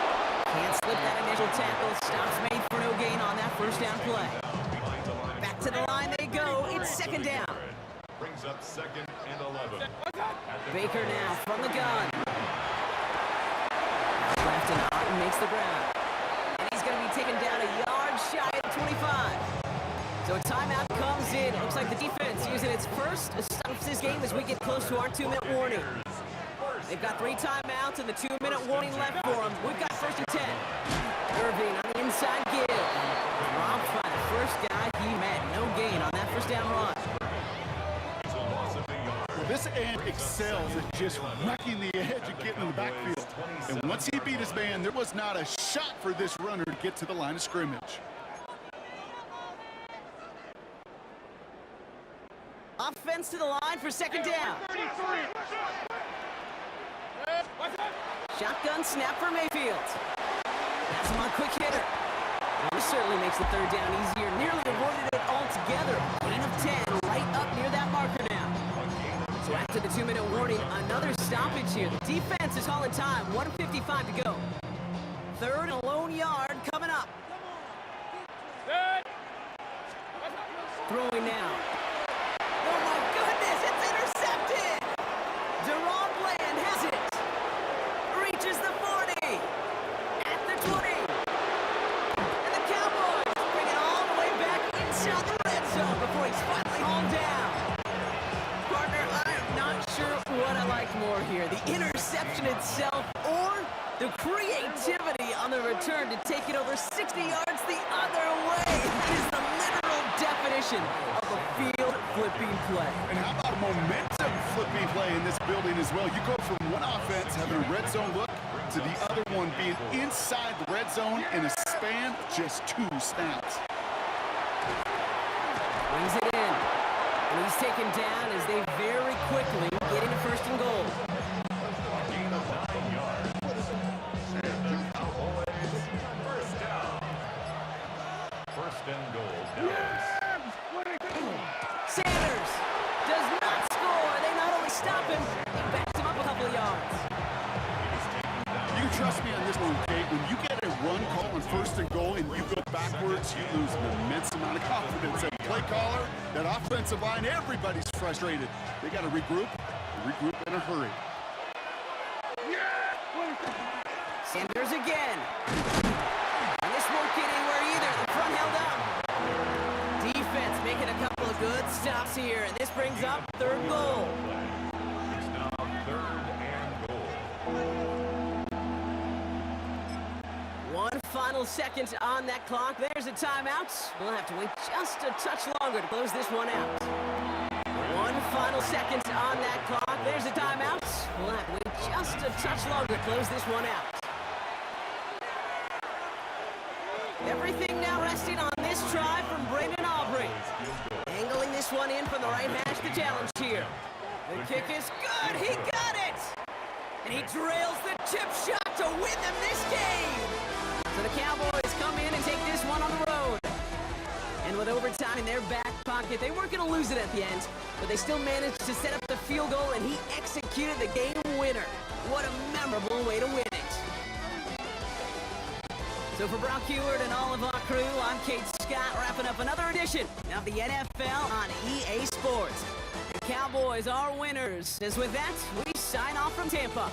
S2: Can't slip that initial tackle. Stops made for no gain on that first down play. Back to the line they go. It's second down.
S3: Brings up 2nd and 11.
S2: Baker now from the gun. Left and Otton makes the ground. And he's going to be taken down a yard shy of 25. So a timeout comes in. Looks like the defense using its first stops this game as we get close to our 2-minute warning. They've got 3 timeouts and the 2-minute warning left for them. We've got 1st and 10. Irving on the inside give. Robbed by the first guy he met. No gain on that first down run.
S4: Well, this end excels at just wrecking the edge and getting in the backfield. And once he beat his man, there was not a shot for this runner to get to the line of scrimmage.
S2: Offense to the line for second down. Shotgun snap for Mayfield. That's him on quick hitter. And this certainly makes the 3rd down easier. Nearly avoided it altogether. Gain of 10 right up near that marker now. So after the 2-minute warning, another stoppage here. The defense is calling time. 1:55 to go. 3rd and a lone yard coming up. Throwing now. Oh my goodness, it's intercepted! Deron Bland has it. Reaches the 40. At the 20. And the Cowboys bring it all the way back inside the red zone before he's finally hauled down. Partner, I am not sure what I like more here. The interception itself or the creativity on the return to take it over 60 yards the other way. That is the literal definition definition of a field-flipping play.
S4: And how about a momentum flipping play in this building as well? You go from one offense having a red zone look to the other one being inside the red zone in a span of just 2 snaps.
S2: Brings it in. And he's taken down as they very quickly get into 1st and goal.
S3: Gain of 9 yards. And the Cowboys first down. 1st and goal, Dallas.
S2: Sanders does not score. They not only stop him, they backs him up a couple of yards.
S4: You can trust me on this one, Kate. When you get a run call on 1st and goal and you go backwards, you lose an immense amount of confidence. That play caller, that offensive line, everybody's frustrated. They got to regroup in a hurry.
S2: Sanders again. And this won't get anywhere either. The front held up. Defense making a couple of good stops here, and this brings up 3rd goal.
S3: It's now 3rd and goal.
S2: 1 final second on that clock. There's a timeout. We'll have to wait just a touch longer to close this one out. 1 final second on that clock. There's a timeout. We'll have to wait just a touch longer to close this one out. Everything now resting on this try from Brandon Aubrey. Angling this one in from the right hash, the challenge here. The kick is good. He got it. And he drills the chip shot to win them this game. So the Cowboys come in and take this one on the road. And with overtime in their back pocket, they weren't going to lose it at the end, but they still managed to set up the field goal, and he executed the game winner. What a memorable way to win it. So for Brock Heward and all of our crew, I'm Kate Scott, wrapping up another edition of the NFL on EA Sports. The Cowboys are winners. As with that, we sign off from Tampa.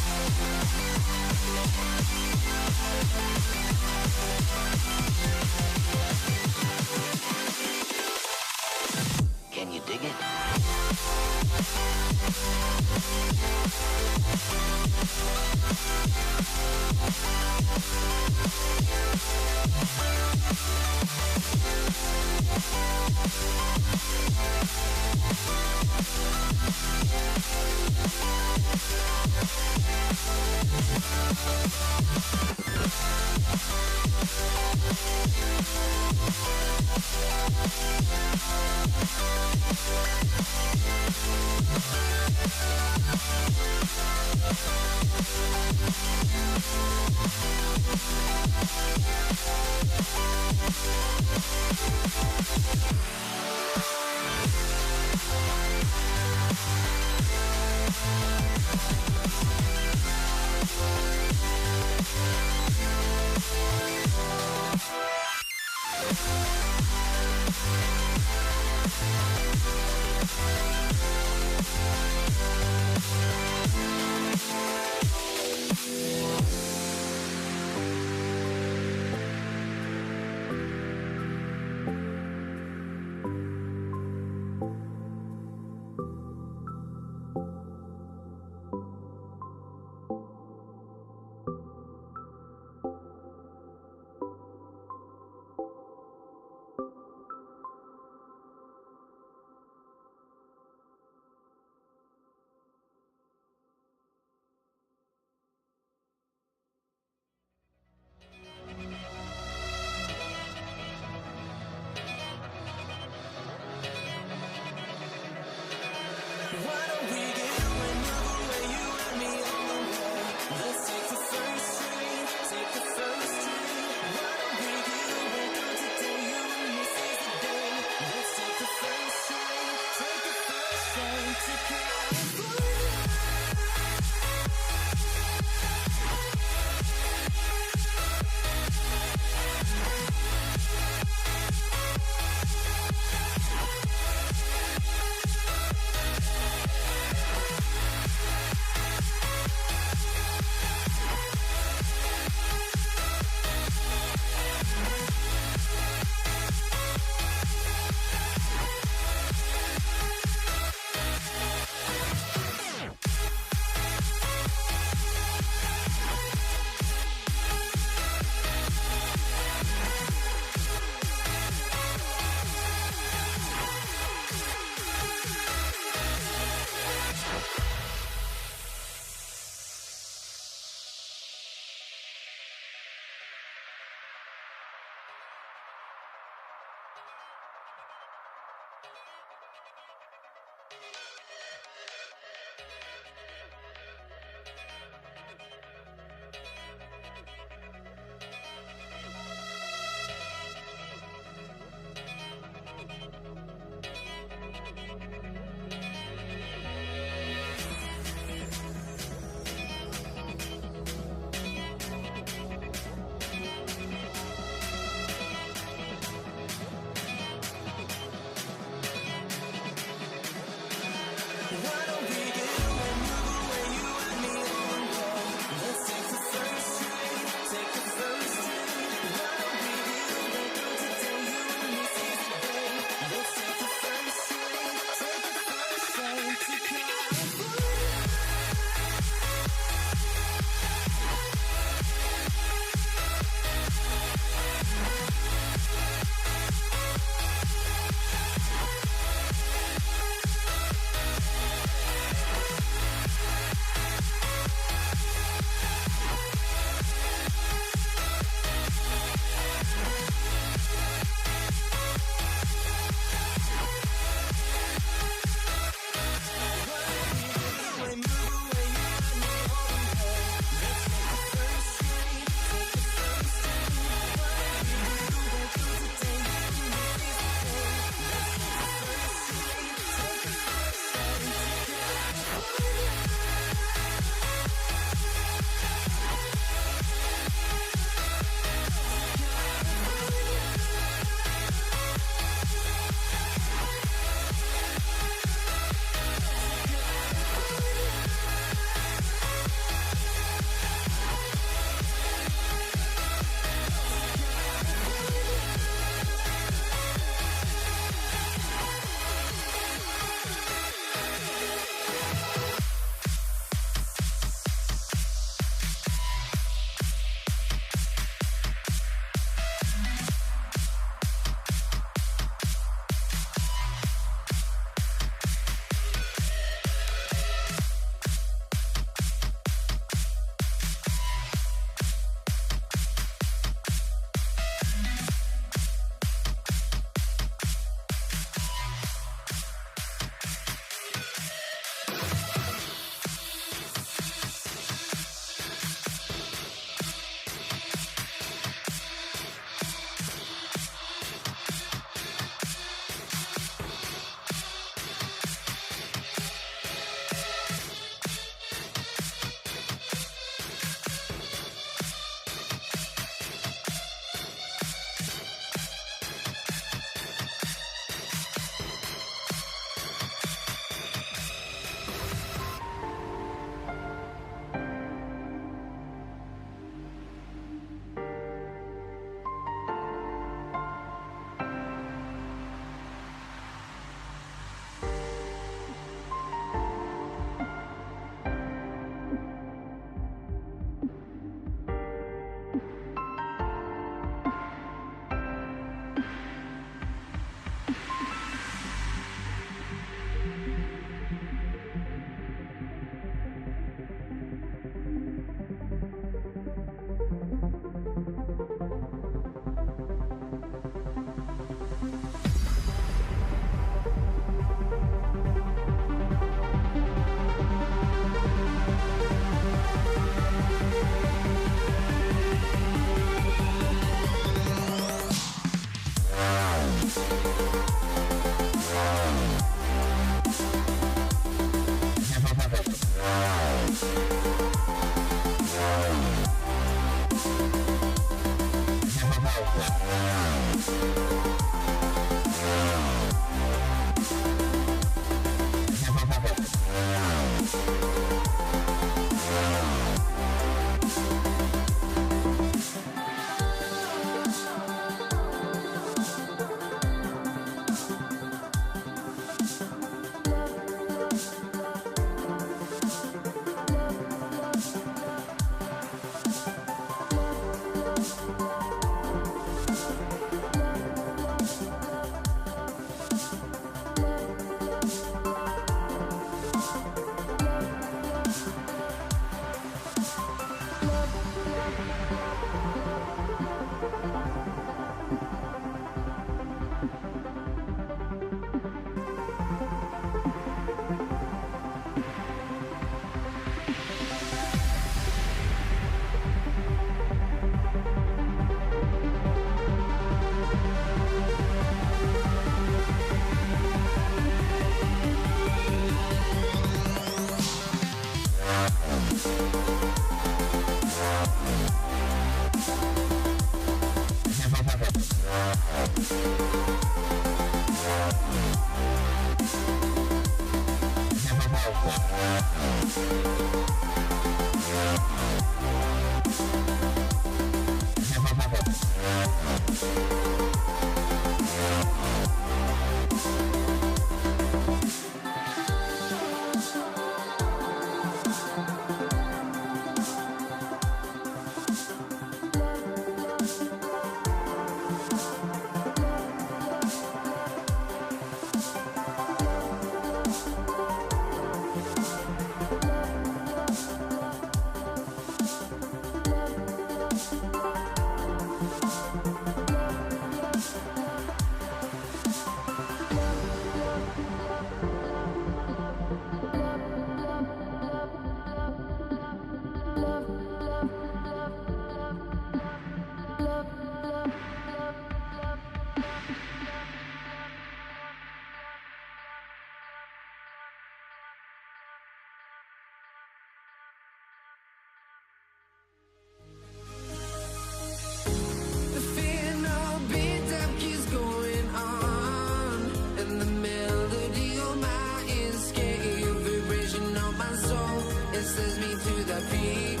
S8: The fear no beat up keeps going on, and the melody on my escape, vibration on my soul, it sends me to the peak.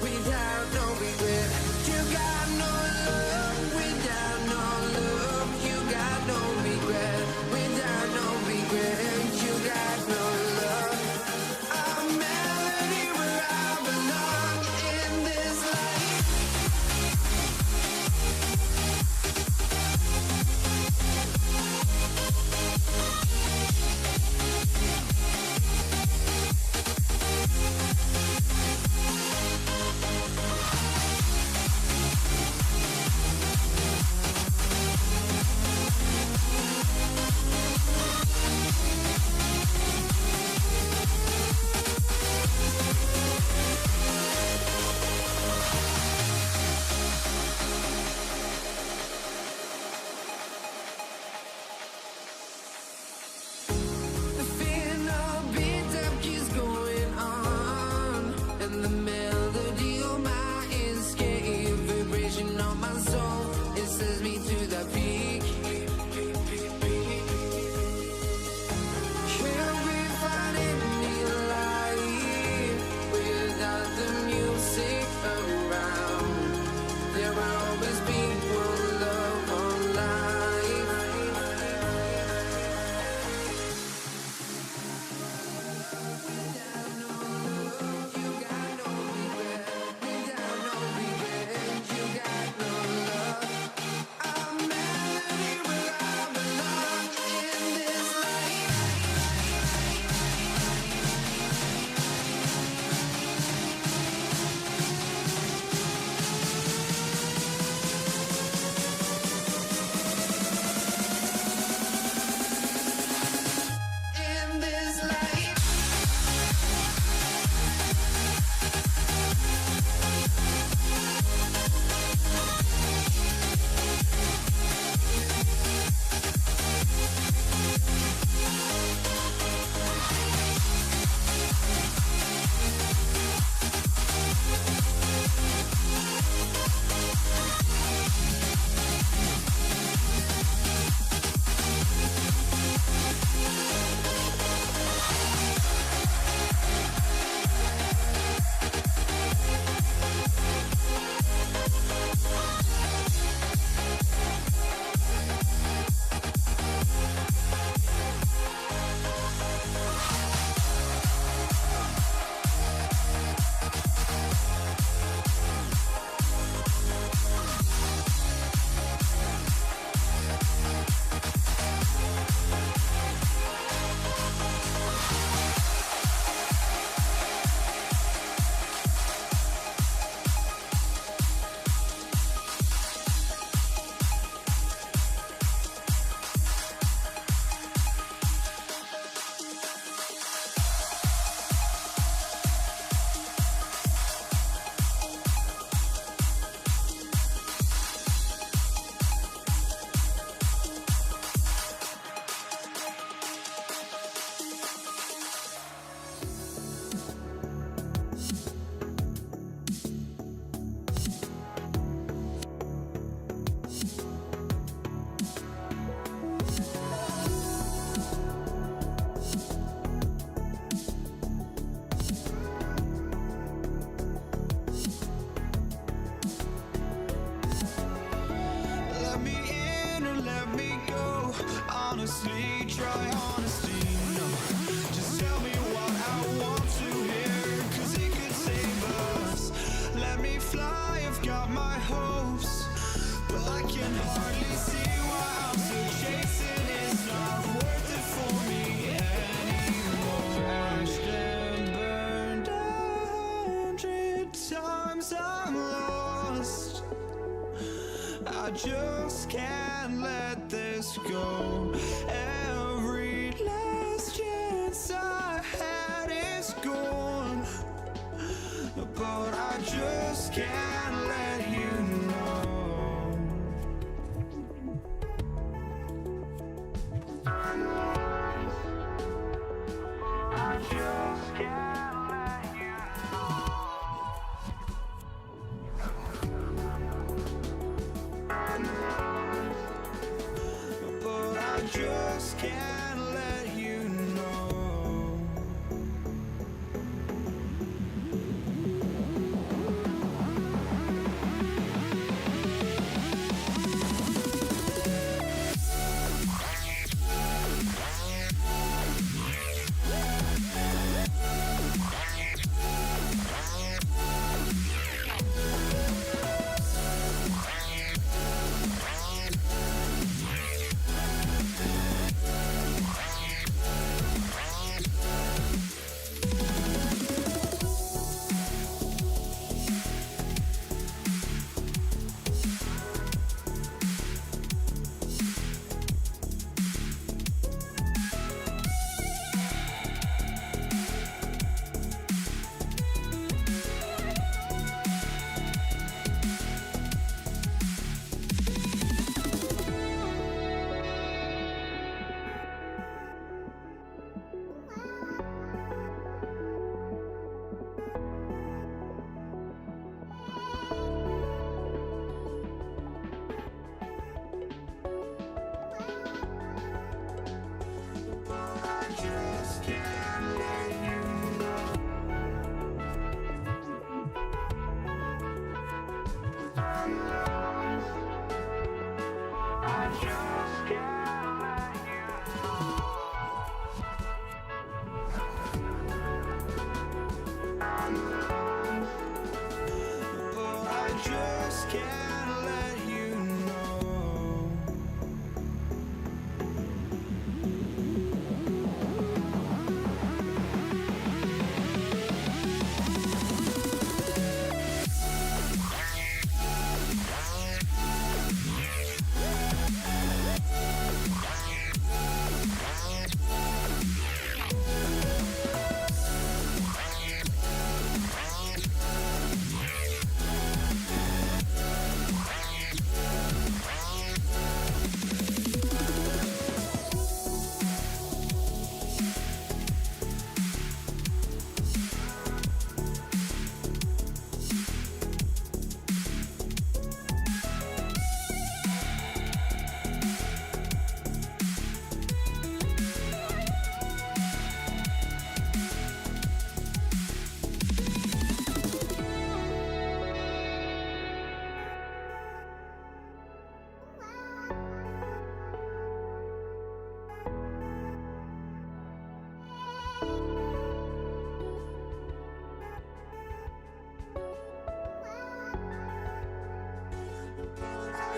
S8: Without no regret, you got no love. Without no love, you got no regret. Without no regret, you got no love. A melody where I belong in this life.
S1: just can't let this go. Every last chance I had is gone, but I just can't let you know. I just can't let you know. But I just can't let you know.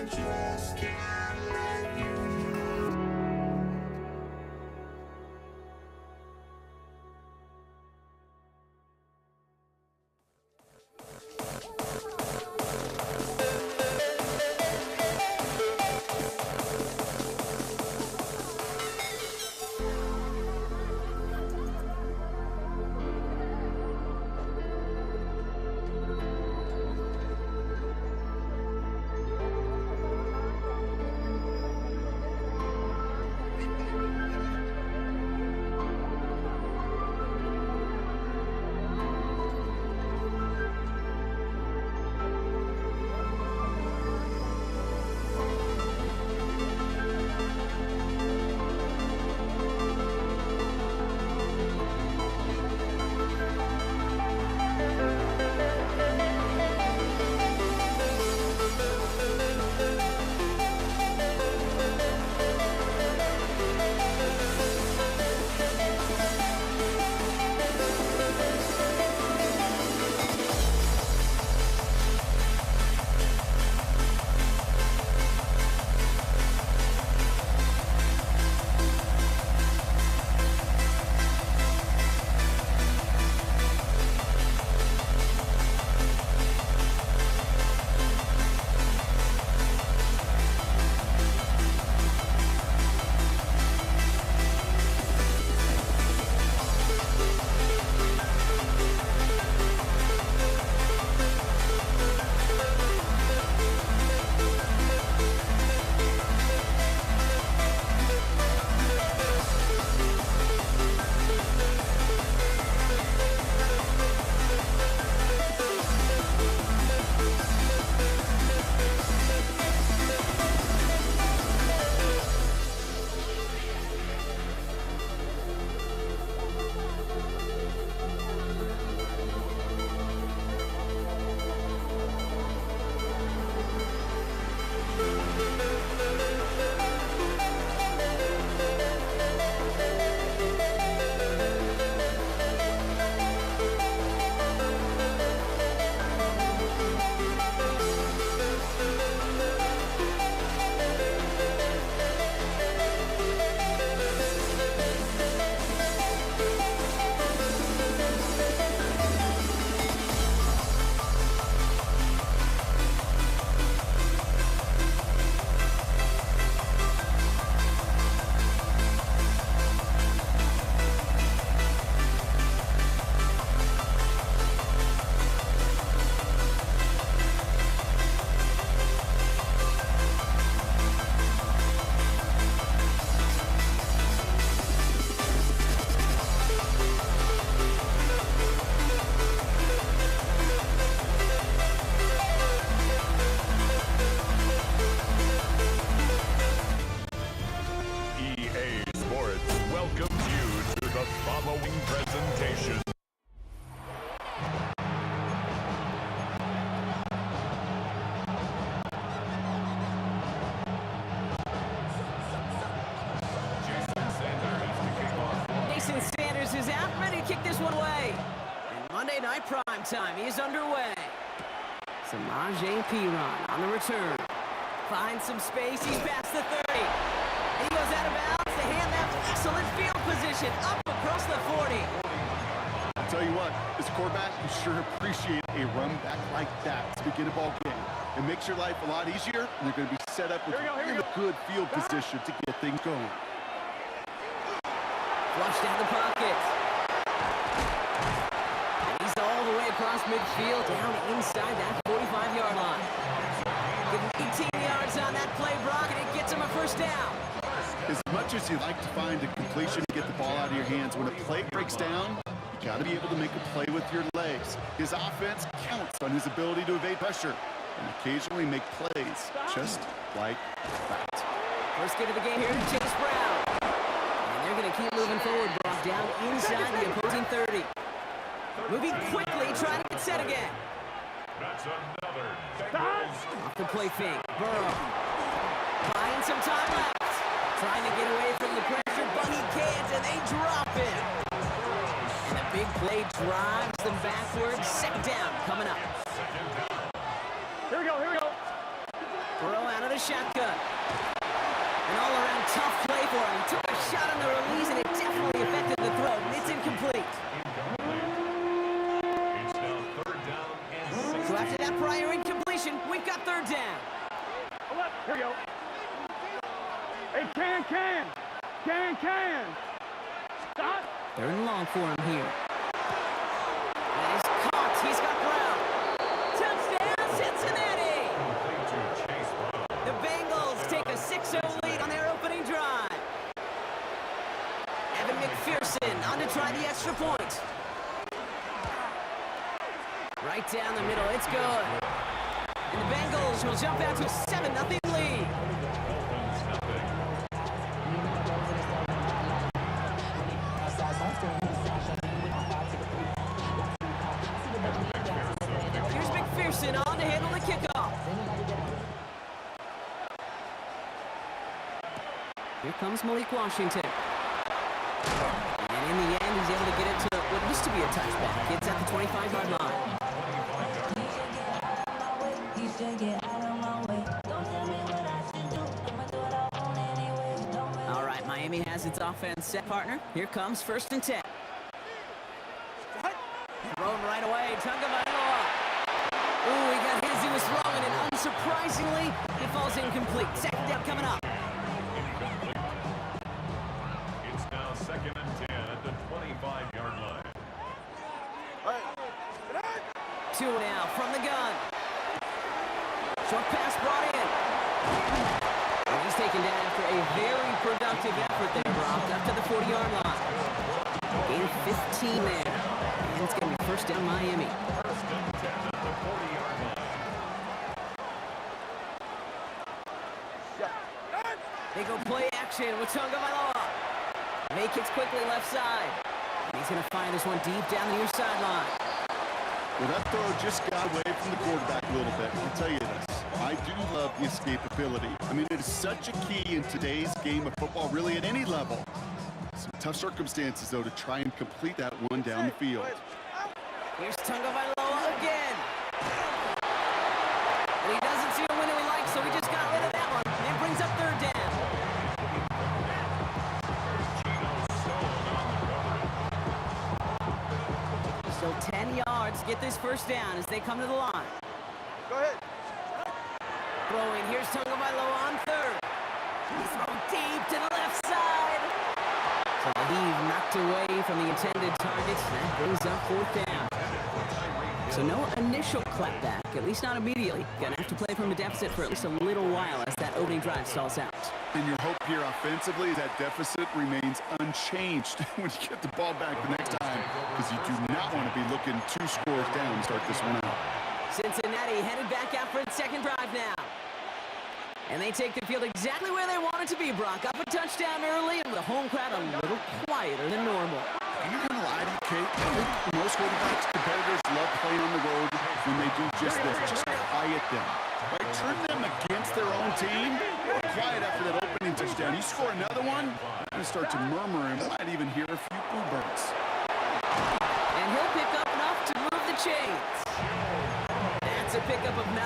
S1: Just can't let you know.
S3: presentation.
S2: Jason Sanders is out, ready to kick this one away. And Monday Night Prime Time is underway. Samaje Perine on the return. Finds some space, he's past the 30. And he goes out of bounds to hand that excellent field position up across the 40.
S4: I'll tell you what, as a quarterback, you sure appreciate a run back like that to begin a ball game. It makes your life a lot easier, and they're going to be set up with a good field position to get things going.
S2: Flush down the pocket. And he's all the way across midfield, down inside that 45-yard line. Give him 18 yards on that play, Brock, and it gets him a first down.
S4: As much as you like to find a completion to get the ball out of your hands, when a play breaks down, you got to be able to make a play with your legs. His offense counts on his ability to evade pressure and occasionally make plays just like that.
S2: First get of the game here to Chase Brown. And they're going to keep moving forward, Brock, down inside the opposing 30. Moving quickly, trying to get set again.
S3: That's another.
S2: Off the play fake, Burrow. Buying some time left. Trying to get away from the pressure, but he can't, and they drop him. And the big play drives them backwards. Second down coming up.
S6: Here we go.
S2: Burrow out of the shotgun. An all-around tough play for him. He took a shot on the release, and it definitely affected the throw. It's incomplete.
S3: It's now third down and 6.
S2: So after that prior incompletion, we've got third down.
S6: Here we go. Hey, can. Stop.
S2: Third and long for him here. That is caught. He's got Brown. Touchdown, Cincinnati! The Bengals take a 6-0 lead on their opening drive. Evan McPherson on to try the extra point. Right down the middle, it's good. And the Bengals will jump out to a 7-0 lead. Here's McPherson on to handle the kickoff. Here comes Malik Washington. And in the end, he's able to get it to what used to be a touchback. It's at the 25-yard line. All right, Miami has its offense set, partner. Here comes 1st and 10. Thrown right away, Tagovailoa. Ooh, he got his, he was throwing, and unsurprisingly, it falls incomplete. Second down coming up.
S3: It's now 2nd and 10 at the 25-yard line.
S2: Two now from the gun. Short pass brought in. And he's taken down after a very productive effort there, Brock, up to the 40-yard line. Gain of 15 there. And it's going to be first down Miami.
S3: 1st and 10 at the 40-yard line.
S2: They go play action with Tagovailoa. Make hits quickly left side. And he's going to fire this one deep down the near sideline.
S4: Well, that throw just got away from the quarterback a little bit. I'll tell you this. I do love the escapability. I mean, it is such a key in today's game of football, really at any level. Some tough circumstances, though, to try and complete that one down the field.
S2: Here's Tagovailoa again. And he doesn't see a window he likes, so he just got rid of that one. And it brings up third down. So 10 yards, get this first down as they come to the line.
S6: Go ahead.
S2: Throwing, here's Tagovailoa on third. He's thrown deep to the left side. So the heave knocked away from the intended target. That brings up fourth down. So no initial clapback, at least not immediately. Gonna have to play from a deficit for at least a little while as that opening drive stalls out.
S4: And your hope here offensively is that deficit remains unchanged when you get the ball back the next time, because you do not want to be looking 2 scores down to start this one out.
S2: Cincinnati headed back out for its second drive now. And they take the field exactly where they want it to be, Brock. Up a touchdown early, and the home crowd a little quieter than normal.
S4: And you're going to most quarterbacks, competitors love playing on the road when they do just this, just quiet them. Right? Turn them against their own team, or quiet after that opening touchdown. You score another one, you're going to start to murmur and might even hear a few boo birds.
S2: And he'll pick up enough to move the chains. That's a pickup of 9.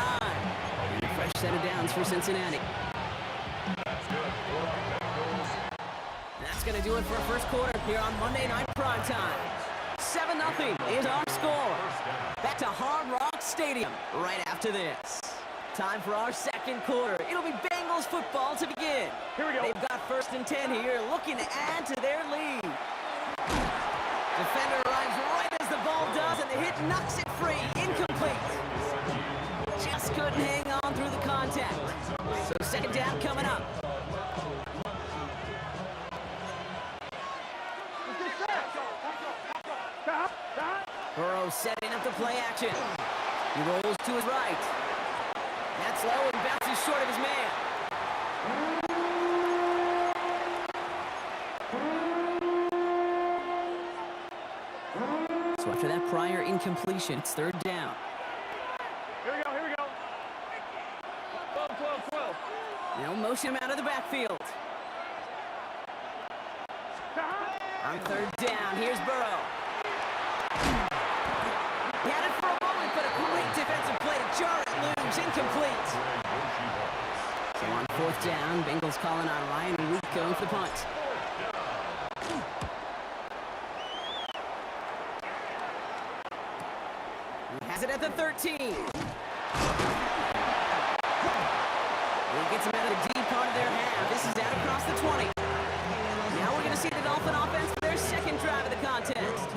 S2: And a fresh set of downs for Cincinnati. That's going to do it for our first quarter here on Monday Night Primetime. 7-0 is our score. Back to Hard Rock Stadium right after this. Time for our second quarter. It'll be Bengals football to begin.
S6: Here we go.
S2: They've got 1st and 10 here, looking to add to their lead. Defender arrives right as the ball does, and the hit knocks it free. Incomplete. Just couldn't hang on through the contact. So second down coming up. Burrow setting up the play action. He rolls to his right. That's low and bounces short of his man. So after that prior incompletion, it's 3rd down.
S6: Here we go, here we go. 12.
S2: They'll motion him out of the backfield. On 3rd down, here's Burrow. He had it for a moment, but a great defensive play to jar it loose. Incomplete. So on 4th down, Bengals calling on Ryan Leak going for the punt. He has it at the 13. He gets him out of the deep part of their half. This is out across the 20. Now we're going to see the Dolphin offense for their second drive of the contest.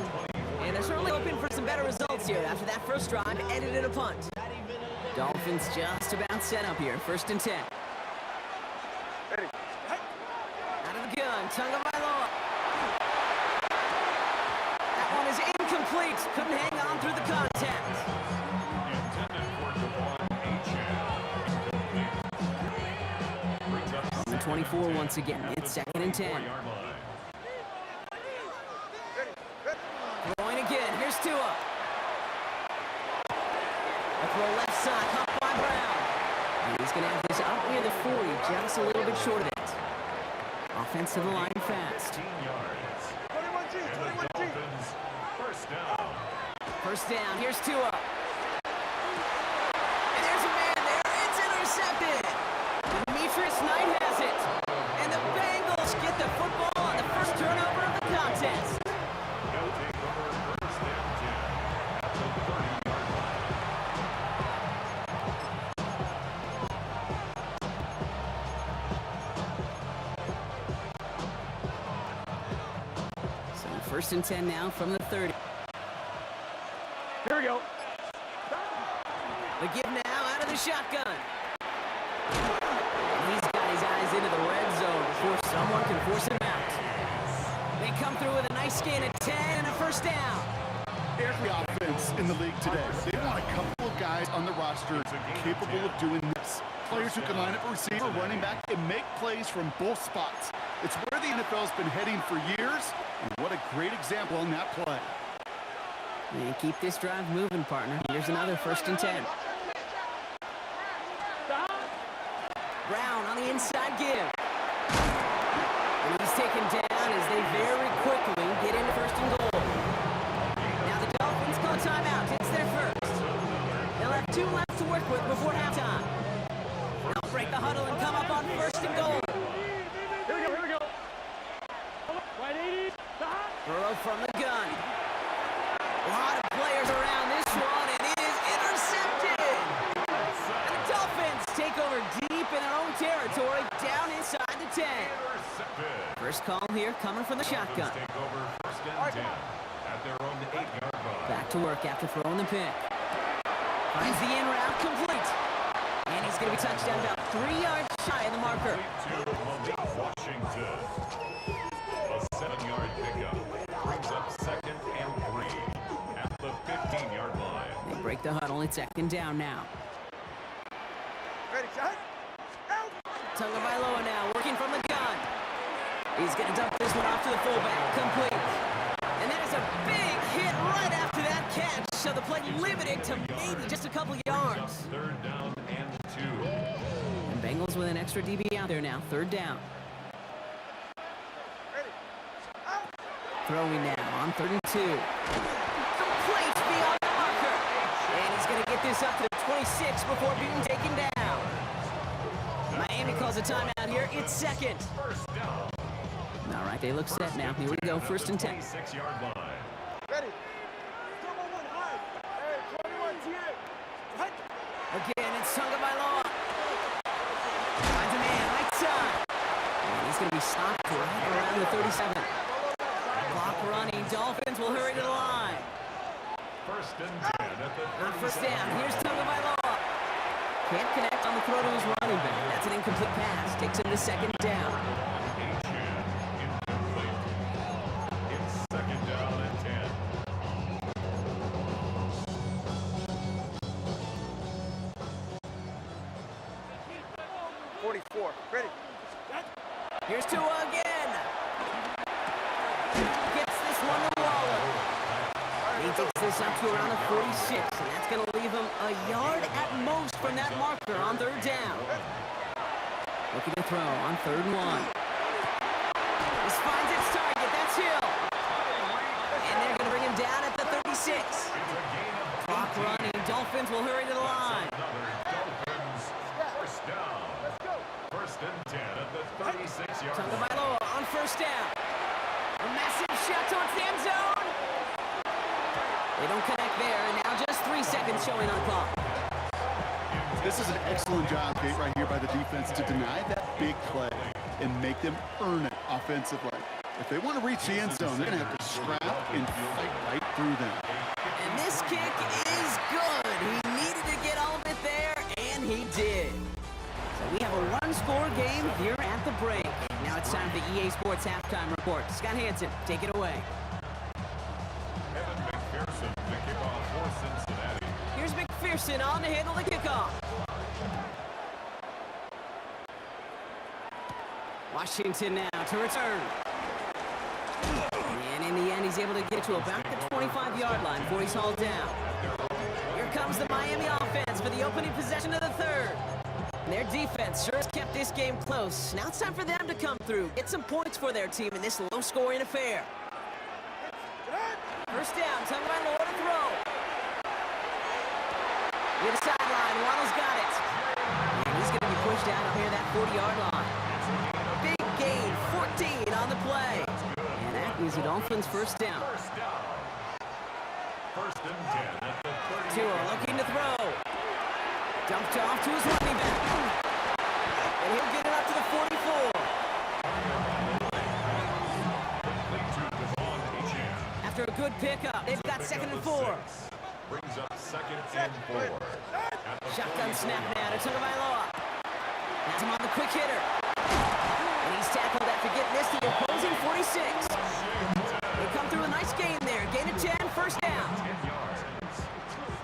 S2: And they're certainly hoping for some better results here after that first drive ended in a punt. Dolphins just about set up here. 1st and 10. Out of the gun, Tagovailoa. That one is incomplete. Couldn't hang on through the contact. On the 24 once again. It's 2nd and 10. Throwing again. Here's Tua. A throw left side, caught by Brown. And he's going to have this out near the 40, just a little bit short of it. Offense to the line fast.
S6: 21G.
S3: First down.
S2: 1st down, here's Tua. And there's a man there. It's intercepted. Demetrius Knight has it. And the Bengals get the football on the first turnover of the contest. So 1st and 10 now from the 30.
S6: Here we go.
S2: The give now out of the shotgun. And he's got his eyes into the red zone before someone can force him out. They come through with a nice gain of 10 and a 1st down.
S4: Every offense in the league today, they want a couple of guys on the roster capable of doing this. Players who can line up a receiver, running back, and make plays from both spots. It's where the NFL's been heading for years, and what a great example on that play.
S2: And keep this drive moving, partner. Here's another 1st and 10. Brown on the inside give. And he's taken down as they very quickly get into 1st and goal. Now the Dolphins call timeout. It's their first. They'll have 2 left to work with before halftime. They'll break the huddle and come up on 1st and goal.
S6: Here we go. Right 80.
S2: Burrow from the gun. A lot of players around this one, and it is intercepted. And the Dolphins take over deep in their own territory, down inside the 10. First call here coming from the shotgun.
S3: Take over 1st and 10 at their own 8-yard line.
S2: Back to work after throwing the pick. Finds the in route complete. And he's going to be touched down about 3 yards shy of the marker.
S3: To Malik Washington. A 7-yard pickup brings up 2nd and 3 at the 15-yard line.
S2: They break the huddle. It's 2nd down now.
S6: Ready, shot. Out.
S2: Tagovailoa now working from the gun. He's going to dump this one off to the fullback. Complete. And that is a big hit right after so the play limited to maybe just a couple yards.
S3: Third down and 2.
S2: And Bengals with an extra DB out there now, third down. Throwing now on 3rd and 2. Complete beyond the marker. And he's going to get this up to the 26 before being taken down. Miami calls a timeout here. It's second.
S3: First down.
S2: All right, they look set now. Here we go, 1st and 10.
S3: 26-yard line.
S6: Ready. Hey, 21
S2: Again, it's Tagovailoa. Finds a man, right side. And he's going to be stopped right around the 37. Clock running. Dolphins will hurry to the line.
S3: First and 10 at the
S2: On 1st
S3: 37.
S2: down, here's Tagovailoa. Can't connect on the throw to his running back. That's an incomplete pass. Takes him to 2nd down.
S3: Incomplete. It's 2nd down and 10.
S6: 44. Ready.
S2: Here's Tua again. Gets this one to Waller. He takes this up to around the 46, and that's going to leave him a yard at most from that marker on 3rd down. Looking to throw on 3rd and 1. This finds its target. That's Hill. And they're going to bring him down at the 36. Clock running. Dolphins will hurry to the line.
S3: Dolphins. First down. First and 10 at the 36-yard line.
S2: Tagovailoa on 1st down. A massive shot towards the end zone. They don't connect there, and now just 3 seconds showing on the clock.
S4: This is an excellent job, Kate, right here by the defense to deny that big play and make them earn it offensively. If they want to reach the end zone, they're going to have to scrap and fight right through them.
S2: And this kick is good. He needed to get all of it there, and he did. So we have a one-score game here at the break. Now it's time for the EA Sports Halftime Report. Scott Hansen, take it away.
S3: Evan McPherson, the kickoff for Cincinnati.
S2: Here's McPherson on to handle the kickoff. Washington now to return. And in the end, he's able to get to about the 25-yard line before he's hauled down. Here comes the Miami offense for the opening possession of the 3rd. Their defense sure has kept this game close. Now it's time for them to come through, get some points for their team in this low-scoring affair. 1st down, Tagovailoa to throw. Near the sideline, Waddle's got it. And he's going to be pushed out near that 40-yard line. Big gain, 14 on the play. And that is the Dolphins' 1st down.
S3: First and 10 at the 30.
S2: Tua looking to throw. Dumped off to his running back. And he'll get it up to the 44. After a good pickup, they've got 2nd and 4.
S3: Brings up 2nd and 4.
S2: Shotgun snap now to Tagovailoa. Has him on the quick hitter. And he's tackled after getting this to the opposing 46. They come through a nice gain there. Gain of 10, 1st down.
S3: 10 yards.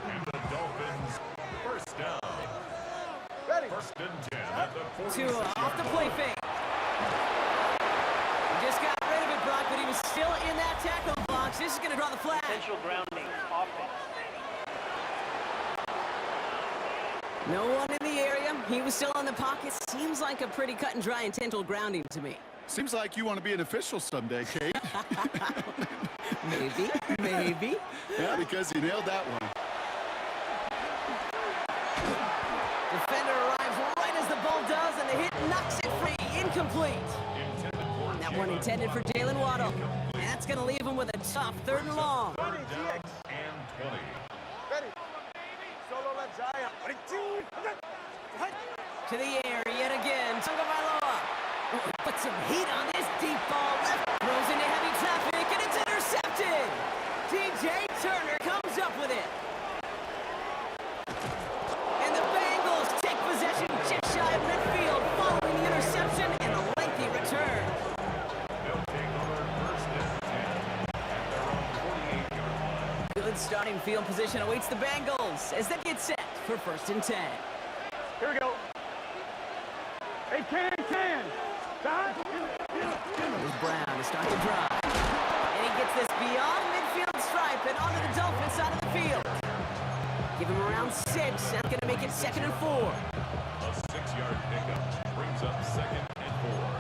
S3: And the Dolphins, 1st down. First and 10 at the 46.
S2: Tua off the play fake. He just got rid of it, Brock, but he was still in that tackle box. This is going to draw the flag.
S9: Central grounding offense.
S2: No one in the area. He was still in the pocket. Seems like a pretty cut and dry intentional grounding to me.
S4: Seems like you want to be an official someday, Kate.
S2: Maybe, maybe.
S4: Yeah, because you nailed that one.
S2: Defender arrives right as the ball does, and the hit knocks it free. Incomplete. That one intended for Jalen Waddle. And that's going to leave him with a tough 3rd and long.
S3: 3rd down and 20.
S6: Ready. Solo left Zion.
S2: To the air yet again. Tagovailoa. Put some heat on this deep ball. Left throws into heavy traffic, and it's intercepted. DJ Turner comes up with it. And the Bengals take possession just shy of midfield following the interception and a lengthy return.
S3: They'll take over 1st and 10 at their own 48-yard line.
S2: Good starting field position awaits the Bengals as they get set for 1st and 10.
S6: Here we go. Hey, can.
S2: Here's Brown to start the drive. And he gets this beyond midfield stripe and onto the Dolphins side of the field. him around 6. That's going to make it 2nd and 4.
S3: A 6-yard pickup brings up 2nd and 4.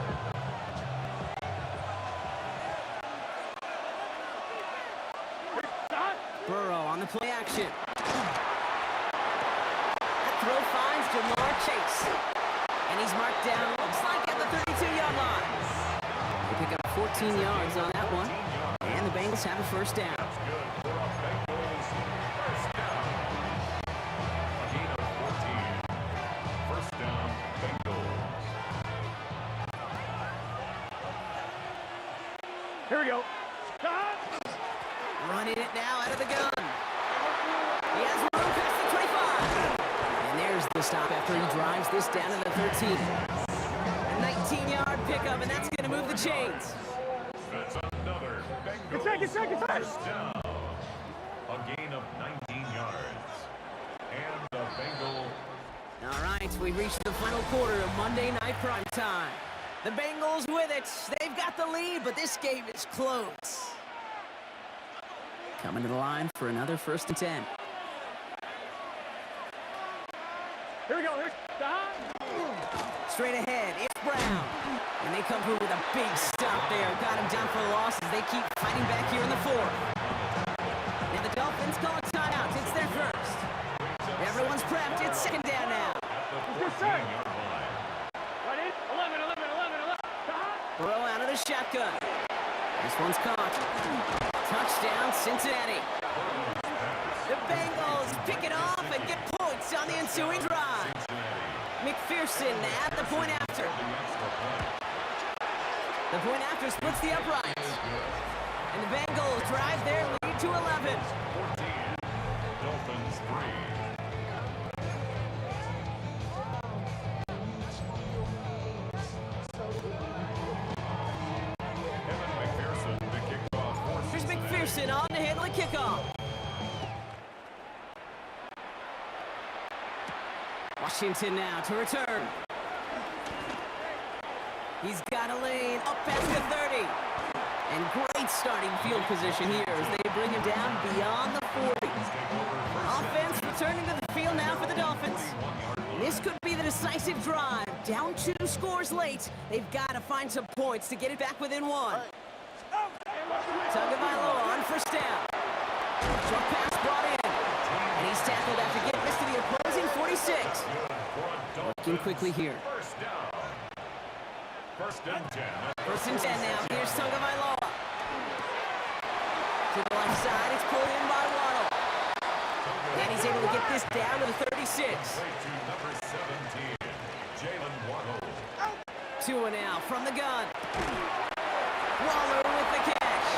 S2: Burrow on the play action. That throw finds Jamar Chase. And he's marked down, looks like at the 32-yard line. They pick up 14 yards on that one. And the Bengals have a first down.
S3: That's good for a Bengals first down. A gain of 14. First down, Bengals.
S6: Here we go.
S2: Running it now out of the gun. He has room past the 25. And there's the stop after he drives this down to the 13. A 19-yard pickup, and that's going to move the chains.
S3: That's another Bengals
S6: Get set.
S3: first down. A gain of 19 yards. And the Bengals
S2: All right, we've reached the final quarter of Monday Night Prime Time. The Bengals with it. They've got the lead, but this game is close. Coming to the line for another 1st and 10.
S6: Here we go.
S2: Straight ahead, it's Brown. And they come through with a big stop there. Got him down for the loss as they keep fighting back here in the 4th. Now the Dolphins call a timeout. It's their first. Everyone's prepped. It's 2nd down now.
S6: Good set. Ready? 11.
S2: Burrow out of the shotgun. This one's caught. Touchdown, Cincinnati. The Bengals pick it off and get points on the ensuing drive. McPherson at the point after. The point after splits the uprights. And the Bengals drive their lead to 11.
S3: 14. Dolphins 3. Evan McPherson, the kickoff for
S2: Here's
S3: Cincinnati.
S2: McPherson on to handle the kickoff. Washington now to return. He's got a lane up past the 30. And great starting field position here as they bring him down beyond the 40. Offense returning to the field now for the Dolphins. This could be the decisive drive. Down 2 scores late. They've got to find some points to get it back within 1. Tagovailoa on 1st down. Short pass brought in. And he's tackled after getting this to the opposing 46. Working quickly here.
S3: First down. First and 10.
S2: 1st and 10 now. Here's Tagovailoa. To the left side, it's pulled in by Waddle. And he's able to get this down to the 36.
S3: Play to number 17, Jalen Waddle.
S2: 2 and out from the gun. Waller with the catch.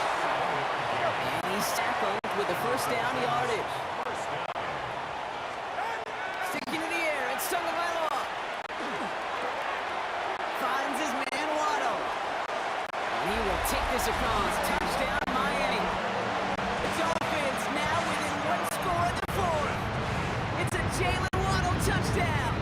S2: And he's tackled with the 1st down yardage. Sticking in the air, it's Tagovailoa. Finds his man Waddle. And he will take this across. Touchdown Miami. The Dolphins now within 1 score in the 4th. It's a Jalen Waddle touchdown.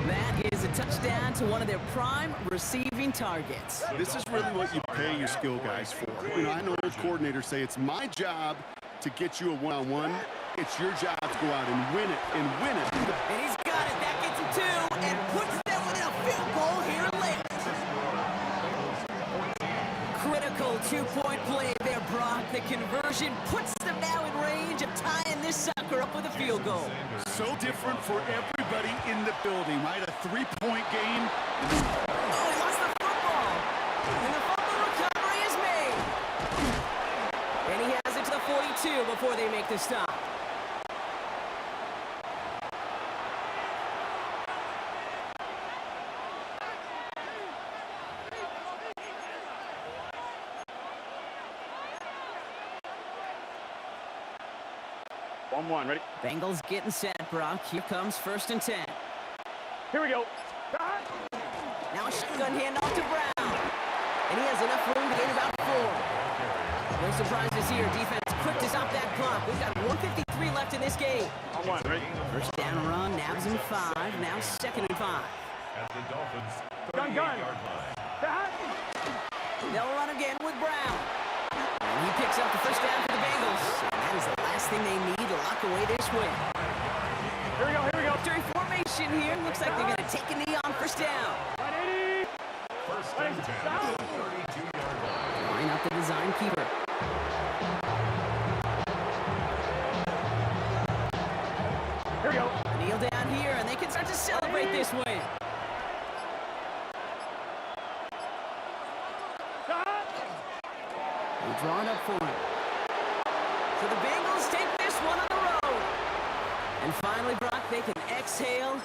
S2: That is a touchdown to one of their prime receiving targets.
S4: This is really what you pay your skill guys for. You know, I know old coordinators say it's my job to get you a one-on-one. It's your job to go out and win it, and win it.
S2: And he's got it. That gets him 2 and puts them within a field goal here late. Critical 2-point play there, Brock. The conversion puts them now in range of tying this sucker up with a field goal.
S4: So different for everybody in the building, right? A 3-point game.
S2: Oh, he lost the football. And the fumble recovery is made. And he has it to the 42 before they make the stop.
S6: One, ready?
S2: Bengals getting set, Brock. Here comes 1st and 10.
S6: Here we go.
S2: Now a shotgun handoff to Brown. And he has enough room to gain about 4. No surprises here. Defense quick to stop that clock. We've got 1:53 left in this game.
S6: One, ready?
S2: 1st down run, nabs him 5. Now 2nd and 5.
S3: At the Dolphins'
S6: Gun.
S3: 38-yard line.
S2: They'll run again with Brown. And he picks up the 1st down for the Bengals. And that is the last last thing they need to lock away this win.
S6: Here we go, here we go.
S2: Victory formation here. Looks like they're going to take a knee on first down.
S6: 180.
S3: First and 10 at the 32-yard line.
S2: Line up the design keeper.
S6: Here we go.
S2: Kneel down here, and they can start to celebrate this win.
S6: Stop.
S2: They draw it up for him. So the Bengals take this one on the road. And finally, Brock, they can exhale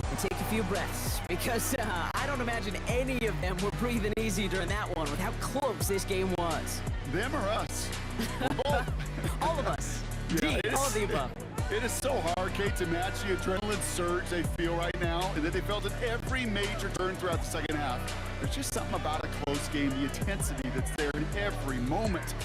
S2: and take a few breaths. Because I don't imagine any of them were breathing easy during that one with how close this game was.
S4: Them or us?
S2: All of us.
S4: Yeah,
S2: D, all of the above.
S4: It is so hard, Kate, to match the adrenaline surge they feel right now and that they felt at every major turn throughout the second half. There's just something about a close game, the intensity that's there in every moment.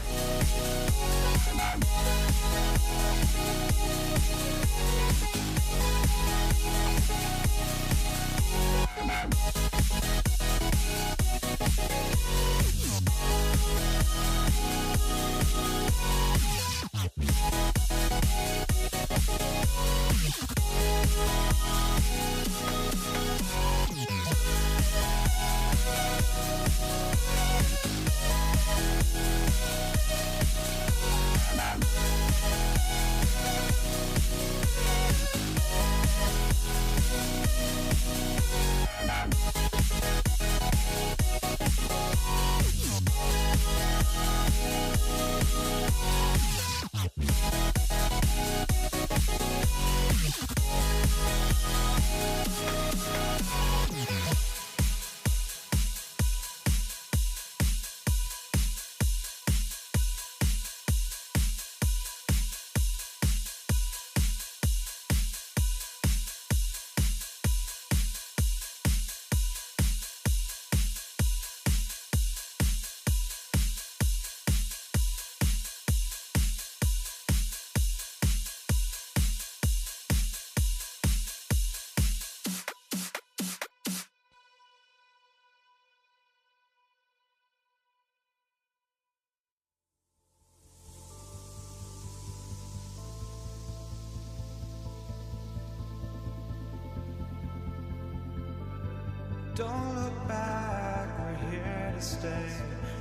S1: Don't look back, we're here to stay.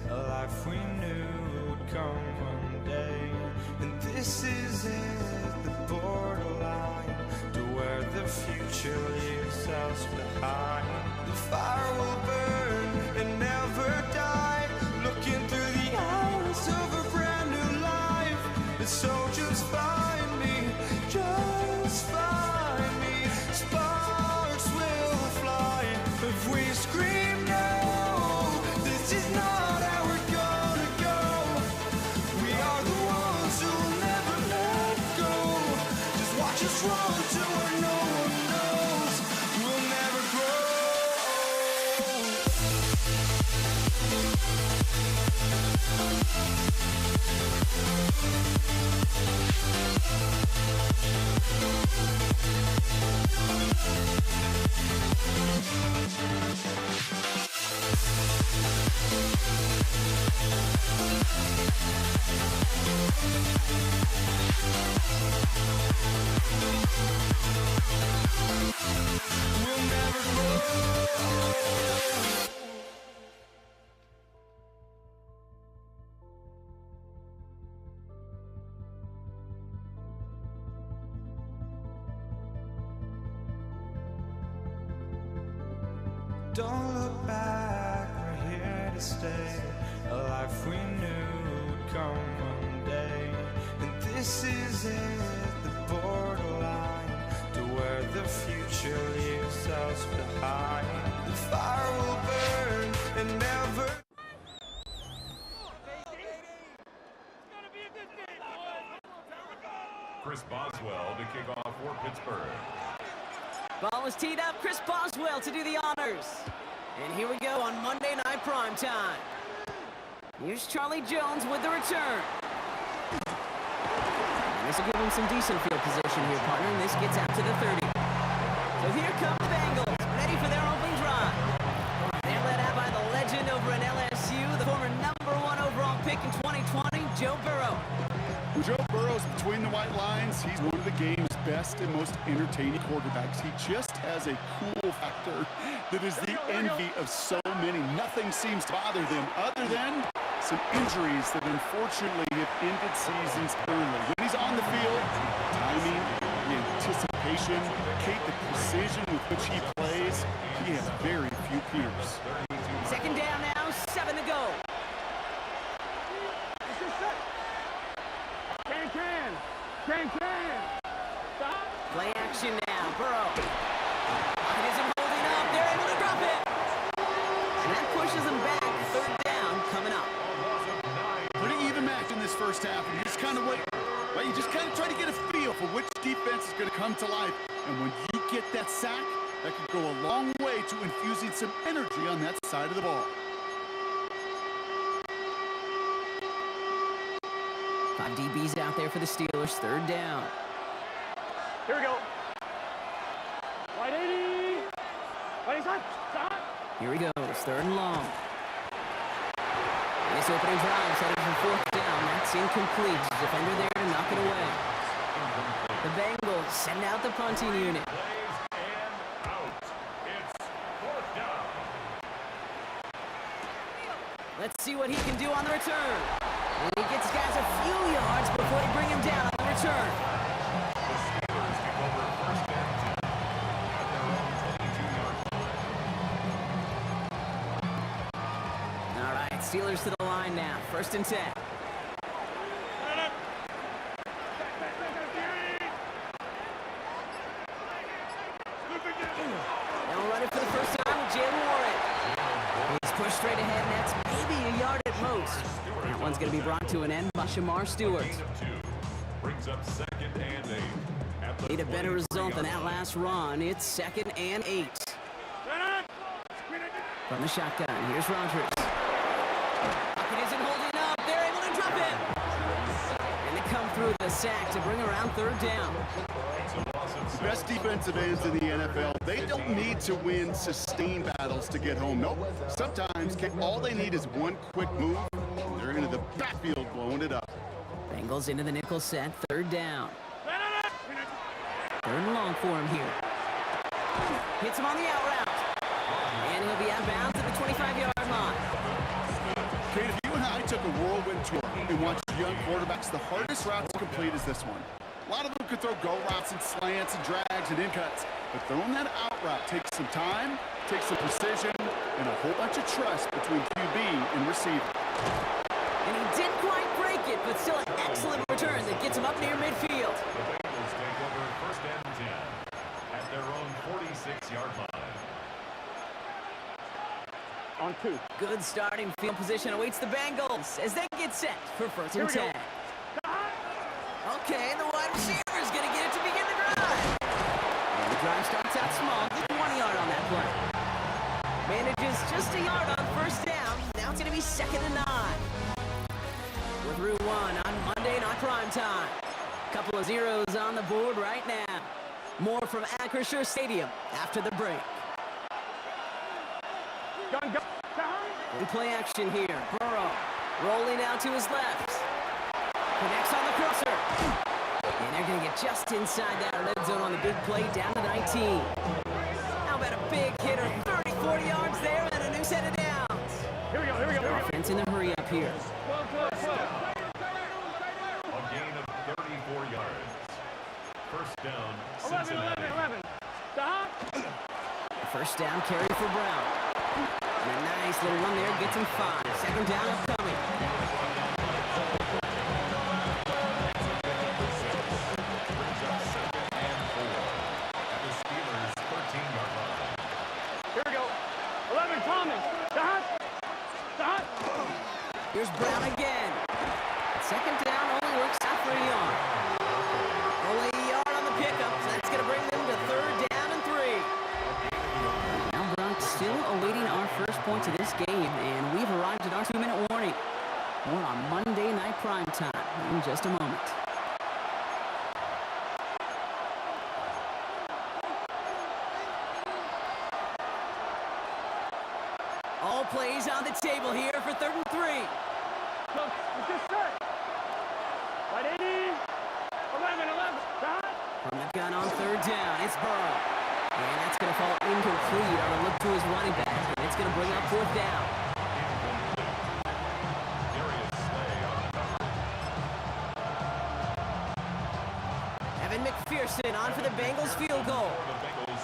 S1: A life we knew would come one day. And this is it, the borderline to where the future leaves us behind. The fire will burn and never die. Looking through the eyes of a brand new life. And so just find me, just find me. Sparks will fly if we scream no. This is not how we're gonna go. We are the ones who'll never let go. Just watch us run to where no one knows. We'll never grow. We'll never grow. Don't look back, we're here to stay. A life we knew would come one day. And this is it, the borderline to where the future leaves us behind. The fire will burn and never.
S3: Chris Boswell to kick off for Pittsburgh.
S2: Ball is teed up. Chris Boswell to do the honors. And here we go on Monday Night Primetime. Here's Charlie Jones with the return. And this will give him some decent field position here, partner. And this gets out to the 30. So here come the Bengals, ready for their opening drive. They're led out by the legend over at LSU, the former #1 overall pick in 2020, Joe Burrow.
S4: When Joe Burrow's between the white lines, he's one of the game's best and most entertaining quarterbacks. He just has a cool factor that is the envy of so many. Nothing seems to bother them other than some injuries that unfortunately have ended seasons early. When he's on the field, timing, the anticipation, Kate, the precision with which he plays, he has very few peers.
S2: Second down now, 7 to go.
S6: Can. Stop.
S2: Play action now, Burrow. It isn't holding up. They're able to drop it. And that pushes them back. Third down coming up.
S4: Pretty even match in this first half, and you just kind of wait. Well, you just kind of try to get a feel for which defense is going to come to life. And when you get that sack, that could go a long way to infusing some energy on that side of the ball.
S2: 5 DBs out there for the Steelers. Third down.
S6: Here we go. Right 80. Right side. Stop.
S2: Here he goes. Third and long. And this opening drive is headed for fourth down. That's incomplete. Defender there to knock it away. The Bengals send out the punting unit. Let's see what he can do on the return. And he gets guys a few yards before they bring him down on the return. All right, Steelers to the line now. First and 10. Now running for the first time with Jalen Warren. He's pushed straight ahead, and that's maybe a yard at most. That one's going to be brought to an end by Shamar Stewart.
S3: Brings up 2nd and 8.
S2: Need a better result than that last run. It's 2nd and 8. From the shotgun, here's Rodgers. It isn't holding up. They're able to drop it. And they come through the sack to bring around third down.
S4: The best defensive ends in the NFL, they don't need to win sustained battles to get home. Nope. Sometimes all they need is one quick move, and they're into the backfield blowing it up.
S2: Bengals into the nickel set. Third down. Third and long for him here. Hits him on the out route. And he'll be out of bounds at the 25-yard line.
S4: Kate, if you and I took a whirlwind tour and watched young quarterbacks, the hardest route to complete is this one. A lot of them could throw go routes and slants and drags and in cuts, but throwing that out route takes some time, takes some precision, and a whole bunch of trust between QB and receiver.
S2: And he didn't quite break it, but still an excellent return that gets him up near midfield.
S3: The Bengals take over 1st and 10 at their own 46-yard line.
S6: On 2.
S2: Good starting field position awaits the Bengals as they get set for 1st and 10. Okay, the wide receiver is going to get it to begin the drive. And the drive starts out small, just 1 yard on that play. Manages just a yard on first down. Now it's going to be 2nd and 9. We're through 1 on Monday Night Prime Time. Couple of zeros on the board right now. More from Acrisure Stadium after the break.
S6: Go.
S2: In play action here. Burrow rolling out to his left. Connects on the crosser. And they're going to get just inside that red zone on the big play down to 19. How about a big hitter? 30, 40 yards there and a new set of downs.
S6: Here we go.
S2: Offense in the hurry up here.
S3: A gain of 34 yards. First down,
S6: 11.
S3: Cincinnati.
S6: Stop.
S2: First down carry for Brown. And a nice little run there gets him 5. Second down upcoming.
S3: Brings up 2nd and 4 at the Steelers' 13-yard line.
S6: Here we go. 11. Thomas. Stop.
S2: Here's Brown again. Second down only works out for a yard. Only a yard on the pickup, so that's going to bring them to 3rd down and 3. Now Brown still awaiting our first points of this game, and we've arrived at our 2-minute warning. More on Monday Night Prime Time in just a moment. All plays on the table here for 3rd and 3.
S6: Look, it's just set. Right 80.
S2: third down. It's Burrow. And that's going to fall incomplete on a look to his running back. And it's going to bring up fourth down. Evan McPherson on for the Bengals field goal.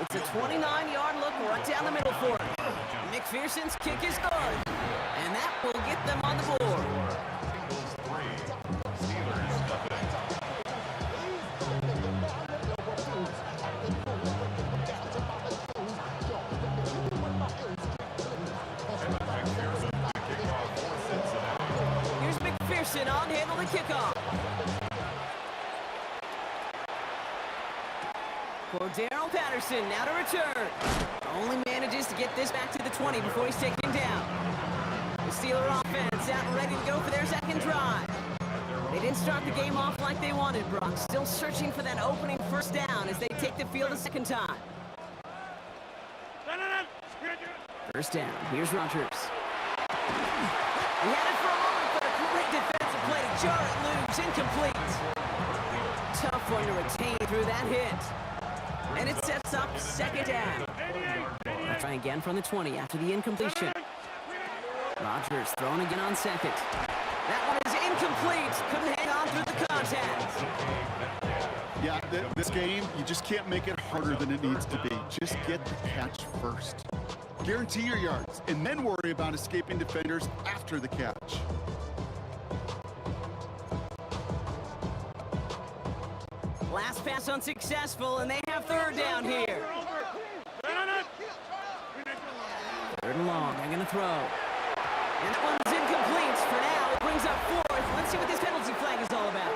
S2: It's a 29-yard look right down the middle for him. McPherson's kick is good. And that will get them on the board. Here's McPherson on to handle the kickoff. Cordero Patterson now to return. Only manages to get this back to the 20 before he's taken down. The Steeler offense out and ready to go for their second drive. They didn't start the game off like they wanted, Brock. Still searching for that opening first down as they take the field a second time. First down. Here's Rodgers. He had it for a moment, but a great defensive play to jar it loose. Incomplete. Tough one to retain through that hit. And it sets up second down. They'll try again from the 20 after the incompletion. Rodgers throwing again on second. That one is incomplete. Couldn't hang on through the contact.
S4: Yeah, this game, you just can't make it harder than it needs to be. Just get the catch first. Guarantee your yards, and then worry about escaping defenders after the catch.
S2: Last pass unsuccessful, and they have third down here. Third and long, they're gonna throw. And that one's incomplete for now. It brings up fourth. Let's see what this penalty flag is all about.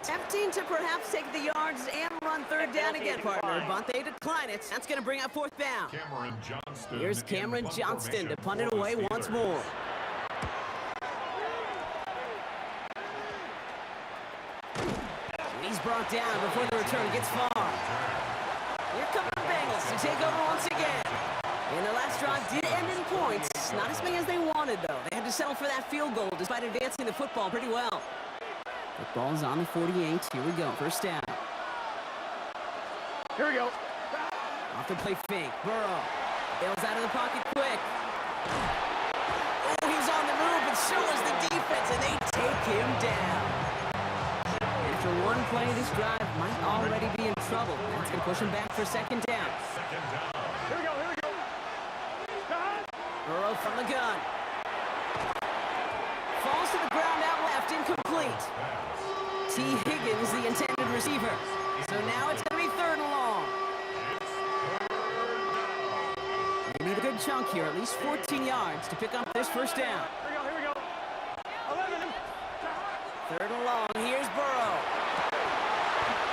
S2: Tempting to perhaps take the yards and run third down again, partner, but they decline it. That's gonna bring up fourth down.
S3: Cameron Johnston.
S2: Here's Cameron Johnston to punt it away once more. He's brought down before the return gets far. Here come the Bengals to take over once again. And the last drive did end in points. Not as many as they wanted, though. They had to settle for that field goal despite advancing the football pretty well. Football's on the 48. Here we go. First down.
S6: Here we go.
S2: Off the play fake. Burrow bails out of the pocket quick. Oh, he's on the move, but so is the defense, and they take him down. After one play, this drive might already be in trouble. That's going to push him back for second down.
S6: Here we go. Here we go.
S2: Burrow from the gun. Falls to the ground out left, incomplete. T. Higgins, the intended receiver. So now it's going to be third and long. They need a good chunk here, at least 14 yards to pick up this first down.
S6: Here we go. 11.
S2: Third and long, here's Burrow.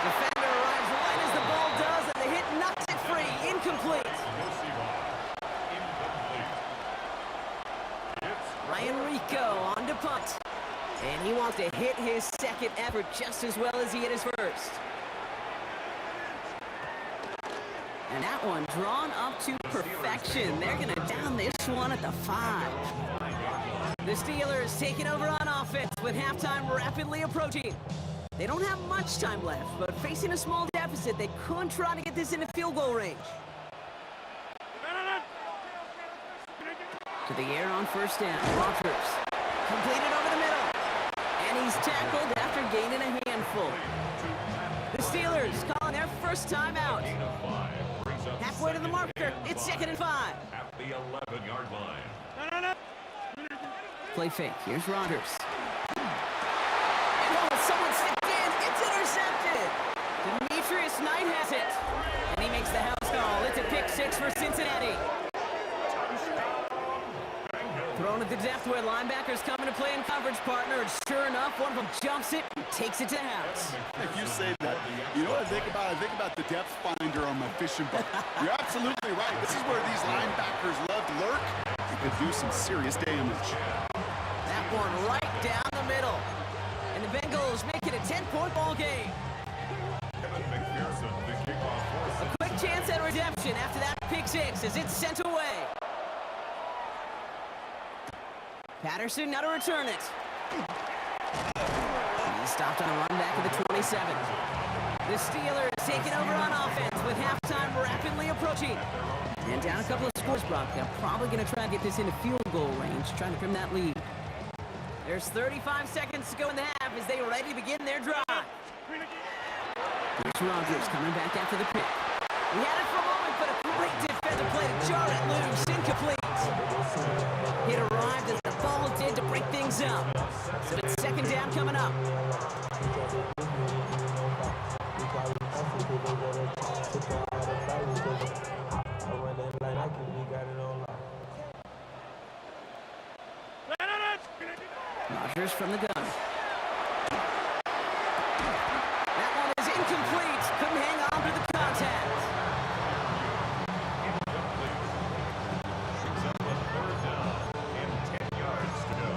S2: Defender arrives right as the ball does, and the hit knocks it free. Incomplete. Ryan Rico on to punt. And he wants to hit his second effort just as well as he hit his first. And that one drawn up to perfection. They're going to down this one at the 5. The Steelers taking over on offense with halftime rapidly approaching. They don't have much time left, but facing a small deficit, they could try to get this into field goal range. To the air on first down. Rodgers completed over the middle. And he's tackled after gaining a handful. The Steelers calling their first time out. Halfway to the marker. It's 2nd and 5.
S3: At the 11-yard line.
S2: Play fake. Here's Rodgers. And oh, someone stepped in. It's intercepted. Demetrius Knight has it. And he makes the house call. It's a pick 6 for Cincinnati. Thrown at the depth where linebackers come into play in coverage, partner. And sure enough, one of them jumps it and takes it to the house.
S4: If you say that, you know what I think about? I think about the depth finder on my fishing boat. You're absolutely right. This is where these linebackers love to lurk. You could do some serious damage.
S2: That one right down the middle. And the Bengals make it a 10-point ball game. A quick chance at redemption after that pick 6 as it's sent away. Patterson now to return it. stopped on a run back of the 27. The Steelers taking over on offense with halftime rapidly approaching. And down a couple of scores, Brock. They're probably going to try to get this into field goal range, trying to trim that lead. There's 35 seconds to go in the half as they are ready to begin their drive. Here's Rodgers coming back after the pick. He had it for a moment, but a great defensive play to jar it loose, incomplete. It arrived as the ball did to break things up. So it's second down coming up. Rodgers from the gun. That one is incomplete. Couldn't hang on to the contact.
S3: Brings up a third down and 10 yards to go.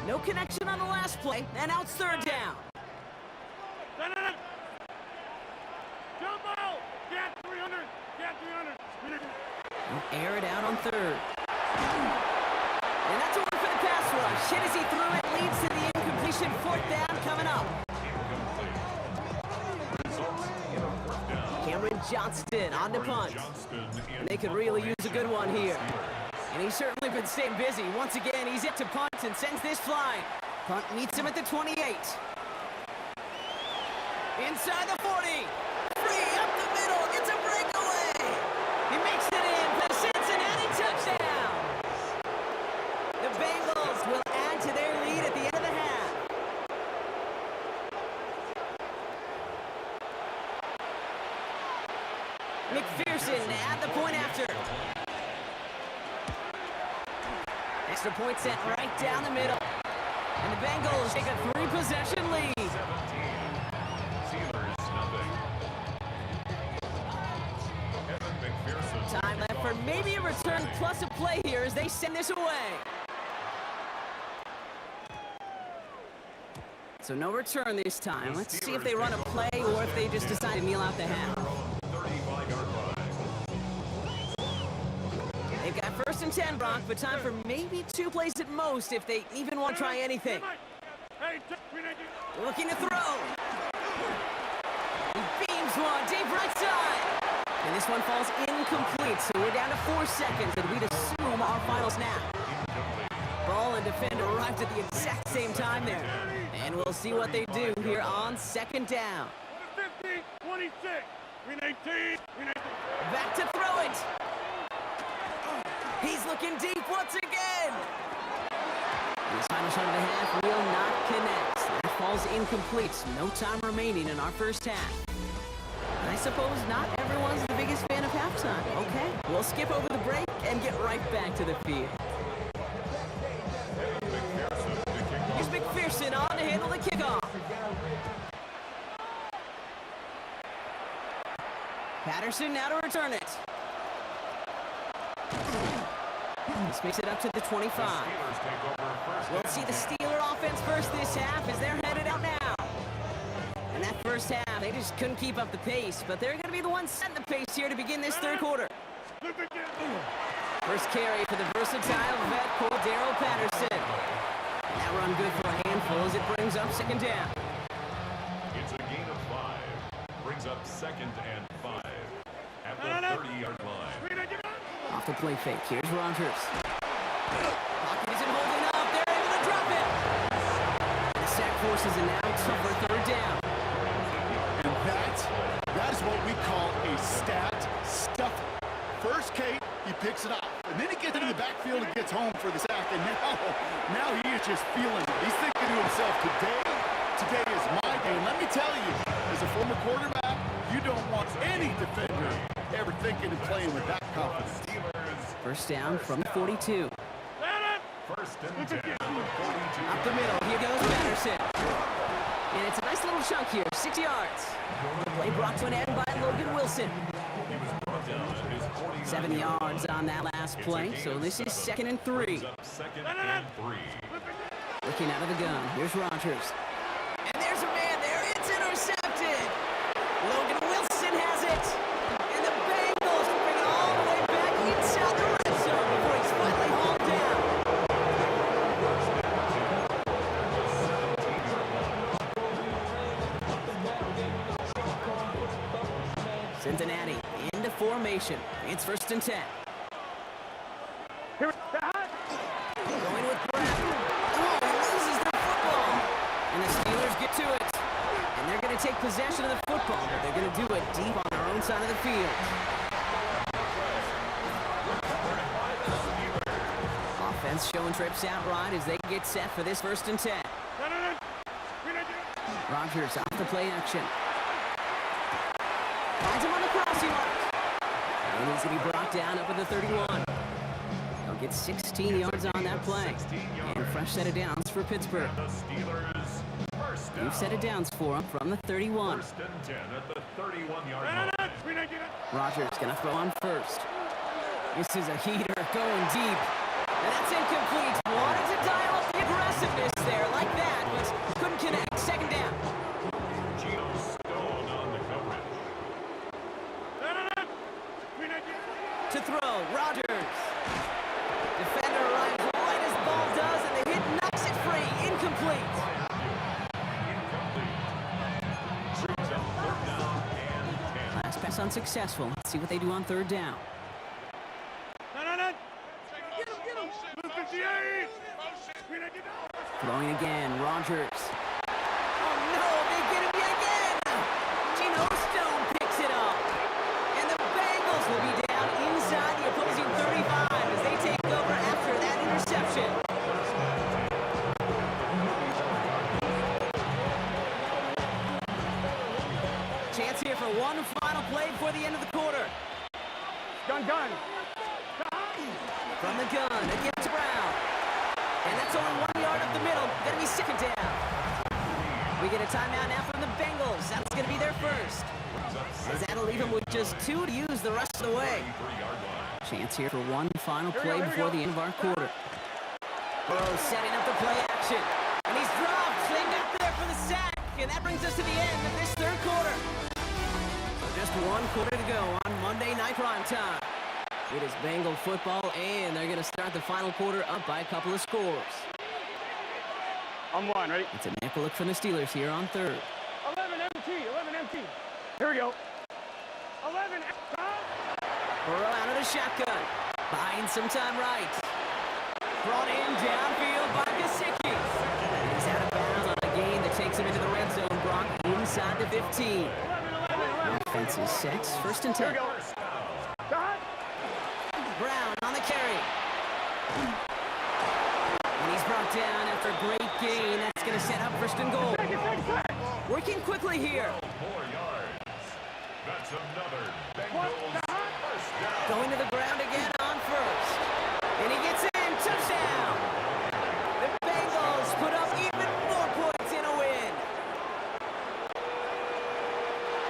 S2: No connection on the last play, and now it's third down.
S6: Jump out! Get 300! Get 300!
S2: He'll air it out on third. And that's a one for the pass rush. Hit as he threw it, leads to the incompletion. Fourth down coming up.
S3: Incomplete. Results in a fourth down.
S2: Cameron Johnston on the punt.
S3: Johnston
S2: And they could really use a good one here. And he's certainly been staying busy. Once again, he's yet to punt and sends this flying. Punt meets him at the 28. Inside the 40. Free up the middle. Gets a breakaway. He makes it in for the Cincinnati touchdown. The Bengals will add to their lead at the end of the half. McPherson at the point after. Extra point sent right down the middle. And the Bengals take a 3-possession lead.
S3: 17. Steelers nothing. Evan McPherson.
S2: Time left for maybe a return plus a play here as they send this away. So no return this time. Let's see if they run a play or if they just decide to kneel out the half.
S3: 35-yard line.
S2: They've got first and 10, Brock, but time for maybe 2 plays at most if they even want to try anything.
S6: Hey,
S2: Looking to throw. He beams one deep right side. And this one falls incomplete, so we're down to 4 seconds, and we'd assume our final snap. Ball and defender arrived at the exact same time there. And we'll see what they do here on second down.
S6: 15, 26, 319, 319.
S2: Back to throw it. He's looking deep once again. His final shot of the half will not connect. That falls incomplete. No time remaining in our first half. I suppose not everyone's the biggest fan of halftime. Okay, we'll skip over the break and get right back to the field. Here's McPherson on to handle the kickoff. Patterson now to return it. This makes it up to the 25. We'll see the Steeler offense first this half as they're headed out now. And that first half, they just couldn't keep up the pace, but they're going to be the ones setting the pace here to begin this third quarter. First carry for the versatile vet, Cordero Patterson. And that run good for a handful as it brings up second down.
S3: It's a gain of 5. Brings up second and 5 at the 30-yard line.
S2: Off the play fake, here's Rodgers. Pocket isn't holding up, they're able to drop it. The sack forces an out for third down.
S4: And that is what we call a stat stuffer. First, Kate, he picks it up. And then he gets into the backfield and gets home for the sack. And now he is just feeling it. He's thinking to himself, today is my day. And let me tell you, as a former quarterback, you don't want any defender ever thinking and playing with that confidence.
S2: First down from 42.
S3: First and 10 on the 42.
S2: Up the middle, here goes Patterson. And it's a nice little chunk here, 6 yards. The play brought to an end by Logan Wilson.
S3: He was brought down at his 49.
S2: 7 yards on that last play, so this is second and 3.
S3: Brings up second and 3.
S2: Looking out of the gun, here's Rodgers. And there's a man there, it's intercepted. Logan Wilson has it. And the Bengals bring it all the way back Cincinnati into formation. It's 1st and 10.
S6: Here,
S2: Going with Brown. Oh, he loses the football. And the Steelers get to it. And they're going to take possession of the football, but they're going to do it deep on their own side of the field. Offense showing trips out right as they get set for this 1st and 10. Rodgers off the play action. Finds him on the crossing line. And he's going to be brought down up at the 31. They'll get 16 yards on that play. And fresh set of downs for Pittsburgh.
S3: The Steelers first down.
S2: New set of downs for him from the 31.
S3: 1st and 10 at the 31-yard line.
S2: Rodgers going to throw on first. This is a heater going deep. And that's incomplete. Wanted to dial up the aggressiveness there like that, but couldn't connect. 2nd down.
S3: Geno Stone on the coverage.
S2: To throw, Rodgers. Defender arrives right as ball does, and the hit knocks it free. Incomplete.
S3: Incomplete. Brings up 3rd down and 10.
S2: Last pass unsuccessful. Let's see what they do on 3rd down. Throwing again, Rodgers. Oh no, they get him yet again! Geno Stone picks it up. And the Bengals will be down inside the opposing 35 as they take over after that interception. Chance here for one final play before the end of the quarter.
S6: Gun.
S2: From the gun, against Brown. And that's only 1 yard up the middle. Gonna be 2nd down. We get a timeout now from the Bengals. That's gonna be their first. As that'll leave them with just 2 to use the rest of the way. Chance here for one final play before the end of our quarter. Burrow setting up the play action. And he's dropped. They got there for the sack. And that brings us to the end of this 3rd quarter. So just 1 quarter to go on Monday Night Prime Time. It is Bengal football, and they're going to start the final quarter up by a couple of scores.
S6: On 1, ready?
S2: It's a nickel look from the Steelers here on 3rd.
S6: 11 empty. Here we go. 11
S2: Burrow out of the shotgun. Buying some time right. Brought in downfield by Gesicki. He's out of bounds on a gain that takes him into the red zone. Brock inside the 15. Offense is set. 1st and 10. Brown on the carry. And he's brought down after a great gain. That's going to set up 1st and goal. Working quickly here.
S3: 4 yards. That's another Bengals first down.
S2: Going to the ground again on 1st. And he gets in. Touchdown. The Bengals put up even more points in a win.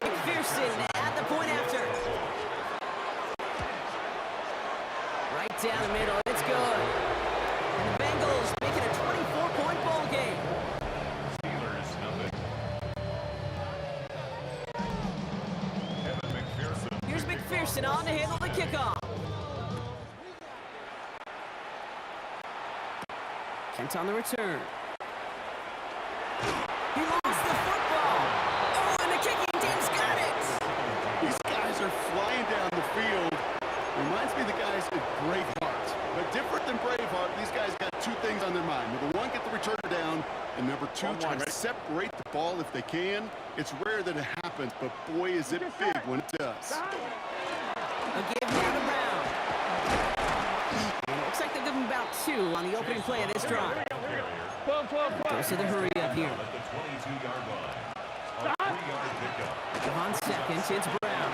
S2: McPherson at the point after. Right down the middle. It's good. And the Bengals make it a 24-point ball game.
S3: Steelers nothing. Evan McPherson.
S2: Here's McPherson on to handle the kickoff. Kent on the return. He lost the football. Oh, and the kicking team's got it.
S4: These guys are flying down the field. Reminds me of the guys at Braveheart. But different than Braveheart, these guys got 2 things on their mind. Number 1, get the returner down. And number 2, try to separate the ball if they can. It's rare that it happens, but boy, is it big when it does.
S2: A give now to Brown. And it looks like they'll give him about 2 on the opening play of this drive.
S6: 12.
S2: Goes to the hurry up here.
S3: At the 22-yard line. A 3-yard pickup.
S2: On 2nd, it's Brown.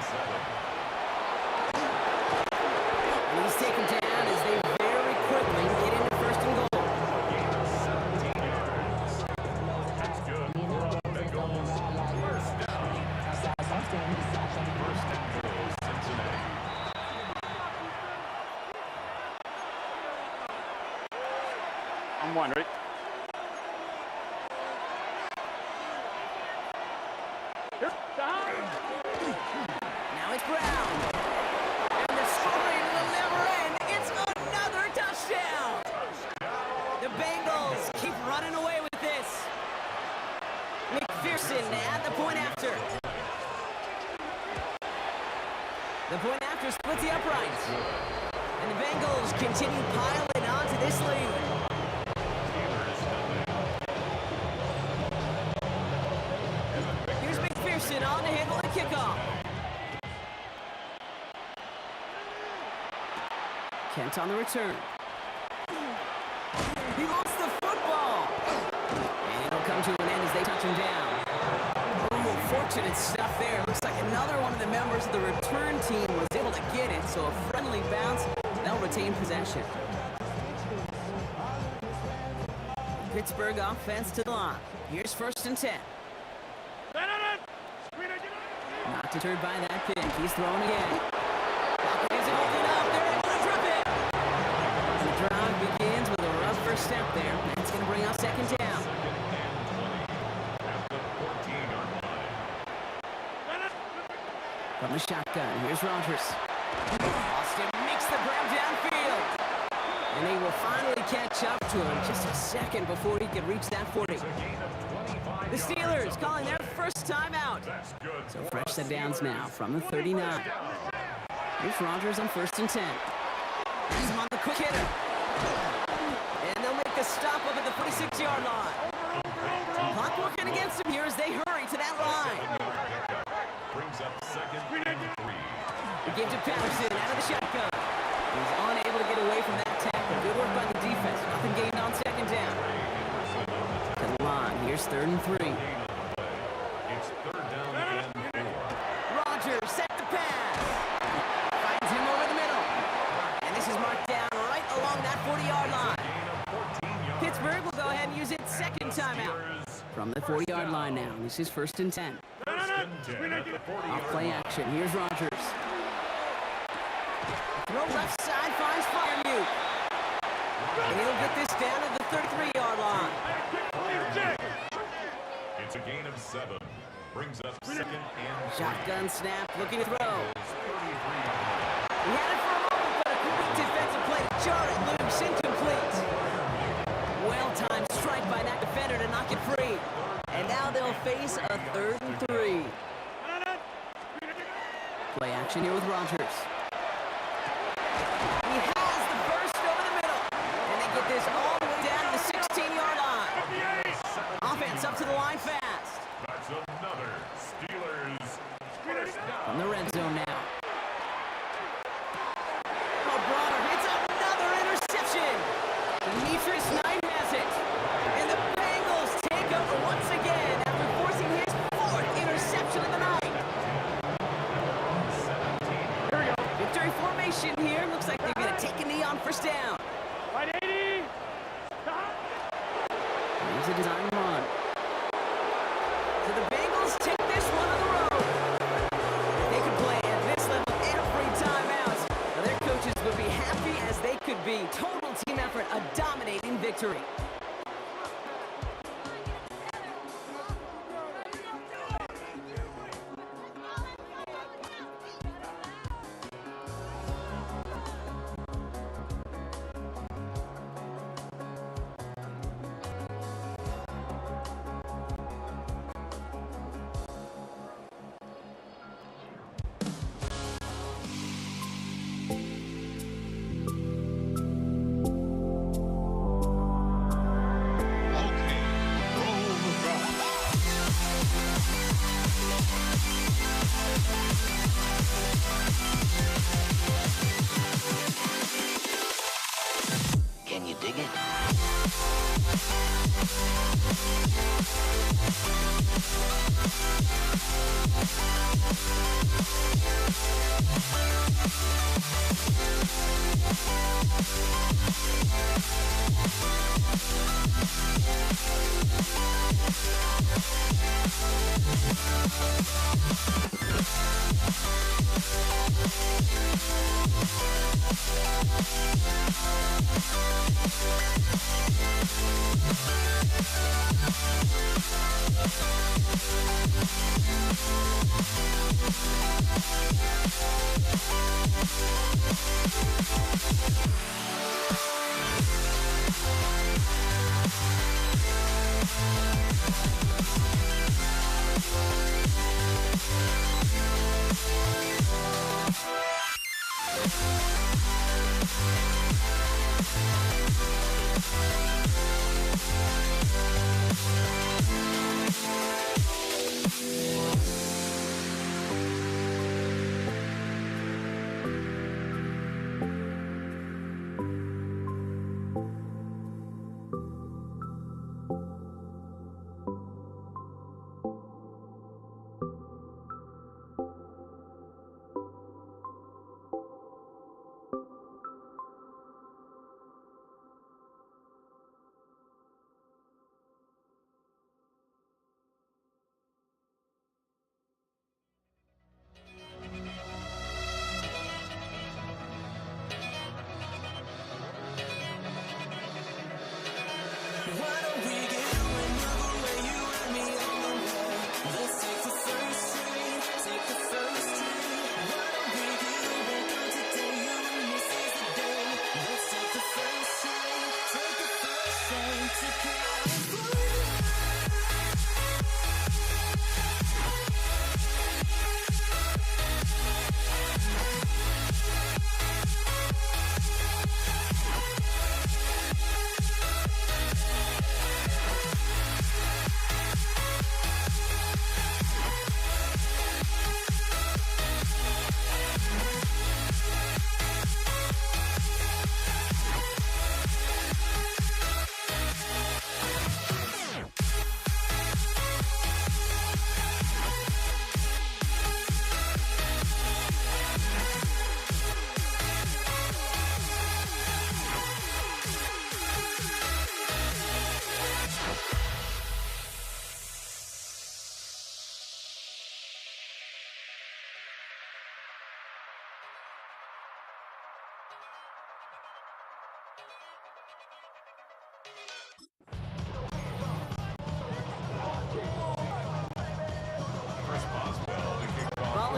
S2: And he's taken down as they very quickly get into 1st and goal.
S3: Gain of 17 yards. That's good for the Bengals. First down. 1st and goal, Cincinnati.
S6: On 1, ready?
S2: Now it's Brown. And the scoring will never end. It's another touchdown. The Bengals keep running away with this. McPherson at the point after. The point after splits the uprights. And the Bengals continue piling on to this lead. Here's McPherson on to handle the kickoff. Kent on the return. He lost the football. And it'll come to an end as they touch him down. Oh, fortunate stuff there. Looks like another one of the members of the return team was able to get it, so a friendly bounce. They'll retain possession. Pittsburgh offense to the line. Here's 1st and 10. Not deterred by that pick. He's thrown again. Is it open up? They're able to trip it. The drive begins with a rough first step there. That's going to bring up 2nd down. From the shotgun, here's Rodgers. Austin makes the grab downfield. And they will finally catch up to him just a second before he can reach that 40. The Steelers calling their first timeout. So fresh set downs now from the 39. Here's Rodgers on 1st and 10. He's on the quick hitter. And they'll make the stop up at the 46-yard line. Clock working against them here as they hurry to that line.
S3: Brings up 2nd and 3.
S2: He gives it Patterson out of the shotgun. He's unable to get away from that tackle. Good work by the defense. Nothing gained on 2nd down. To the line. Here's 3rd and 3.
S3: It's 3rd down and 4.
S2: Rodgers set the pass. Finds him over the middle. And this is marked down right along that 40-yard line. Pittsburgh will go ahead and use its 2nd timeout. From the 40-yard line now. This is 1st and 10. Off play action. Here's Rodgers. Throw left side finds Freiermuth. And he'll get this down at the 33-yard line.
S3: It's a gain of 7. Brings up 2nd and 3.
S2: Shotgun snap, looking to throw. He had it for a moment, but a quick defensive play to jar it loose, incomplete. Well-timed strike by that defender to knock it free. And now they'll face a 3rd and 3. Play action here with Rodgers. He has the burst over the middle. And they get this all the way down to the 16-yard line. Offense up to the line fast.
S3: That's another Steelers first down.
S2: From the red zone now. Oh, Bronner hits another interception. Demetrius Knight has it. And the Bengals take over once again after forcing his 4th interception of the night. Victory formation here. Looks like they're going to take a knee on 1st down. Here's a design run. So the Bengals take this one on the road. If they could play at this level every time out, their coaches would be happy as they could be. Total team effort, a dominating victory.
S8: Can you dig it?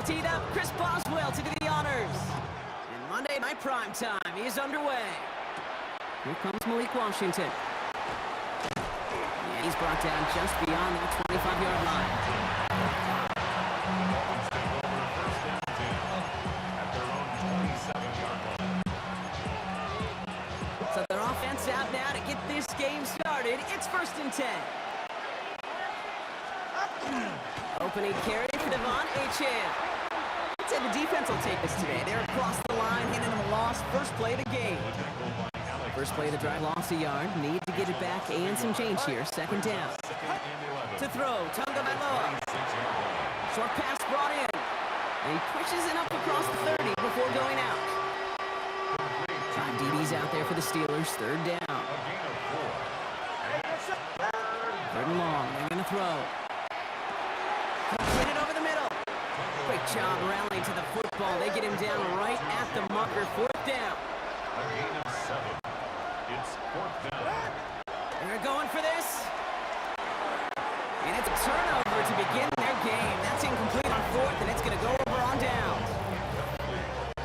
S2: teed up. Chris Boswell to do the honors. And Monday Night Prime Time is underway. Here comes Malik Washington. And he's brought down just beyond that 25-yard line. So their offense out now to get this game started. It's 1st and 10. Opening carry for Devon Achane. I'd say the defense will take this today. They're across the line, handing them a loss. First play of the game. First play of the drive, lost a yard. Need to get it back and some change here. 2nd down. To throw, Tonga Bailoa. Short pass brought in. And he pushes it up across the 30 before going out. 5 DBs out there for the Steelers. 3rd down. 3rd and long. They're going to throw. Hit it over the middle. Great job rallying to the football. They get him down right at the marker. 4th down.
S3: A gain of 7. It's 4th down.
S2: They're going for this. And it's a turnover to begin their game. That's incomplete on 4th, and it's going to go over on down.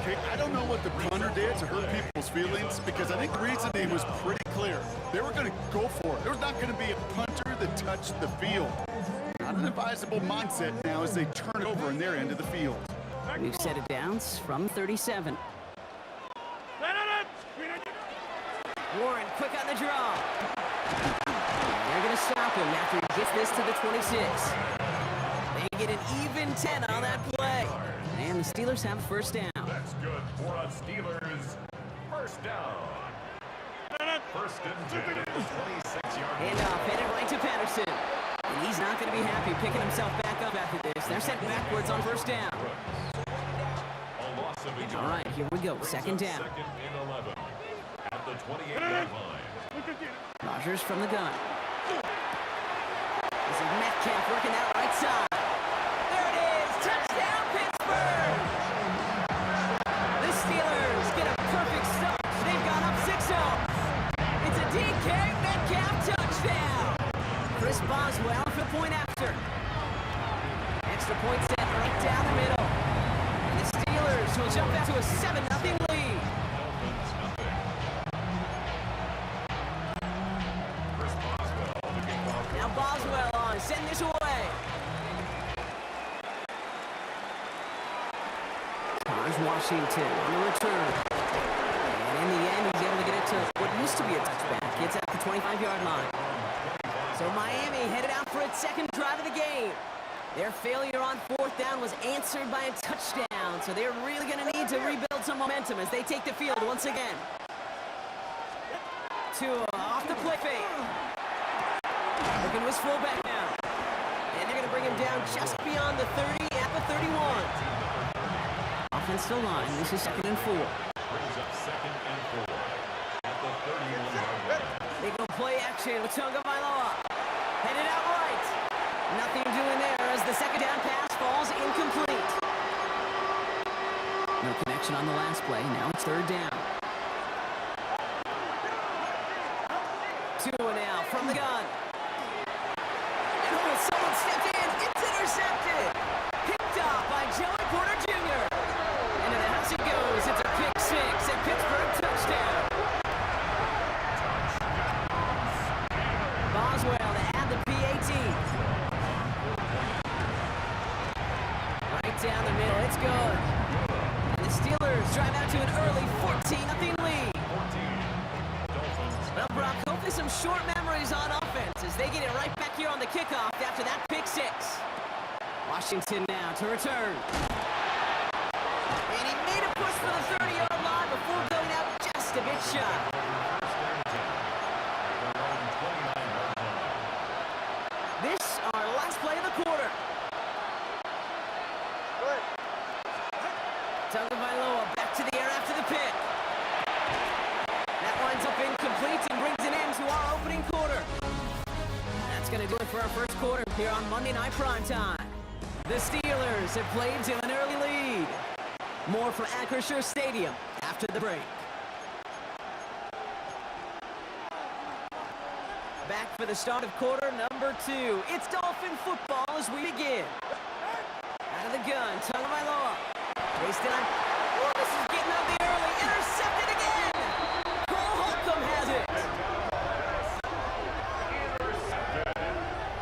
S4: Okay, I don't know what the punter did to hurt people's feelings because I think the reasoning was pretty clear. They were going to go for it. There's not going to be a punter that touched the field. Not an advisable mindset now as they turn it over in their end of the field.
S2: We've set it downs from 37. Warren quick on the draw. They're going to stop him after he gets this to the 26. They get an even 10 on that play. And the Steelers have 1st down.
S3: That's good for us Steelers. 1st down. 1st and 10 at the 26-yard line.
S2: Handoff headed right to Patterson. And he's not going to be happy picking himself back up after this. They're sent backwards on 1st down.
S3: A loss of a
S2: All right, here we go. 2nd down.
S3: 2nd and 11 at the 28-yard line.
S2: Rodgers from the gun. This is Metcalf working that right side. There it is. Touchdown, Pittsburgh. The Steelers get a perfect start. They've gone up 6-0. It's a DK Metcalf touchdown. Chris Boswell for the point after. Extra point set right down the middle. And the Steelers will jump back to a 7-0 lead. Now Boswell on. Send this away. Here's Washington on the return. And in the end, he's able to get it to what used to be a touchback. It's at the 25-yard line. So Miami headed out for its 2nd drive of the game. Their failure on 4th down was answered by a touchdown. So they're really going to need to rebuild some momentum as they take the field once again. Off the play fake. Looking to his fullback now. And they're going to bring him down just beyond the 30 at the 31. Offensive line. This is 2nd and 4.
S3: Brings up 2nd and 4 at the 31-yard line.
S2: They go play action with Tonga Bailoa. Headed out right. Nothing doing there as the 2nd down pass falls incomplete. No connection on the last play. Now it's 3rd down. Tua now from the gun. And someone stepped in. It's intercepted. Picked off by Joey Porter Jr. Into the house it goes. It's a pick 6 and Pittsburgh touchdown. Boswell to add the PAT. Right down the middle. It's good. And the Steelers drive out to an early 14-0 lead. Well, Brock, hopefully some short memories on offense as they get it right back here on the kickoff after that pick 6. Washington now to return. And he made a push for the 30-yard line before going out just a bit shy. This, our last play of the quarter. Tonga Bailoa back to the air after the pick. That winds up incomplete and brings an end to our opening quarter. That's going to do it for our first quarter here on Monday Night Primetime. The Steelers have played to an early lead. More from Acrisure Stadium after the break. Back for the start of quarter number 2. It's Dolphin football as we begin. Out of the gun, Tonga Bailoa. Chased down. Oh, this is getting ugly early. Intercepted again. Cole Holcomb has it.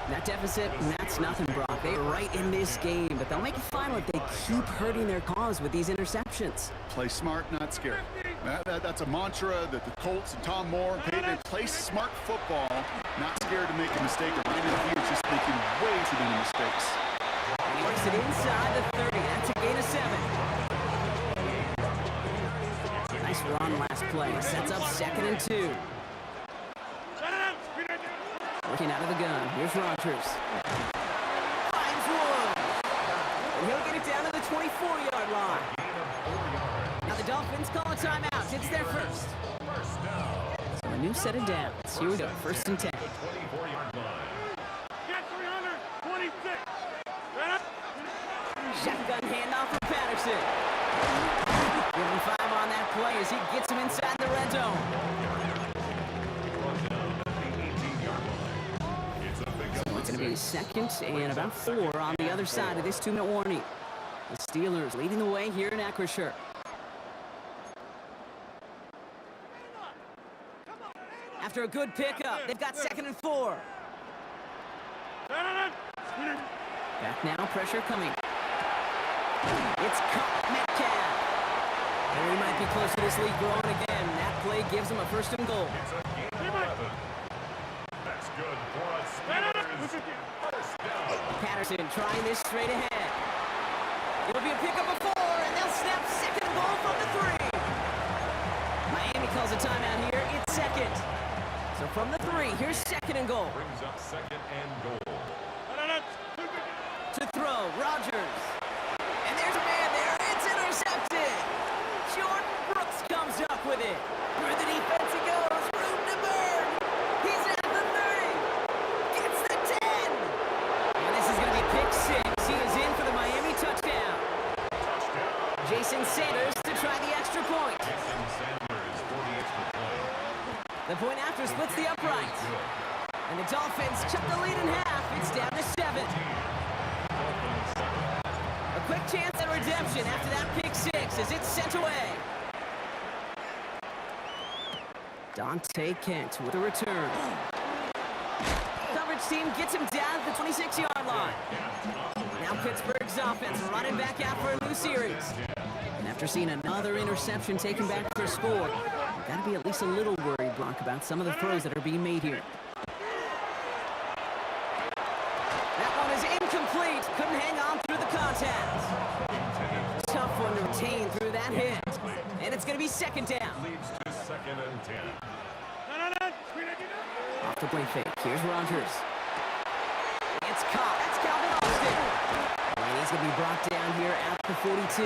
S2: That deficit, that's nothing, Brock. They're right in this game, but they'll make it final if they keep hurting their cause with these interceptions.
S4: Play smart, not scared. That's a mantra that the Colts and Tom Moore and Peyton play smart football, not scared to make a mistake. Or right now, he is just making way too many mistakes.
S2: And he works it inside the 30. That's a gain of 7. Nice run last play. Sets up 2nd and 2. Working out of the gun. Here's Rodgers. Finds one. And he'll get it down to the 24-yard line. Now the Dolphins call a timeout. It's their first. So a new set of downs. Here we go. 1st and 10.
S6: Get 326.
S2: Shotgun handoff for Patterson. Give him 5 on that play as he gets him inside the red zone. So it's going to be 2nd and about 4 on the other side of this 2-minute warning. The Steelers leading the way here in Acrisure. After a good pickup, they've got 2nd and 4. Back now, pressure coming. It's caught Metcalf. And we might be close to this lead growing again. That play gives them a 1st and goal.
S3: It's a gain of 11. That's good for us. First down.
S2: Patterson trying this straight ahead. It'll be a pickup of 4, and they'll snap 2nd and goal from the 3. Miami calls a timeout here. It's 2nd. So from the 3, here's 2nd and goal.
S3: Brings up 2nd and goal.
S2: To throw, Rodgers. And there's a man there. It's intercepted. Jordan Brooks comes up with it. Through the defense he goes. Room to burn. He's at the 30. Gets the 10. And this is going to be pick 6. He is in for the Miami touchdown. Jason Sanders to try the extra point.
S3: Jason Sanders for the extra point.
S2: The point after splits the upright. And the Dolphins cut the lead in half. It's down to 7. A quick chance at redemption after that pick 6 as it's sent away. Dante Kent with a return. Coverage team gets him down at the 26-yard line. Now Pittsburgh's offense running back out for a new series. And after seeing another interception taken back for a score, you've got to be at least a little worried, Brock, about some of the throws that are being made here. That one is incomplete. Couldn't hang on through the contact. Tough one to retain through that hit. And it's going to be 2nd down.
S3: Leads to 2nd and 10.
S2: Off the play fake. Here's Rodgers. It's caught. That's Calvin Austin. And he's going to be brought down here at the 42.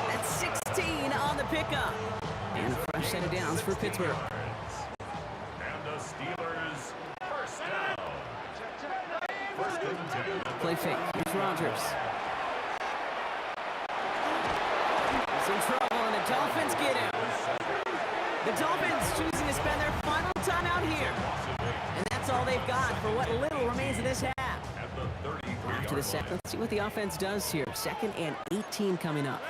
S2: That's 16 on the pickup. And a fresh set of downs for Pittsburgh.
S3: And the Steelers first down. 1st and 10.
S2: Play fake. Here's Rodgers. He's in trouble, and the Dolphins get him. The Dolphins choosing to spend their final timeout here. And that's all they've got for what little remains of this half.
S3: At the 33.
S2: After the set, let's see what the offense does here. 2nd and 18 coming up.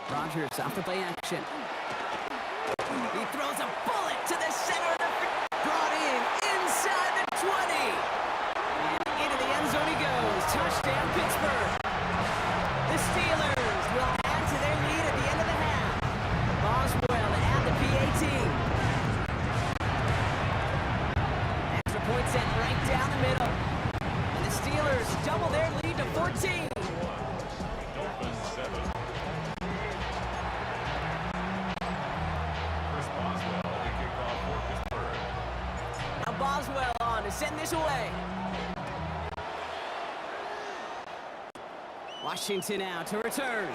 S2: Rodgers off the play action. He throws a bullet to the center of the field. Brought in inside the 20. And into the end zone he goes. Touchdown, Pittsburgh. The Steelers will add to their lead at the end of the half. Boswell at the PAT. Extra point set right down the middle. And the Steelers double their lead to 14.
S3: Dolphins 7. Chris Boswell, the kickoff for Pittsburgh.
S2: Now Boswell on to send this away. Washington now to return.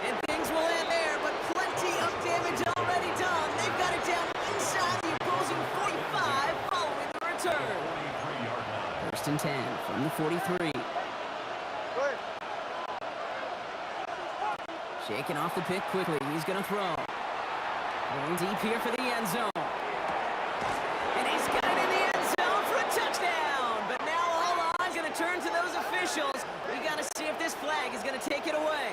S2: And things will end there, but plenty of damage already done. They've got it down inside the opposing 45 following the return.
S3: 43-yard line.
S2: 1st and 10 from the 43. Shaking off the pick quickly. He's going to throw. Going deep here for the end zone. And he's got it in the end zone for a touchdown. But now all eyes going to turn to those officials. We got to see if this flag is going to take it away.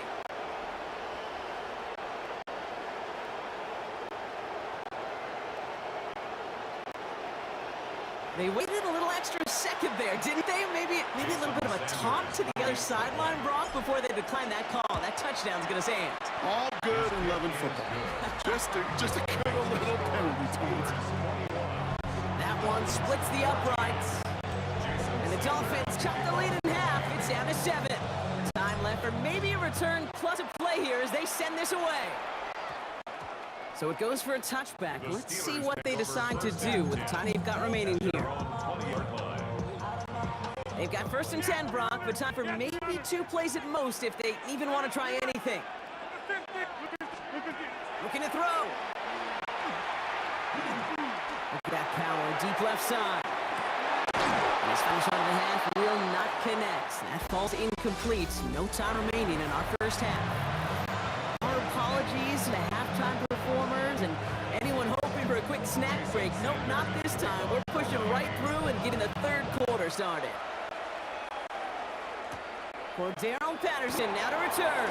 S2: They waited a little extra second there, didn't they? Maybe a little bit of a taunt to the other sideline, Brock, before they declined that call. That touchdown's going to stand.
S4: All good in 11 football. Just a good little penalty, Tones.
S2: That one splits the uprights. And the Dolphins cut the lead in half. It's down to 7. Time left for maybe a return plus a play here as they send this away. So it goes for a touchback. Let's see what they decide to do with the time they've got remaining here. They've got 1st and 10, Brock, but time for maybe 2 plays at most if they even want to try anything. Looking to throw. Look at that power, deep left side. And his final shot of the half will not connect. That falls incomplete. No time remaining in our first half. Our apologies to the halftime performers and anyone hoping for a quick snack break. Nope, not this time. We're pushing right through and getting the 3rd quarter started. For Darrell Patterson, now to return.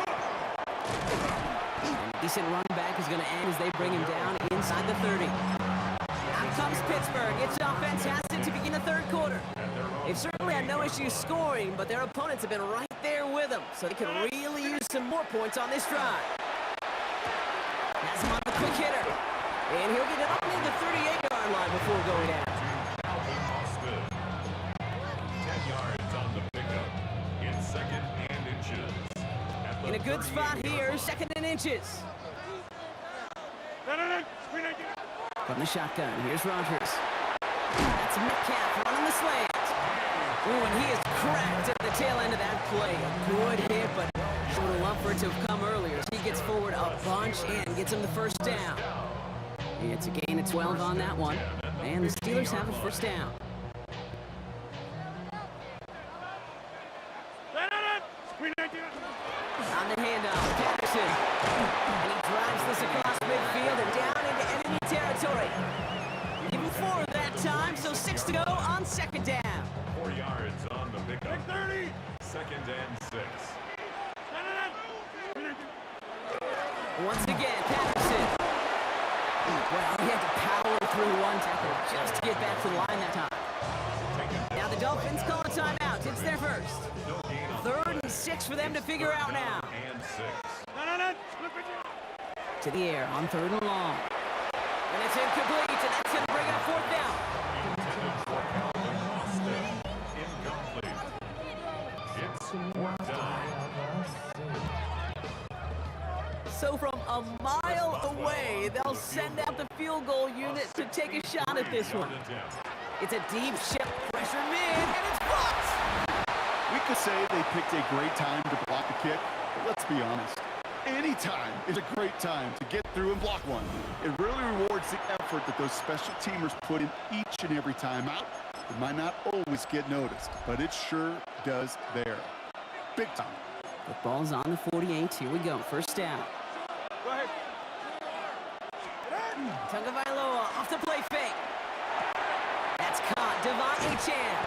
S2: And a decent run back is going to end as they bring him down inside the 30. Out comes Pittsburgh. It's fantastic to begin the 3rd quarter. They've certainly had no issues scoring, but their opponents have been right there with them, so they can really use some more points on this drive. Has him on the quick hitter. And he'll get it up near the 38-yard line before going out.
S3: 10 yards on the pickup in 2nd and inches.
S2: In a good spot here, 2nd and inches. From the shotgun, here's Rodgers. That's Metcalf running the slant. Ooh, and he is cracked at the tail end of that play. A good hit, but I would have loved for it to have come earlier. He gets forward a bunch and gets him the 1st down. It's a gain of 12 on that one. And the Steelers have a 1st down. On the handoff, Patterson. And he drives this across midfield and down into enemy territory. Give him 4 that time, so 6 to go on 2nd down.
S3: 4 yards on the pickup. 30. 2nd and 6.
S2: Once again, Patterson. Well, he had to power through one tackle just to get back to the line that time. Now the Dolphins call a timeout. It's their 1st. 3rd and 6 for them to figure out now.
S3: And 6.
S2: To the air on 3rd and long. And it's incomplete, and that's going to bring up 4th down.
S3: Intended for Calvin Austin. Incomplete. It's 4th down.
S2: So from a mile away, they'll send out the field goal unit to take a shot at this one. It's a deep shot, pressure mid, and it's blocked!
S4: We could say they picked a great time to block the kick, but let's be honest. Any time is a great time to get through and block one. It really rewards the effort that those special teamers put in each and every time out. It might not always get noticed, but it sure does there. Big time.
S2: The ball's on the 48. Here we go. 1st down.
S6: Go ahead.
S2: Tagovailoa off the play fake. That's caught. Devon Achane.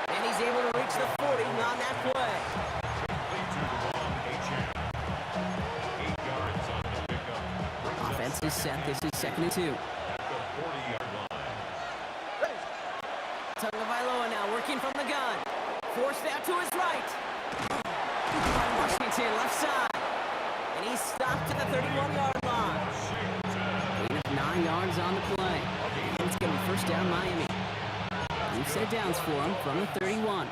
S2: And he's able to reach the 40 on that play.
S3: Complete to Devon Achane. 8 yards on the pickup.
S2: Offense is set. This is 2nd and 2.
S3: At the 40-yard line.
S2: Tagovailoa now working from the gun. Forced out to his right. Washington left side. And he's stopped at the 31-yard line. Gain of 9 yards on the play. And it's going to be 1st down Miami. We've set downs for him from the 31.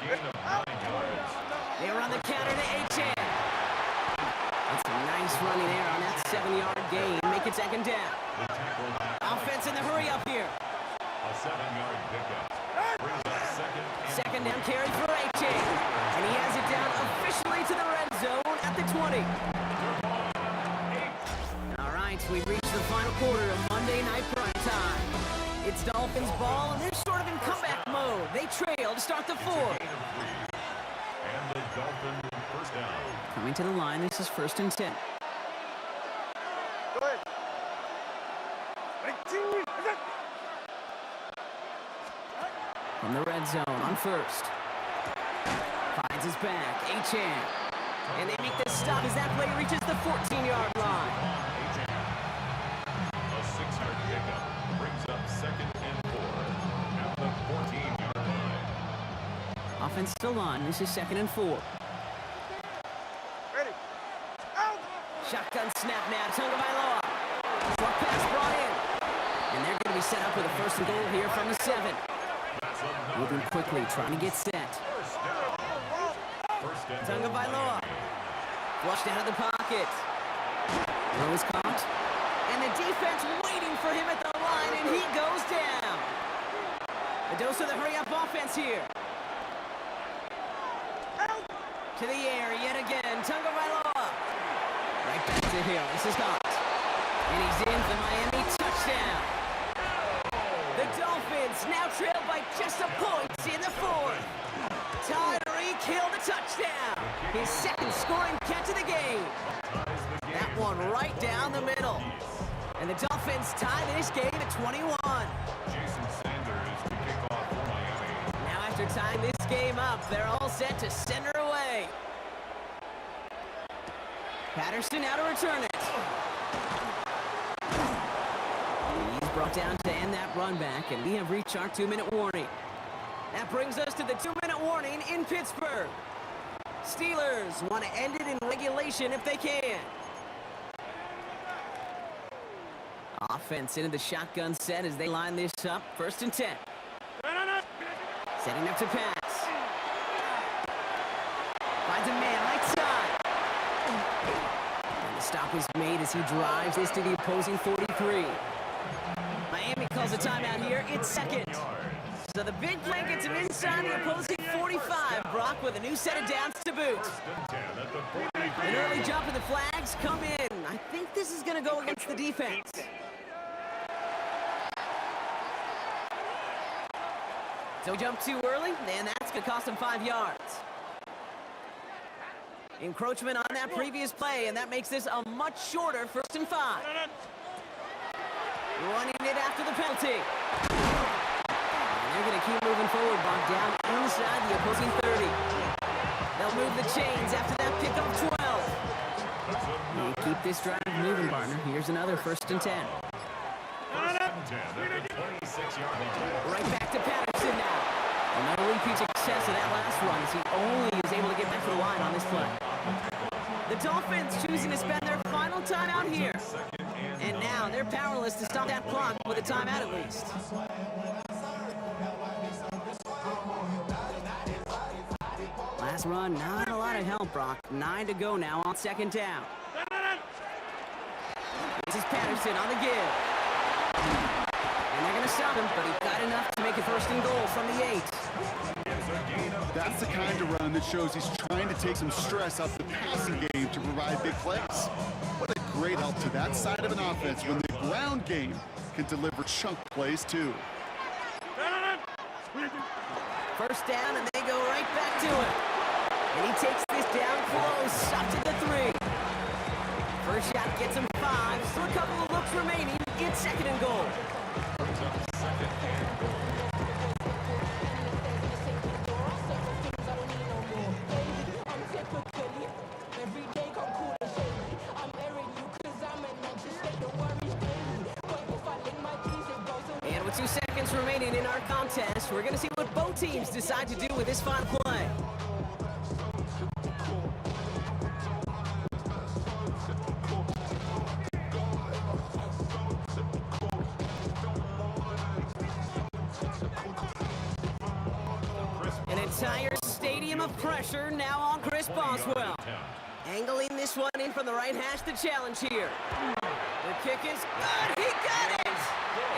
S3: Gain of 9 yards.
S2: They run the counter to Achane. That's a nice running there on that 7-yard gain. Make it 2nd down.
S3: The tackle back.
S2: Offense in the hurry up here.
S3: A 7-yard pickup. Brings up
S2: 2nd down carry for Achane. And he has it down officially to the red zone at the 20. All right, we've reached the final quarter of Monday Night Prime Time. It's Dolphins ball, and they're sort of in comeback mode. They trail to start the 4th.
S3: And the Dolphins 1st down.
S2: Coming to the line, this is 1st and 10. on first. Finds his back. Achan. And they make the stop as that play reaches the 14-yard line.
S3: A 6-yard pickup brings up 2nd and 4 at the 14-yard line.
S2: Offense still on. This is 2nd and 4.
S6: Ready. Out.
S2: Shotgun snap now. Tagovailoa. Short pass brought in. And they're going to be set up with a 1st and goal here from the 7. Moving quickly, trying to get set. Tagovailoa. Flushed out of the pocket. Throw is caught. And the defense waiting for him at the line, and he goes down. A dose of the hurry-up offense here. To the air yet again. Tagovailoa. Right back to Hill. This is caught. And he's in for Miami. Touchdown. The Dolphins now trail by just a point in the 4th. Tyreek Hill the touchdown. His 2nd scoring catch of the game. That one right down the middle. And the Dolphins tie this game at 21.
S3: Jason Sanders to kick off for Miami.
S2: Now after tying this game up, they're all set to send her away. Patterson now to return it. He's brought down to end that run back, and we have reached our 2-minute warning. That brings us to the 2-minute warning in Pittsburgh. Steelers want to end it in regulation if they can. Offense into the shotgun set as they line this up. 1st and 10. Setting up to pass. Finds a man right side. And the stop is made as he drives this to the opposing 43. Miami calls a timeout here. It's 2nd. So the big play gets him inside the opposing 45. Brock with a new set of downs to boot. An early jump and the flags come in. I think this is going to go against the defense. So he jumped too early, and that's going to cost him 5 yards. Encroachment on that previous play, and that makes this a much shorter 1st and 5. Running it after the penalty. They're going to keep moving forward, Brock, down inside the opposing 30. They'll move the chains after that pick up 12. You keep this drive moving, partner. Here's another 1st and 10. Right back to Patterson now. Another repeat success of that last run as he only is able to get back to the line on this play. The Dolphins choosing to spend their final timeout here. And now they're powerless to stop that clock with a timeout at least. Last run, not a lot of help, Brock. 9 to go now on 2nd down. This is Patterson on the give. And they're going to stop him, but he got enough to make it 1st and goal from the 8.
S4: That's the kind of run that shows he's trying to take some stress off the passing game to provide big plays. What a great help to that side of an offense when the ground game can deliver chunk plays too.
S2: 1st down, and they go right back to it. And he takes this down close, up to the 3. First shot gets him 5, so a couple of looks remaining. It's 2nd and goal. And with 2 seconds remaining in our contest, we're going to see what both teams decide to do with this final play. An entire stadium of pressure now on Chris Boswell. Angling this one in from the right hash to challenge here. The kick is good. He got it!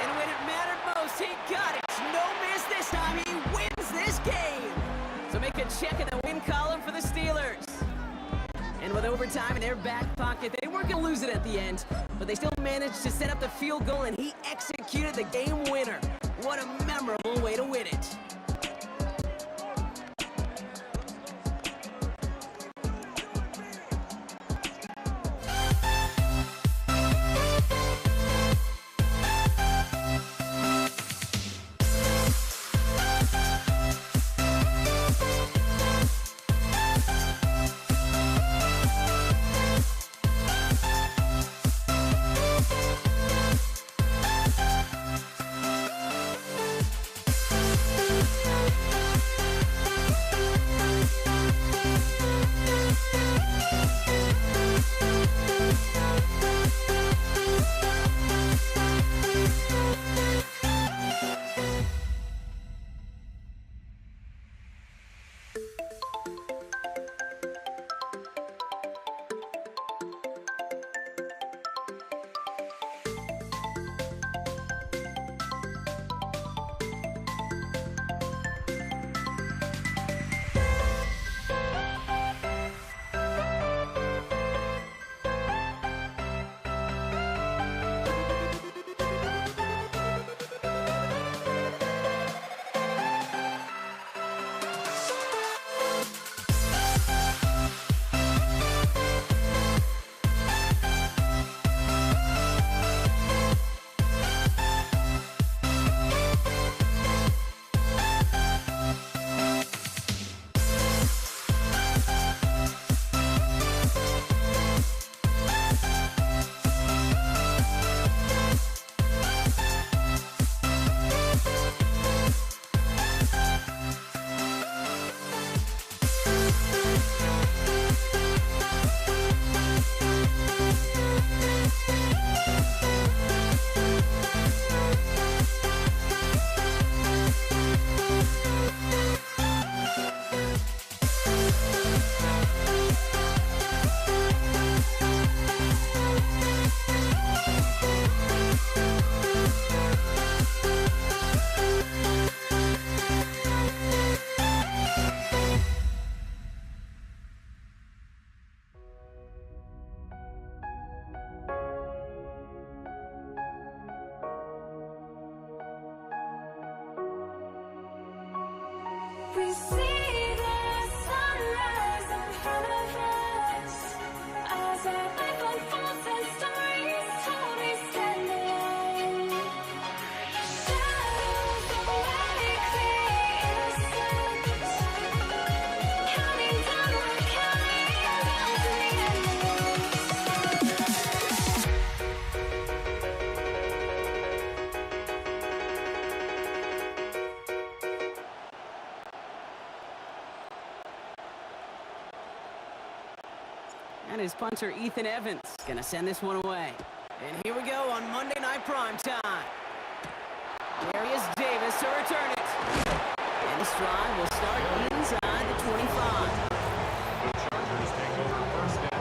S2: And when it mattered most, he got it. No miss this time. He wins this game. So make a check in the win column for the Steelers. And with overtime in their back pocket, they weren't going to lose it at the end, but they still managed to set up the field goal, and he executed the game winner. What a memorable way to win it. punter Ethan Evans gonna send this one away. And here we go on Monday Night Primetime. Darius Davis to return it. And this drive will start inside the 25.
S3: The Chargers take over first and 10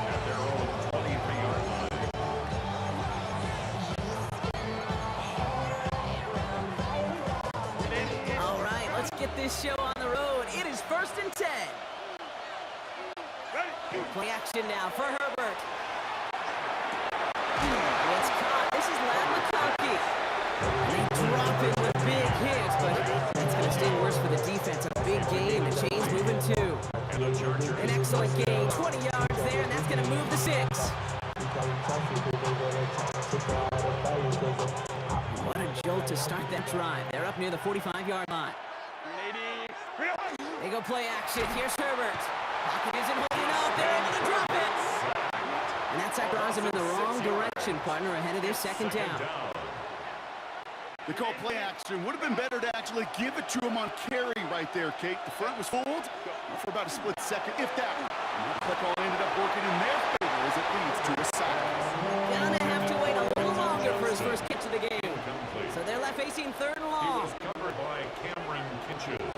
S3: at their own 23-yard line.
S2: All right, let's get this show on the road. It is first and 10. Play action now for Herbert. It's caught. This is Lad McConkey. They drop it with big hits, but that's going to stay worse for the defense. A big gain. The chain's moving too.
S3: And the Chargers.
S2: An excellent gain. 20 yards there, and that's going to move the 6. What a jolt to start that drive. They're up near the 45-yard line. They go play action. Here's Herbert. Pocket isn't holding up. They're able to drop it. And that sack drives him in the wrong direction, partner, ahead of their second down.
S4: They call play action. Would have been better to actually give it to him on carry right there, Kate. The front was fooled for about a split second, if that. And that play call ended up working in their favor as it leads to a sack.
S2: Gonna have to wait a little longer for his first catch of the game. So they're left facing third and
S3: He
S2: long.
S3: was covered by Cameron Kinches.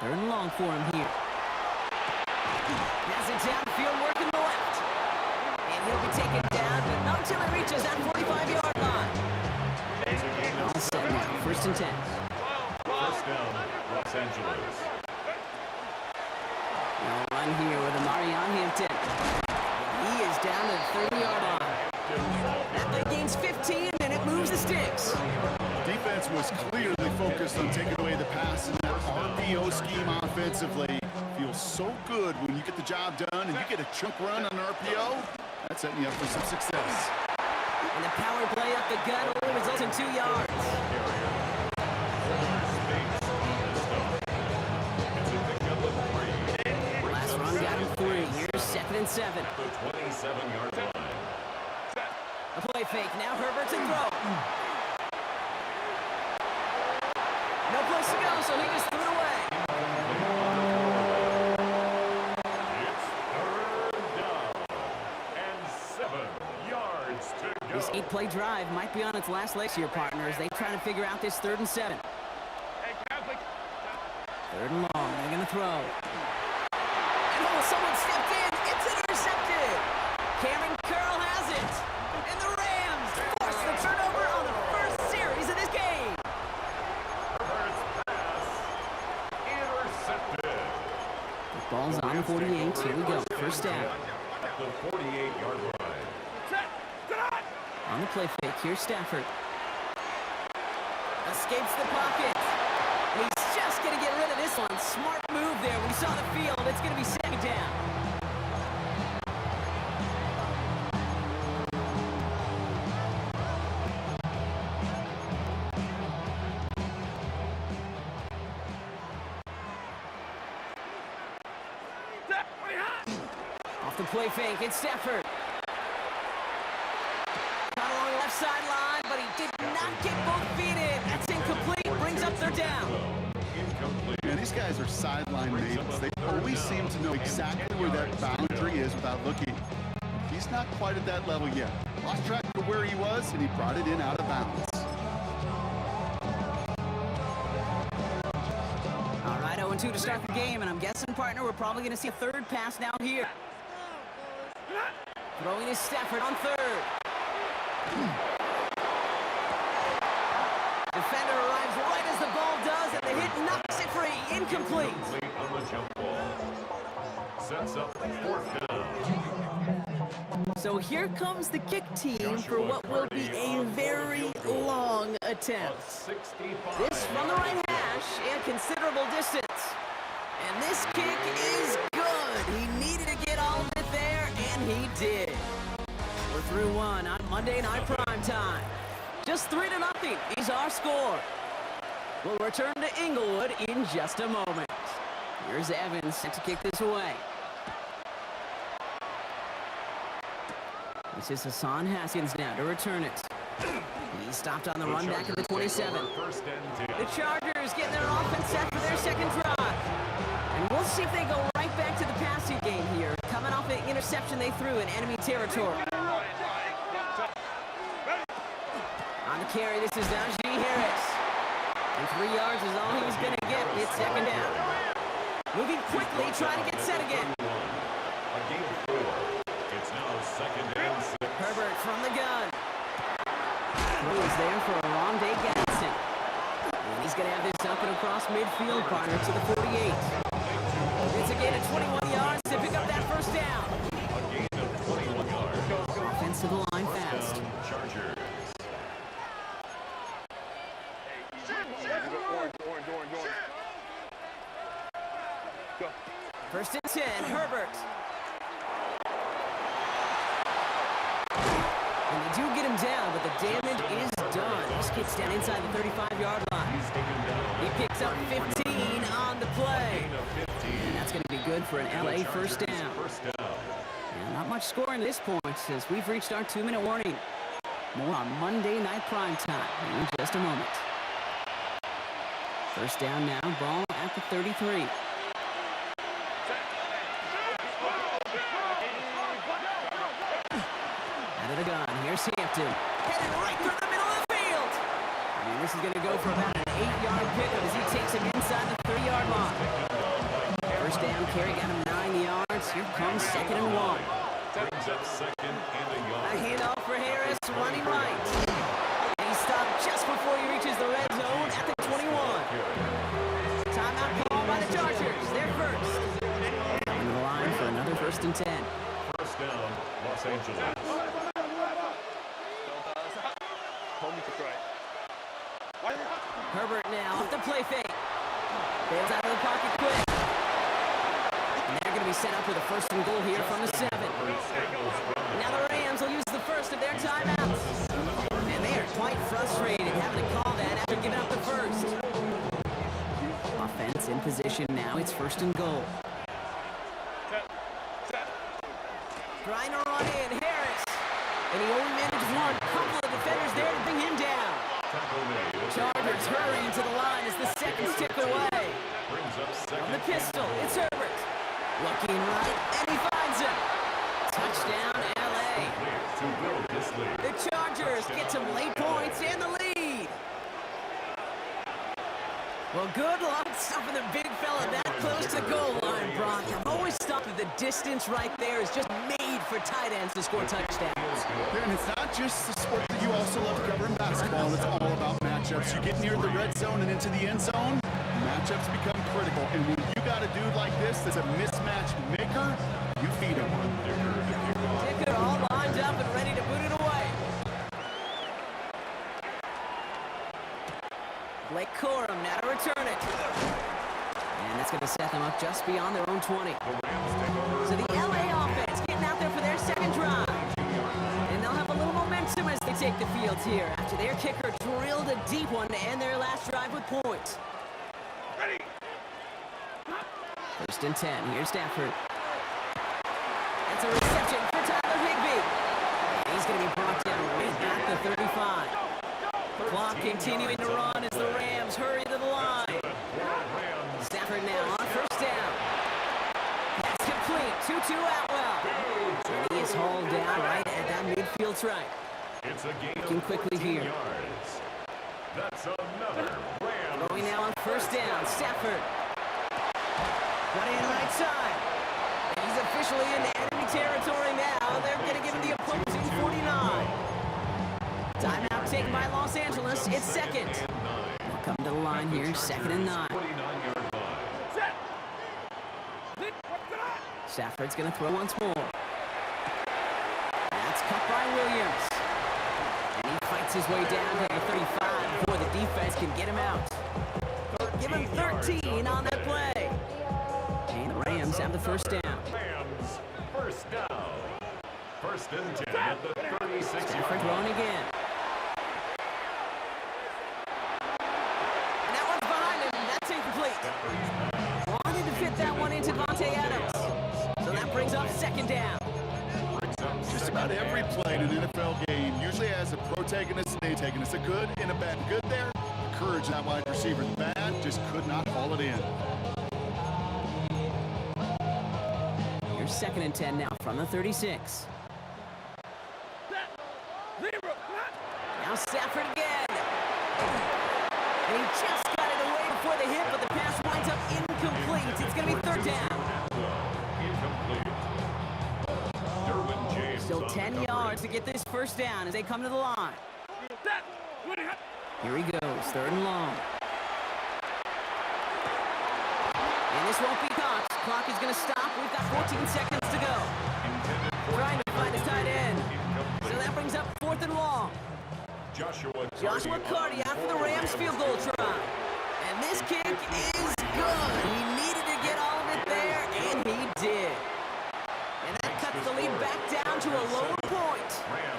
S2: Third and long for him here. Has it downfield, working the left. And he'll be taken down, but not until he reaches that 45-yard line. All set now, first and 10.
S3: First down, Los Angeles.
S2: No run here with Amarion Hampton. He is down to the 30-yard line. That play gains 15, and it moves the sticks.
S4: Defense was clearly focused on taking away the pass in that RPO scheme offensively. Feels so good when you get the job done and you get a chunk run on RPO. That's setting you up for some success.
S2: And the power play up the gut only results in 2 yards. Last run got him 3. Here's second and 7.
S3: The 27-yard line.
S2: A play fake. Now Herbert to throw. No place to go, so he just threw it away.
S3: It's third down and 7 yards to go.
S2: This 8-play drive might be on its last legs here, partners. They try to figure out this 3rd and 7. Third and long. They're going to throw. And oh, someone stepped in. It's intercepted. Cameron Curl has it. And the Rams force the turnover on the first series of this game.
S3: Herbert's pass intercepted.
S2: The ball's on the 48. Here we go. First down.
S3: At the 48-yard line.
S2: On the play fake, here's Stafford. Escapes the pocket. And he's just going to get rid of this one. Smart move there. When he saw the field, it's going to be second down. Off the play fake, it's Stafford. Caught along the left sideline, but he did not get both feet in. That's incomplete. Brings up third down.
S3: Incomplete.
S4: And these guys are sideline maidens. They always seem to know exactly where that boundary is without looking. He's not quite at that level yet. Lost track of where he was, and he brought it in out of bounds.
S2: All right, 0-2 to start the game, and I'm guessing, partner, we're probably going to see a third pass now here. Throwing is Stafford on third. Defender arrives right as the ball does, and the hit knocks it free. Incomplete.
S3: Incomplete on the jump ball. Sets up fourth down.
S2: So here comes the kick team for what will be a very long attempt.
S3: 65.
S2: This from the right hash and considerable distance. And this kick is good. He needed to get all of it there, and he did. We're through one on Monday Night Primetime. Just 3-0 is our score. We'll return to Inglewood in just a moment. Here's Evans set to kick this away. This is Hassan Haskins now to return it. He stopped on the run back at the 27.
S3: First and 10.
S2: The Chargers getting their offense set for their second drive. And we'll Let's see if they go right back to the passing game here, coming off an interception they threw in enemy territory. On the carry, this is Najee Harris. And 3 yards is all he's going to get. It's second down. Moving quickly, trying to get set again.
S3: A gain of 4. It's now second and 6.
S2: Herbert from the gun. Throw is there for a long day Gadsden. And he's going to have this up and across midfield, partner to the 48. It's a gain of 21 yards to pick up that first down.
S3: A gain of 21 yards.
S2: Offensive line fast.
S3: Chargers.
S2: First and 10, Herbert. And they do get him down, but the damage is done. This kid's down inside the 35-yard line. He picks up 15 on the play. And that's going to be good for an LA first down. And not much score in this point as we've reached our 2-minute warning. More on Monday Night Prime Time in just a moment. First down now, ball at the 33. Out of the gun, here's Hampton. Headed right through the middle of the field. And this is going to go for about an 8-yard pickup as he takes him inside the 30-yard line. First down, carry got him 9 yards. Here comes second and 1.
S3: Brings up second and a yard.
S2: A handoff for Harris, running right. And he stopped just before he reaches the red zone at the 21. Timeout call by the Chargers. They're first. Coming to the line for another first and 10.
S3: First down, Los Angeles.
S2: Herbert now off the play fake. Bails out of the pocket quick. And they're going to be set up with a first and goal here from the 7. Now the Rams will use the first of their timeouts. And they are quite frustrated having to call that after giving up the first. Offense in position now. It's first and goal. Trying to run in, Harris. And he only managed one. Couple of defenders there to bring him down. Chargers hurrying to the line as the seconds tick away. On the pistol, it's Herbert. Looking right, and he finds him. Touchdown, LA. The Chargers get some late points and the lead. Well, good luck stopping the big fella that close to the goal line, Brock. I've always thought that the distance right there is just made for tight ends to score touchdowns.
S4: And it's not just the sport that you also love to cover in basketball. It's all about matchups. You get near the red zone and into the end zone, matchups become critical. And when you got a dude like this that's a mismatch maker, you feed him.
S2: Dicker all lined up and ready to boot it away. Blake Corum now to return it. And that's going to set them up just beyond their own 20. So the LA offense getting out there for their second drive. And they'll have a little momentum as they take the field here after their kicker drilled a deep one to end their last drive with points. First and 10. Here's Stafford. That's a reception for Tyler Higbee. He's going to be brought down right at the 35. Clock continuing to run as the Rams hurry to the line. Stafford now on first down. That's complete. 2-2 Atwell. And he is hauled down right at that midfield stripe.
S3: It's a gain
S2: Looking
S3: of
S2: quickly
S3: 14
S2: here.
S3: yards. That's another Rams.
S2: Throwing now on first down. Stafford. Running in right side. And he's officially in enemy territory now. They're going to give him the opposing 49. Timeout taken by Los Angeles. It's second. They'll come to the line here, second and 9.
S3: 49-yard line.
S2: Stafford's going to throw once more. That's cut by Williams. And he fights his way down to the 35 before the defense can get him out. Give him 13 on that play. And the Rams have the first down.
S3: Rams, first down. First and 10 at the 36.
S2: Stafford throwing again. And that one's behind him. That's incomplete. Wanted to fit that one into Devontae Adams. So that brings up second down.
S4: Just about every play in an NFL game usually has a protagonist and antagonist, a good and a bad. Good there, encourage that wide receiver. The bad just could not haul it in.
S2: second and 10 now from the 36. Now Stafford again. And he just got it away before the hit, but the pass winds up incomplete. It's going to be third down.
S3: Incomplete. Derwin James.
S2: Still
S3: on
S2: 10
S3: the
S2: yards to get this first down as they come to the line. Here he goes, third and long. And this won't be caught. Clock is going to stop. We've got 14 seconds to go. Trying to find his tight end. So that brings up fourth and long. Joshua Carty out for the Rams field goal try. And this kick is good. He needed to get all of it there, and he did. And that cuts the lead back down to a lower point.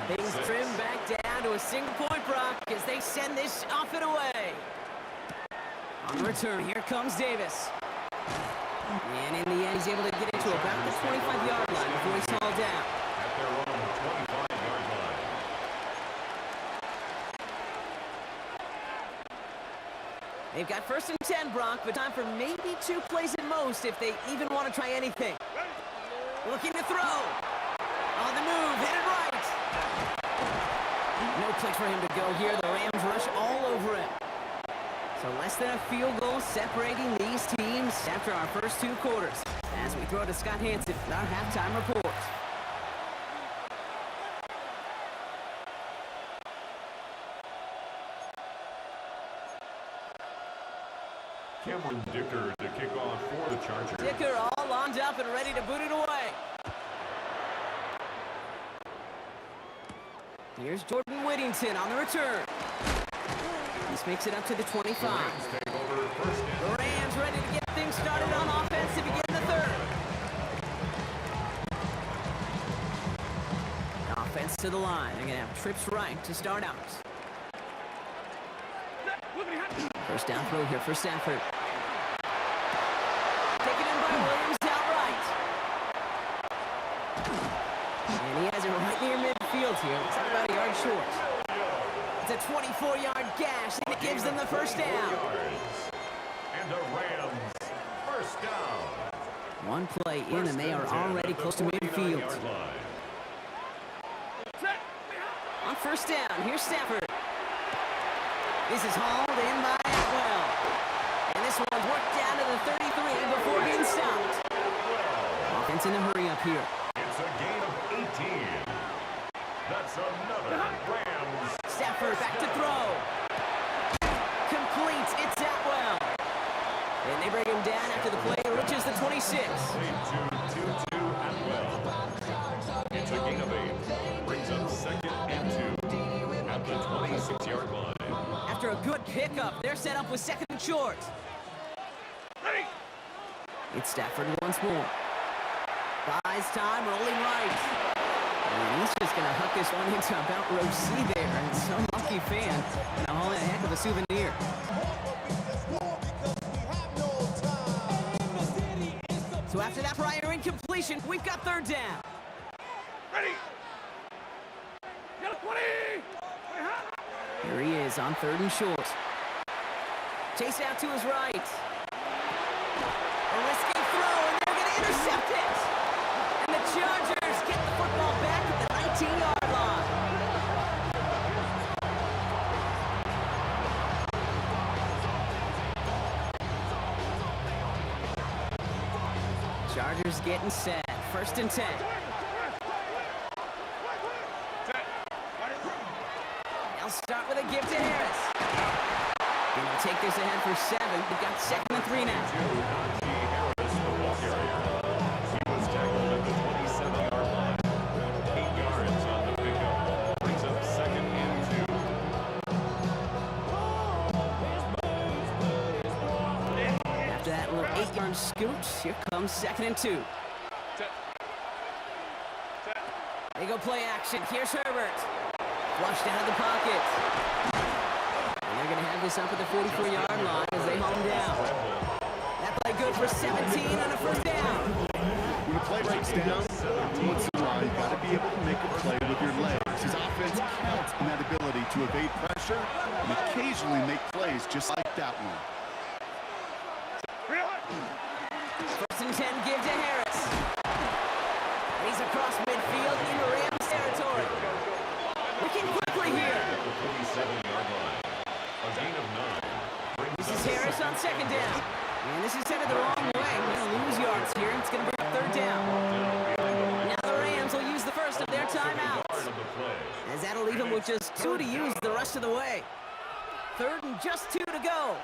S2: Things trim back down to a single point, Brock, as they send this off and away. On the return, here comes Davis. And in the end, he's able to get into about the 25-yard line before he's hauled down.
S3: At their own 25-yard line.
S2: They've got first and 10, Brock, but time for maybe 2 plays at most if they even want to try anything. Looking to throw. On the move, hit it right. No place for him to go here. The Rams rush all over him. So less than a field goal separating these teams after our first 2 quarters. As we throw to Scott Hanson with our halftime report.
S3: Cameron Dicker to kick off for the Chargers.
S2: Dicker all lined up and ready to boot it away. Here's Jordan Whittington on the return. This makes it up to the 25.
S3: Take over first
S2: The
S3: and
S2: Rams ready to get things started on offense to begin the third. Offense to the line. They're going to have trips right to start out. First down throw here for Stafford. Taken in by Williams outright. And he has it right near midfield here. It's about a yard short. It's a 24-yard gash, and it gives them the first down.
S3: And the Rams first down.
S2: One play in, and they are already close to midfield. On first down, here's Stafford. This is hauled in by Atwell. And this one's worked down to the 33 before being stopped. Offense in a hurry up here.
S3: It's a gain of 18. That's another Rams.
S2: Stafford back to throw. Complete. It's Atwell. And they bring him down after the play reaches the 26.
S3: Two Atwell. It's a gain of 8. Brings up second and 2 at the 26-yard line.
S2: After a good pickup, they're set up with second and short. It's Stafford once more. Buys time, rolling right. And he's just going to huck this one into about row C there. And some lucky fan going to haul in a heck of a souvenir. So after that prior incompletion, we've got third down.
S6: Ready. Get a 20.
S2: Here he is on third and short. Chase out to his right. A risky throw, and they're going to intercept it. And the Chargers get the football back at the 19-yard line. Chargers getting set. First and 10. They'll start with a give to Harris. And they'll take this ahead for 7. We've got second and 3 now.
S3: Harris, the ball carrier. He was tackled at the 27-yard line. 8 yards on the pickup. Brings up second and 2.
S2: After that little 8-yard scoot, here comes second and 2. They go play action. Here's Herbert. Flushed out of the pocket. And they're going to have this up at the 44-yard line as they haul him down. That play good for 17 on a first down.
S4: When a play breaks down, once in a while, you've got to be able to make a play with your legs. His offense counts on that ability to evade pressure and occasionally make plays just like that one.
S2: First and 10, give to Harris. headed the wrong way. He's going to lose yards here. It's going to bring up third down. Now the Rams will use the first of their timeouts, as that'll leave them with just 2 to use the rest of the way. Third and just 2 to go.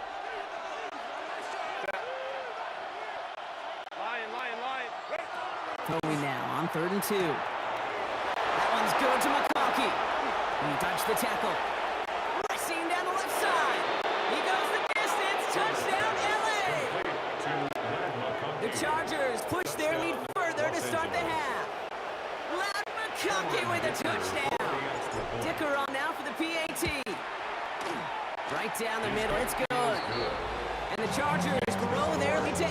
S6: Lion.
S2: Throwing now on 3rd and 2. That one's good to McConkey. He dodged the tackle. Racing down the left side. He goes the distance. Touchdown, LA! The Chargers push their lead further to start the half. Loud McConkey with a touchdown. Dicker on now for the PAT. Right down the middle. It's good. And the Chargers grow their lead to 8.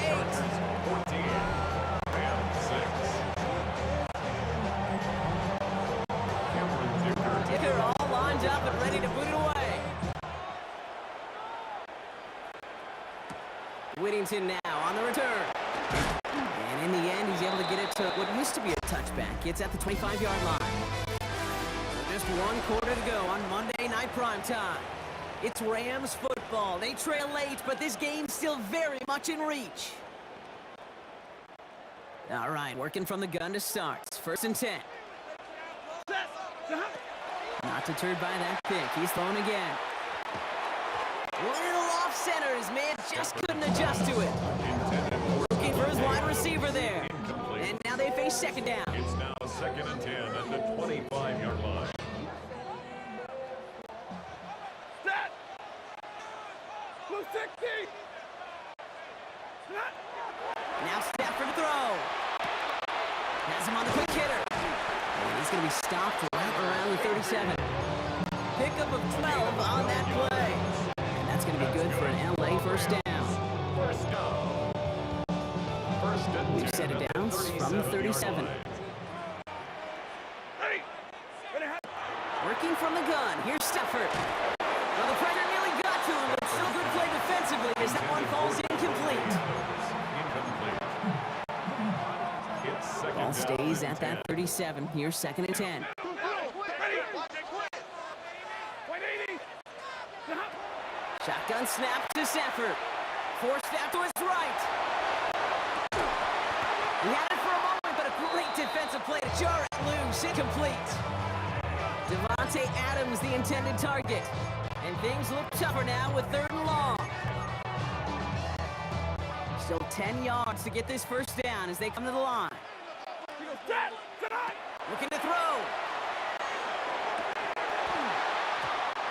S2: Dicker all lined up and ready to boot it away. Whittington now on the return. And in the end, he's able to get it to what used to be a touchback. It's at the 25-yard line. So just 1 quarter to go on Monday Night Primetime. It's Rams football. They trail late, but this game's still very much in reach. All right, working from the gun to start. It's 1st and 10. Not deterred by that pick. He's thrown again. Little off center. His man just couldn't adjust to it. Looking for his wide receiver there. And now they face 2nd down.
S3: It's now 2nd and 10 at the 25-yard line.
S6: Set. Blue 60.
S2: Now Stafford to throw. Has him on the quick hitter. And he's going to be stopped right around the 37. Pickup of 12 on that play. And that's going to be good for an LA first down.
S3: First down. First and
S2: We've
S3: 10
S2: set it
S3: at
S2: down
S3: the
S2: from the 37.
S6: Ready.
S2: Working from the gun. Here's Stafford. Well, the pressure nearly got to him, but still good play defensively as that one falls incomplete. Ball stays at that 37. Here's 2nd and 10. Shotgun snap to Stafford. Forced out to his right. He had it for a moment, but a great defensive play to jar it loose. Incomplete. Devontae Adams, the intended target. And things look tougher now with 3rd and long. Still 10 yards to get this first down as they come to the line. Looking to throw.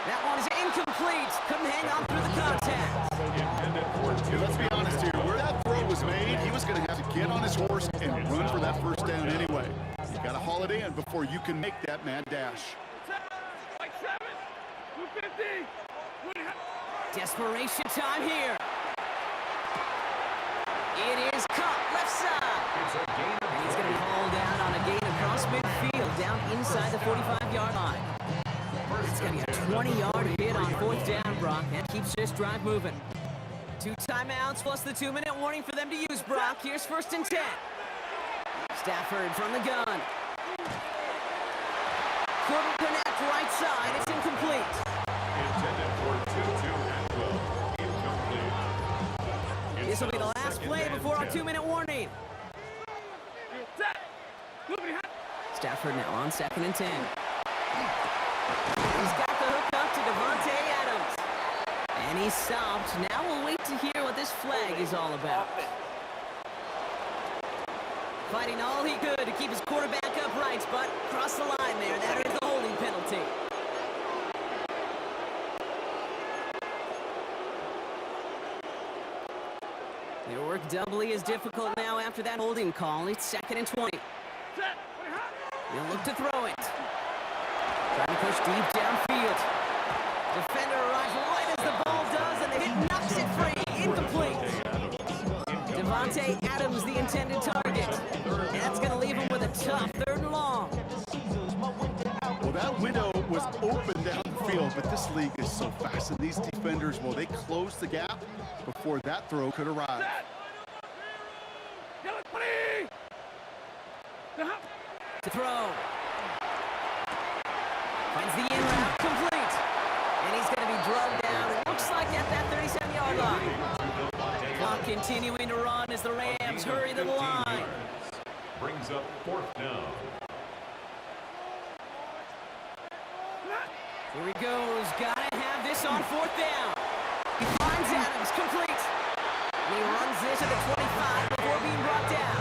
S2: That one is incomplete. Couldn't hang on through the contact.
S4: Dude, let's be honest here. Where that throw was made, he was going to have to get on his horse and run for that first down anyway. You got to haul it in before you can make that mad dash.
S2: Desperation time here. It is caught left side. And he's going to be hauled down on a gain across midfield down inside the 45-yard line. It's going to be a 20-yard hit on 4th down, Brock. That keeps this drive moving. 2 timeouts plus the 2-minute warning for them to use, Brock. Here's 1st and 10. Stafford from the gun. Couldn't connect right side. It's incomplete.
S3: Intended for 2-2 and 12. Incomplete.
S2: This will be the last play before our 2-minute warning. Stafford now on 2nd and 10. He's got the hook up to Devontae Adams. And he's stopped. Now we'll wait to hear what this flag is all about. Fighting all he could to keep his quarterback upright, but crossed the line there. That is the holding penalty. Their work doubly as difficult now after that holding call. It's 2nd and 20. He'll look to throw it. Trying to push deep downfield. Defender arrives right as the ball does, and the hit knocks it free. Incomplete. Devontae Adams, the intended target. And that's going to leave him with a tough 3rd and long.
S4: Well, that window was open down the field, but this league is so fast, and these defenders, well, they closed the gap before that throw could arrive.
S2: To throw. Finds the in route complete. And he's going to be drugged down. It looks like at that 37-yard 26-yard line. Clock continuing to run as the Rams hurry to the line.
S3: Brings up 4th down.
S2: Here he goes. Gotta have this on 4th down. He finds Adams, complete. And he runs this to the 25 before being brought down.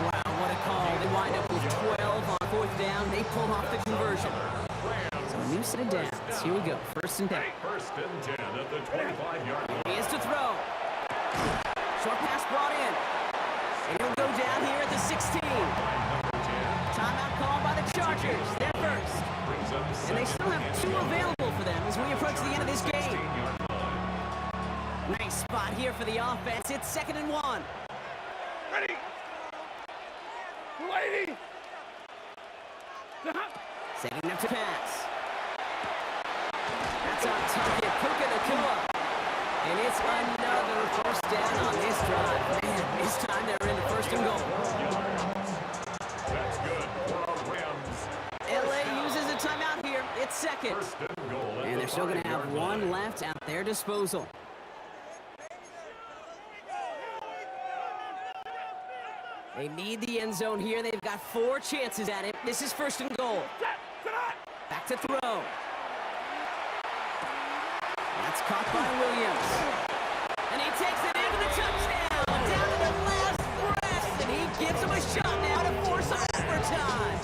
S2: Wow, what a call. They wind up with 12 on 4th down. They pull off the conversion. So a new set of downs. Here we go. 1st and 10.
S3: 1st and 10 at the 25-yard line.
S2: He is to throw. Short pass brought in. And he'll go down here at the 16. Timeout called by the Chargers. They're first. And they still have 2 available for them as we approach the end of this game. Nice spot here for the offense. It's 2nd and 1.
S6: Ready. Lady.
S2: Setting up to pass. That's on target. Puka Nacua. And it's another 1st down on this drive. Man, this time they're into 1st and goal.
S3: That's good for our Rams.
S2: LA uses a timeout here. It's 2nd.
S3: 1st and goal at
S2: And
S3: the
S2: they're still going to have
S3: 5-yard
S2: 1
S3: line.
S2: left at their disposal. They need the end zone here. They've got 4 chances at it. This is 1st and goal. Back to throw. That's caught by Williams. And he takes it into the touchdown. Down to the last breath. And he gives him a shot now to force overtime.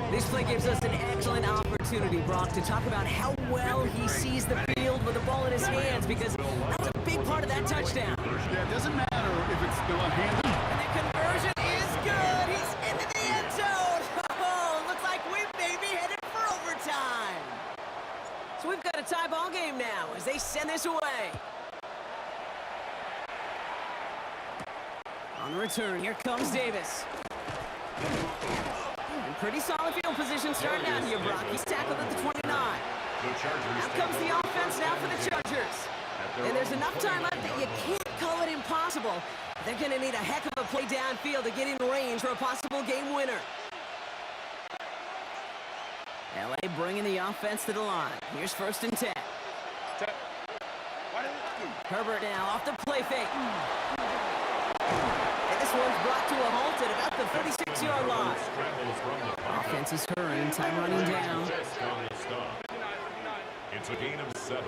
S2: This play gives us an excellent opportunity, Brock, to talk about how well he sees the field with the ball in his hands, because that's a big part of that touchdown.
S4: Yeah, it doesn't matter if it's still a hand.
S2: And the conversion is good. He's into the end zone. Oh, looks like we may be headed for overtime. So we've got a tie ball game now as they send this away. On the return, here comes Davis. And pretty solid field position starting out here, Brock. He's tackled at the 29.
S3: The Chargers
S2: Out comes the offense now for the Chargers. And there's enough time left that you can't call it impossible. They're going to need a heck of a play downfield to get in range for a possible game winner. LA bringing the offense to the line. Here's 1st and 10. Herbert now off the play fake. And this one's brought to a halt at about the 36-yard line. Offense is hurrying, time running down.
S3: It's a gain of 7.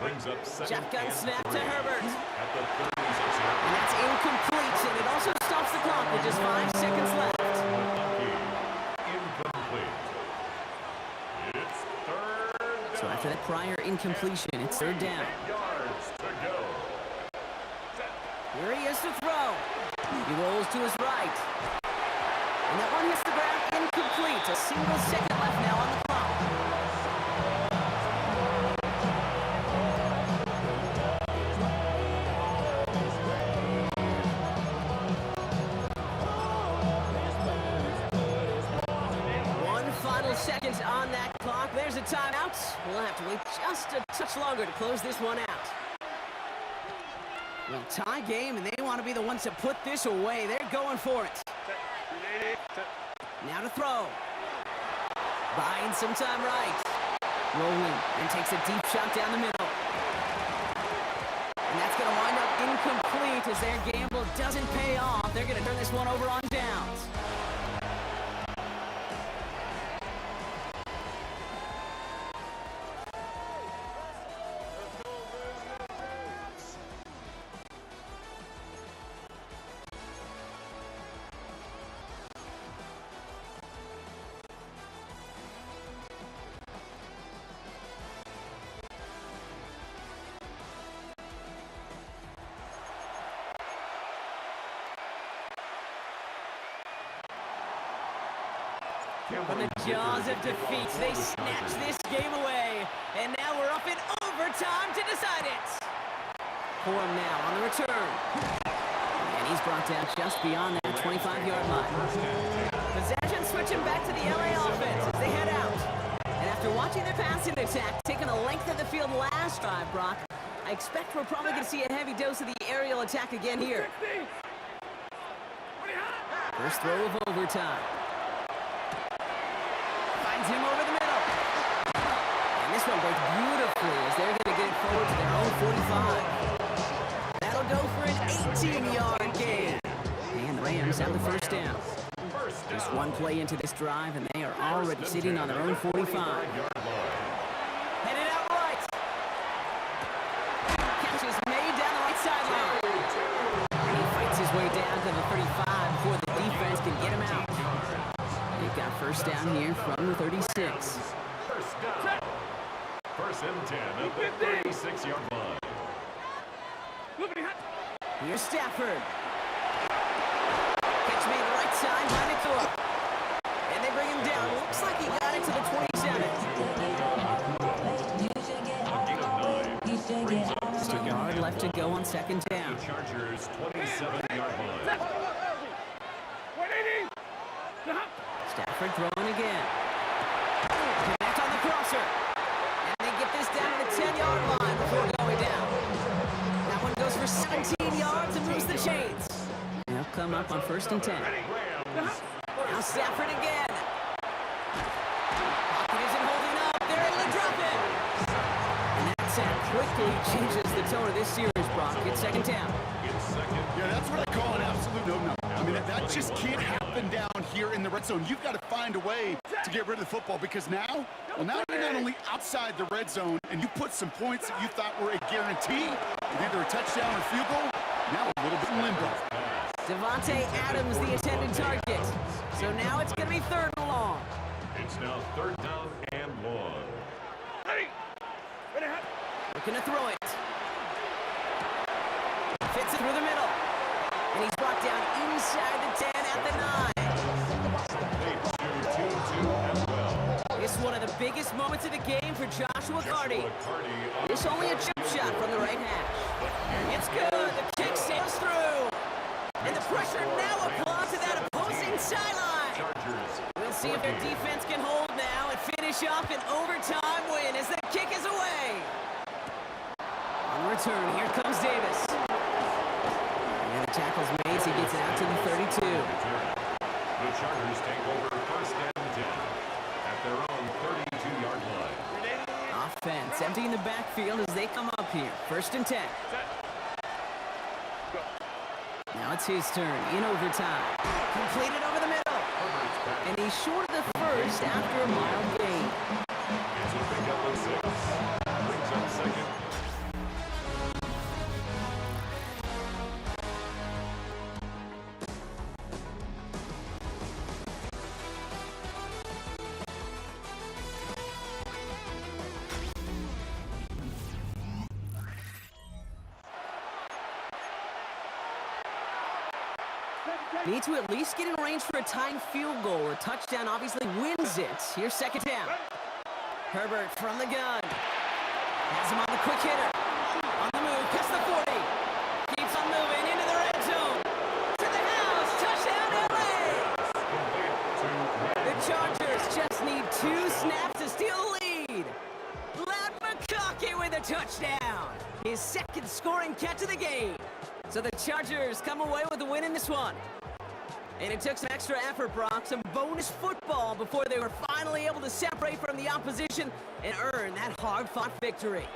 S3: Brings up 2nd
S2: Shotgun
S3: and
S2: snap
S3: 3
S2: to Herbert.
S3: at the 36-yard
S2: And that's incomplete, and it also stops the clock with just 5 seconds left.
S3: Incomplete. It's 3rd down.
S2: So after that prior incompletion, it's 3rd down.
S3: 8 yards to go.
S2: Here he is to throw. He rolls to his right. And that one hits the ground incomplete. A single second left now on the clock. One final second on that clock. There's a timeout. We'll have to wait just a touch longer to close this one out. Well, tie game, and they want to be the ones to put this away. They're going for it. Now to throw. Buying some time right. Rolling, and takes a deep shot down the middle. And that's going to wind up incomplete as their gamble doesn't pay off. They're going to turn this one over on downs. From the jaws of defeat, they snatch this game away. And now we're up in overtime to decide it. Corum now on the return. And he's brought down just beyond that 25-yard line. Possession switching back to the LA offense as they head out. And after watching their passing attack, taking the length of the field last drive, Brock, I expect we're probably going to see a heavy dose of the aerial attack again here. First throw of overtime. Finds him over the middle. And this one breaks beautifully as they're going to get forward to their own 45. That'll go for an 18-yard gain. And the Rams have the first down. Just one play into this drive, and they are already sitting on their own 45. Headed out right. Catch is made down the right sideline. And he fights his way down to the 35 before the defense can get him out. They've got first down here from the 36.
S3: First and 10 at the 36-yard line.
S2: Here's Stafford. Catch made right side, line it through. And they bring him down. Looks like he got it to the 27. Just a yard left to go on second down.
S3: The Chargers' 27-yard line.
S2: Stafford throwing again. Connect on the crosser. And they get this down to the 10-yard line before going down. That one goes for 17 yards and moves the chains. They'll come up on first and 10. Now Stafford again. Pocket isn't holding up. They're able to drop it. And that sack quickly changes the tone of this series, Brock. It's second down.
S4: Yeah, that's what I call an absolute no-no. I mean, that just can't happen down here in the red zone. You've got to find a way to get rid of the football because now you're not only outside the red zone and you put some points that you thought were a guarantee, with either a touchdown or field goal, now a little bit in limbo.
S2: Devontae Adams, the intended target. So now it's going to be third and long.
S3: It's now third down and long.
S2: Looking to throw it. Fits it through the middle. And he's brought down inside the 10 at the 9. It's one of the biggest moments of the game for Joshua Carty. It's only a chip shot from the right hash. It's good. The kick sails through. And the pressure now applies to that opposing sideline. We'll see if their defense can hold now and finish off an overtime win as the kick is away. On return, here comes Davis. And the tackle's made, so he gets it out to the 32.
S3: The Chargers take over first and 10 at their own 32-yard line.
S2: Offense emptying the backfield as they come up here. First and 10. Now it's his turn in overtime. Completed over the middle. And he's short of the first after a mild gain.
S3: It's a pickup of 6. Brings up second.
S2: Need to at least get in range for a tying field goal. A touchdown obviously wins it. Here's second down. Herbert from the gun. Has him on the quick hitter. On the move, past the 40. Keeps on moving into the red zone. To the house, touchdown LA! The Chargers just need 2 snaps to steal the lead. Ladd McConkey with a touchdown. His second scoring catch of the game. So the Chargers come away with a win in this one. And it took some extra effort, Brock, some bonus football before they were finally able to separate from the opposition and earn that hard-fought victory.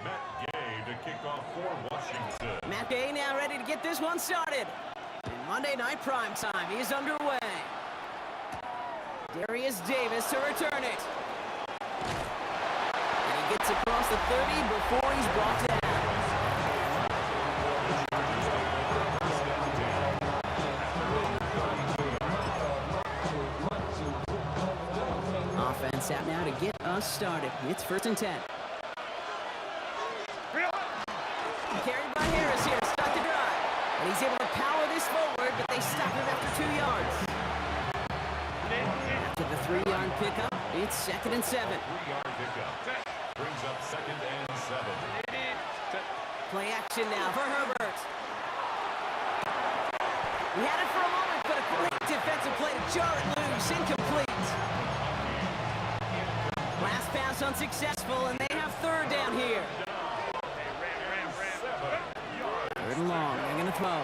S3: Matt Gay to kick off for Washington.
S2: Matt Gay now ready to get this one started. In Monday Night Prime Time, he's underway. Darius Davis to return it. And he gets across the 30 before he's brought down. Offense out now to get us started. It's 1st and 10. Carried by Harris here to start the drive. And he's able to power this forward, but they stop him after 2 yards. After the 3-yard pickup, it's 2nd and 7.
S3: 3-yard pickup. Brings up 2nd and 7.
S2: Play action now for Herbert. We had it for a moment, but a great defensive play to jar it loose. Incomplete. Last pass unsuccessful, and they have 3rd down here. 3rd and long. They're going to throw.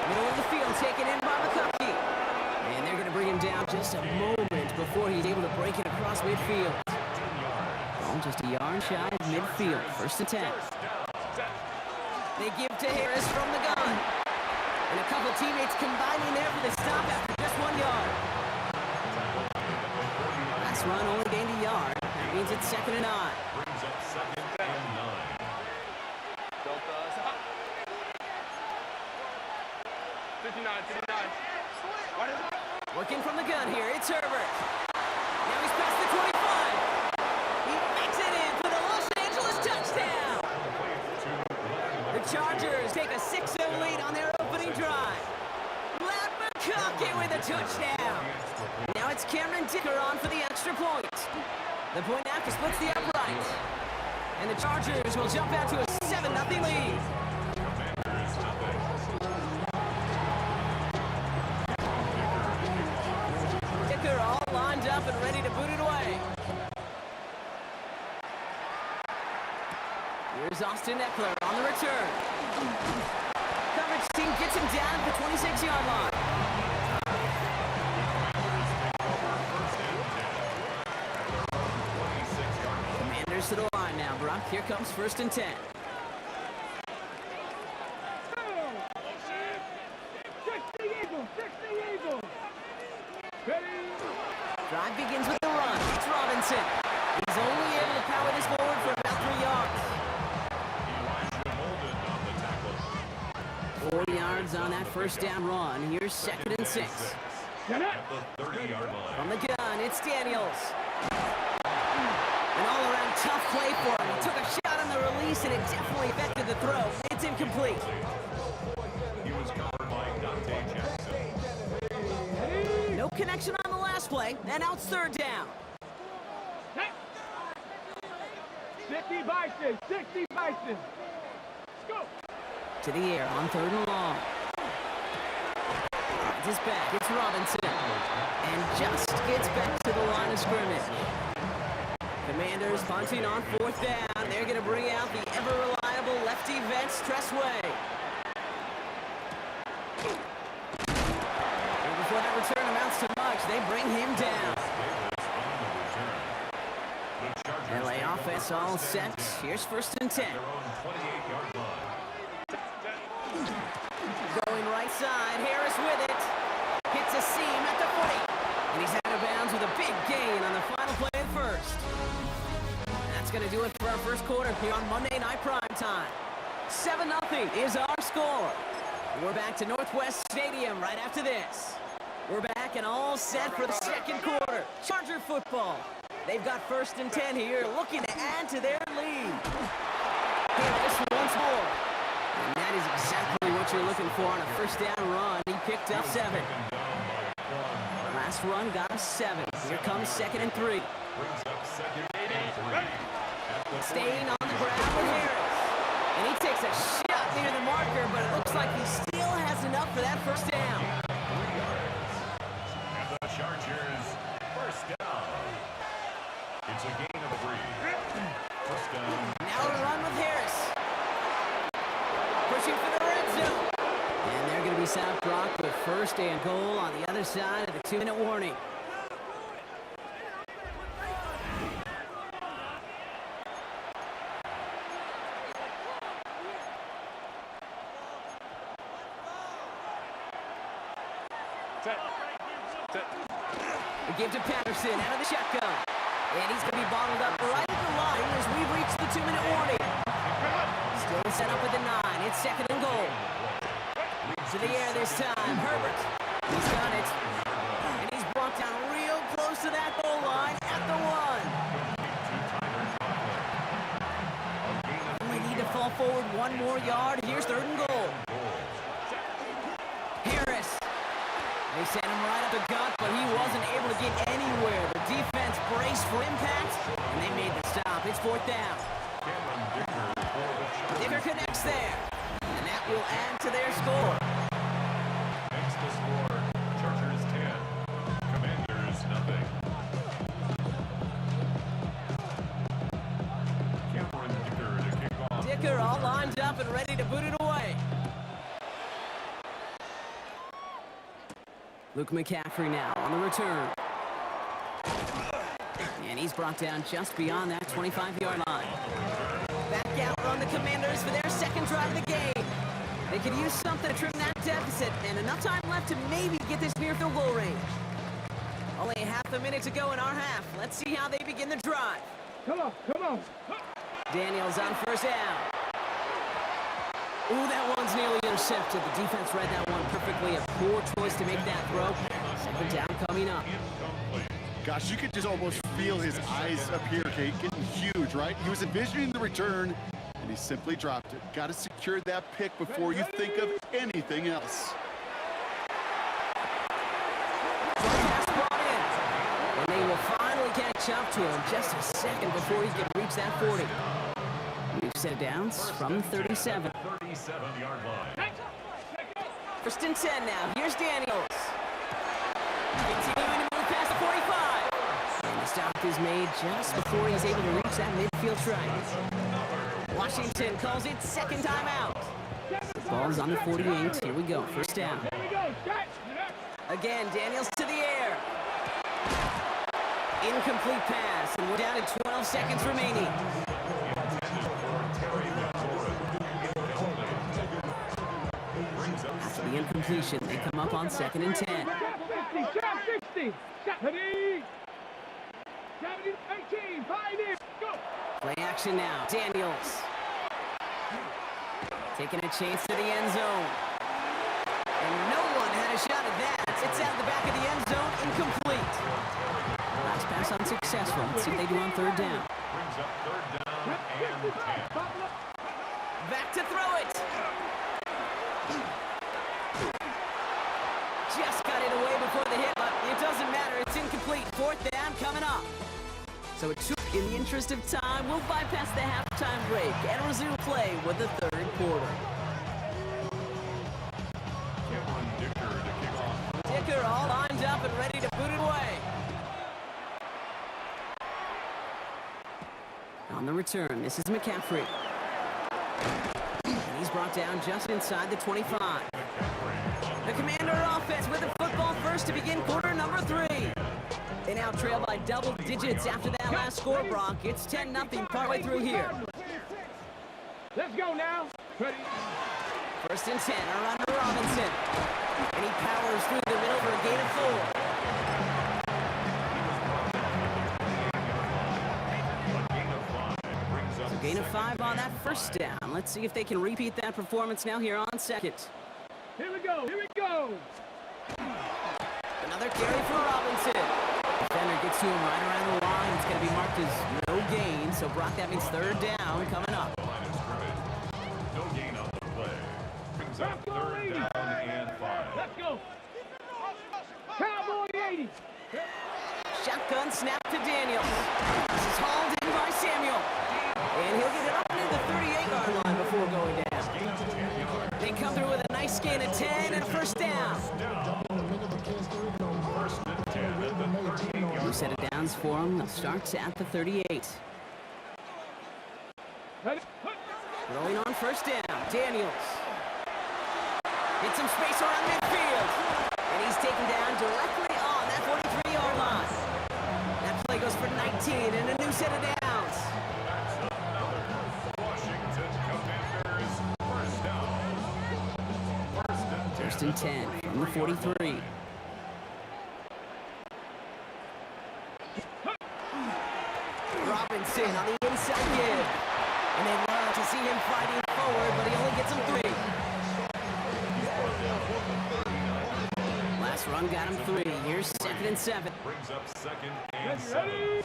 S2: Middle of the field taken in by McCuskey. And they're going to bring him down just a moment before he's able to break it across midfield. Oh, just a yard shy of midfield. 1st and 10. They give to Harris from the gun. And a couple teammates combining there for the stop after just 1 yard. Last run only gained a yard. That means it's 2nd and 9.
S3: Brings up 2nd and 9.
S2: Working from the gun here, it's Herbert. Now he's past the 25. He makes it in for the Los Angeles touchdown. The Chargers take a 6-0 lead on their opening drive. Matt McCuskey with a touchdown. Now it's Cameron Dicker on for the extra point. The point after splits the upright. And the Chargers will jump out to a 7-0 lead. Dicker all lined up and ready to boot it away. Here's Austin Eckler on the return. Coverage team gets him down at the 26-yard line. Commanders to the line now, Brock. Here comes 1st and 10. Drive begins with the run. It's Robinson. He's only able to power this forward for about 3 yards.
S3: Elijah Molden on the tackle.
S2: 4 yards on that 1st down run. Here's 2nd and 6.
S3: At the 30-yard line.
S2: From the gun, it's Daniels. An all-around tough play for him. He took a shot on the release, and it definitely affected the throw. It's incomplete.
S3: He was covered by Dante Jackson.
S2: No connection on the last play, and now it's 3rd down.
S6: 60 Bison, 60 Bison. Go.
S2: To the air on 3rd and long. It's back, it's Robinson. And just gets back to the line of scrimmage. Commanders punting on 4th down. They're going to bring out the ever-reliable lefty Vance Tressway. And before that return amounts to much, they bring him down. LA offense all set. Here's 1st and 10. Going right side, Harris with it. Hits a seam at the a big gain on the final play of the first. That's going to do it for our first quarter here on Monday Night Primetime. 7-0 is our score. We're back to Northwest Stadium right after this. We're back and all set for the second quarter. Charger football. They've got 1st and 10 here, looking to add to their lead. Here, this once more. And that is exactly what you're looking for on a first down run. He picked up 7. Last run got us 7. Here comes 2nd and 3. Staying on the ground with Harris. And he takes a shot near the marker, but it looks like he still has enough for that first down.
S3: And the Chargers, first down. It's a gain of 3. First down.
S2: Now a run with Harris. Pushing for the red zone. And they're going to be South Brock with 1st and goal on the other side of the 2-minute warning. We give to Patterson out of the shotgun. And he's going to be bottled up right at the line as we reach the 2-minute warning. Still set up at the 9. It's 2nd and goal. To the air this time. Herbert. He's got it. And he's brought down real close to that goal line at the 1. We need to fall forward 1 more yard. Here's 3rd and goal. Harris. They sent him right up the gut, but he wasn't able to get anywhere. The defense braced for impact, and they made the stop. It's 4th down. Dicker connects there, and that will add to their score.
S3: Next to score, Chargers 10, Commanders nothing. Cameron Dicker to kick off.
S2: Dicker all lined up and ready to boot it away. Luke McCaffrey now on the return. And he's brought down just beyond that 25-yard line. Back out on the Commanders for their 2nd drive of the game. They could use something to trim that deficit, and enough time left to maybe get this near field goal range. Only half a minute to go in our half. Let's see how they begin the drive.
S6: Come on.
S2: Daniels on 1st down. Ooh, that one's nearly intercepted. The defense read that one perfectly. A poor choice to make that throw. 2nd down coming up.
S4: Gosh, you could just almost feel his eyes up here, Kate, getting huge, right? He was envisioning the return, and he simply dropped it. Got to secure that pick before you think of anything else.
S2: Pass brought in. And they will finally catch up to him just a second before he can reach that 40. We've set downs from 37.
S3: 37-yard line.
S2: 1st and 10 now. Here's Daniels. Continuing to move past the 45. And the stop is made just before he's able to reach that midfield stripe. Washington calls it 2nd time out. Ball's on the 48. Here we go. 1st down. Again, Daniels to the air. Incomplete pass, and we're down to 12 seconds remaining. After the incompletion, they come up on 2nd and 10.
S6: 50, 70, 18, go.
S2: Play action now. Daniels. Taking a chance to the end zone. And no one had a shot at that. It's out the back of the end zone. Incomplete. Last pass unsuccessful. Let's see what they do on 3rd down.
S3: Brings up 3rd down and 10.
S2: Back to throw it. Just got it away before the hit, but it doesn't matter. It's incomplete. 4th down coming up. So in the interest of time, we'll bypass the halftime break and resume play with the 3rd quarter.
S3: Cameron Dicker to kick off.
S2: Dicker all lined up and ready to boot it away. On the return, this is McCaffrey. And he's brought down just inside the 25. The Commander offense with the football first to begin quarter number 3. They now trail by double digits after that last score, Brock. It's 10-0 partway through here.
S6: Let's go now. Ready.
S2: 1st and 10, a run to Robinson. And he powers through the middle for a gain of 4. that first down. Let's see if they can repeat that performance now here on second.
S6: Here we go. Here we go.
S2: Another carry for Robinson. Defender gets to him right around the line. It's going to be marked as no gain. So, Brock, that means third down coming up.
S3: Line of scrimmage. No gain on the play. Brings up third down and 5.
S6: Let's go. Cowboy 80.
S2: Shotgun snap to Daniels. This is hauled in by Samuel. And he'll get it up near the 38-yard line before going down. They come through with a nice gain of 10 and a first down.
S3: First and 10 at the 38-yard
S2: New set of downs for them. Starts at the 38.
S6: Ready?
S2: Throwing on first down. Daniels. Get some space around midfield. And he's taken down directly on that 43-yard line. That play goes for 19 and a new set of downs.
S3: Washington Commanders first down.
S2: First and 10 from the 43. Robinson on the inside give. And they love to see him fighting forward, but he only gets him 3. Last run got him 3. Here's second and 7.
S3: Brings up second and 7.
S6: Ready?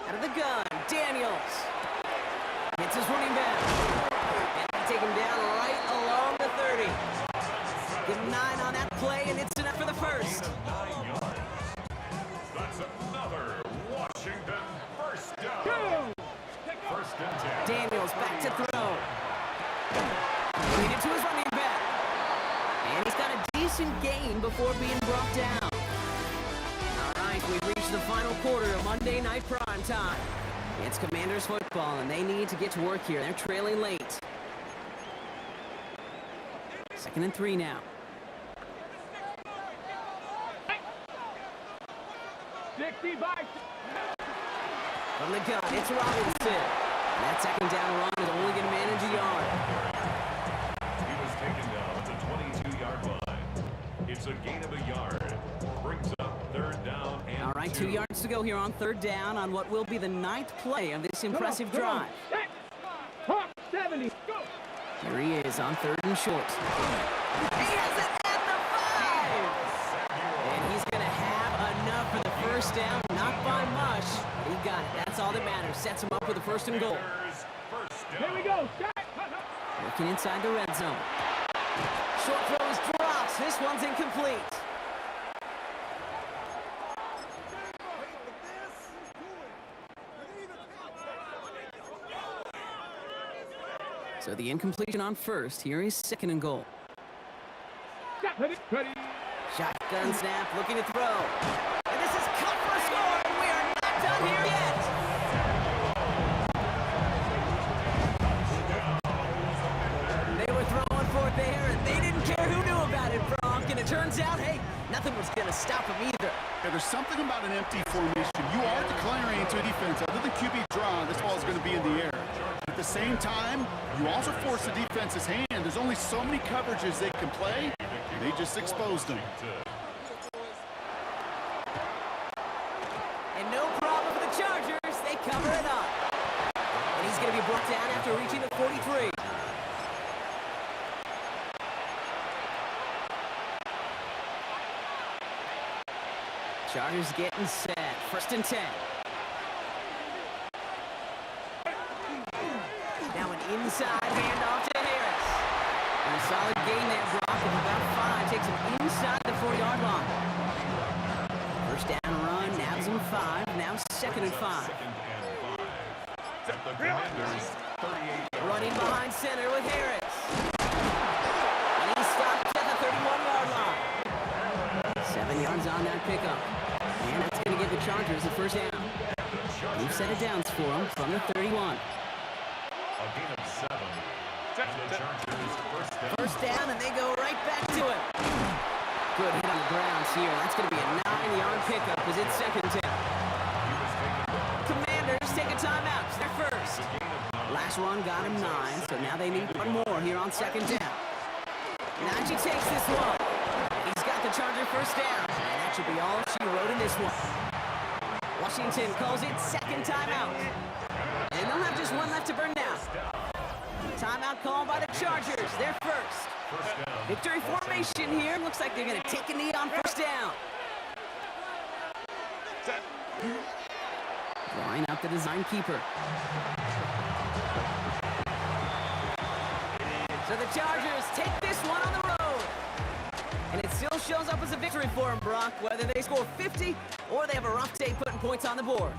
S2: Out of the gun, Daniels. Hits his running back. And they take him down right along the 30. Give him 9 on that play, and it's enough for the first.
S3: 9 yards. That's another Washington first down.
S6: Go.
S3: First and 10.
S2: Daniels back to throw. Lead it to his running back. And he's got a decent gain before being brought down. All right, we've reached the final quarter of Monday Night Prime Time. It's Commanders football, and they need to get to work here. They're trailing late. Second and 3 now.
S6: 65.
S2: From the gun, it's Robinson. And that second down run is only going to manage a yard.
S3: He was taken down at the 22-yard line. It's a gain of a yard. Brings up third down and
S2: All right, 2
S3: 2.
S2: yards to go here on third down on what will be the 9th play of this impressive drive.
S6: Hawk 70. Go.
S2: Here he is on third and short. He has it at the 5! And he's going to have enough for the first down. Not by much. He got it. That's all that matters. Sets him up with a first and goal.
S3: Commanders first down.
S6: Here we go.
S2: Working inside the red zone. Short throw is dropped. This one's incomplete. So the incompletion on first. Here is second and goal.
S6: Ready? Ready.
S2: Shotgun snap, looking to throw. And this is cut for a score, and we are not done here yet. They were throwing for it there, and they didn't care who knew about it, Bronk. And it turns out, hey, nothing was going to stop them either.
S4: Yeah, there's something about an empty formation. You are declaring to a defense, other than QB draw, this ball is going to be in the air. At the same time, you also force the defense's hand. There's only so many coverages they can play. They just exposed them.
S2: And no problem for the Chargers. They cover it up. And he's going to be brought down after reaching the 43. Chargers getting set. First and 10. Now an inside handoff to Harris. And a solid gain there, Brock, of about 5. Takes him inside the 40-yard line. First down run, nabs him 5. Now second and 5.
S3: Second and 5. At the Commanders 38.
S2: Running behind center with Harris. And he stopped at the 31-yard line. 7 yards on that pickup. And that's going to give the Chargers the first down. New set of downs for them from the 31.
S3: A gain of 7. And the Chargers
S2: First down, and they go right back to it. Good hit on the grounds here. That's going to be a 9-yard pickup as it's second down. Commanders take a timeout. They're first. Last run got him 9, so now they need one more here on second down. Najee takes this one. He's got the Charger first down. And that should be all she wrote in this one. Washington calls it second timeout. And they'll have just one left to burn down. Timeout called by the Chargers. They're first.
S3: First down.
S2: Victory formation here. Looks like they're going to take a knee on first down. Drawing up the design keeper. So the Chargers take this one on the road. And it still shows up as a victory for them, Brock, whether they score 50 or they have a rough day putting points on the board.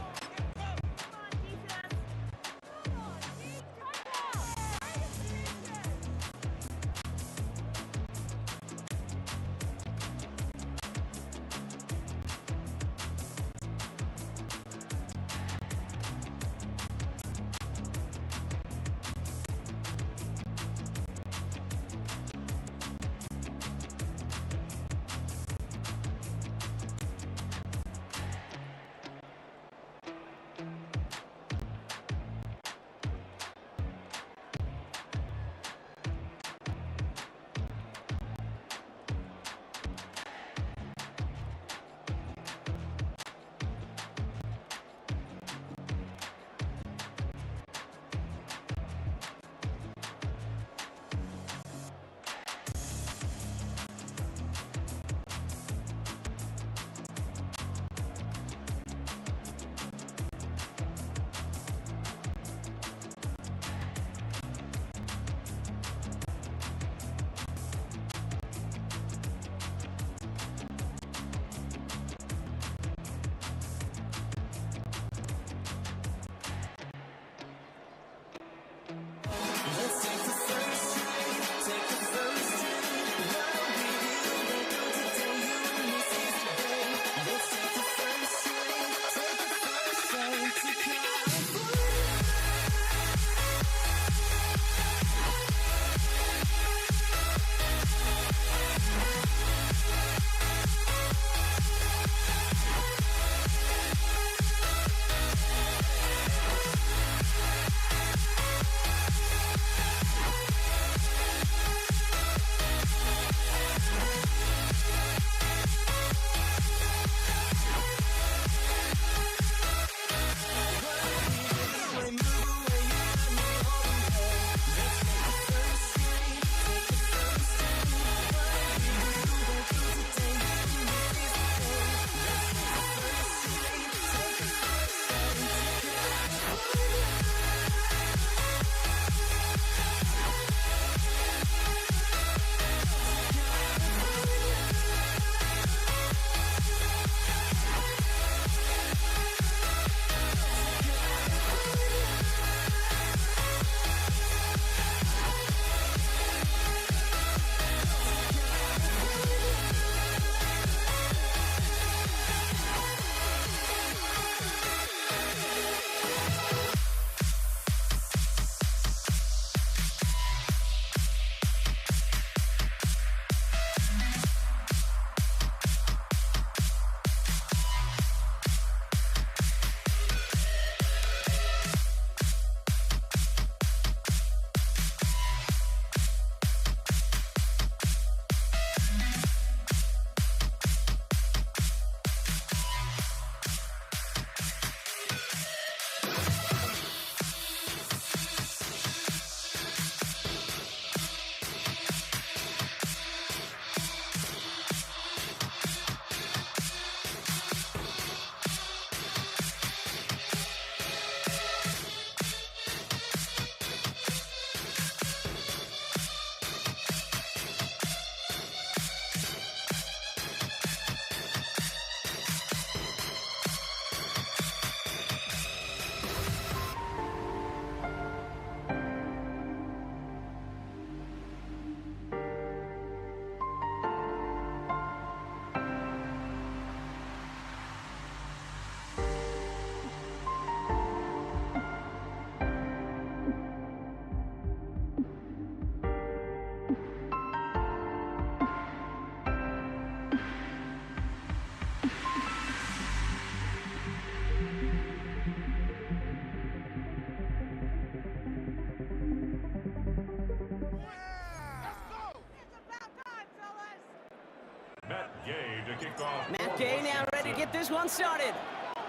S2: Matt Gay now ready to get this one started.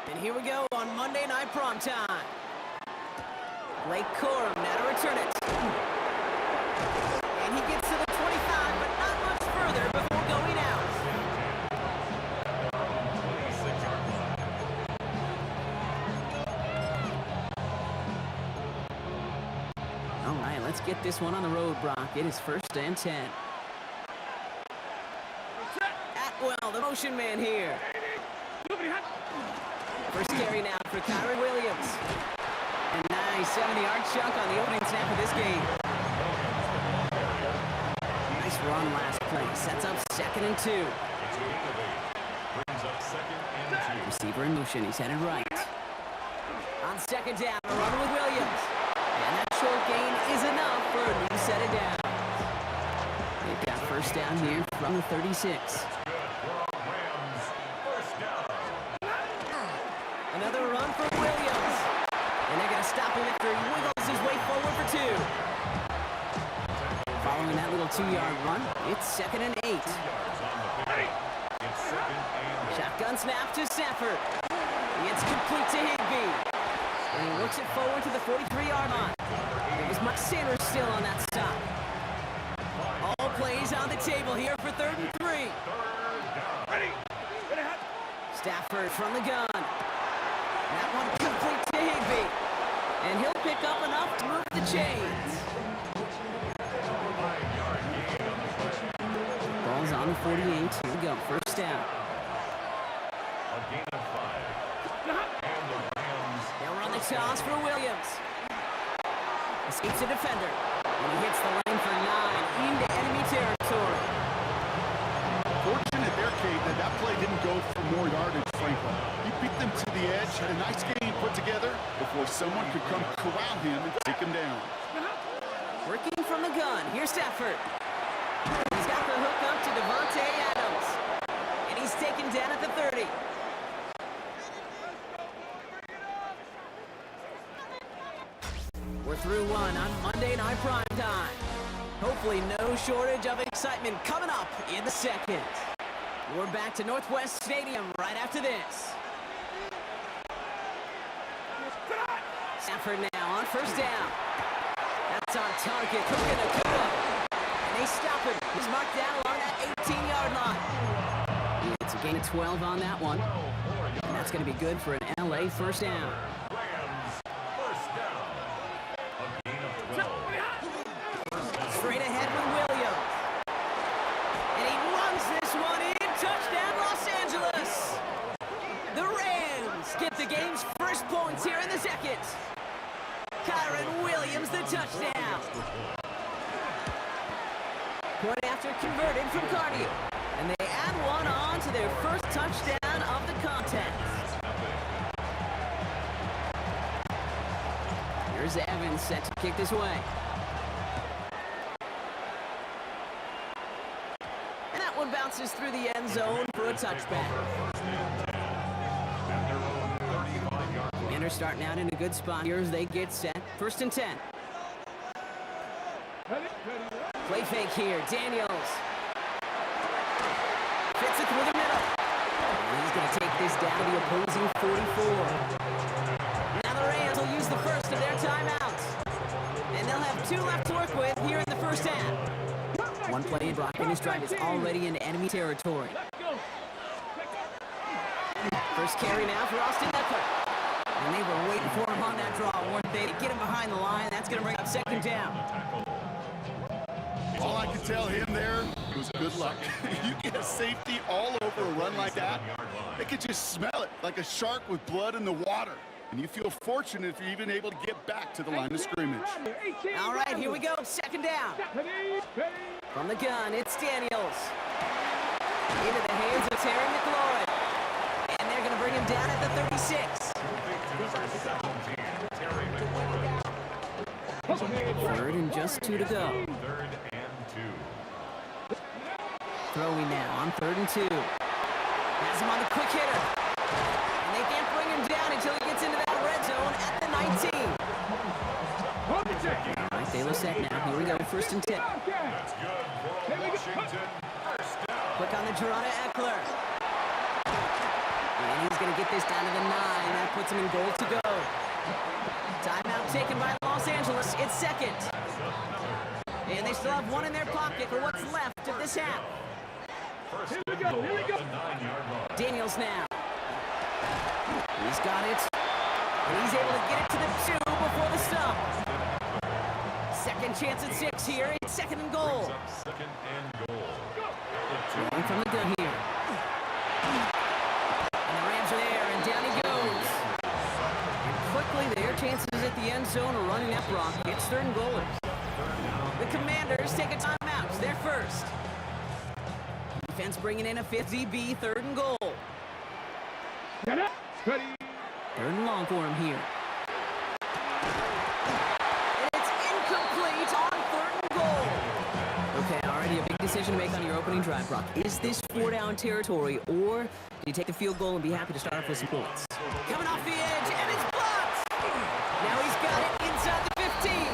S2: And here we go on Monday Night Primetime. Blake Corum now to return it. get this one on the road, Brock. It is 1st and 10. Atwell, the motion man here. First carry now for Kyron Williams. A nice 70-yard chunk on the opening snap of this game. Nice run last play. Sets up 2nd and 2.
S3: Brings up 2nd and 2.
S2: Receiver in motion. He's headed right. On 2nd down, a run with Williams. And that short gain is enough for a new set of downs. They've got 1st down here from the 36.
S3: Rams, 1st down.
S2: Another run for Williams. And they're going to stop him after he wiggles his way forward for 2. Following that little 2-yard run, it's 2nd and 8.
S3: Yards on the pick. It's 2nd and
S2: Shotgun snap to Stafford. It's complete to Higbee. And he works it forward to the 43-yard line. It was Mike Sanders still on that stop. All plays on the table here for 3rd and 3. Stafford from the gun. That one complete to Higbee. And he'll pick up enough to move the chains. Ball's on the 48. Here we go. 1st down.
S3: a gain of 5. And the Rams.
S2: They'll run the toss for Williams. Escapes the defender. And he hits the lane for 9 into enemy territory.
S4: Fortunate there, Kate, that that play didn't go for more yardage, frankly. He beat them to the edge, had a nice game put together before someone could come corral him and take him down.
S2: Working from the gun. Here's Stafford. He's got the hook up to Devontae Adams. And he's taken down at the 30. We're through one on Monday Night Primetime. Hopefully no shortage of excitement coming up in the second. We're back to Northwest Stadium right after this. Stafford now on 1st down. That's on target. Cooking Akua. And they stop him. He's marked down along that 18-yard line. It's a gain of 12 on that one. And that's going to be good for an LA 1st down.
S3: Rams, 1st down. A gain of 12.
S2: Straight ahead with Williams. And he runs this one in. Touchdown, Los Angeles. The Rams get the game's first points here in the second. Kyron Williams, the touchdown. Point after converted from Cardio. And they add one on to their first touchdown of the contest. Here's Evans set to kick this way. And that one bounces through the end zone for a touchback. Commanders starting out in a good spot here as they get set. 1st and 10. Play fake here. Daniels. Fits it through the middle. And he's going to take this down to the opposing 44. Now the Rams will use the first of their timeouts. And they'll have 2 left to work with here in the 1st half. One play blocking his drive is already into enemy territory. First carry now for Austin Eckler. And they were waiting for him on that draw, weren't they? To get him behind the line, that's going to bring up 2nd down.
S4: All I could tell him there was good luck. You get a safety all over a run like that, they could just smell it like a shark with blood in the water. And you feel fortunate if you're even able to get back to the line of scrimmage.
S2: All right, here we go. 2nd down. From the gun, it's Daniels. Into the hands of Terry McLaurin. And they're going to bring him down at the 36. 3rd and just 2 to go.
S3: 3rd and 2.
S2: Throwing now on 3rd and 2. Has him on the quick hitter. And they can't bring him down until he gets into that red zone at the 19. All right, they look set now. Here we go, 1st and 10.
S3: That's good for Washington. 1st down.
S2: Quick on the draw to Eckler. And he's going to get this down to the 9. That puts him in goal to go. Timeout taken by Los Angeles. It's 2nd. And they still have 1 in their pocket for what's left of this half.
S3: Here we go. Here we go. 9-yard line.
S2: Daniels now. He's got it. And he's able to get it to the 2 before the stop. Second chance at 6 here. It's second and goal.
S3: Brings up second and goal. At
S2: Going from the gun here. And the Rams are there, and down he goes. And quickly, their chances at the end zone are running up rock. It's third and goal. The Commanders take a timeout. It's their first. Defense bringing in a fifth DB, third and goal.
S6: Get up. Ready.
S2: Third and long for him here. And it's incomplete on third and goal. Okay, already a big decision to make on your opening drive, Brock. Is this 4-down territory, or do you take the field goal and be happy to start off with some points? Coming off the edge, and it's blocked! Now he's got it inside the 15.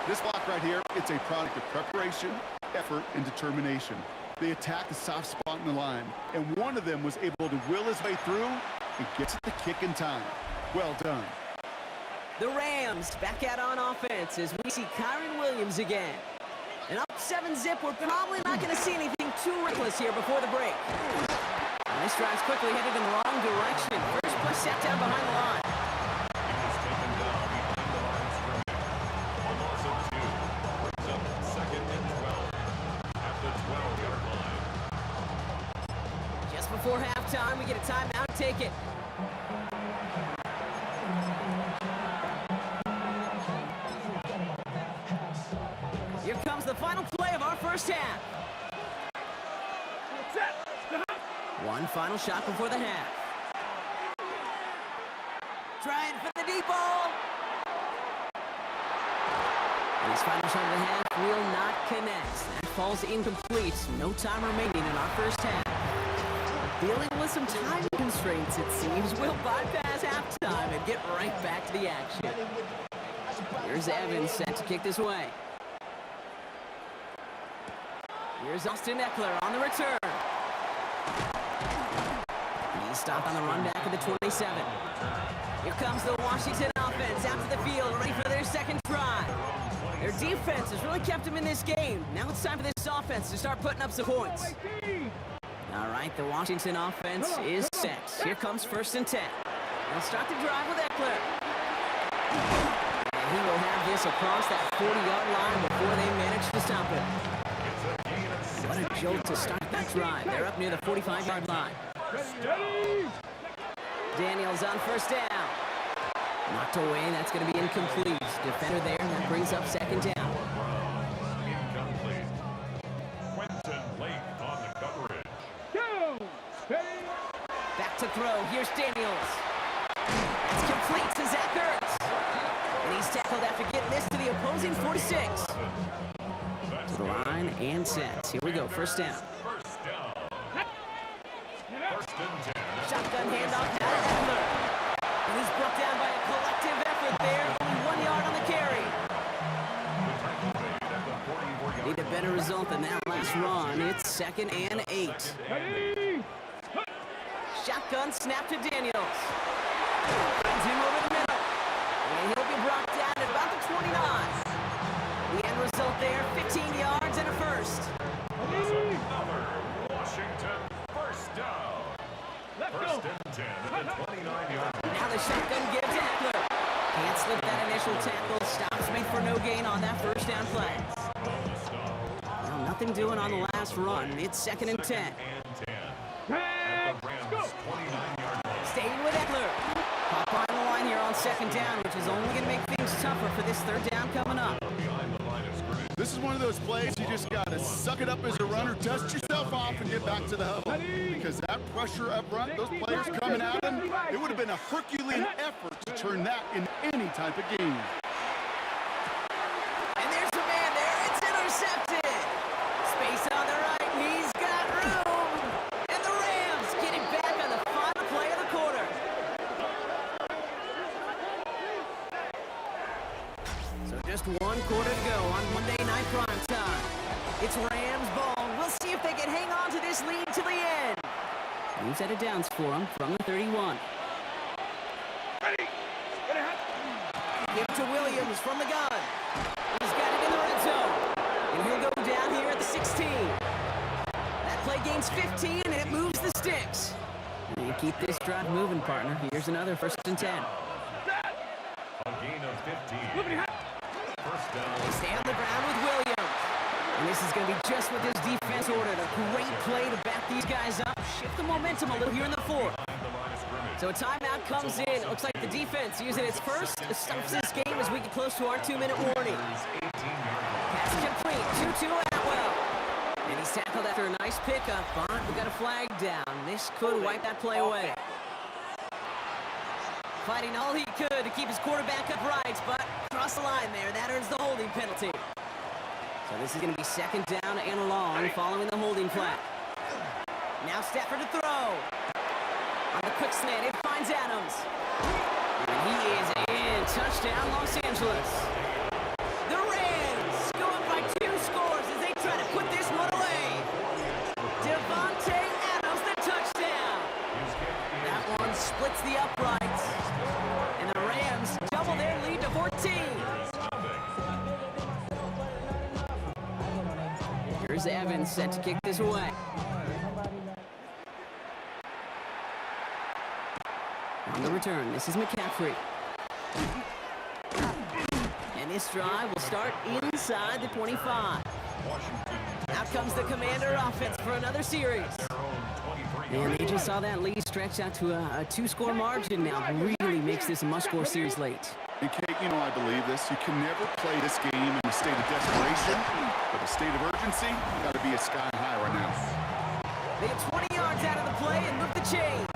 S4: This block right here, it's a product of preparation, effort, and determination. They attack a soft spot in the line, and one of them was able to will his way through and gets the kick in time. Well done.
S2: The Rams back out on offense as we see Kyron Williams again. And up 7-zip, we're probably not going to see anything too reckless here before the break. And this drive's quickly headed in the wrong direction. First play set down behind the line.
S3: He was taken down behind the line of scrimmage. A loss of 2. Brings up second and 12. At the 12-yard line.
S2: Just before halftime, we get a timeout. Take it. Here comes the final play of our first half. One final shot before the half. Trying for the deep ball. And his final shot of the half will not connect. That falls incomplete. No time remaining in our first half. Dealing with some time constraints, it seems. We'll bypass halftime and get right back to the action. Here's Evans set to kick this way. Here's Austin Eckler on the return. He's stopped on the run back at the 27. Here comes the Washington offense out to the field, ready for their second drive. Their defense has really kept them in this game. Now it's time for this offense to start putting up some points. All right, the Washington offense is set. Here comes first and 10. They'll start the drive with Eckler. And he will have this across that 40-yard line before they manage to stop him. What a jolt to start that drive. They're up near the 45-yard line. Daniels on first down. Knocked away, that's going to be incomplete. Defender there, that brings up second down.
S3: Incomplete. Quentin Lake on the coverage.
S2: Back to throw, here's Daniels. It's complete to Zach Ertz. And he's tackled after getting this to the opposing 46. To the line and set. Here we go, first down.
S3: First down. First and 10.
S2: Shotgun handoff out of Eckler. And he's brought down by a collective effort there. Only 1 yard on the carry. Need a better result than that last run. It's second and 8. Shotgun snap to Daniels. Finds him over the middle. And he'll be brought down at about the 29. The end result there, 15 yards and a first.
S3: Another Washington first down. First and 10 at the 29-yard line.
S2: Now the shotgun gives to Eckler. Can't slip that initial tackle. Stops Smith for no gain on that first down play. Well, nothing doing on the last run. It's second and 10.
S3: And 10. At the Rams 29-yard line.
S2: Staying with Eckler. Pop on the line here on second down, which is only going to make things tougher for this third down coming up.
S3: Behind the line of scrimmage.
S4: This is one of those plays you just got to suck it up as a runner, dust yourself off, and get back to the huddle. Because that pressure up front, those players coming at them, it would have been a Herculean effort to turn that in any type of game.
S2: And there's a man there. It's intercepted. Space on the right. He's got room. And the Rams getting back on the final play of the quarter. So just 1 quarter to go on Monday Night Prime Time. It's Rams ball. We'll see if they can hang on to this lead to the end. Moves out of downs for him from the 31. Give to Williams from the gun. He's got it in the red zone. And he'll go down here at the 16. That play gains 15, and it moves the sticks. And you keep this drive moving, partner. Here's another first and 10.
S3: A gain of 15. First down.
S2: They stay on the And this is going to be just what this defense ordered. A great play to back these guys up, shift the momentum a little here in the fourth. So a timeout comes in. It looks like the defense using its first stops this game as we get close to our 2-minute warning. Pass complete, 2-2 Atwell. And he's tackled after a nice pickup, but we got a flag down. This could wipe that play away. Fighting all he could to keep his quarterback upright, but across the line there, that earns the holding penalty. So this is going to be second down and long following the holding flag. Now Stafford to throw. On the quick slant, it finds Adams. And he is in. Touchdown, Los Angeles. The Rams go up by 2 scores as they try to put this one away. Devontae Adams, the touchdown. That one splits the uprights. And the Rams double their lead to 14. Here's Evans set to kick this away. On the return, this is McCaffrey. And this drive will start inside the 25. Out comes the Commander offense for another series. And they just saw that lead stretch out to a 2-score margin now. Really makes this a must-score series late.
S4: And Kate, you know I believe this. You can never play this game in a state of desperation, but a state of urgency, you got to be a sky high right now.
S2: They get 20 yards out of the play and move the chains.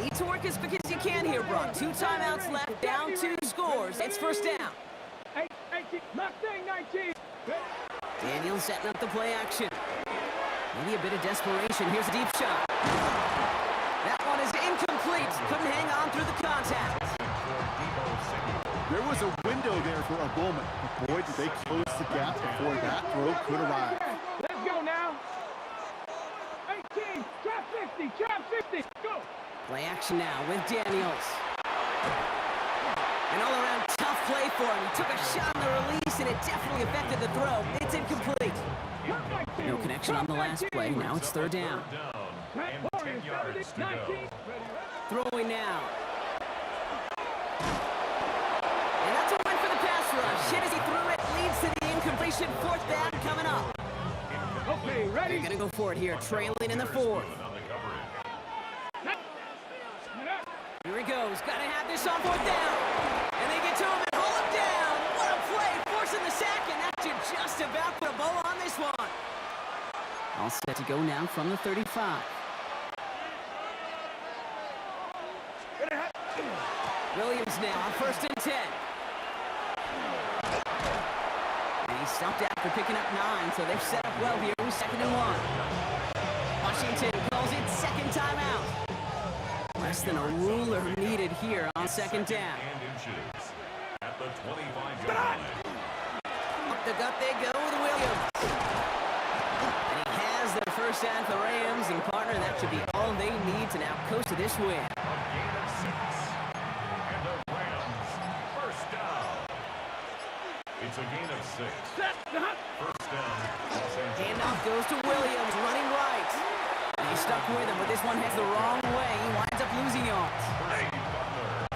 S2: Need to work as quick as you can here, Brock. 2 timeouts left, down 2 scores. It's first down.
S6: 18, Mustang 19.
S2: Daniels setting up the play action. Maybe a bit of desperation. Here's a deep shot. That one is incomplete. Couldn't hang on through the contact.
S4: There was a window there for a moment, but boy, did they close the gap before that throw could arrive.
S6: Let's go now. 18, drop 50, drop 50, go.
S2: Play action now with Daniels. An all-around tough play for him. He took a shot on the release, and it definitely affected the throw. It's incomplete. No connection on the last play. Now it's third down.
S3: And 10 yards to go.
S2: Throwing now. And that's a win for the pass rush. Hit as he threw it. Leads to the incompletion. Fourth down coming up.
S6: Okay, ready?
S2: They're going to go for it here. Trailing in the fourth. Here he goes. Got to have this on fourth down. And they get to him and hold him down. What a play. Forcing the sack. And that should just about put a bow on this one. All set to go now from the 35. Williams now on 1st and 10. And he stopped after picking up 9, so they've set up well here with 2nd and 1. Washington calls it second timeout. Less than a ruler needed here on 2nd down.
S3: And inches at the 25-yard line.
S2: Up the gut they go with Williams. And he has their first down for the Rams, and partner, that should be all they need to now coast to this win.
S3: A gain of 6. And the Rams first down. It's a gain of 6. First down, Los Angeles.
S2: Handoff goes to Williams, running right. And he's stuck with him, but this one heads the wrong way. He winds up losing yards.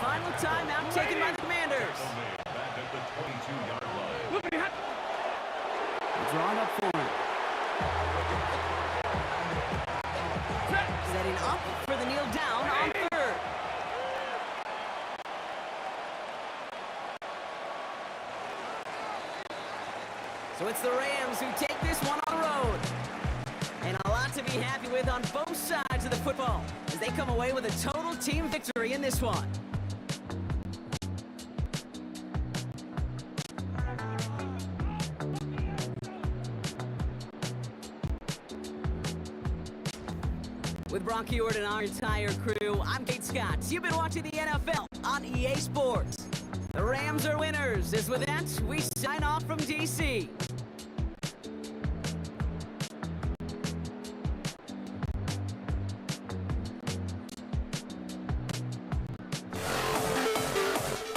S2: Final timeout taken by the Commanders.
S3: Back at the 22-yard line.
S2: Drawn up for him. Setting up for the kneel down on 3rd. So it's the Rams who take this one on the road. And a lot to be happy with on both sides of the football as they come away with a total team victory in this one. With Brock Ewart and our entire crew, I'm Kate Scott. You've been watching the NFL on EA Sports. The Rams are winners. As with that, we sign off from DC.